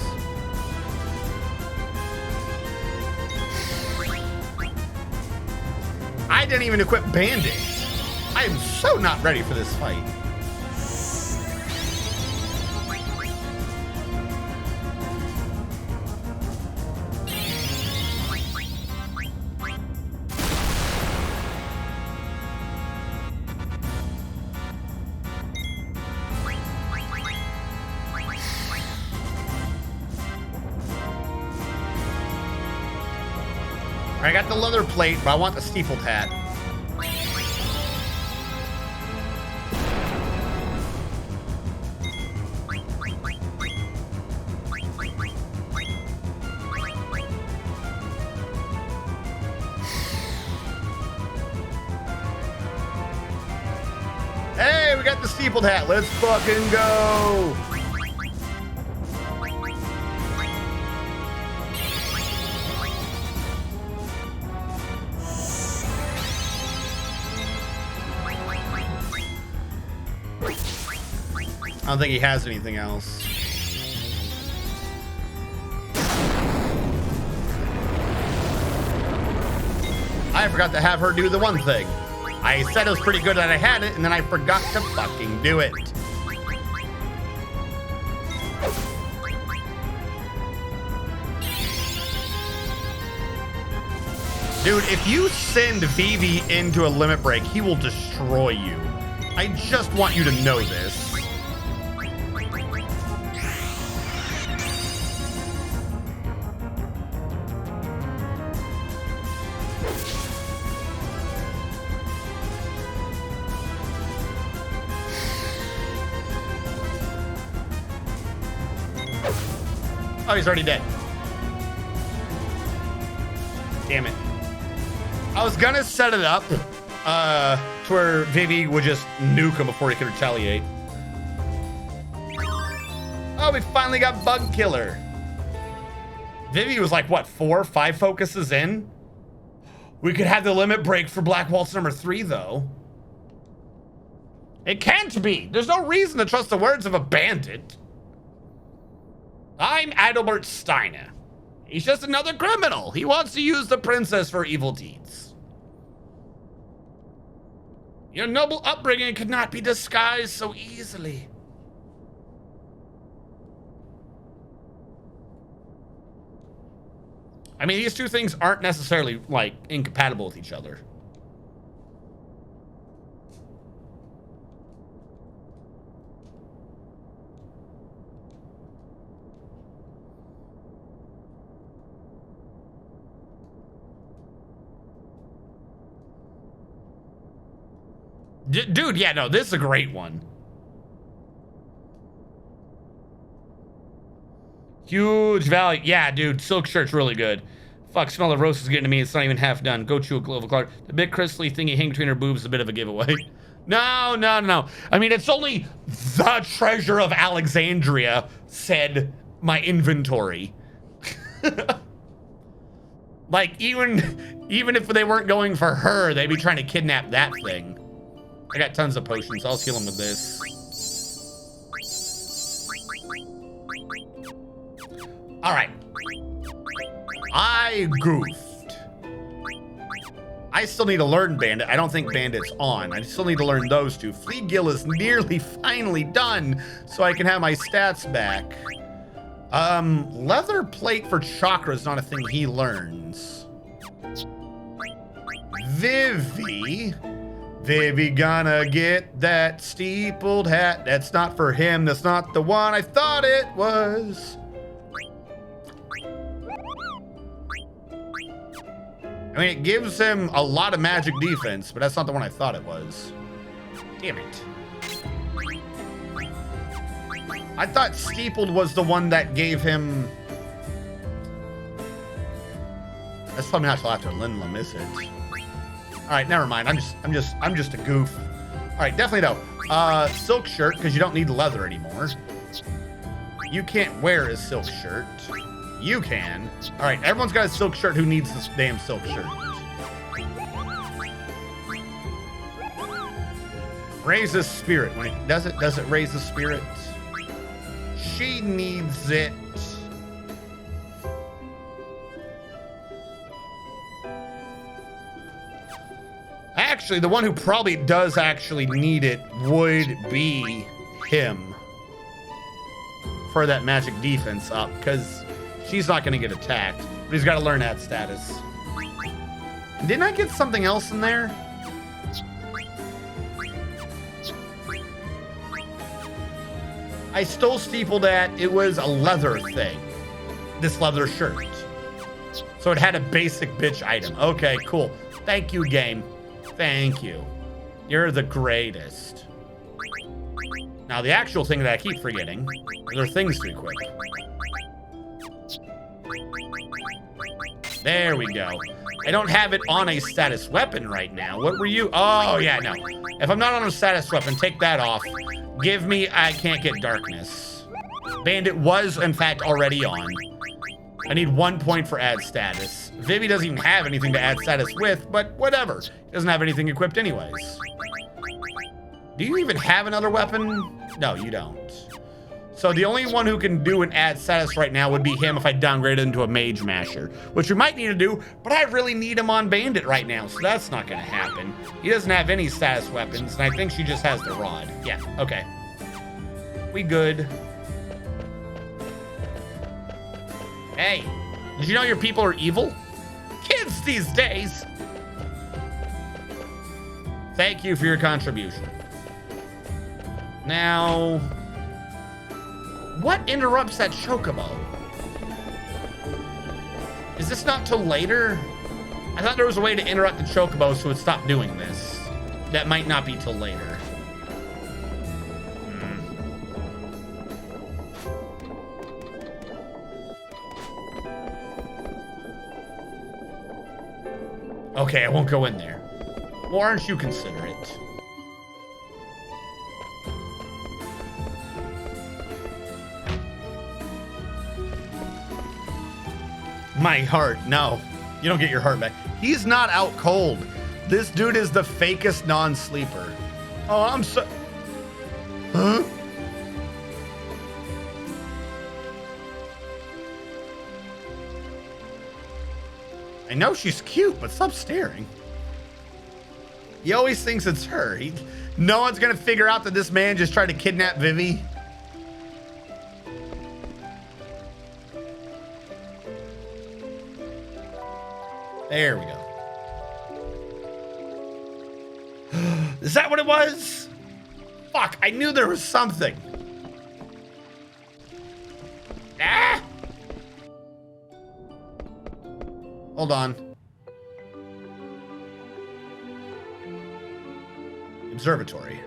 I didn't even equip Band-Aids. I am so not ready for this fight. I got the leather plate, but I want the steepled hat. Hey, we got the steepled hat. Let's fucking go. I don't think he has anything else. I forgot to have her do the one thing. I said it was pretty good that I had it, and then I forgot to fucking do it. Dude, if you send Vivi into a limit break, he will destroy you. I just want you to know this. Oh, he's already dead. Damn it. I was gonna set it up to where Vivi would just nuke him before he could retaliate. Oh, we finally got Bug Killer. Vivi was like, what, 4 or 5 focuses in? We could have the limit break for Black Waltz number 3, though. It can't be. There's no reason to trust the words of a bandit. I'm Adalbert Steiner. He's just another criminal. He wants to use the princess for evil deeds. Your noble upbringing could not be disguised so easily. I mean, these two things aren't necessarily, like, incompatible with each other. Dude, yeah, no, this is a great one. Huge value. Yeah, dude, silk shirt's really good. Fuck, smell the roast is getting to me. It's not even half done. Go chew a Clover Clark. The big crystally thingy hanging between her boobs is a bit of a giveaway. No, no, no. I mean, it's only the treasure of Alexandria, said my inventory. Like, even if they weren't going for her, they'd be trying to kidnap that thing. I got tons of potions. I'll heal them with this. All right. I goofed. I still need to learn Bandit. I don't think Bandit's on. I still need to learn those two. Flea Gill is nearly finally done, so I can have my stats back. Leather plate for chakra is not a thing he learns. Vivi gonna get that steepled hat. That's not for him. That's not the one I thought it was. I mean, it gives him a lot of magic defense, but that's not the one I thought it was. Damn it. I thought steepled was the one that gave him... That's probably not till after Linlum, is it? All right, never mind. I'm just a goof. All right, definitely no. Silk shirt, because you don't need leather anymore. You can't wear a silk shirt. You can. All right, everyone's got a silk shirt who needs this damn silk shirt. Raise the spirit. When it does it raise the spirit? She needs it. Actually, the one who probably does actually need it would be him for that magic defense up, because she's not going to get attacked, but he's got to learn that status. Didn't I get something else in there? I stole steepled at, it was a leather thing. This leather shirt. So it had a basic bitch item. Okay, cool. Thank you, game. Thank you. You're the greatest. Now, the actual thing that I keep forgetting, there are things to equip. There we go. I don't have it on a status weapon right now. What were you? Oh, yeah, no. If I'm not on a status weapon, take that off. Give me, I can't get darkness. Bandit was, in fact, already on. I need 1 point for add status. Vivi doesn't even have anything to add status with, but whatever. He doesn't have anything equipped anyways. Do you even have another weapon? No, you don't. So the only one who can do an add status right now would be him if I downgrade it into a mage masher, which we might need to do, but I really need him on bandit right now, so that's not gonna happen. He doesn't have any status weapons, and I think she just has the rod. Yeah, okay. We good. Hey, did you know your people are evil? Kids these days. Thank you for your contribution. Now, what interrupts that chocobo? Is this not till later? I thought there was a way to interrupt the chocobo so it would stop doing this. That might not be till later. Okay, I won't go in there. Why aren't you considerate? My heart, no. You don't get your heart back. He's not out cold. This dude is the fakest non-sleeper. Oh, I'm so... Huh? I know she's cute, but stop staring. He always thinks it's her. No one's gonna figure out that this man just tried to kidnap Vivi. There we go. Is that what it was? Fuck, I knew there was something. Ah! Hold on. Observatory.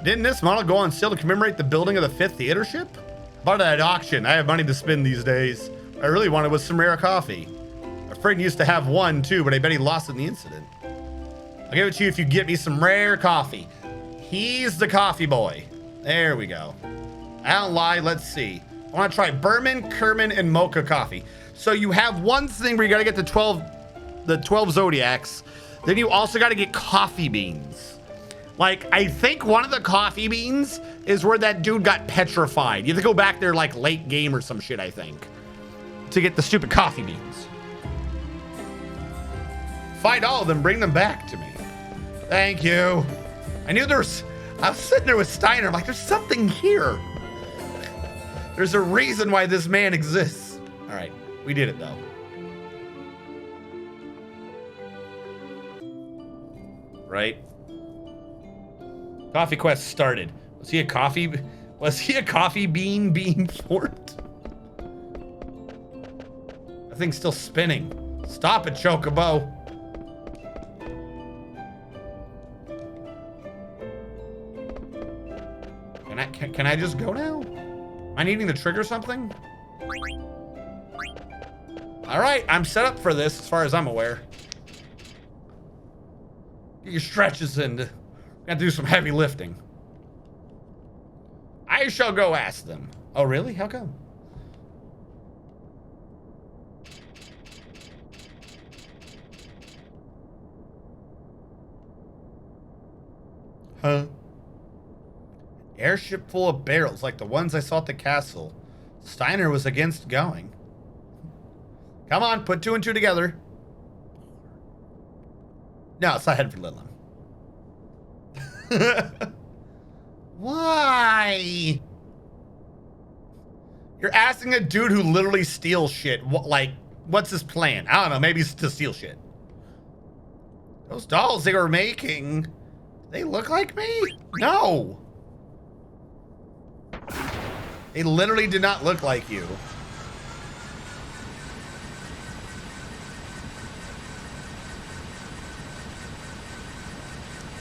Didn't this model go on sale to commemorate the building of the 5th theater ship? Bought it at auction. I have money to spend these days. What I really wanted was some rare coffee. My friend used to have one too, but I bet he lost it in the incident. I'll give it to you if you get me some rare coffee. He's the coffee boy. There we go. I don't lie. Let's see. I want to try Berman, Kerman, and Mocha coffee. So you have one thing where you got to get the 12 Zodiacs. Then you also got to get coffee beans. Like, I think one of the coffee beans is where that dude got petrified. You have to go back there like late game or some shit, I think, to get the stupid coffee beans. Find all of them, bring them back to me. Thank you. I was sitting there with Steiner. I'm like, there's something here. There's a reason why this man exists. All right, we did it though. Right? Coffee quest started. Was he a coffee bean fort? That thing's still spinning. Stop it, Chocobo. Can I just go now? Am I needing to trigger something? All right, I'm set up for this as far as I'm aware. Get your stretches in. Got to do some heavy lifting. I shall go ask them. Oh, really? How come? Huh? Airship full of barrels like the ones I saw at the castle. Steiner was against going. Come on, put 2 and 2 together. No, it's not headed for Lidlam. Why? You're asking a dude who literally steals shit. What's his plan? I don't know. Maybe it's to steal shit. Those dolls they were making, they look like me? No. They literally did not look like you.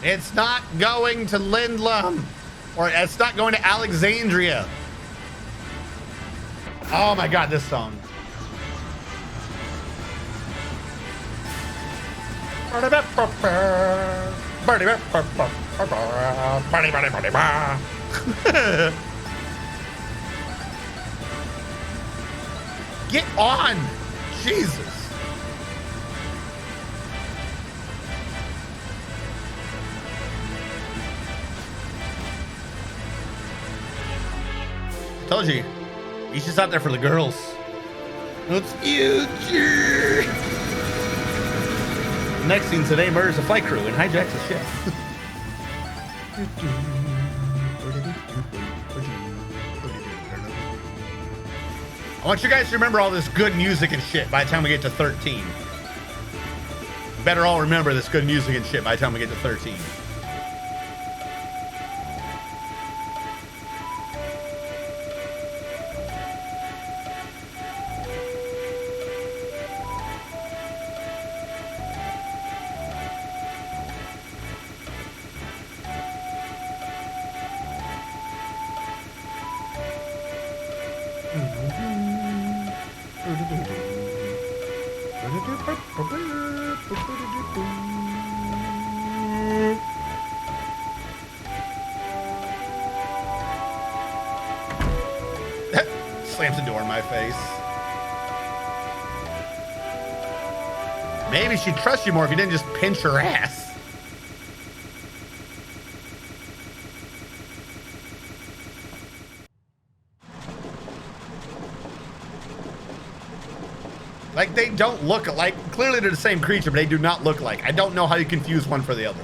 It's not going to Lindblom, or it's not going to Alexandria. Oh my God, this song. Get on, Jesus. Told you, he's just out there for the girls. It's future. Next scene today murders a flight crew and hijacks a ship. I want you guys to remember all this good music and shit by the time we get to 13. Better all remember this good music and shit by the time we get to 13. Slams the door in my face. Maybe she'd trust you more if you didn't just pinch her ass. Like, they don't look like, clearly they're the same creature, but they do not look like. I don't know how you confuse one for the other.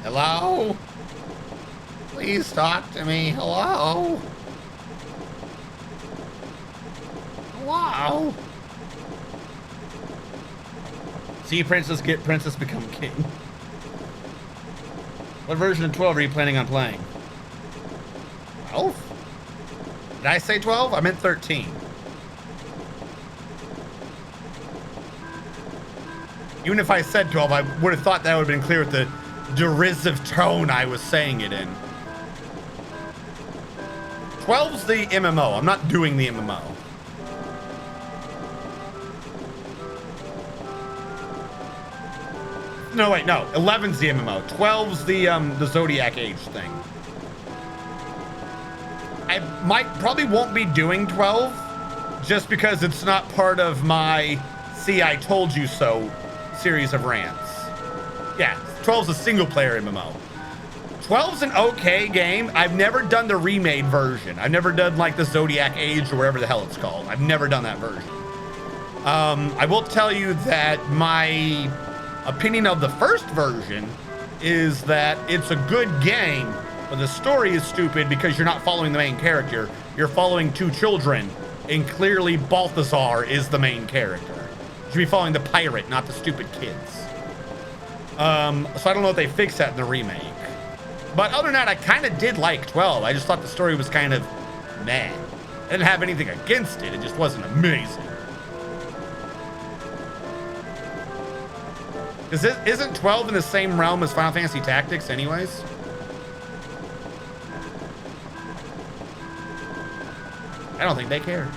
Hello? Please talk to me. Hello? Hello? See princess, get princess, become king. What version of 12 are you planning on playing? 12? Did I say 12? I meant 13. Even if I said 12, I would have thought that would have been clear with the derisive tone I was saying it in. 12's the MMO. I'm not doing the MMO. No, wait, no. 11's the MMO. 12's the Zodiac Age thing. I probably won't be doing 12 just because it's not part of my See I Told You So series of rants. Yeah, 12's a single player MMO. 12's an okay game. I've never done the remade version. I've never done like the Zodiac Age or whatever the hell it's called. I've never done that version. I will tell you that my opinion of the first version is that it's a good game, but the story is stupid because you're not following the main character. You're following two children, and clearly Balthazar is the main character. You should be following the pirate, not the stupid kids. So I don't know if they fixed that in the remake. But other than that, I kind of did like 12. I just thought the story was kind of meh. I didn't have anything against it. It just wasn't amazing. Because isn't 12 in the same realm as Final Fantasy Tactics anyways? I don't think they care.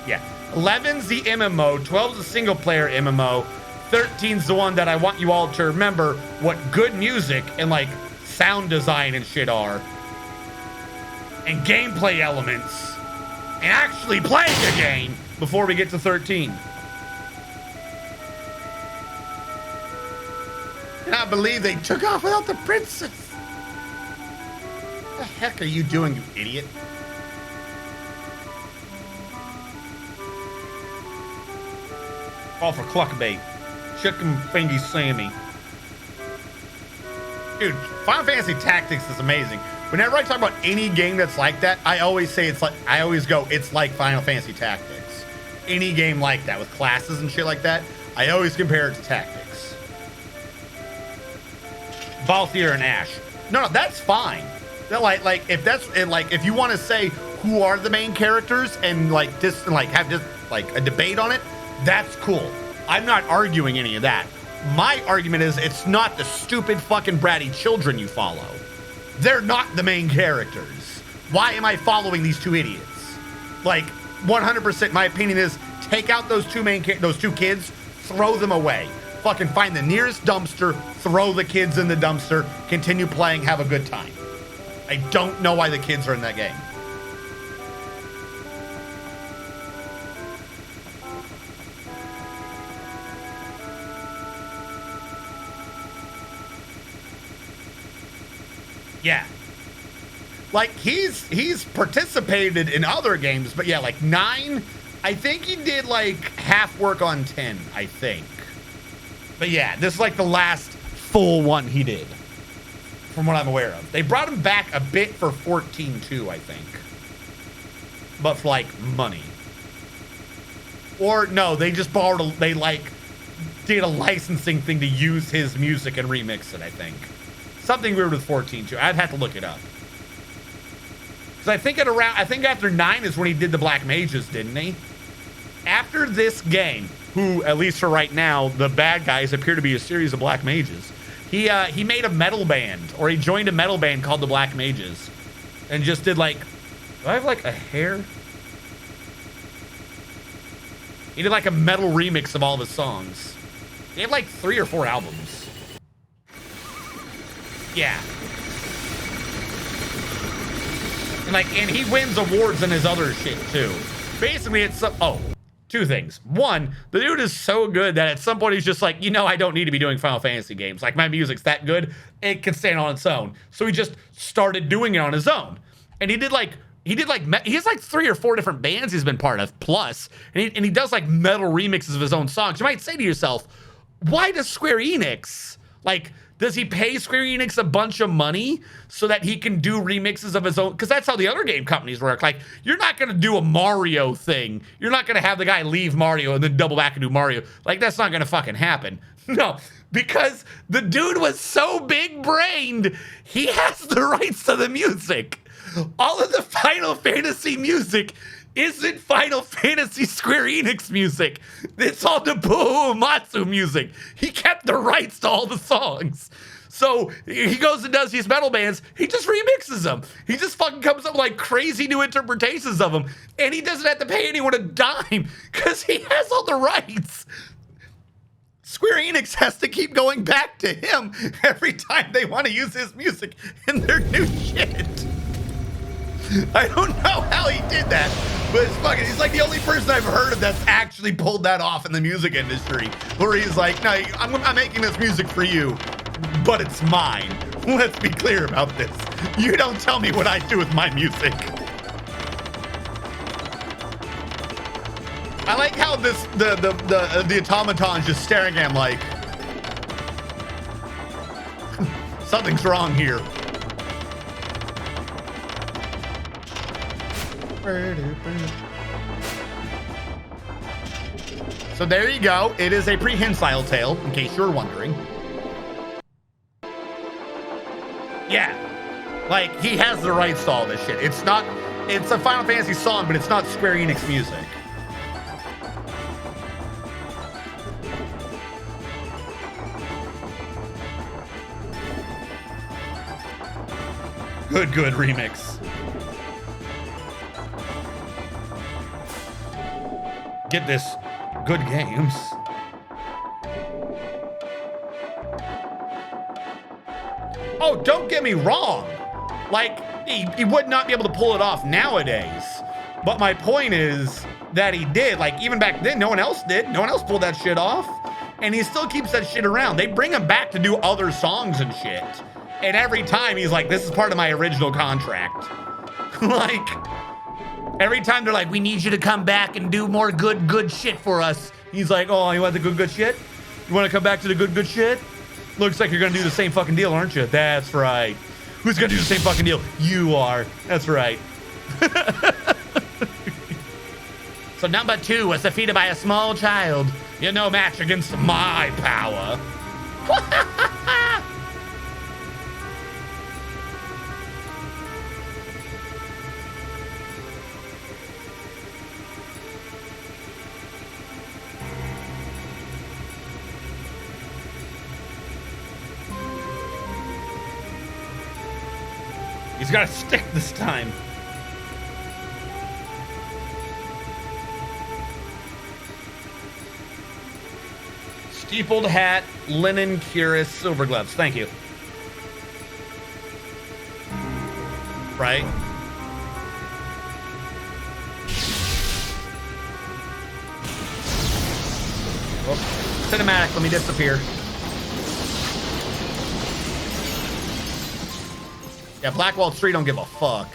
Yeah. 11's the MMO, 12's the single player MMO, 13's the one that I want you all to remember what good music and like sound design and shit are. And gameplay elements. And actually playing a game before we get to 13. Cannot believe they took off without the princess. What the heck are you doing, you idiot? All for cluckbait. Chicken fingy Sammy. Dude, Final Fantasy Tactics is amazing. Whenever I talk about any game that's like that, I always say it's like Final Fantasy Tactics. Any game like that with classes and shit like that, I always compare it to Tactics. Balthier and Ash. No, that's fine. That if you want to say who are the main characters and have a debate on it, that's cool. I'm not arguing any of that. My argument is it's not the stupid fucking bratty children you follow. They're not the main characters. Why am I following these two idiots? Like, 100% my opinion is take out those two kids, throw them away. Fucking find the nearest dumpster, throw the kids in the dumpster, continue playing, have a good time. I don't know why the kids are in that game. Yeah. Like, he's participated in other games, but yeah, like 9, I think he did like half work on 10, I think. But yeah, this is like the last full one he did, from what I'm aware of. They brought him back a bit for 14 too, I think. But for like money. Or no, they just borrowed, they did a licensing thing to use his music and remix it, I think. Something weird with 14 too. I'd have to look it up. Because I think after 9 is when he did the Black Mages, didn't he? After this game, who, at least for right now, the bad guys appear to be a series of Black Mages. He made a metal band, or he joined a metal band called the Black Mages. And just did like, do I have like a hair? He did like a metal remix of all of his songs. He had like 3 or 4 albums. Yeah. And he wins awards in his other shit too. Basically, it's two things. One, the dude is so good that at some point he's just like, I don't need to be doing Final Fantasy games. Like, my music's that good, it can stand on its own. So he just started doing it on his own. And he did like he did like, he has like 3 or 4 different bands he's been part of, plus, and he does like metal remixes of his own songs. You might say to yourself, why does Square Enix, like, does he pay Square Enix a bunch of money so that he can do remixes of his own? Because that's how the other game companies work. Like, you're not going to do a Mario thing. You're not going to have the guy leave Mario and then double back and do Mario. Like, that's not going to fucking happen. No, because the dude was so big-brained, he has the rights to the music. All of the Final Fantasy music isn't Final Fantasy Square Enix music. It's all the Uematsu music. He kept the rights to all the songs. So he goes and does these metal bands. He just remixes them. He just fucking comes up with like crazy new interpretations of them. And he doesn't have to pay anyone a dime because he has all the rights. Square Enix has to keep going back to him every time they want to use his music in their new shit. I don't know how he did that, but it's fucking, he's like the only person I've heard of that's actually pulled that off in the music industry, where he's like, no, I'm making this music for you, but it's mine. Let's be clear about this. You don't tell me what I do with my music. I like how the automaton's just staring at him like, something's wrong here. So there you go. It is a prehensile tail, in case you were wondering. Yeah. Like, he has the rights to all this shit. It's a Final Fantasy song, but it's not Square Enix music. Good remix. Get this, good games. Oh, don't get me wrong. Like, he would not be able to pull it off nowadays. But my point is that he did. Like, even back then, no one else did. No one else pulled that shit off. And he still keeps that shit around. They bring him back to do other songs and shit. And every time he's like, this is part of my original contract. Like, every time they're like, we need you to come back and do more good shit for us. He's like, oh, you want the good shit? You want to come back to the good shit? Looks like you're going to do the same fucking deal, aren't you? That's right. Who's going to do the same fucking deal? You are. That's right. So number 2 was defeated by a small child. You're no match against my power. He's got a stick this time. Steepled hat, linen cuirass, silver gloves. Thank you. Right? Oh, cinematic, let me disappear. Yeah, Blackwall 3 don't give a fuck.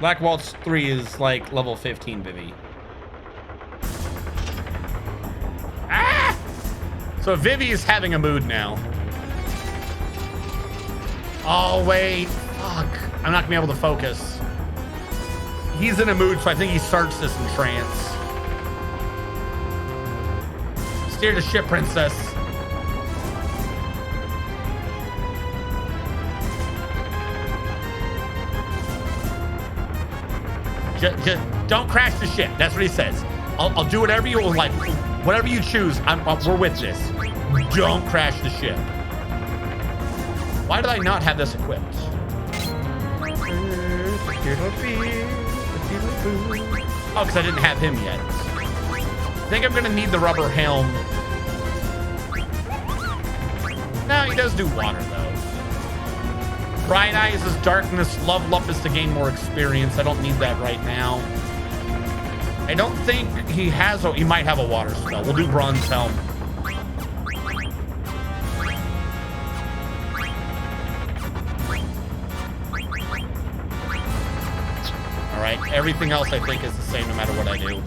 Black Waltz 3 is like level 15, Vivi. Ah! So Vivi is having a mood now. Oh, wait. Fuck. I'm not gonna be able to focus. He's in a mood, so I think he starts this in trance. Steer the ship, princess. Just don't crash the ship. That's what he says. I'll do whatever you like. Whatever you choose, we're with this. Don't crash the ship. Why did I not have this equipped? Oh, because I didn't have him yet. I think I'm gonna need the rubber helm. No, he does do water though. Bright Eyes is darkness. Love Lump is to gain more experience. I don't need that right now. I don't think he has he might have a water spell. We'll do Bronze Helm. Alright, everything else I think is the same no matter what I do.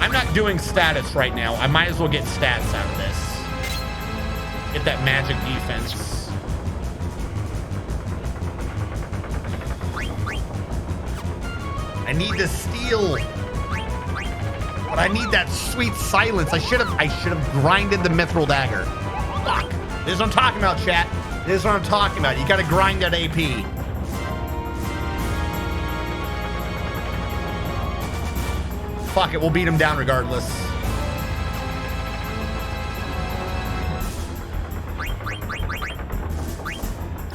I'm not doing status right now. I might as well get stats out of this. Get that magic defense. I need to steal. But I need that sweet silence. I should have grinded the mithril dagger. Fuck. This is what I'm talking about, chat. This is what I'm talking about. You gotta grind that AP. Fuck it, we'll beat him down regardless.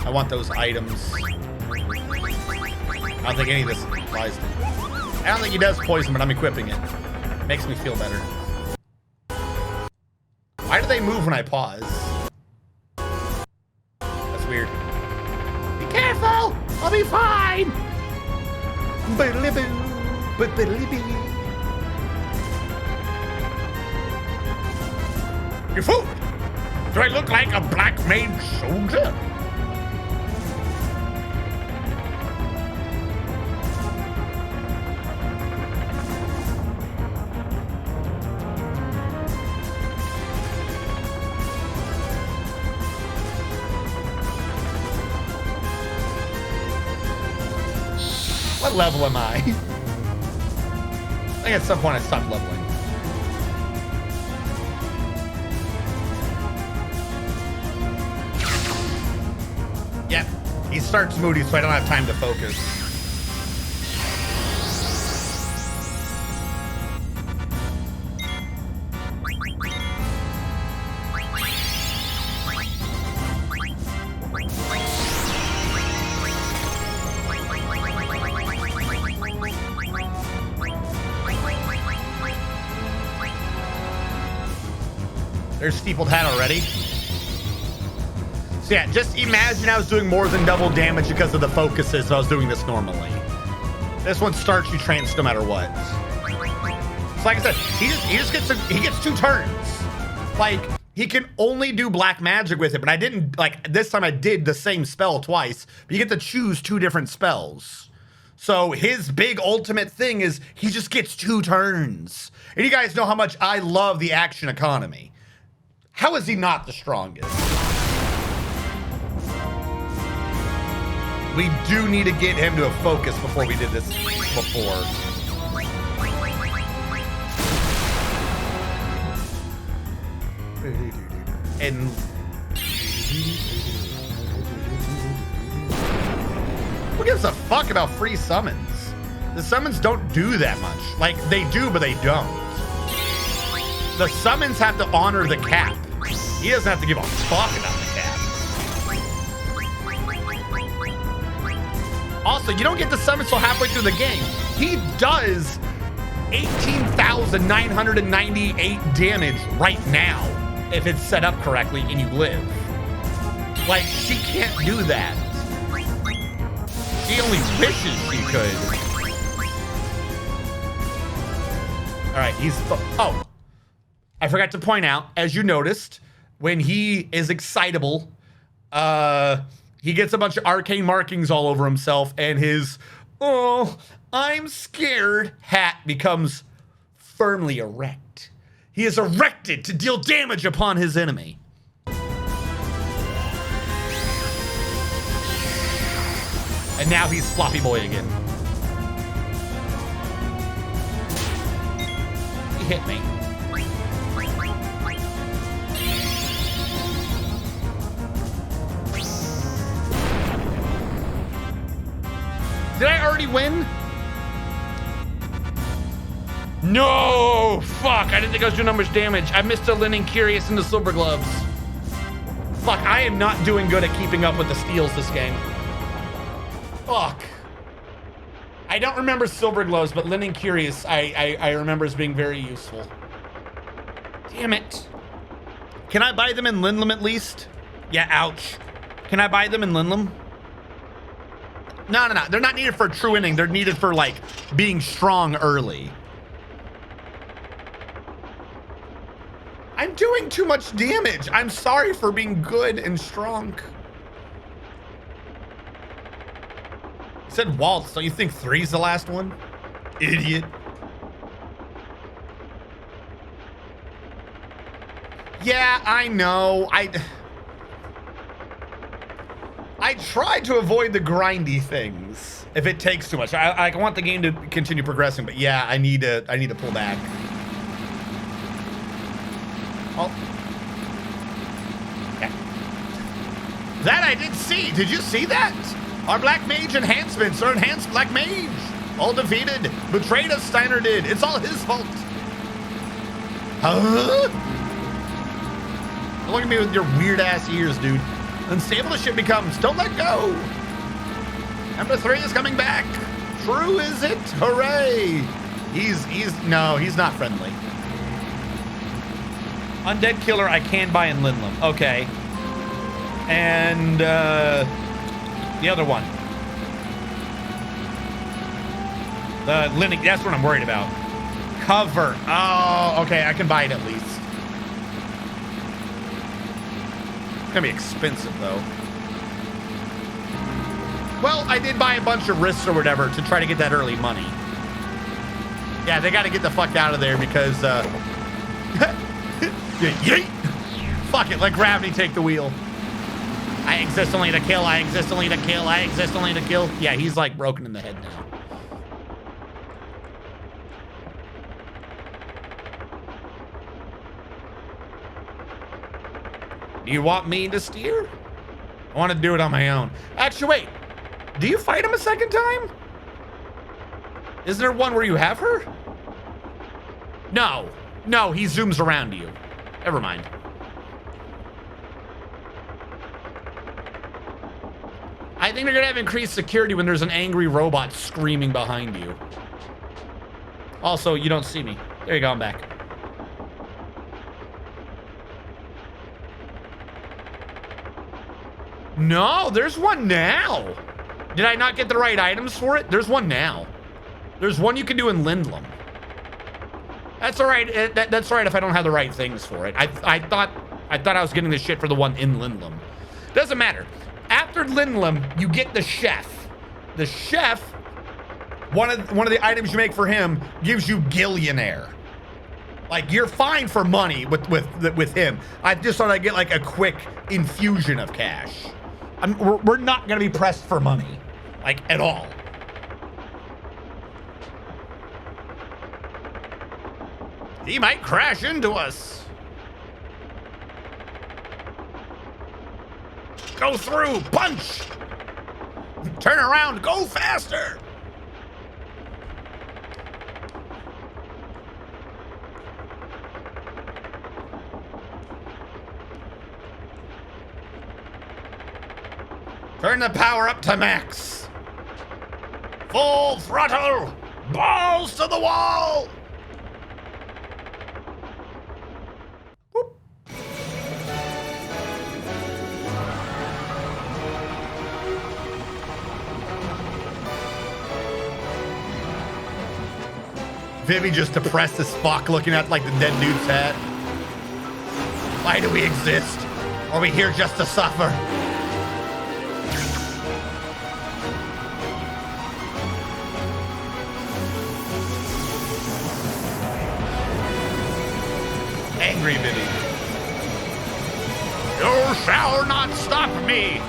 I want those items. I don't think any of this applies to me. I don't think he does poison, but I'm equipping it. Makes me feel better. Why do they move when I pause? That's weird. Be careful! I'll be fine! Your food! Do I look like a black mage soldier? What level am I? I think at some point I stopped leveling. Yep, he starts moody, so I don't have time to focus. There's Steepled Hat already. So yeah, just imagine I was doing more than double damage because of the focuses, so I was doing this normally. This one starts you trance no matter what. So like I said, he gets 2 turns. Like, he can only do black magic with it, but I didn't, like, this time I did the same spell twice, but you get to choose 2 different spells. So his big ultimate thing is he just gets 2 turns. And you guys know how much I love the action economy. How is he not the strongest? We do need to get him to a focus before we did this before. And who gives a fuck about free summons? The summons don't do that much. Like, they do, but they don't. The summons have to honor the cap. He doesn't have to give a fuck about the cap. Also, you don't get the summons till halfway through the game. He does 18,998 damage right now if it's set up correctly and you live. Like, she can't do that. She only wishes she could. All right, he's... Oh. I forgot to point out, as you noticed, when he is excitable, he gets a bunch of arcane markings all over himself, and his, oh, I'm scared hat becomes firmly erect. He is erected to deal damage upon his enemy. And now he's Floppy Boy again. He hit me. Did I already win? No! Fuck, I didn't think I was doing that much damage. I missed a Linen Curious in the Silver Gloves. Fuck, I am not doing good at keeping up with the steals this game. Fuck. I don't remember Silver Gloves, but Linen Curious I remember as being very useful. Damn it. Can I buy them in Lindlam at least? Yeah, ouch. Can I buy them in Lindlam? No. They're not needed for a true inning. They're needed for, like, being strong early. I'm doing too much damage. I'm sorry for being good and strong. You said waltz. Don't you think 3's the last one? Idiot. Yeah, I know. I try to avoid the grindy things if it takes too much. I want the game to continue progressing, but yeah, I need to pull back. Oh. Okay. That I did see. Did you see that? Our Black Mage enhancements are enhanced Black Mage. All defeated. Betrayed us, Steiner did. It's all his fault. Huh? Look at me with your weird ass ears, dude. Unstable as shit becomes. Don't let go. Number 3 is coming back. True is it? Hooray. No, he's not friendly. Undead Killer I can buy in Lindlam. Okay. And the other one. The Linen, that's what I'm worried about. Cover. Oh, okay, I can buy it at least. It's gonna be expensive though. Well, I did buy a bunch of risks or whatever to try to get that early money. Yeah, they gotta get the fuck out of there because yeet. Fuck it, let gravity take the wheel. I exist only to kill, I exist only to kill, I exist only to kill. Yeah, he's like broken in the head now. Do you want me to steer? I want to do it on my own. Actually, wait. Do you fight him a second time? Isn't there one where you have her? No. No, he zooms around you. Never mind. I think they're going to have increased security when there's an angry robot screaming behind you. Also, you don't see me. There you go, I'm back. No, there's one now. Did I not get the right items for it? There's one now. There's one you can do in Lindlam. That's all right. That's all right if I don't have the right things for it. I thought I was getting the shit for the one in Lindlam. Doesn't matter. After Lindlam, you get the chef. The chef, one of the items you make for him gives you Gillionaire. Like, you're fine for money with him. I just thought I'd get like a quick infusion of cash. We're not gonna be pressed for money, like, at all. He might crash into us. Go through, punch. Turn around, go faster. Turn the power up to max. Full throttle. Balls to the wall. Whoop. Vivi just depressed as fuck looking at like the dead dude's hat. Why do we exist? Are we here just to suffer? Angry Vivi. You shall not stop me.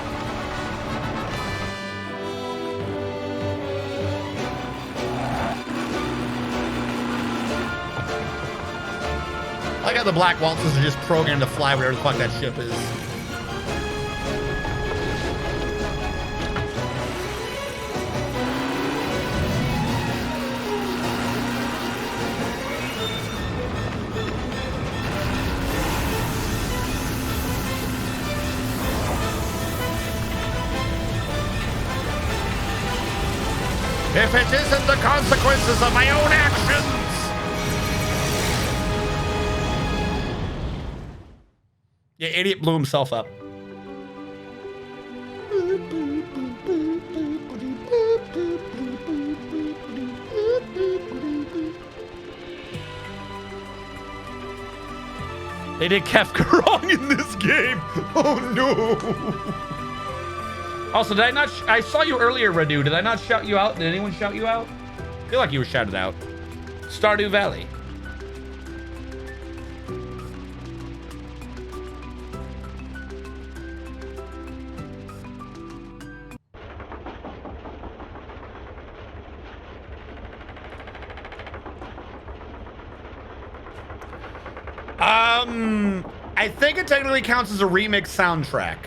I got the black waltzes are just programmed to fly wherever the fuck that ship is. if it isn't the consequences of my own actions. Yeah, idiot blew himself up. They did Kefka wrong in this game. Oh no. Also, did I not? I saw you earlier, Radu. Did I not shout you out? Did anyone shout you out? I feel like you were shouted out. Stardew Valley. I think it technically counts as a remix soundtrack.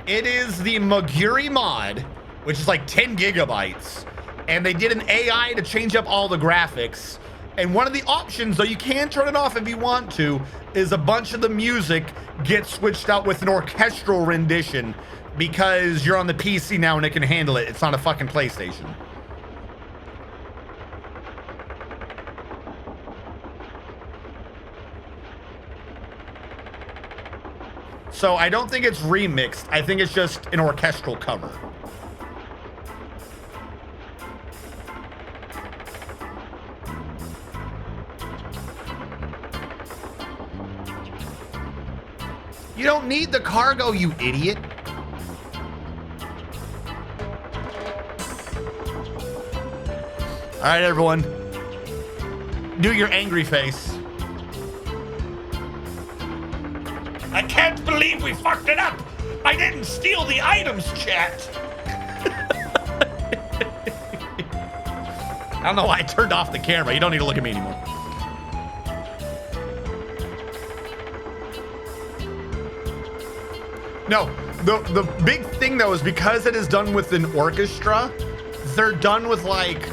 It is the Maguri mod, which is like 10 gigabytes. And they did an AI to change up all the graphics. And one of the options, though you can turn it off if you want to, is a bunch of the music gets switched out with an orchestral rendition because you're on the PC now and it can handle it. It's not a fucking PlayStation. So I don't think it's remixed. I think it's just an orchestral cover. You don't need the cargo, you idiot. All right, everyone. Do your angry face. I can't believe we fucked it up. I didn't steal the items, chat. I don't know why I turned off the camera. You don't need to look at me anymore. No, the big thing though is because it is done with an orchestra, they're done with like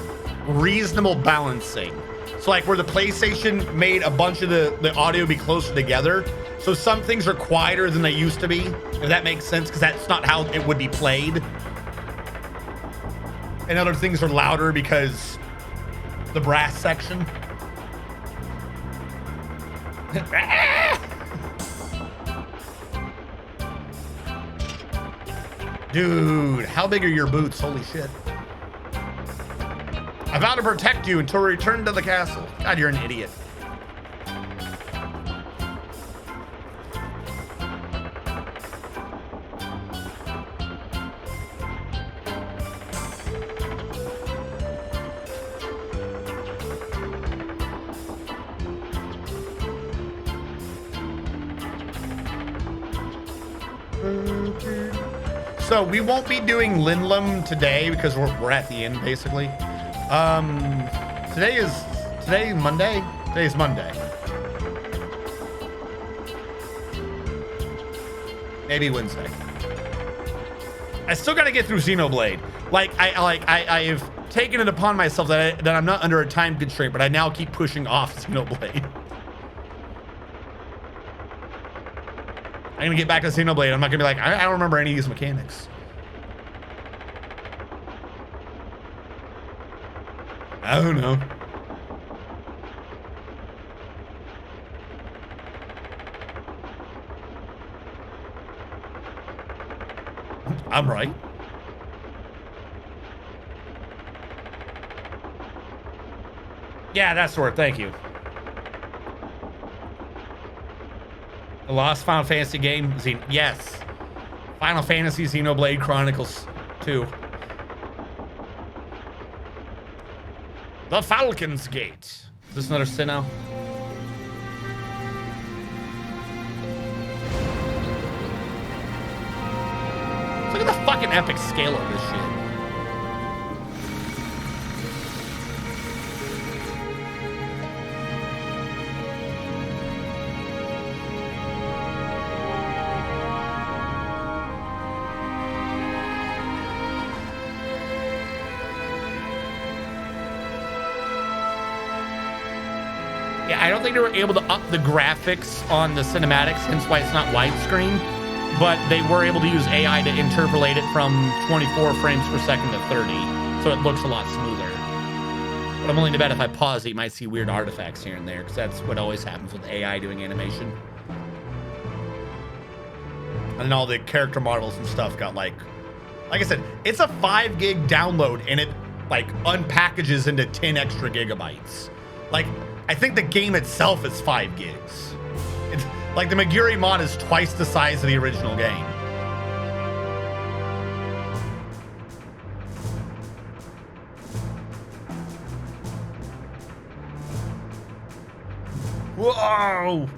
reasonable balancing. So like where the PlayStation made a bunch of the audio be closer together. So some things are quieter than they used to be, if that makes sense, because that's not how it would be played. And other things are louder because the brass section. Dude, how big are your boots? Holy shit. I vow to protect you until we return to the castle. God, you're an idiot. So we won't be doing Linlum today because we're at the end basically. Today is Monday. Today is Monday. Maybe Wednesday. I still got to get through Xenoblade. I've taken it upon myself that I'm not under a time constraint, but I now keep pushing off Xenoblade. I'm gonna get back to Xenoblade. I'm not gonna be like, I don't remember any of these mechanics. I don't know. I'm right. Yeah, that's worth. Thank you. The lost Final Fantasy game? Yes. Final Fantasy Xenoblade Chronicles 2. The Falcon's Gate. Is this another Sinnoh? Look at the fucking epic scale of this shit. I don't think they were able to up the graphics on the cinematics, hence why it's not widescreen, but they were able to use AI to interpolate it from 24 frames per second to 30, so it looks a lot smoother. But I'm willing to bet if I pause it, you might see weird artifacts here and there, because that's what always happens with AI doing animation. And all the character models and stuff got like I said, it's a 5 gig download and it like unpackages into 10 extra gigabytes. Like, I think the game itself is 5 gigs. It's like the Maguri mod is twice the size of the original game. Whoa!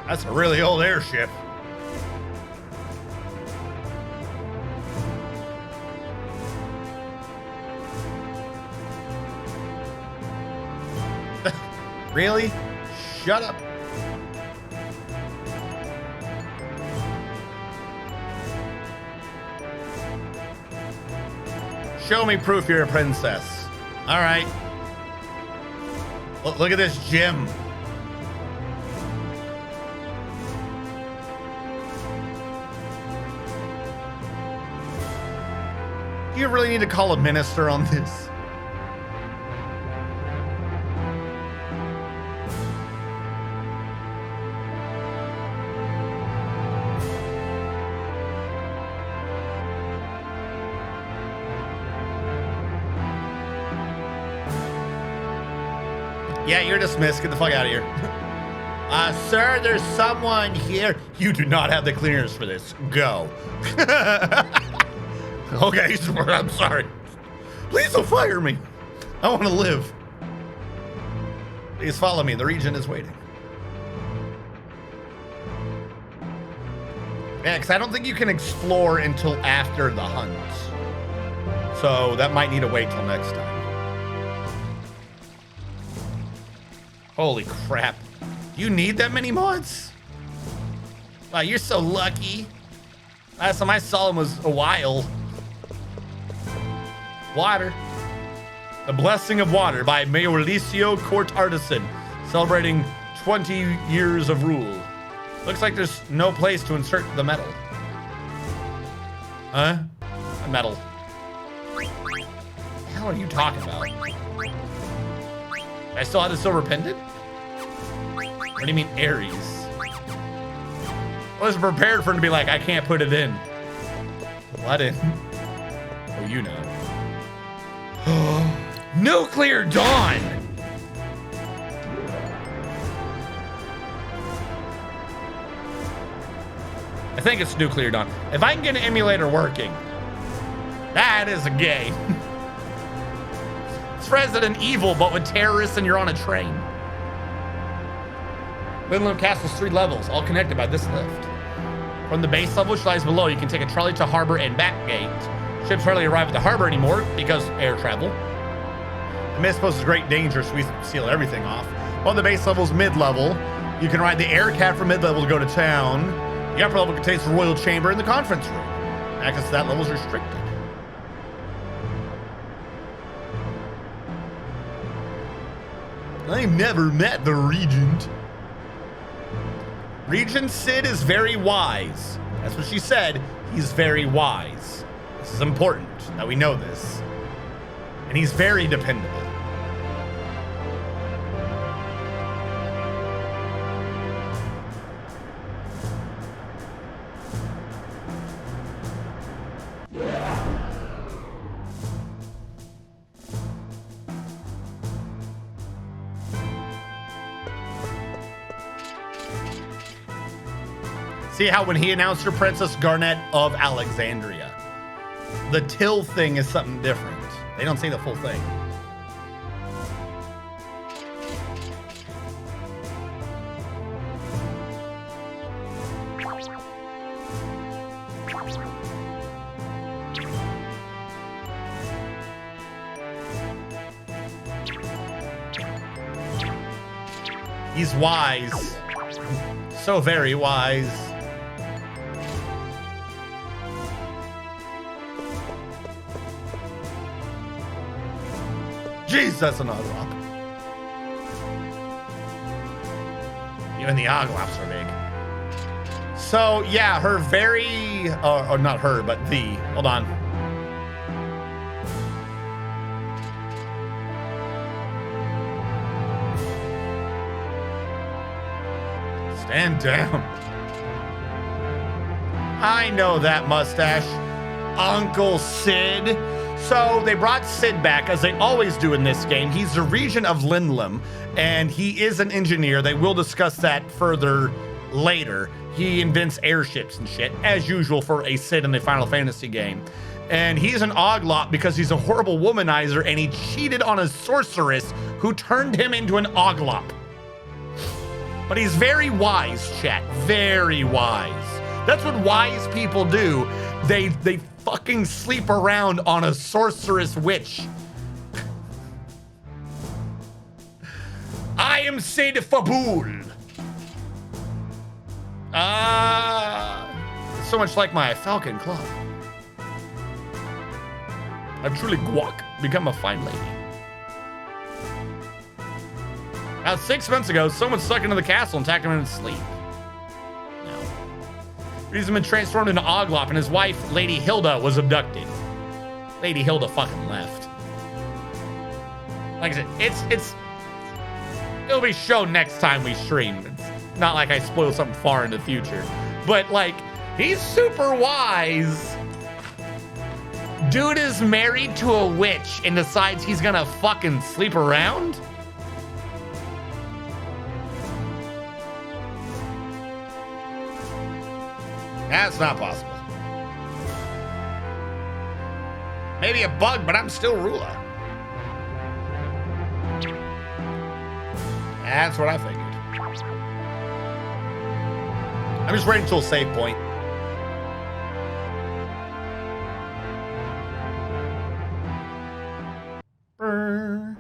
That's a really old airship. Really? Shut up. Show me proof you're a princess. All right. Look at this gem. Do you really need to call a minister on this? Yeah, you're dismissed. Get the fuck out of here. Sir, there's someone here. You do not have the clearance for this. Go. Okay, sir, I'm sorry. Please don't fire me. I want to live. Please follow me. The Regent is waiting. Yeah, because I don't think you can explore until after the hunt. So that might need to wait till next time. Holy crap. You need that many mods? Wow, you're so lucky. Last time I saw him was a while. Water. The Blessing of Water by Mauricio Court Artisan, celebrating 20 years of rule. Looks like there's no place to insert the metal. Huh? A metal. What the hell are you talking about? I still have the silver pendant? What do you mean Aries? I was prepared for him to be like, I can't put it in. What in? Oh, you know. Nuclear Dawn! I think it's Nuclear Dawn. If I can get an emulator working, that is a game. It's Resident Evil, but with terrorists and you're on a train. Lindenlow Castle's 3 levels, all connected by this lift. From the base level, which lies below, you can take a trolley to harbor and back gate. Ships hardly arrive at the harbor anymore because air travel. The mist poses great danger, so we seal everything off. On the base level's mid-level, you can ride the air cat from mid-level to go to town. The upper level contains the royal chamber and the conference room. Access to that level is restricted. I never met the Regent. Regent Sid is very wise. That's what she said. He's very wise. This is important that we know this. And he's very dependable. See how when he announced her Princess Garnet of Alexandria, the till thing is something different. They don't say the full thing. He's wise. So very wise. jeez, that's an oglop. Even the oglops are big. So yeah, her very, or not her, but hold on. Stand down. I know that mustache. Uncle Sid. So they brought Sid back, as they always do in this game. He's the regent of Lindlem, and he is an engineer. They will discuss that further later. He invents airships and shit, as usual for a Sid in the Final Fantasy game. And he's an oglop because he's a horrible womanizer, and he cheated on a sorceress who turned him into an oglop. But he's very wise, chat. Very wise. That's what wise people do. They fucking sleep around on a sorceress witch. I am Sid Fabul. So much like my Falcon Club. I've truly guac become a fine lady. About 6 months ago, someone stuck into the castle and attacked him in his sleep. No. He's been transformed into Oglop, and his wife, Lady Hilda, was abducted. Lady Hilda fucking left. Like I said, it'll be shown next time we stream. It's not like I spoil something far in the future. But like, he's super wise. Dude is married to a witch and decides he's gonna fucking sleep around? That's not possible. Maybe a bug, but I'm still ruler. That's what I figured. I'm just waiting until a save point. Brr.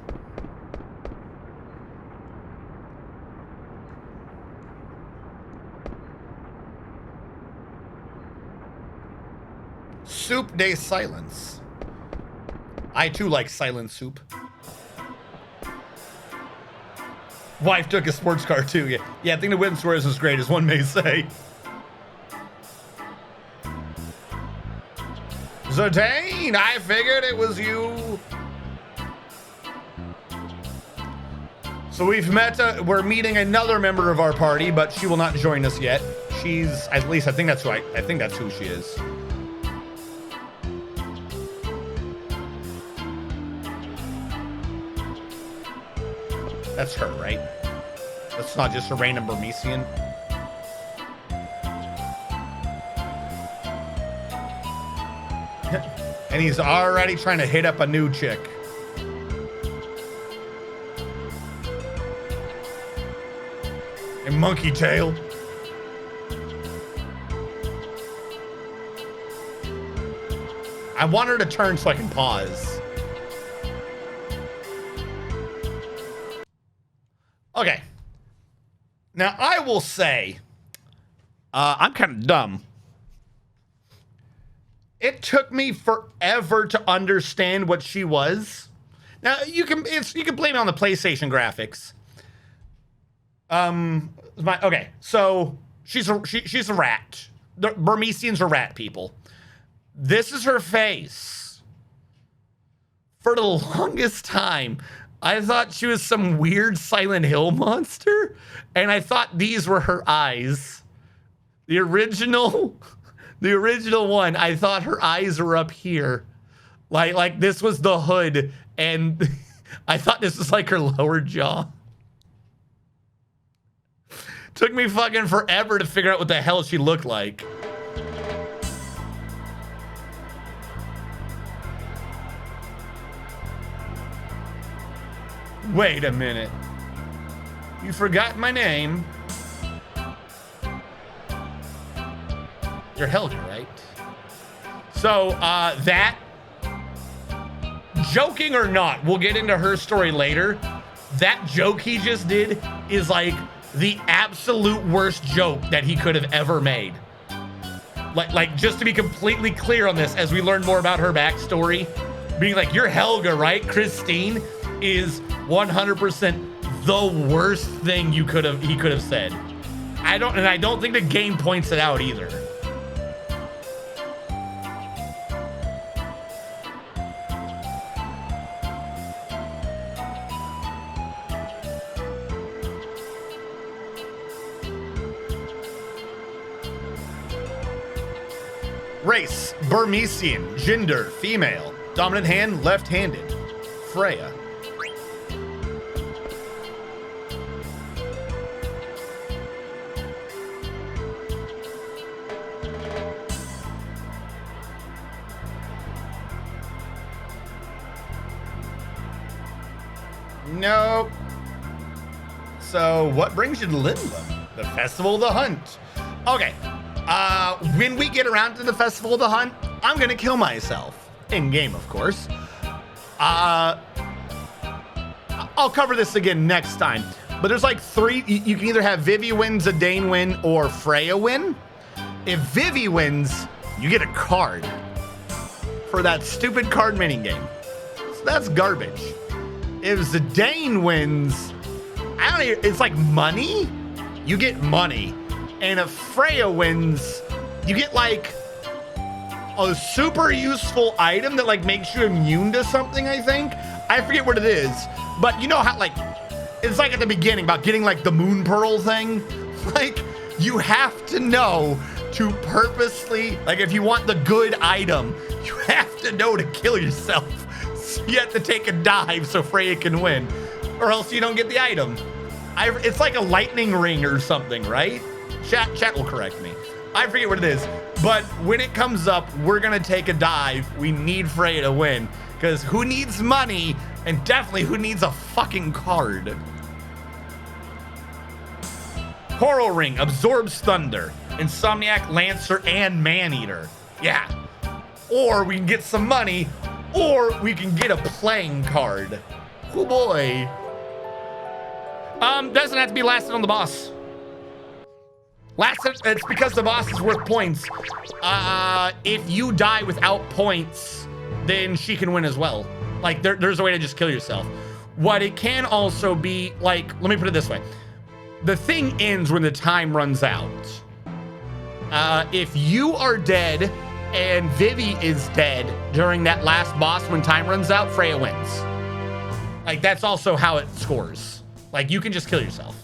Soup de silence. I too like silent soup. Wife took a sports car too. Yeah, I think the Whip Swears was great, as one may say. Zerdane, I figured it was you. So we've met, we're meeting another member of our party, but she will not join us yet. She's, at least I think that's right. I think that's who she is. That's her, right? That's not just a random Burmesian. And he's already trying to hit up a new chick. And monkey tail. I want her to turn so I can pause. Okay. Now, I will say, I'm kind of dumb. It took me forever to understand what she was. Now, you can blame it on the PlayStation graphics. Okay, so she's a rat. The Burmesians are rat people. This is her face. For the longest time, I thought she was some weird Silent Hill monster, and I thought these were her eyes. The original one, I thought her eyes were up here. Like this was the hood, and I thought this was like her lower jaw. Took me fucking forever to figure out what the hell she looked like. Wait a minute. You forgot my name. You're Helga, right? So, that, joking or not, we'll get into her story later. That joke he just did is like the absolute worst joke that he could have ever made. Like just to be completely clear on this, as we learn more about her backstory, being like, you're Helga, right, Christine? is 100% the worst thing he could have said. I don't think the game points it out either. Race, Burmesian. Gender, female. Dominant hand, left-handed. Freya. Nope. So, what brings you to Lindblom? The Festival of the Hunt. Okay. When we get around to the Festival of the Hunt, I'm gonna kill myself. In game, of course. I'll cover this again next time. But there's like three. You can either have Vivi win, Zidane win, or Freya win. If Vivi wins, you get a card for that stupid card mini game. So that's garbage. If Zidane wins, it's like money. You get money. And if Freya wins, you get like a super useful item that like makes you immune to something, I think. I forget what it is. But you know how like, it's like at the beginning about getting like the moon pearl thing. Like you have to know to purposely, like if you want the good item, you have to know to kill yourself. So you have to take a dive so Freya can win, or else you don't get the item. It's like a lightning ring or something, right? Chat will correct me. I forget what it is, but when it comes up, we're gonna take a dive. We need Freya to win, because who needs money, and definitely who needs a fucking card? Coral Ring absorbs thunder. Insomniac, Lancer, and Maneater. Yeah. Or we can get some money, or we can get a playing card. Oh boy. Doesn't have to be lasted on the boss. It's because the boss is worth points. If you die without points, then she can win as well. Like there's a way to just kill yourself. What it can also be, like, let me put it this way. The thing ends when the time runs out. If you are dead and Vivi is dead during that last boss when time runs out, Freya wins. Like that's also how it scores. Like you can just kill yourself.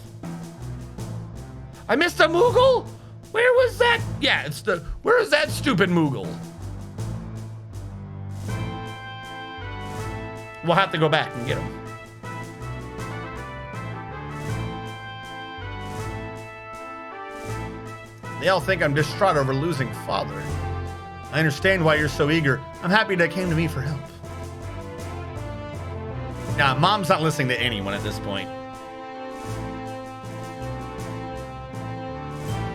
I missed a Moogle? Where was that? Yeah, where is that stupid Moogle? We'll have to go back and get him. They all think I'm distraught over losing father. I understand why you're so eager. I'm happy they came to me for help. Nah, mom's not listening to anyone at this point.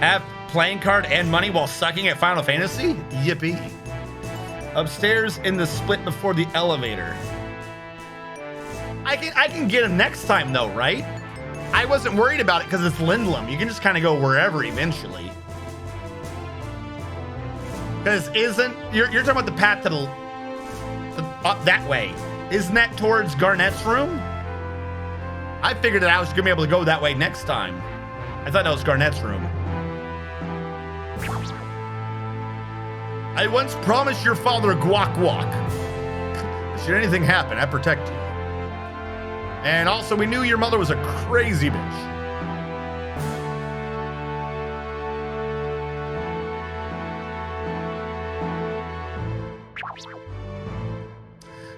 Have playing card and money while sucking at Final Fantasy? Yippee. Upstairs in the split before the elevator. I can get him next time though, right? I wasn't worried about it because it's Lindblom. You can just kind of go wherever eventually. Because you're talking about the path to up that way. Isn't that towards Garnet's room? I figured that I was gonna be able to go that way next time. I thought that was Garnet's room. I once promised your father a guac walk. Should anything happen, I protect you. And also, we knew your mother was a crazy bitch.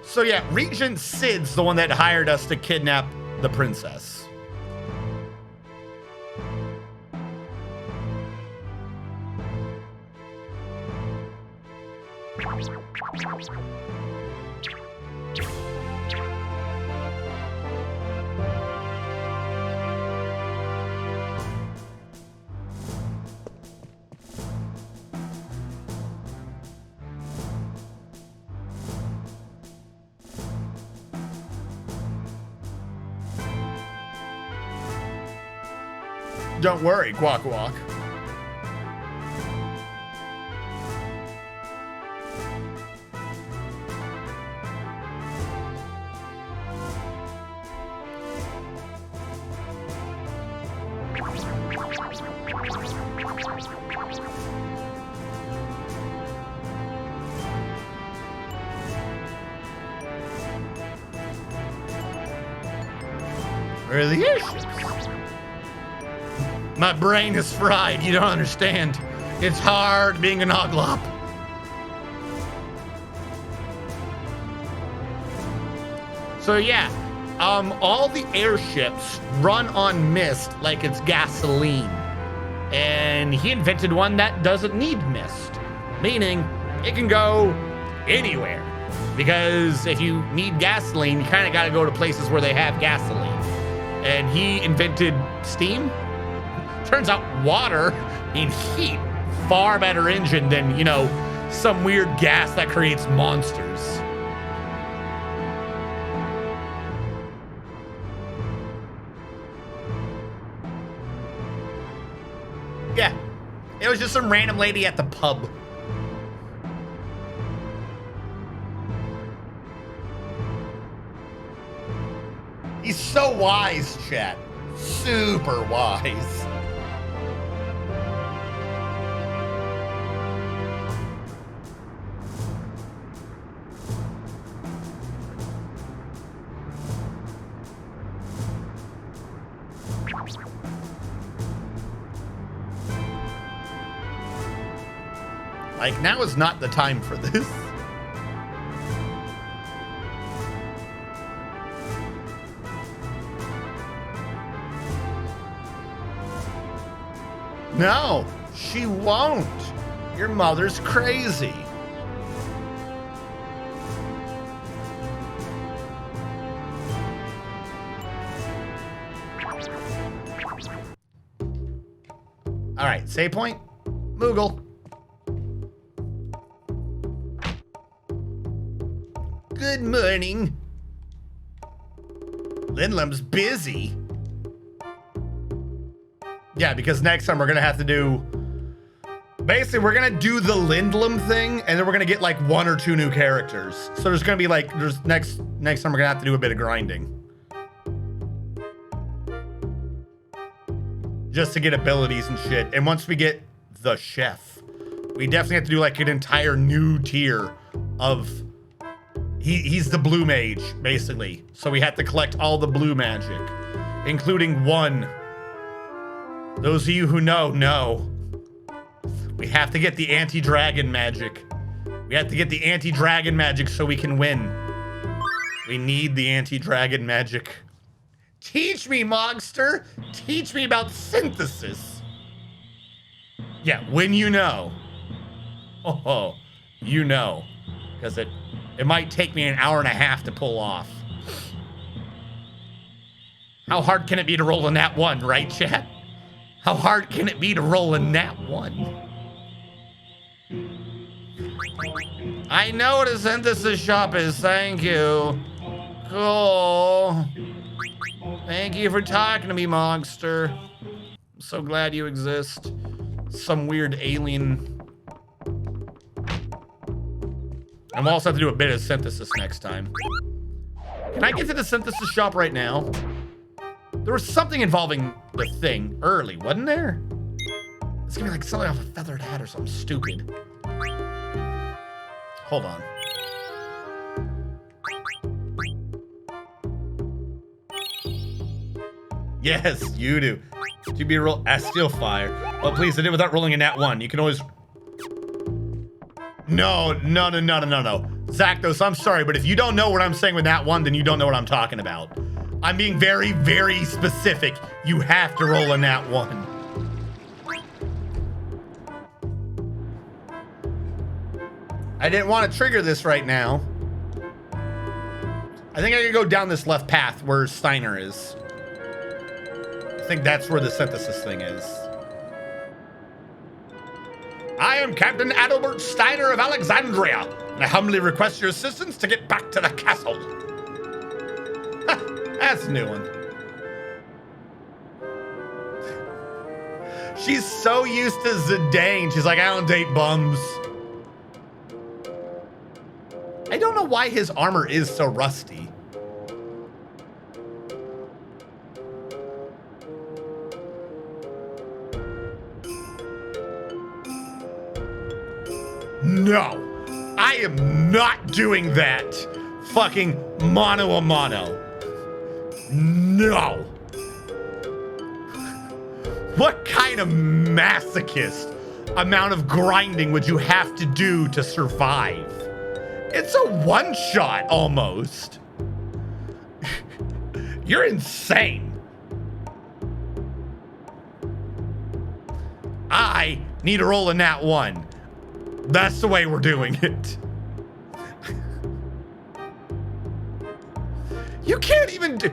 So yeah, Regent Sid's the one that hired us to kidnap the princess. Don't worry, Quack Walk. Where are the airships? My brain is fried. You don't understand. It's hard being an oglop. So yeah, all the airships run on mist like it's gasoline. And he invented one that doesn't need mist, meaning it can go anywhere. Because if you need gasoline, you kind of got to go to places where they have gasoline. And he invented steam. Turns out water and heat, far better engine than, you know, some weird gas that creates monsters. Yeah, it was just some random lady at the pub. He's so wise, chat. Super wise. Like, now is not the time for this. No, she won't. Your mother's crazy. All right, save point. Moogle. Good morning. Lindlum's busy. Yeah, because next time we're gonna have to do, basically we're gonna do the Lindlum thing, and then we're gonna get like 1 or 2 new characters. So there's gonna be like, next time we're gonna have to do a bit of grinding. Just to get abilities and shit. And once we get the chef, we definitely have to do like an entire new tier of, he's the blue mage, basically. So we have to collect all the blue magic, including one. Those of you who know. We have to get the anti-dragon magic. We have to get the anti-dragon magic so we can win. We need the anti-dragon magic. Teach me, Mogster. Teach me about synthesis. Yeah, when you know. Oh, you know. Because it might take me an hour and a half to pull off. How hard can it be to roll a nat 1, right, chat? How hard can it be to roll a nat 1? I know what a synthesis shop is, thank you. Cool. Thank you for talking to me, Mogster. I'm so glad you exist. Some weird alien. And we'll also have to do a bit of synthesis next time. Can I get to the synthesis shop right now? There was something involving the thing early, wasn't there? It's gonna be like something off a feathered hat or something stupid. Hold on. Yes, you do. To be roll Asteel Fire. Oh, please, I did without rolling a nat 1. You can always. No. Zakdos, I'm sorry, but if you don't know what I'm saying with nat 1, then you don't know what I'm talking about. I'm being very, very specific. You have to roll a nat 1. I didn't want to trigger this right now. I think I can go down this left path where Steiner is. I think that's where the synthesis thing is. I am Captain Adalbert Steiner of Alexandria, and I humbly request your assistance to get back to the castle. That's a new one. She's so used to Zidane. She's like, I don't date bums. I don't know why his armor is so rusty. No. I am not doing that. Fucking mano a mano. No. What kind of masochist amount of grinding would you have to do to survive? It's a one-shot almost. You're insane. I need to roll a nat 1. That's the way we're doing it. You can't even do...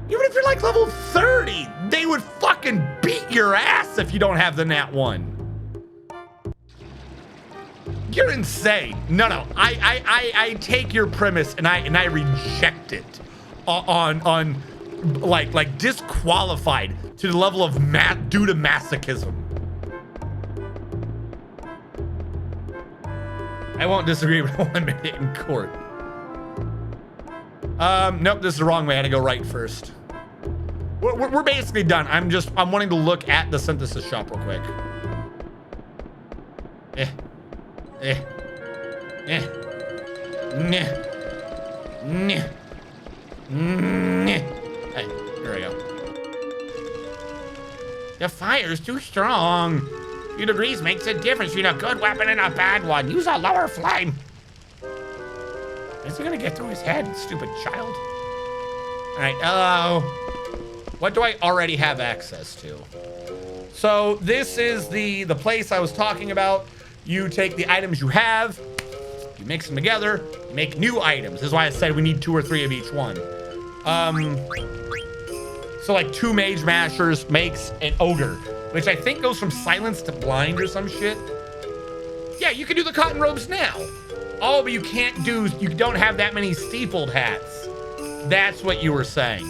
Even if you're like level 30, they would fucking beat your ass if you don't have the nat 1. You're insane. No. I take your premise and I reject it on like disqualified to the level of due to masochism. I won't disagree, but I want to admit it in court. Nope, this is the wrong way. I had to go right first. We're basically done. I'm wanting to look at the synthesis shop real quick. Hey, here we go. The fire's too strong. A few degrees makes a difference between a good weapon and a bad one. Use a lower flame. Is he gonna get through his head, stupid child? All right, hello. What do I already have access to? So this is the place I was talking about. You take the items you have, you mix them together, you make new items. This is why I said we need 2 or 3 of each one. So like 2 mage mashers makes an ogre, which I think goes from silence to blind or some shit. Yeah, you can do the cotton robes now. Oh, but you don't have that many steepled hats. That's what you were saying.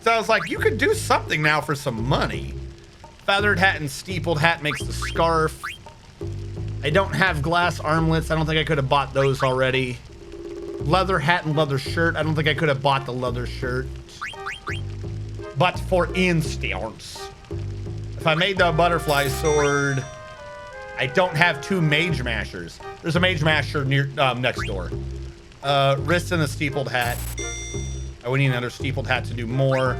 So I was like, you could do something now for some money. Feathered hat and steepled hat makes the scarf. I don't have glass armlets. I don't think I could have bought those already. Leather hat and leather shirt. I don't think I could have bought the leather shirt. But for instance, if I made the butterfly sword, I don't have 2 mage mashers. There's a mage masher near next door. Wrist and a steepled hat. I would need another steepled hat to do more.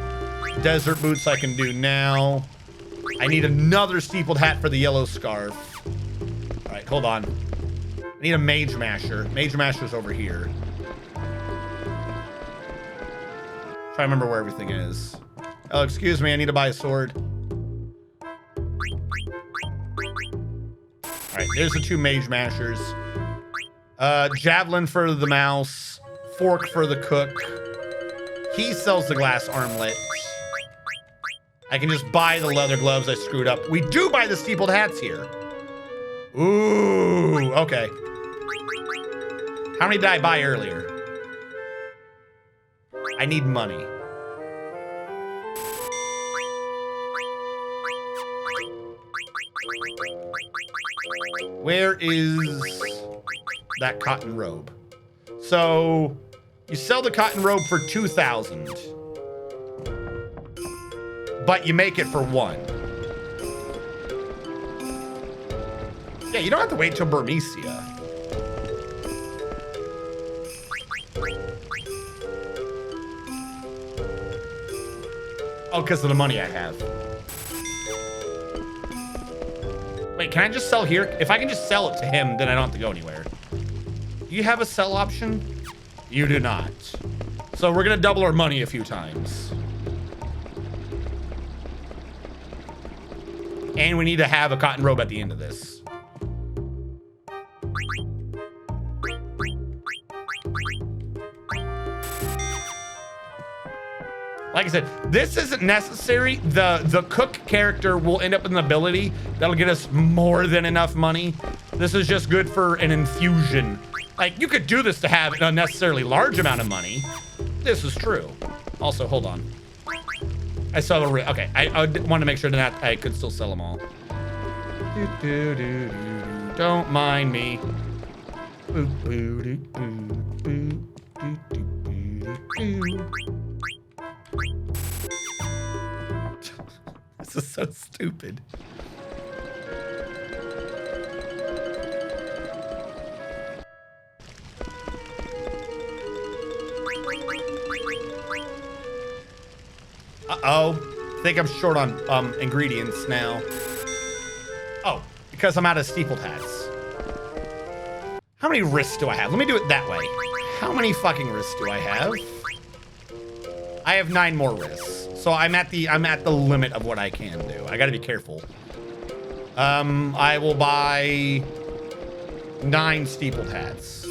Desert boots I can do now. I need another steepled hat for the yellow scarf. All right, hold on. I need a mage masher. Mage masher's over here. Try to remember where everything is. Oh, excuse me, I need to buy a sword. All right, there's the 2 mage mashers. Javelin for the mouse. Fork for the cook. He sells the glass armlet. I can just buy the leather gloves I screwed up. We do buy the steepled hats here. Ooh, okay. How many did I buy earlier? I need money. Where is that cotton robe? So you sell the cotton robe for 2,000, but you make it for 1. Yeah, you don't have to wait till Burmecia. Oh, because of the money I have. Wait, can I just sell here? If I can just sell it to him, then I don't have to go anywhere. Do you have a sell option? You do not. So we're gonna double our money a few times. And we need to have a cotton robe at the end of this. Like I said, this isn't necessary. The cook character will end up with an ability that'll get us more than enough money. This is just good for an infusion. Like, you could do this to have an unnecessarily large amount of money. This is true. Also, hold on. I saw the okay. I want to make sure that I could still sell them all. Don't mind me. This is so stupid. Uh-oh. I think I'm short on ingredients now. Oh, because I'm out of steepled hats. How many wrists do I have? Let me do it that way. How many fucking wrists do I have? I have 9 more wrists. So I'm at the limit of what I can do. I gotta be careful. I will buy 9 steepled hats.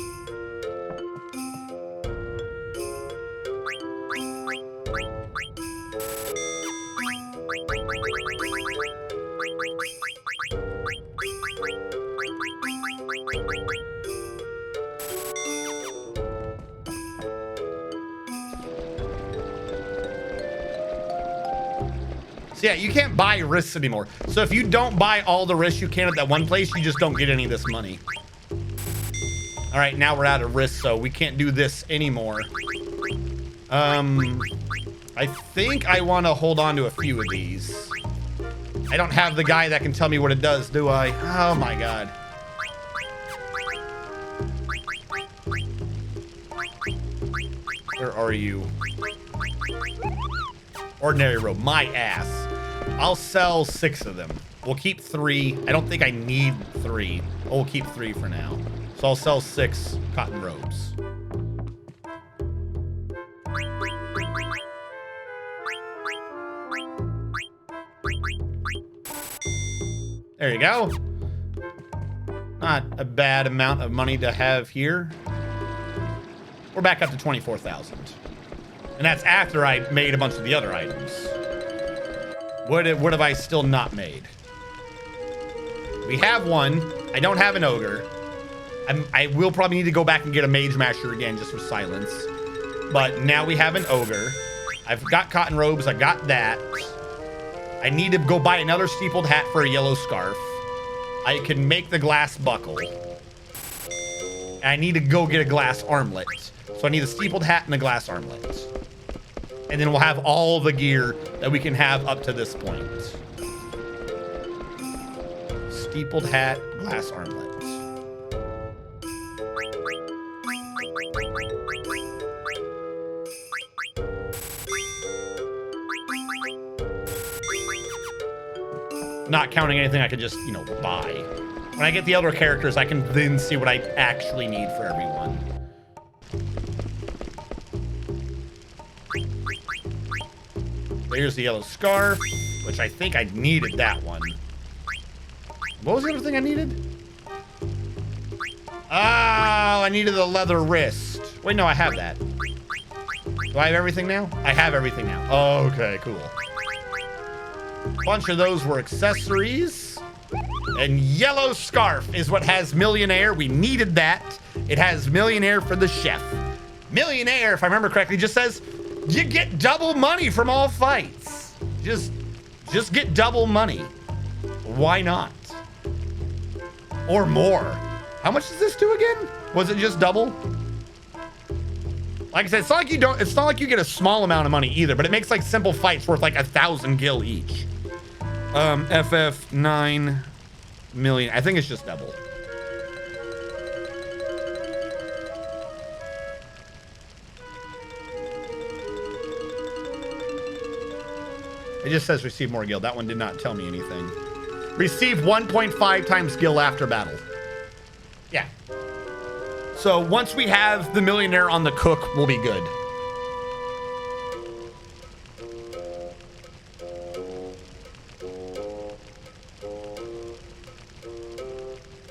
Yeah, you can't buy wrists anymore. So if you don't buy all the wrists you can at that one place, you just don't get any of this money. All right, now we're out of wrists, so we can't do this anymore. I think I want to hold on to a few of these. I don't have the guy that can tell me what it does, do I? Oh my God. Where are you? Ordinary robe, my ass. I'll sell 6 of them. We'll keep 3. I don't think I need 3. Oh, we'll keep 3 for now. So I'll sell 6 cotton robes. There you go. Not a bad amount of money to have here. We're back up to 24,000. And that's after I made a bunch of the other items. What have I still not made? We have one. I don't have an ogre. I will probably need to go back and get a mage masher again just for silence. But now we have an ogre. I've got cotton robes. I got that. I need to go buy another steepled hat for a yellow scarf. I can make the glass buckle. And I need to go get a glass armlet. So I need a steepled hat and a glass armlet. And then we'll have all the gear that we can have up to this point. Steepled hat, glass armlet. Not counting anything I could just, you know, buy. When I get the other characters, I can then see what I actually need for everyone. There's the yellow scarf, which I think I needed that one. What was the other thing I needed? Oh, I needed the leather wrist. Wait, no, I have that. Do I have everything now? I have everything now. Oh, okay, cool. A bunch of those were accessories. And yellow scarf is what has millionaire. We needed that. It has millionaire for the chef. Millionaire, if I remember correctly, just says you get double money from all fights. Just get double money. Why not? Or more. How much does this do again? Was it just double? Like I said, it's not like you get a small amount of money either, but it makes like simple fights worth like 1,000 gil each. FF 9 million. I think it's just double. It just says receive more gil. That one did not tell me anything. Receive 1.5 times gil after battle. Yeah. So once we have the millionaire on the cook, we'll be good.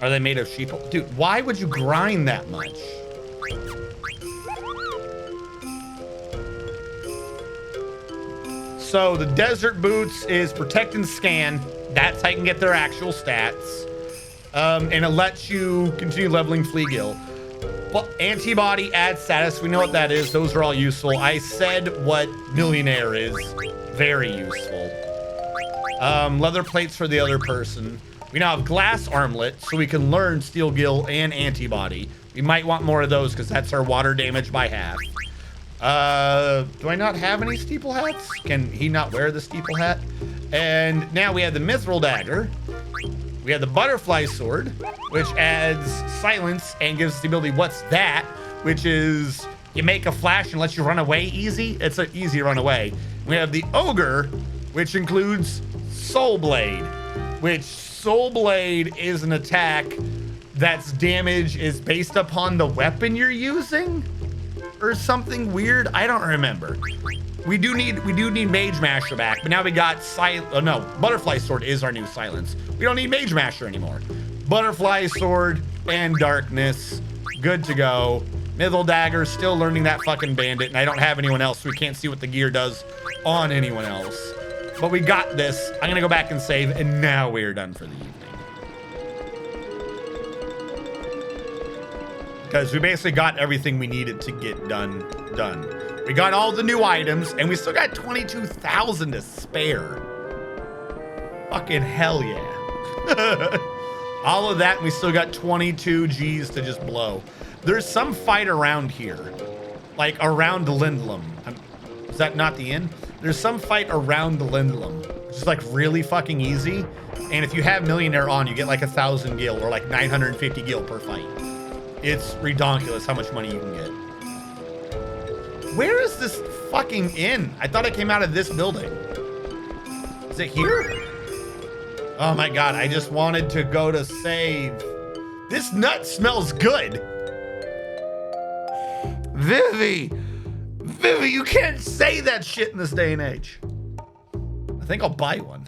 Are they made of sheep? Dude, why would you grind that much? So the desert boots is protect and scan. That's how you can get their actual stats. And it lets you continue leveling flea gill. Well, antibody adds status. We know what that is. Those are all useful. I said what millionaire is. Very useful. Leather plates for the other person. We now have glass armlet, so we can learn steel gill and antibody. We might want more of those because that's our water damage by half. Do I not have any steeple hats? Can he not wear the steeple hat? And now we have the mithril dagger. We have the butterfly sword, which adds silence and gives us the ability, what's that? Which is you make a flash and lets you run away easy. It's an easy run away. We have the ogre, which includes soul blade, which soul blade is an attack that's damage is based upon the weapon you're using or something weird. I don't remember. We do need Mage Masher back, but now we got Butterfly Sword is our new silence. We don't need Mage Masher anymore. Butterfly Sword and Darkness, good to go. Mithril Dagger, still learning that fucking bandit, and I don't have anyone else, so we can't see what the gear does on anyone else. But we got this. I'm gonna go back and save, and now we're done for the evening. Because we basically got everything we needed to get done. We got all the new items, and we still got 22,000 to spare. Fucking hell yeah. All of that, and we still got 22 G's to just blow. There's some fight around here, like around Lindblom. Is that not the inn? There's some fight around the Lindblom, which is like really fucking easy. And if you have Millionaire on, you get like 1,000 gil or like 950 gil per fight. It's ridiculous how much money you can get. Where is this fucking inn? I thought I came out of this building. Is it here? Oh my God, I just wanted to go to save. This nut smells good. Vivi, you can't say that shit in this day and age. I think I'll buy one.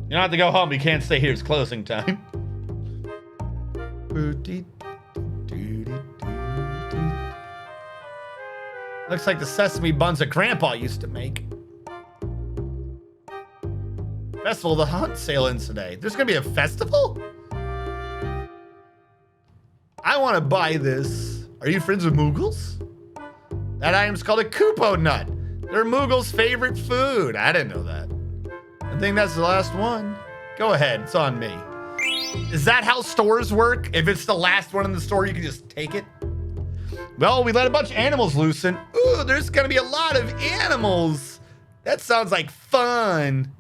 You don't have to go home. You can't stay here. It's closing time. Looks like the sesame buns that Grandpa used to make. Festival of the Hunt sale ends today. There's gonna be a festival? I want to buy this. Are you friends with Moogles? That item's called a Kupo nut. They're Moogle's favorite food. I didn't know that. I think that's the last one. Go ahead, it's on me. Is that how stores work? If it's the last one in the store, you can just take it? Well, we let a bunch of animals loose, and ooh, there's gonna be a lot of animals. That sounds like fun.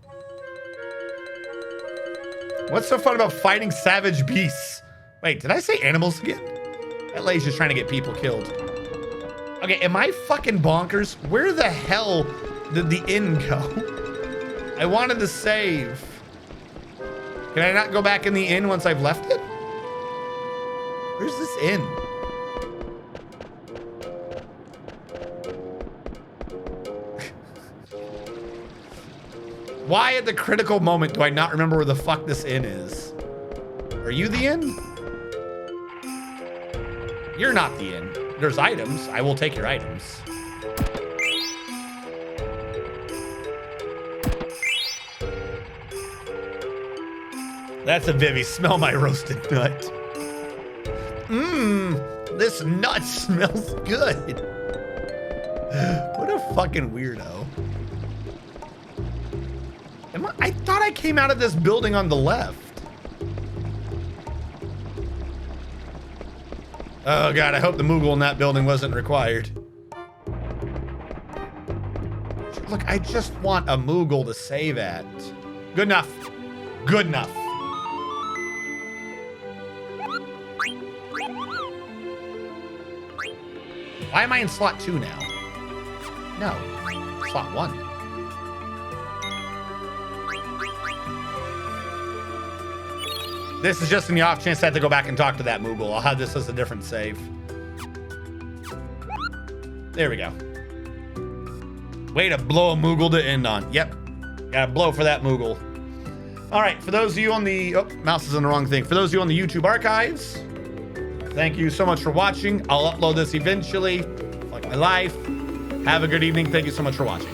What's so fun about fighting savage beasts? Wait, did I say animals again? That lady's just trying to get people killed. Okay, am I fucking bonkers? Where the hell did the inn go? I wanted to save. Can I not go back in the inn once I've left it? Where's this inn? Why at the critical moment do I not remember where the fuck this inn is? Are you the inn? You're not the inn. There's items. I will take your items. That's a Vivi. Smell my roasted nut. Mmm, this nut smells good. What a fucking weirdo. I thought I came out of this building on the left. Oh God, I hope the Moogle in that building wasn't required. Look, I just want a Moogle to save at. Good enough. Good enough. Why am I in slot 2 now? No, slot 1. This is just in the off chance I have to go back and talk to that Moogle. I'll have this as a different save. There we go. Way to blow a Moogle to end on. Yep. Gotta blow for that Moogle. All right, for those of you on the... Oh, mouse is on the wrong thing. For those of you on the YouTube archives, thank you so much for watching. I'll upload this eventually. Like my life. Have a good evening. Thank you so much for watching.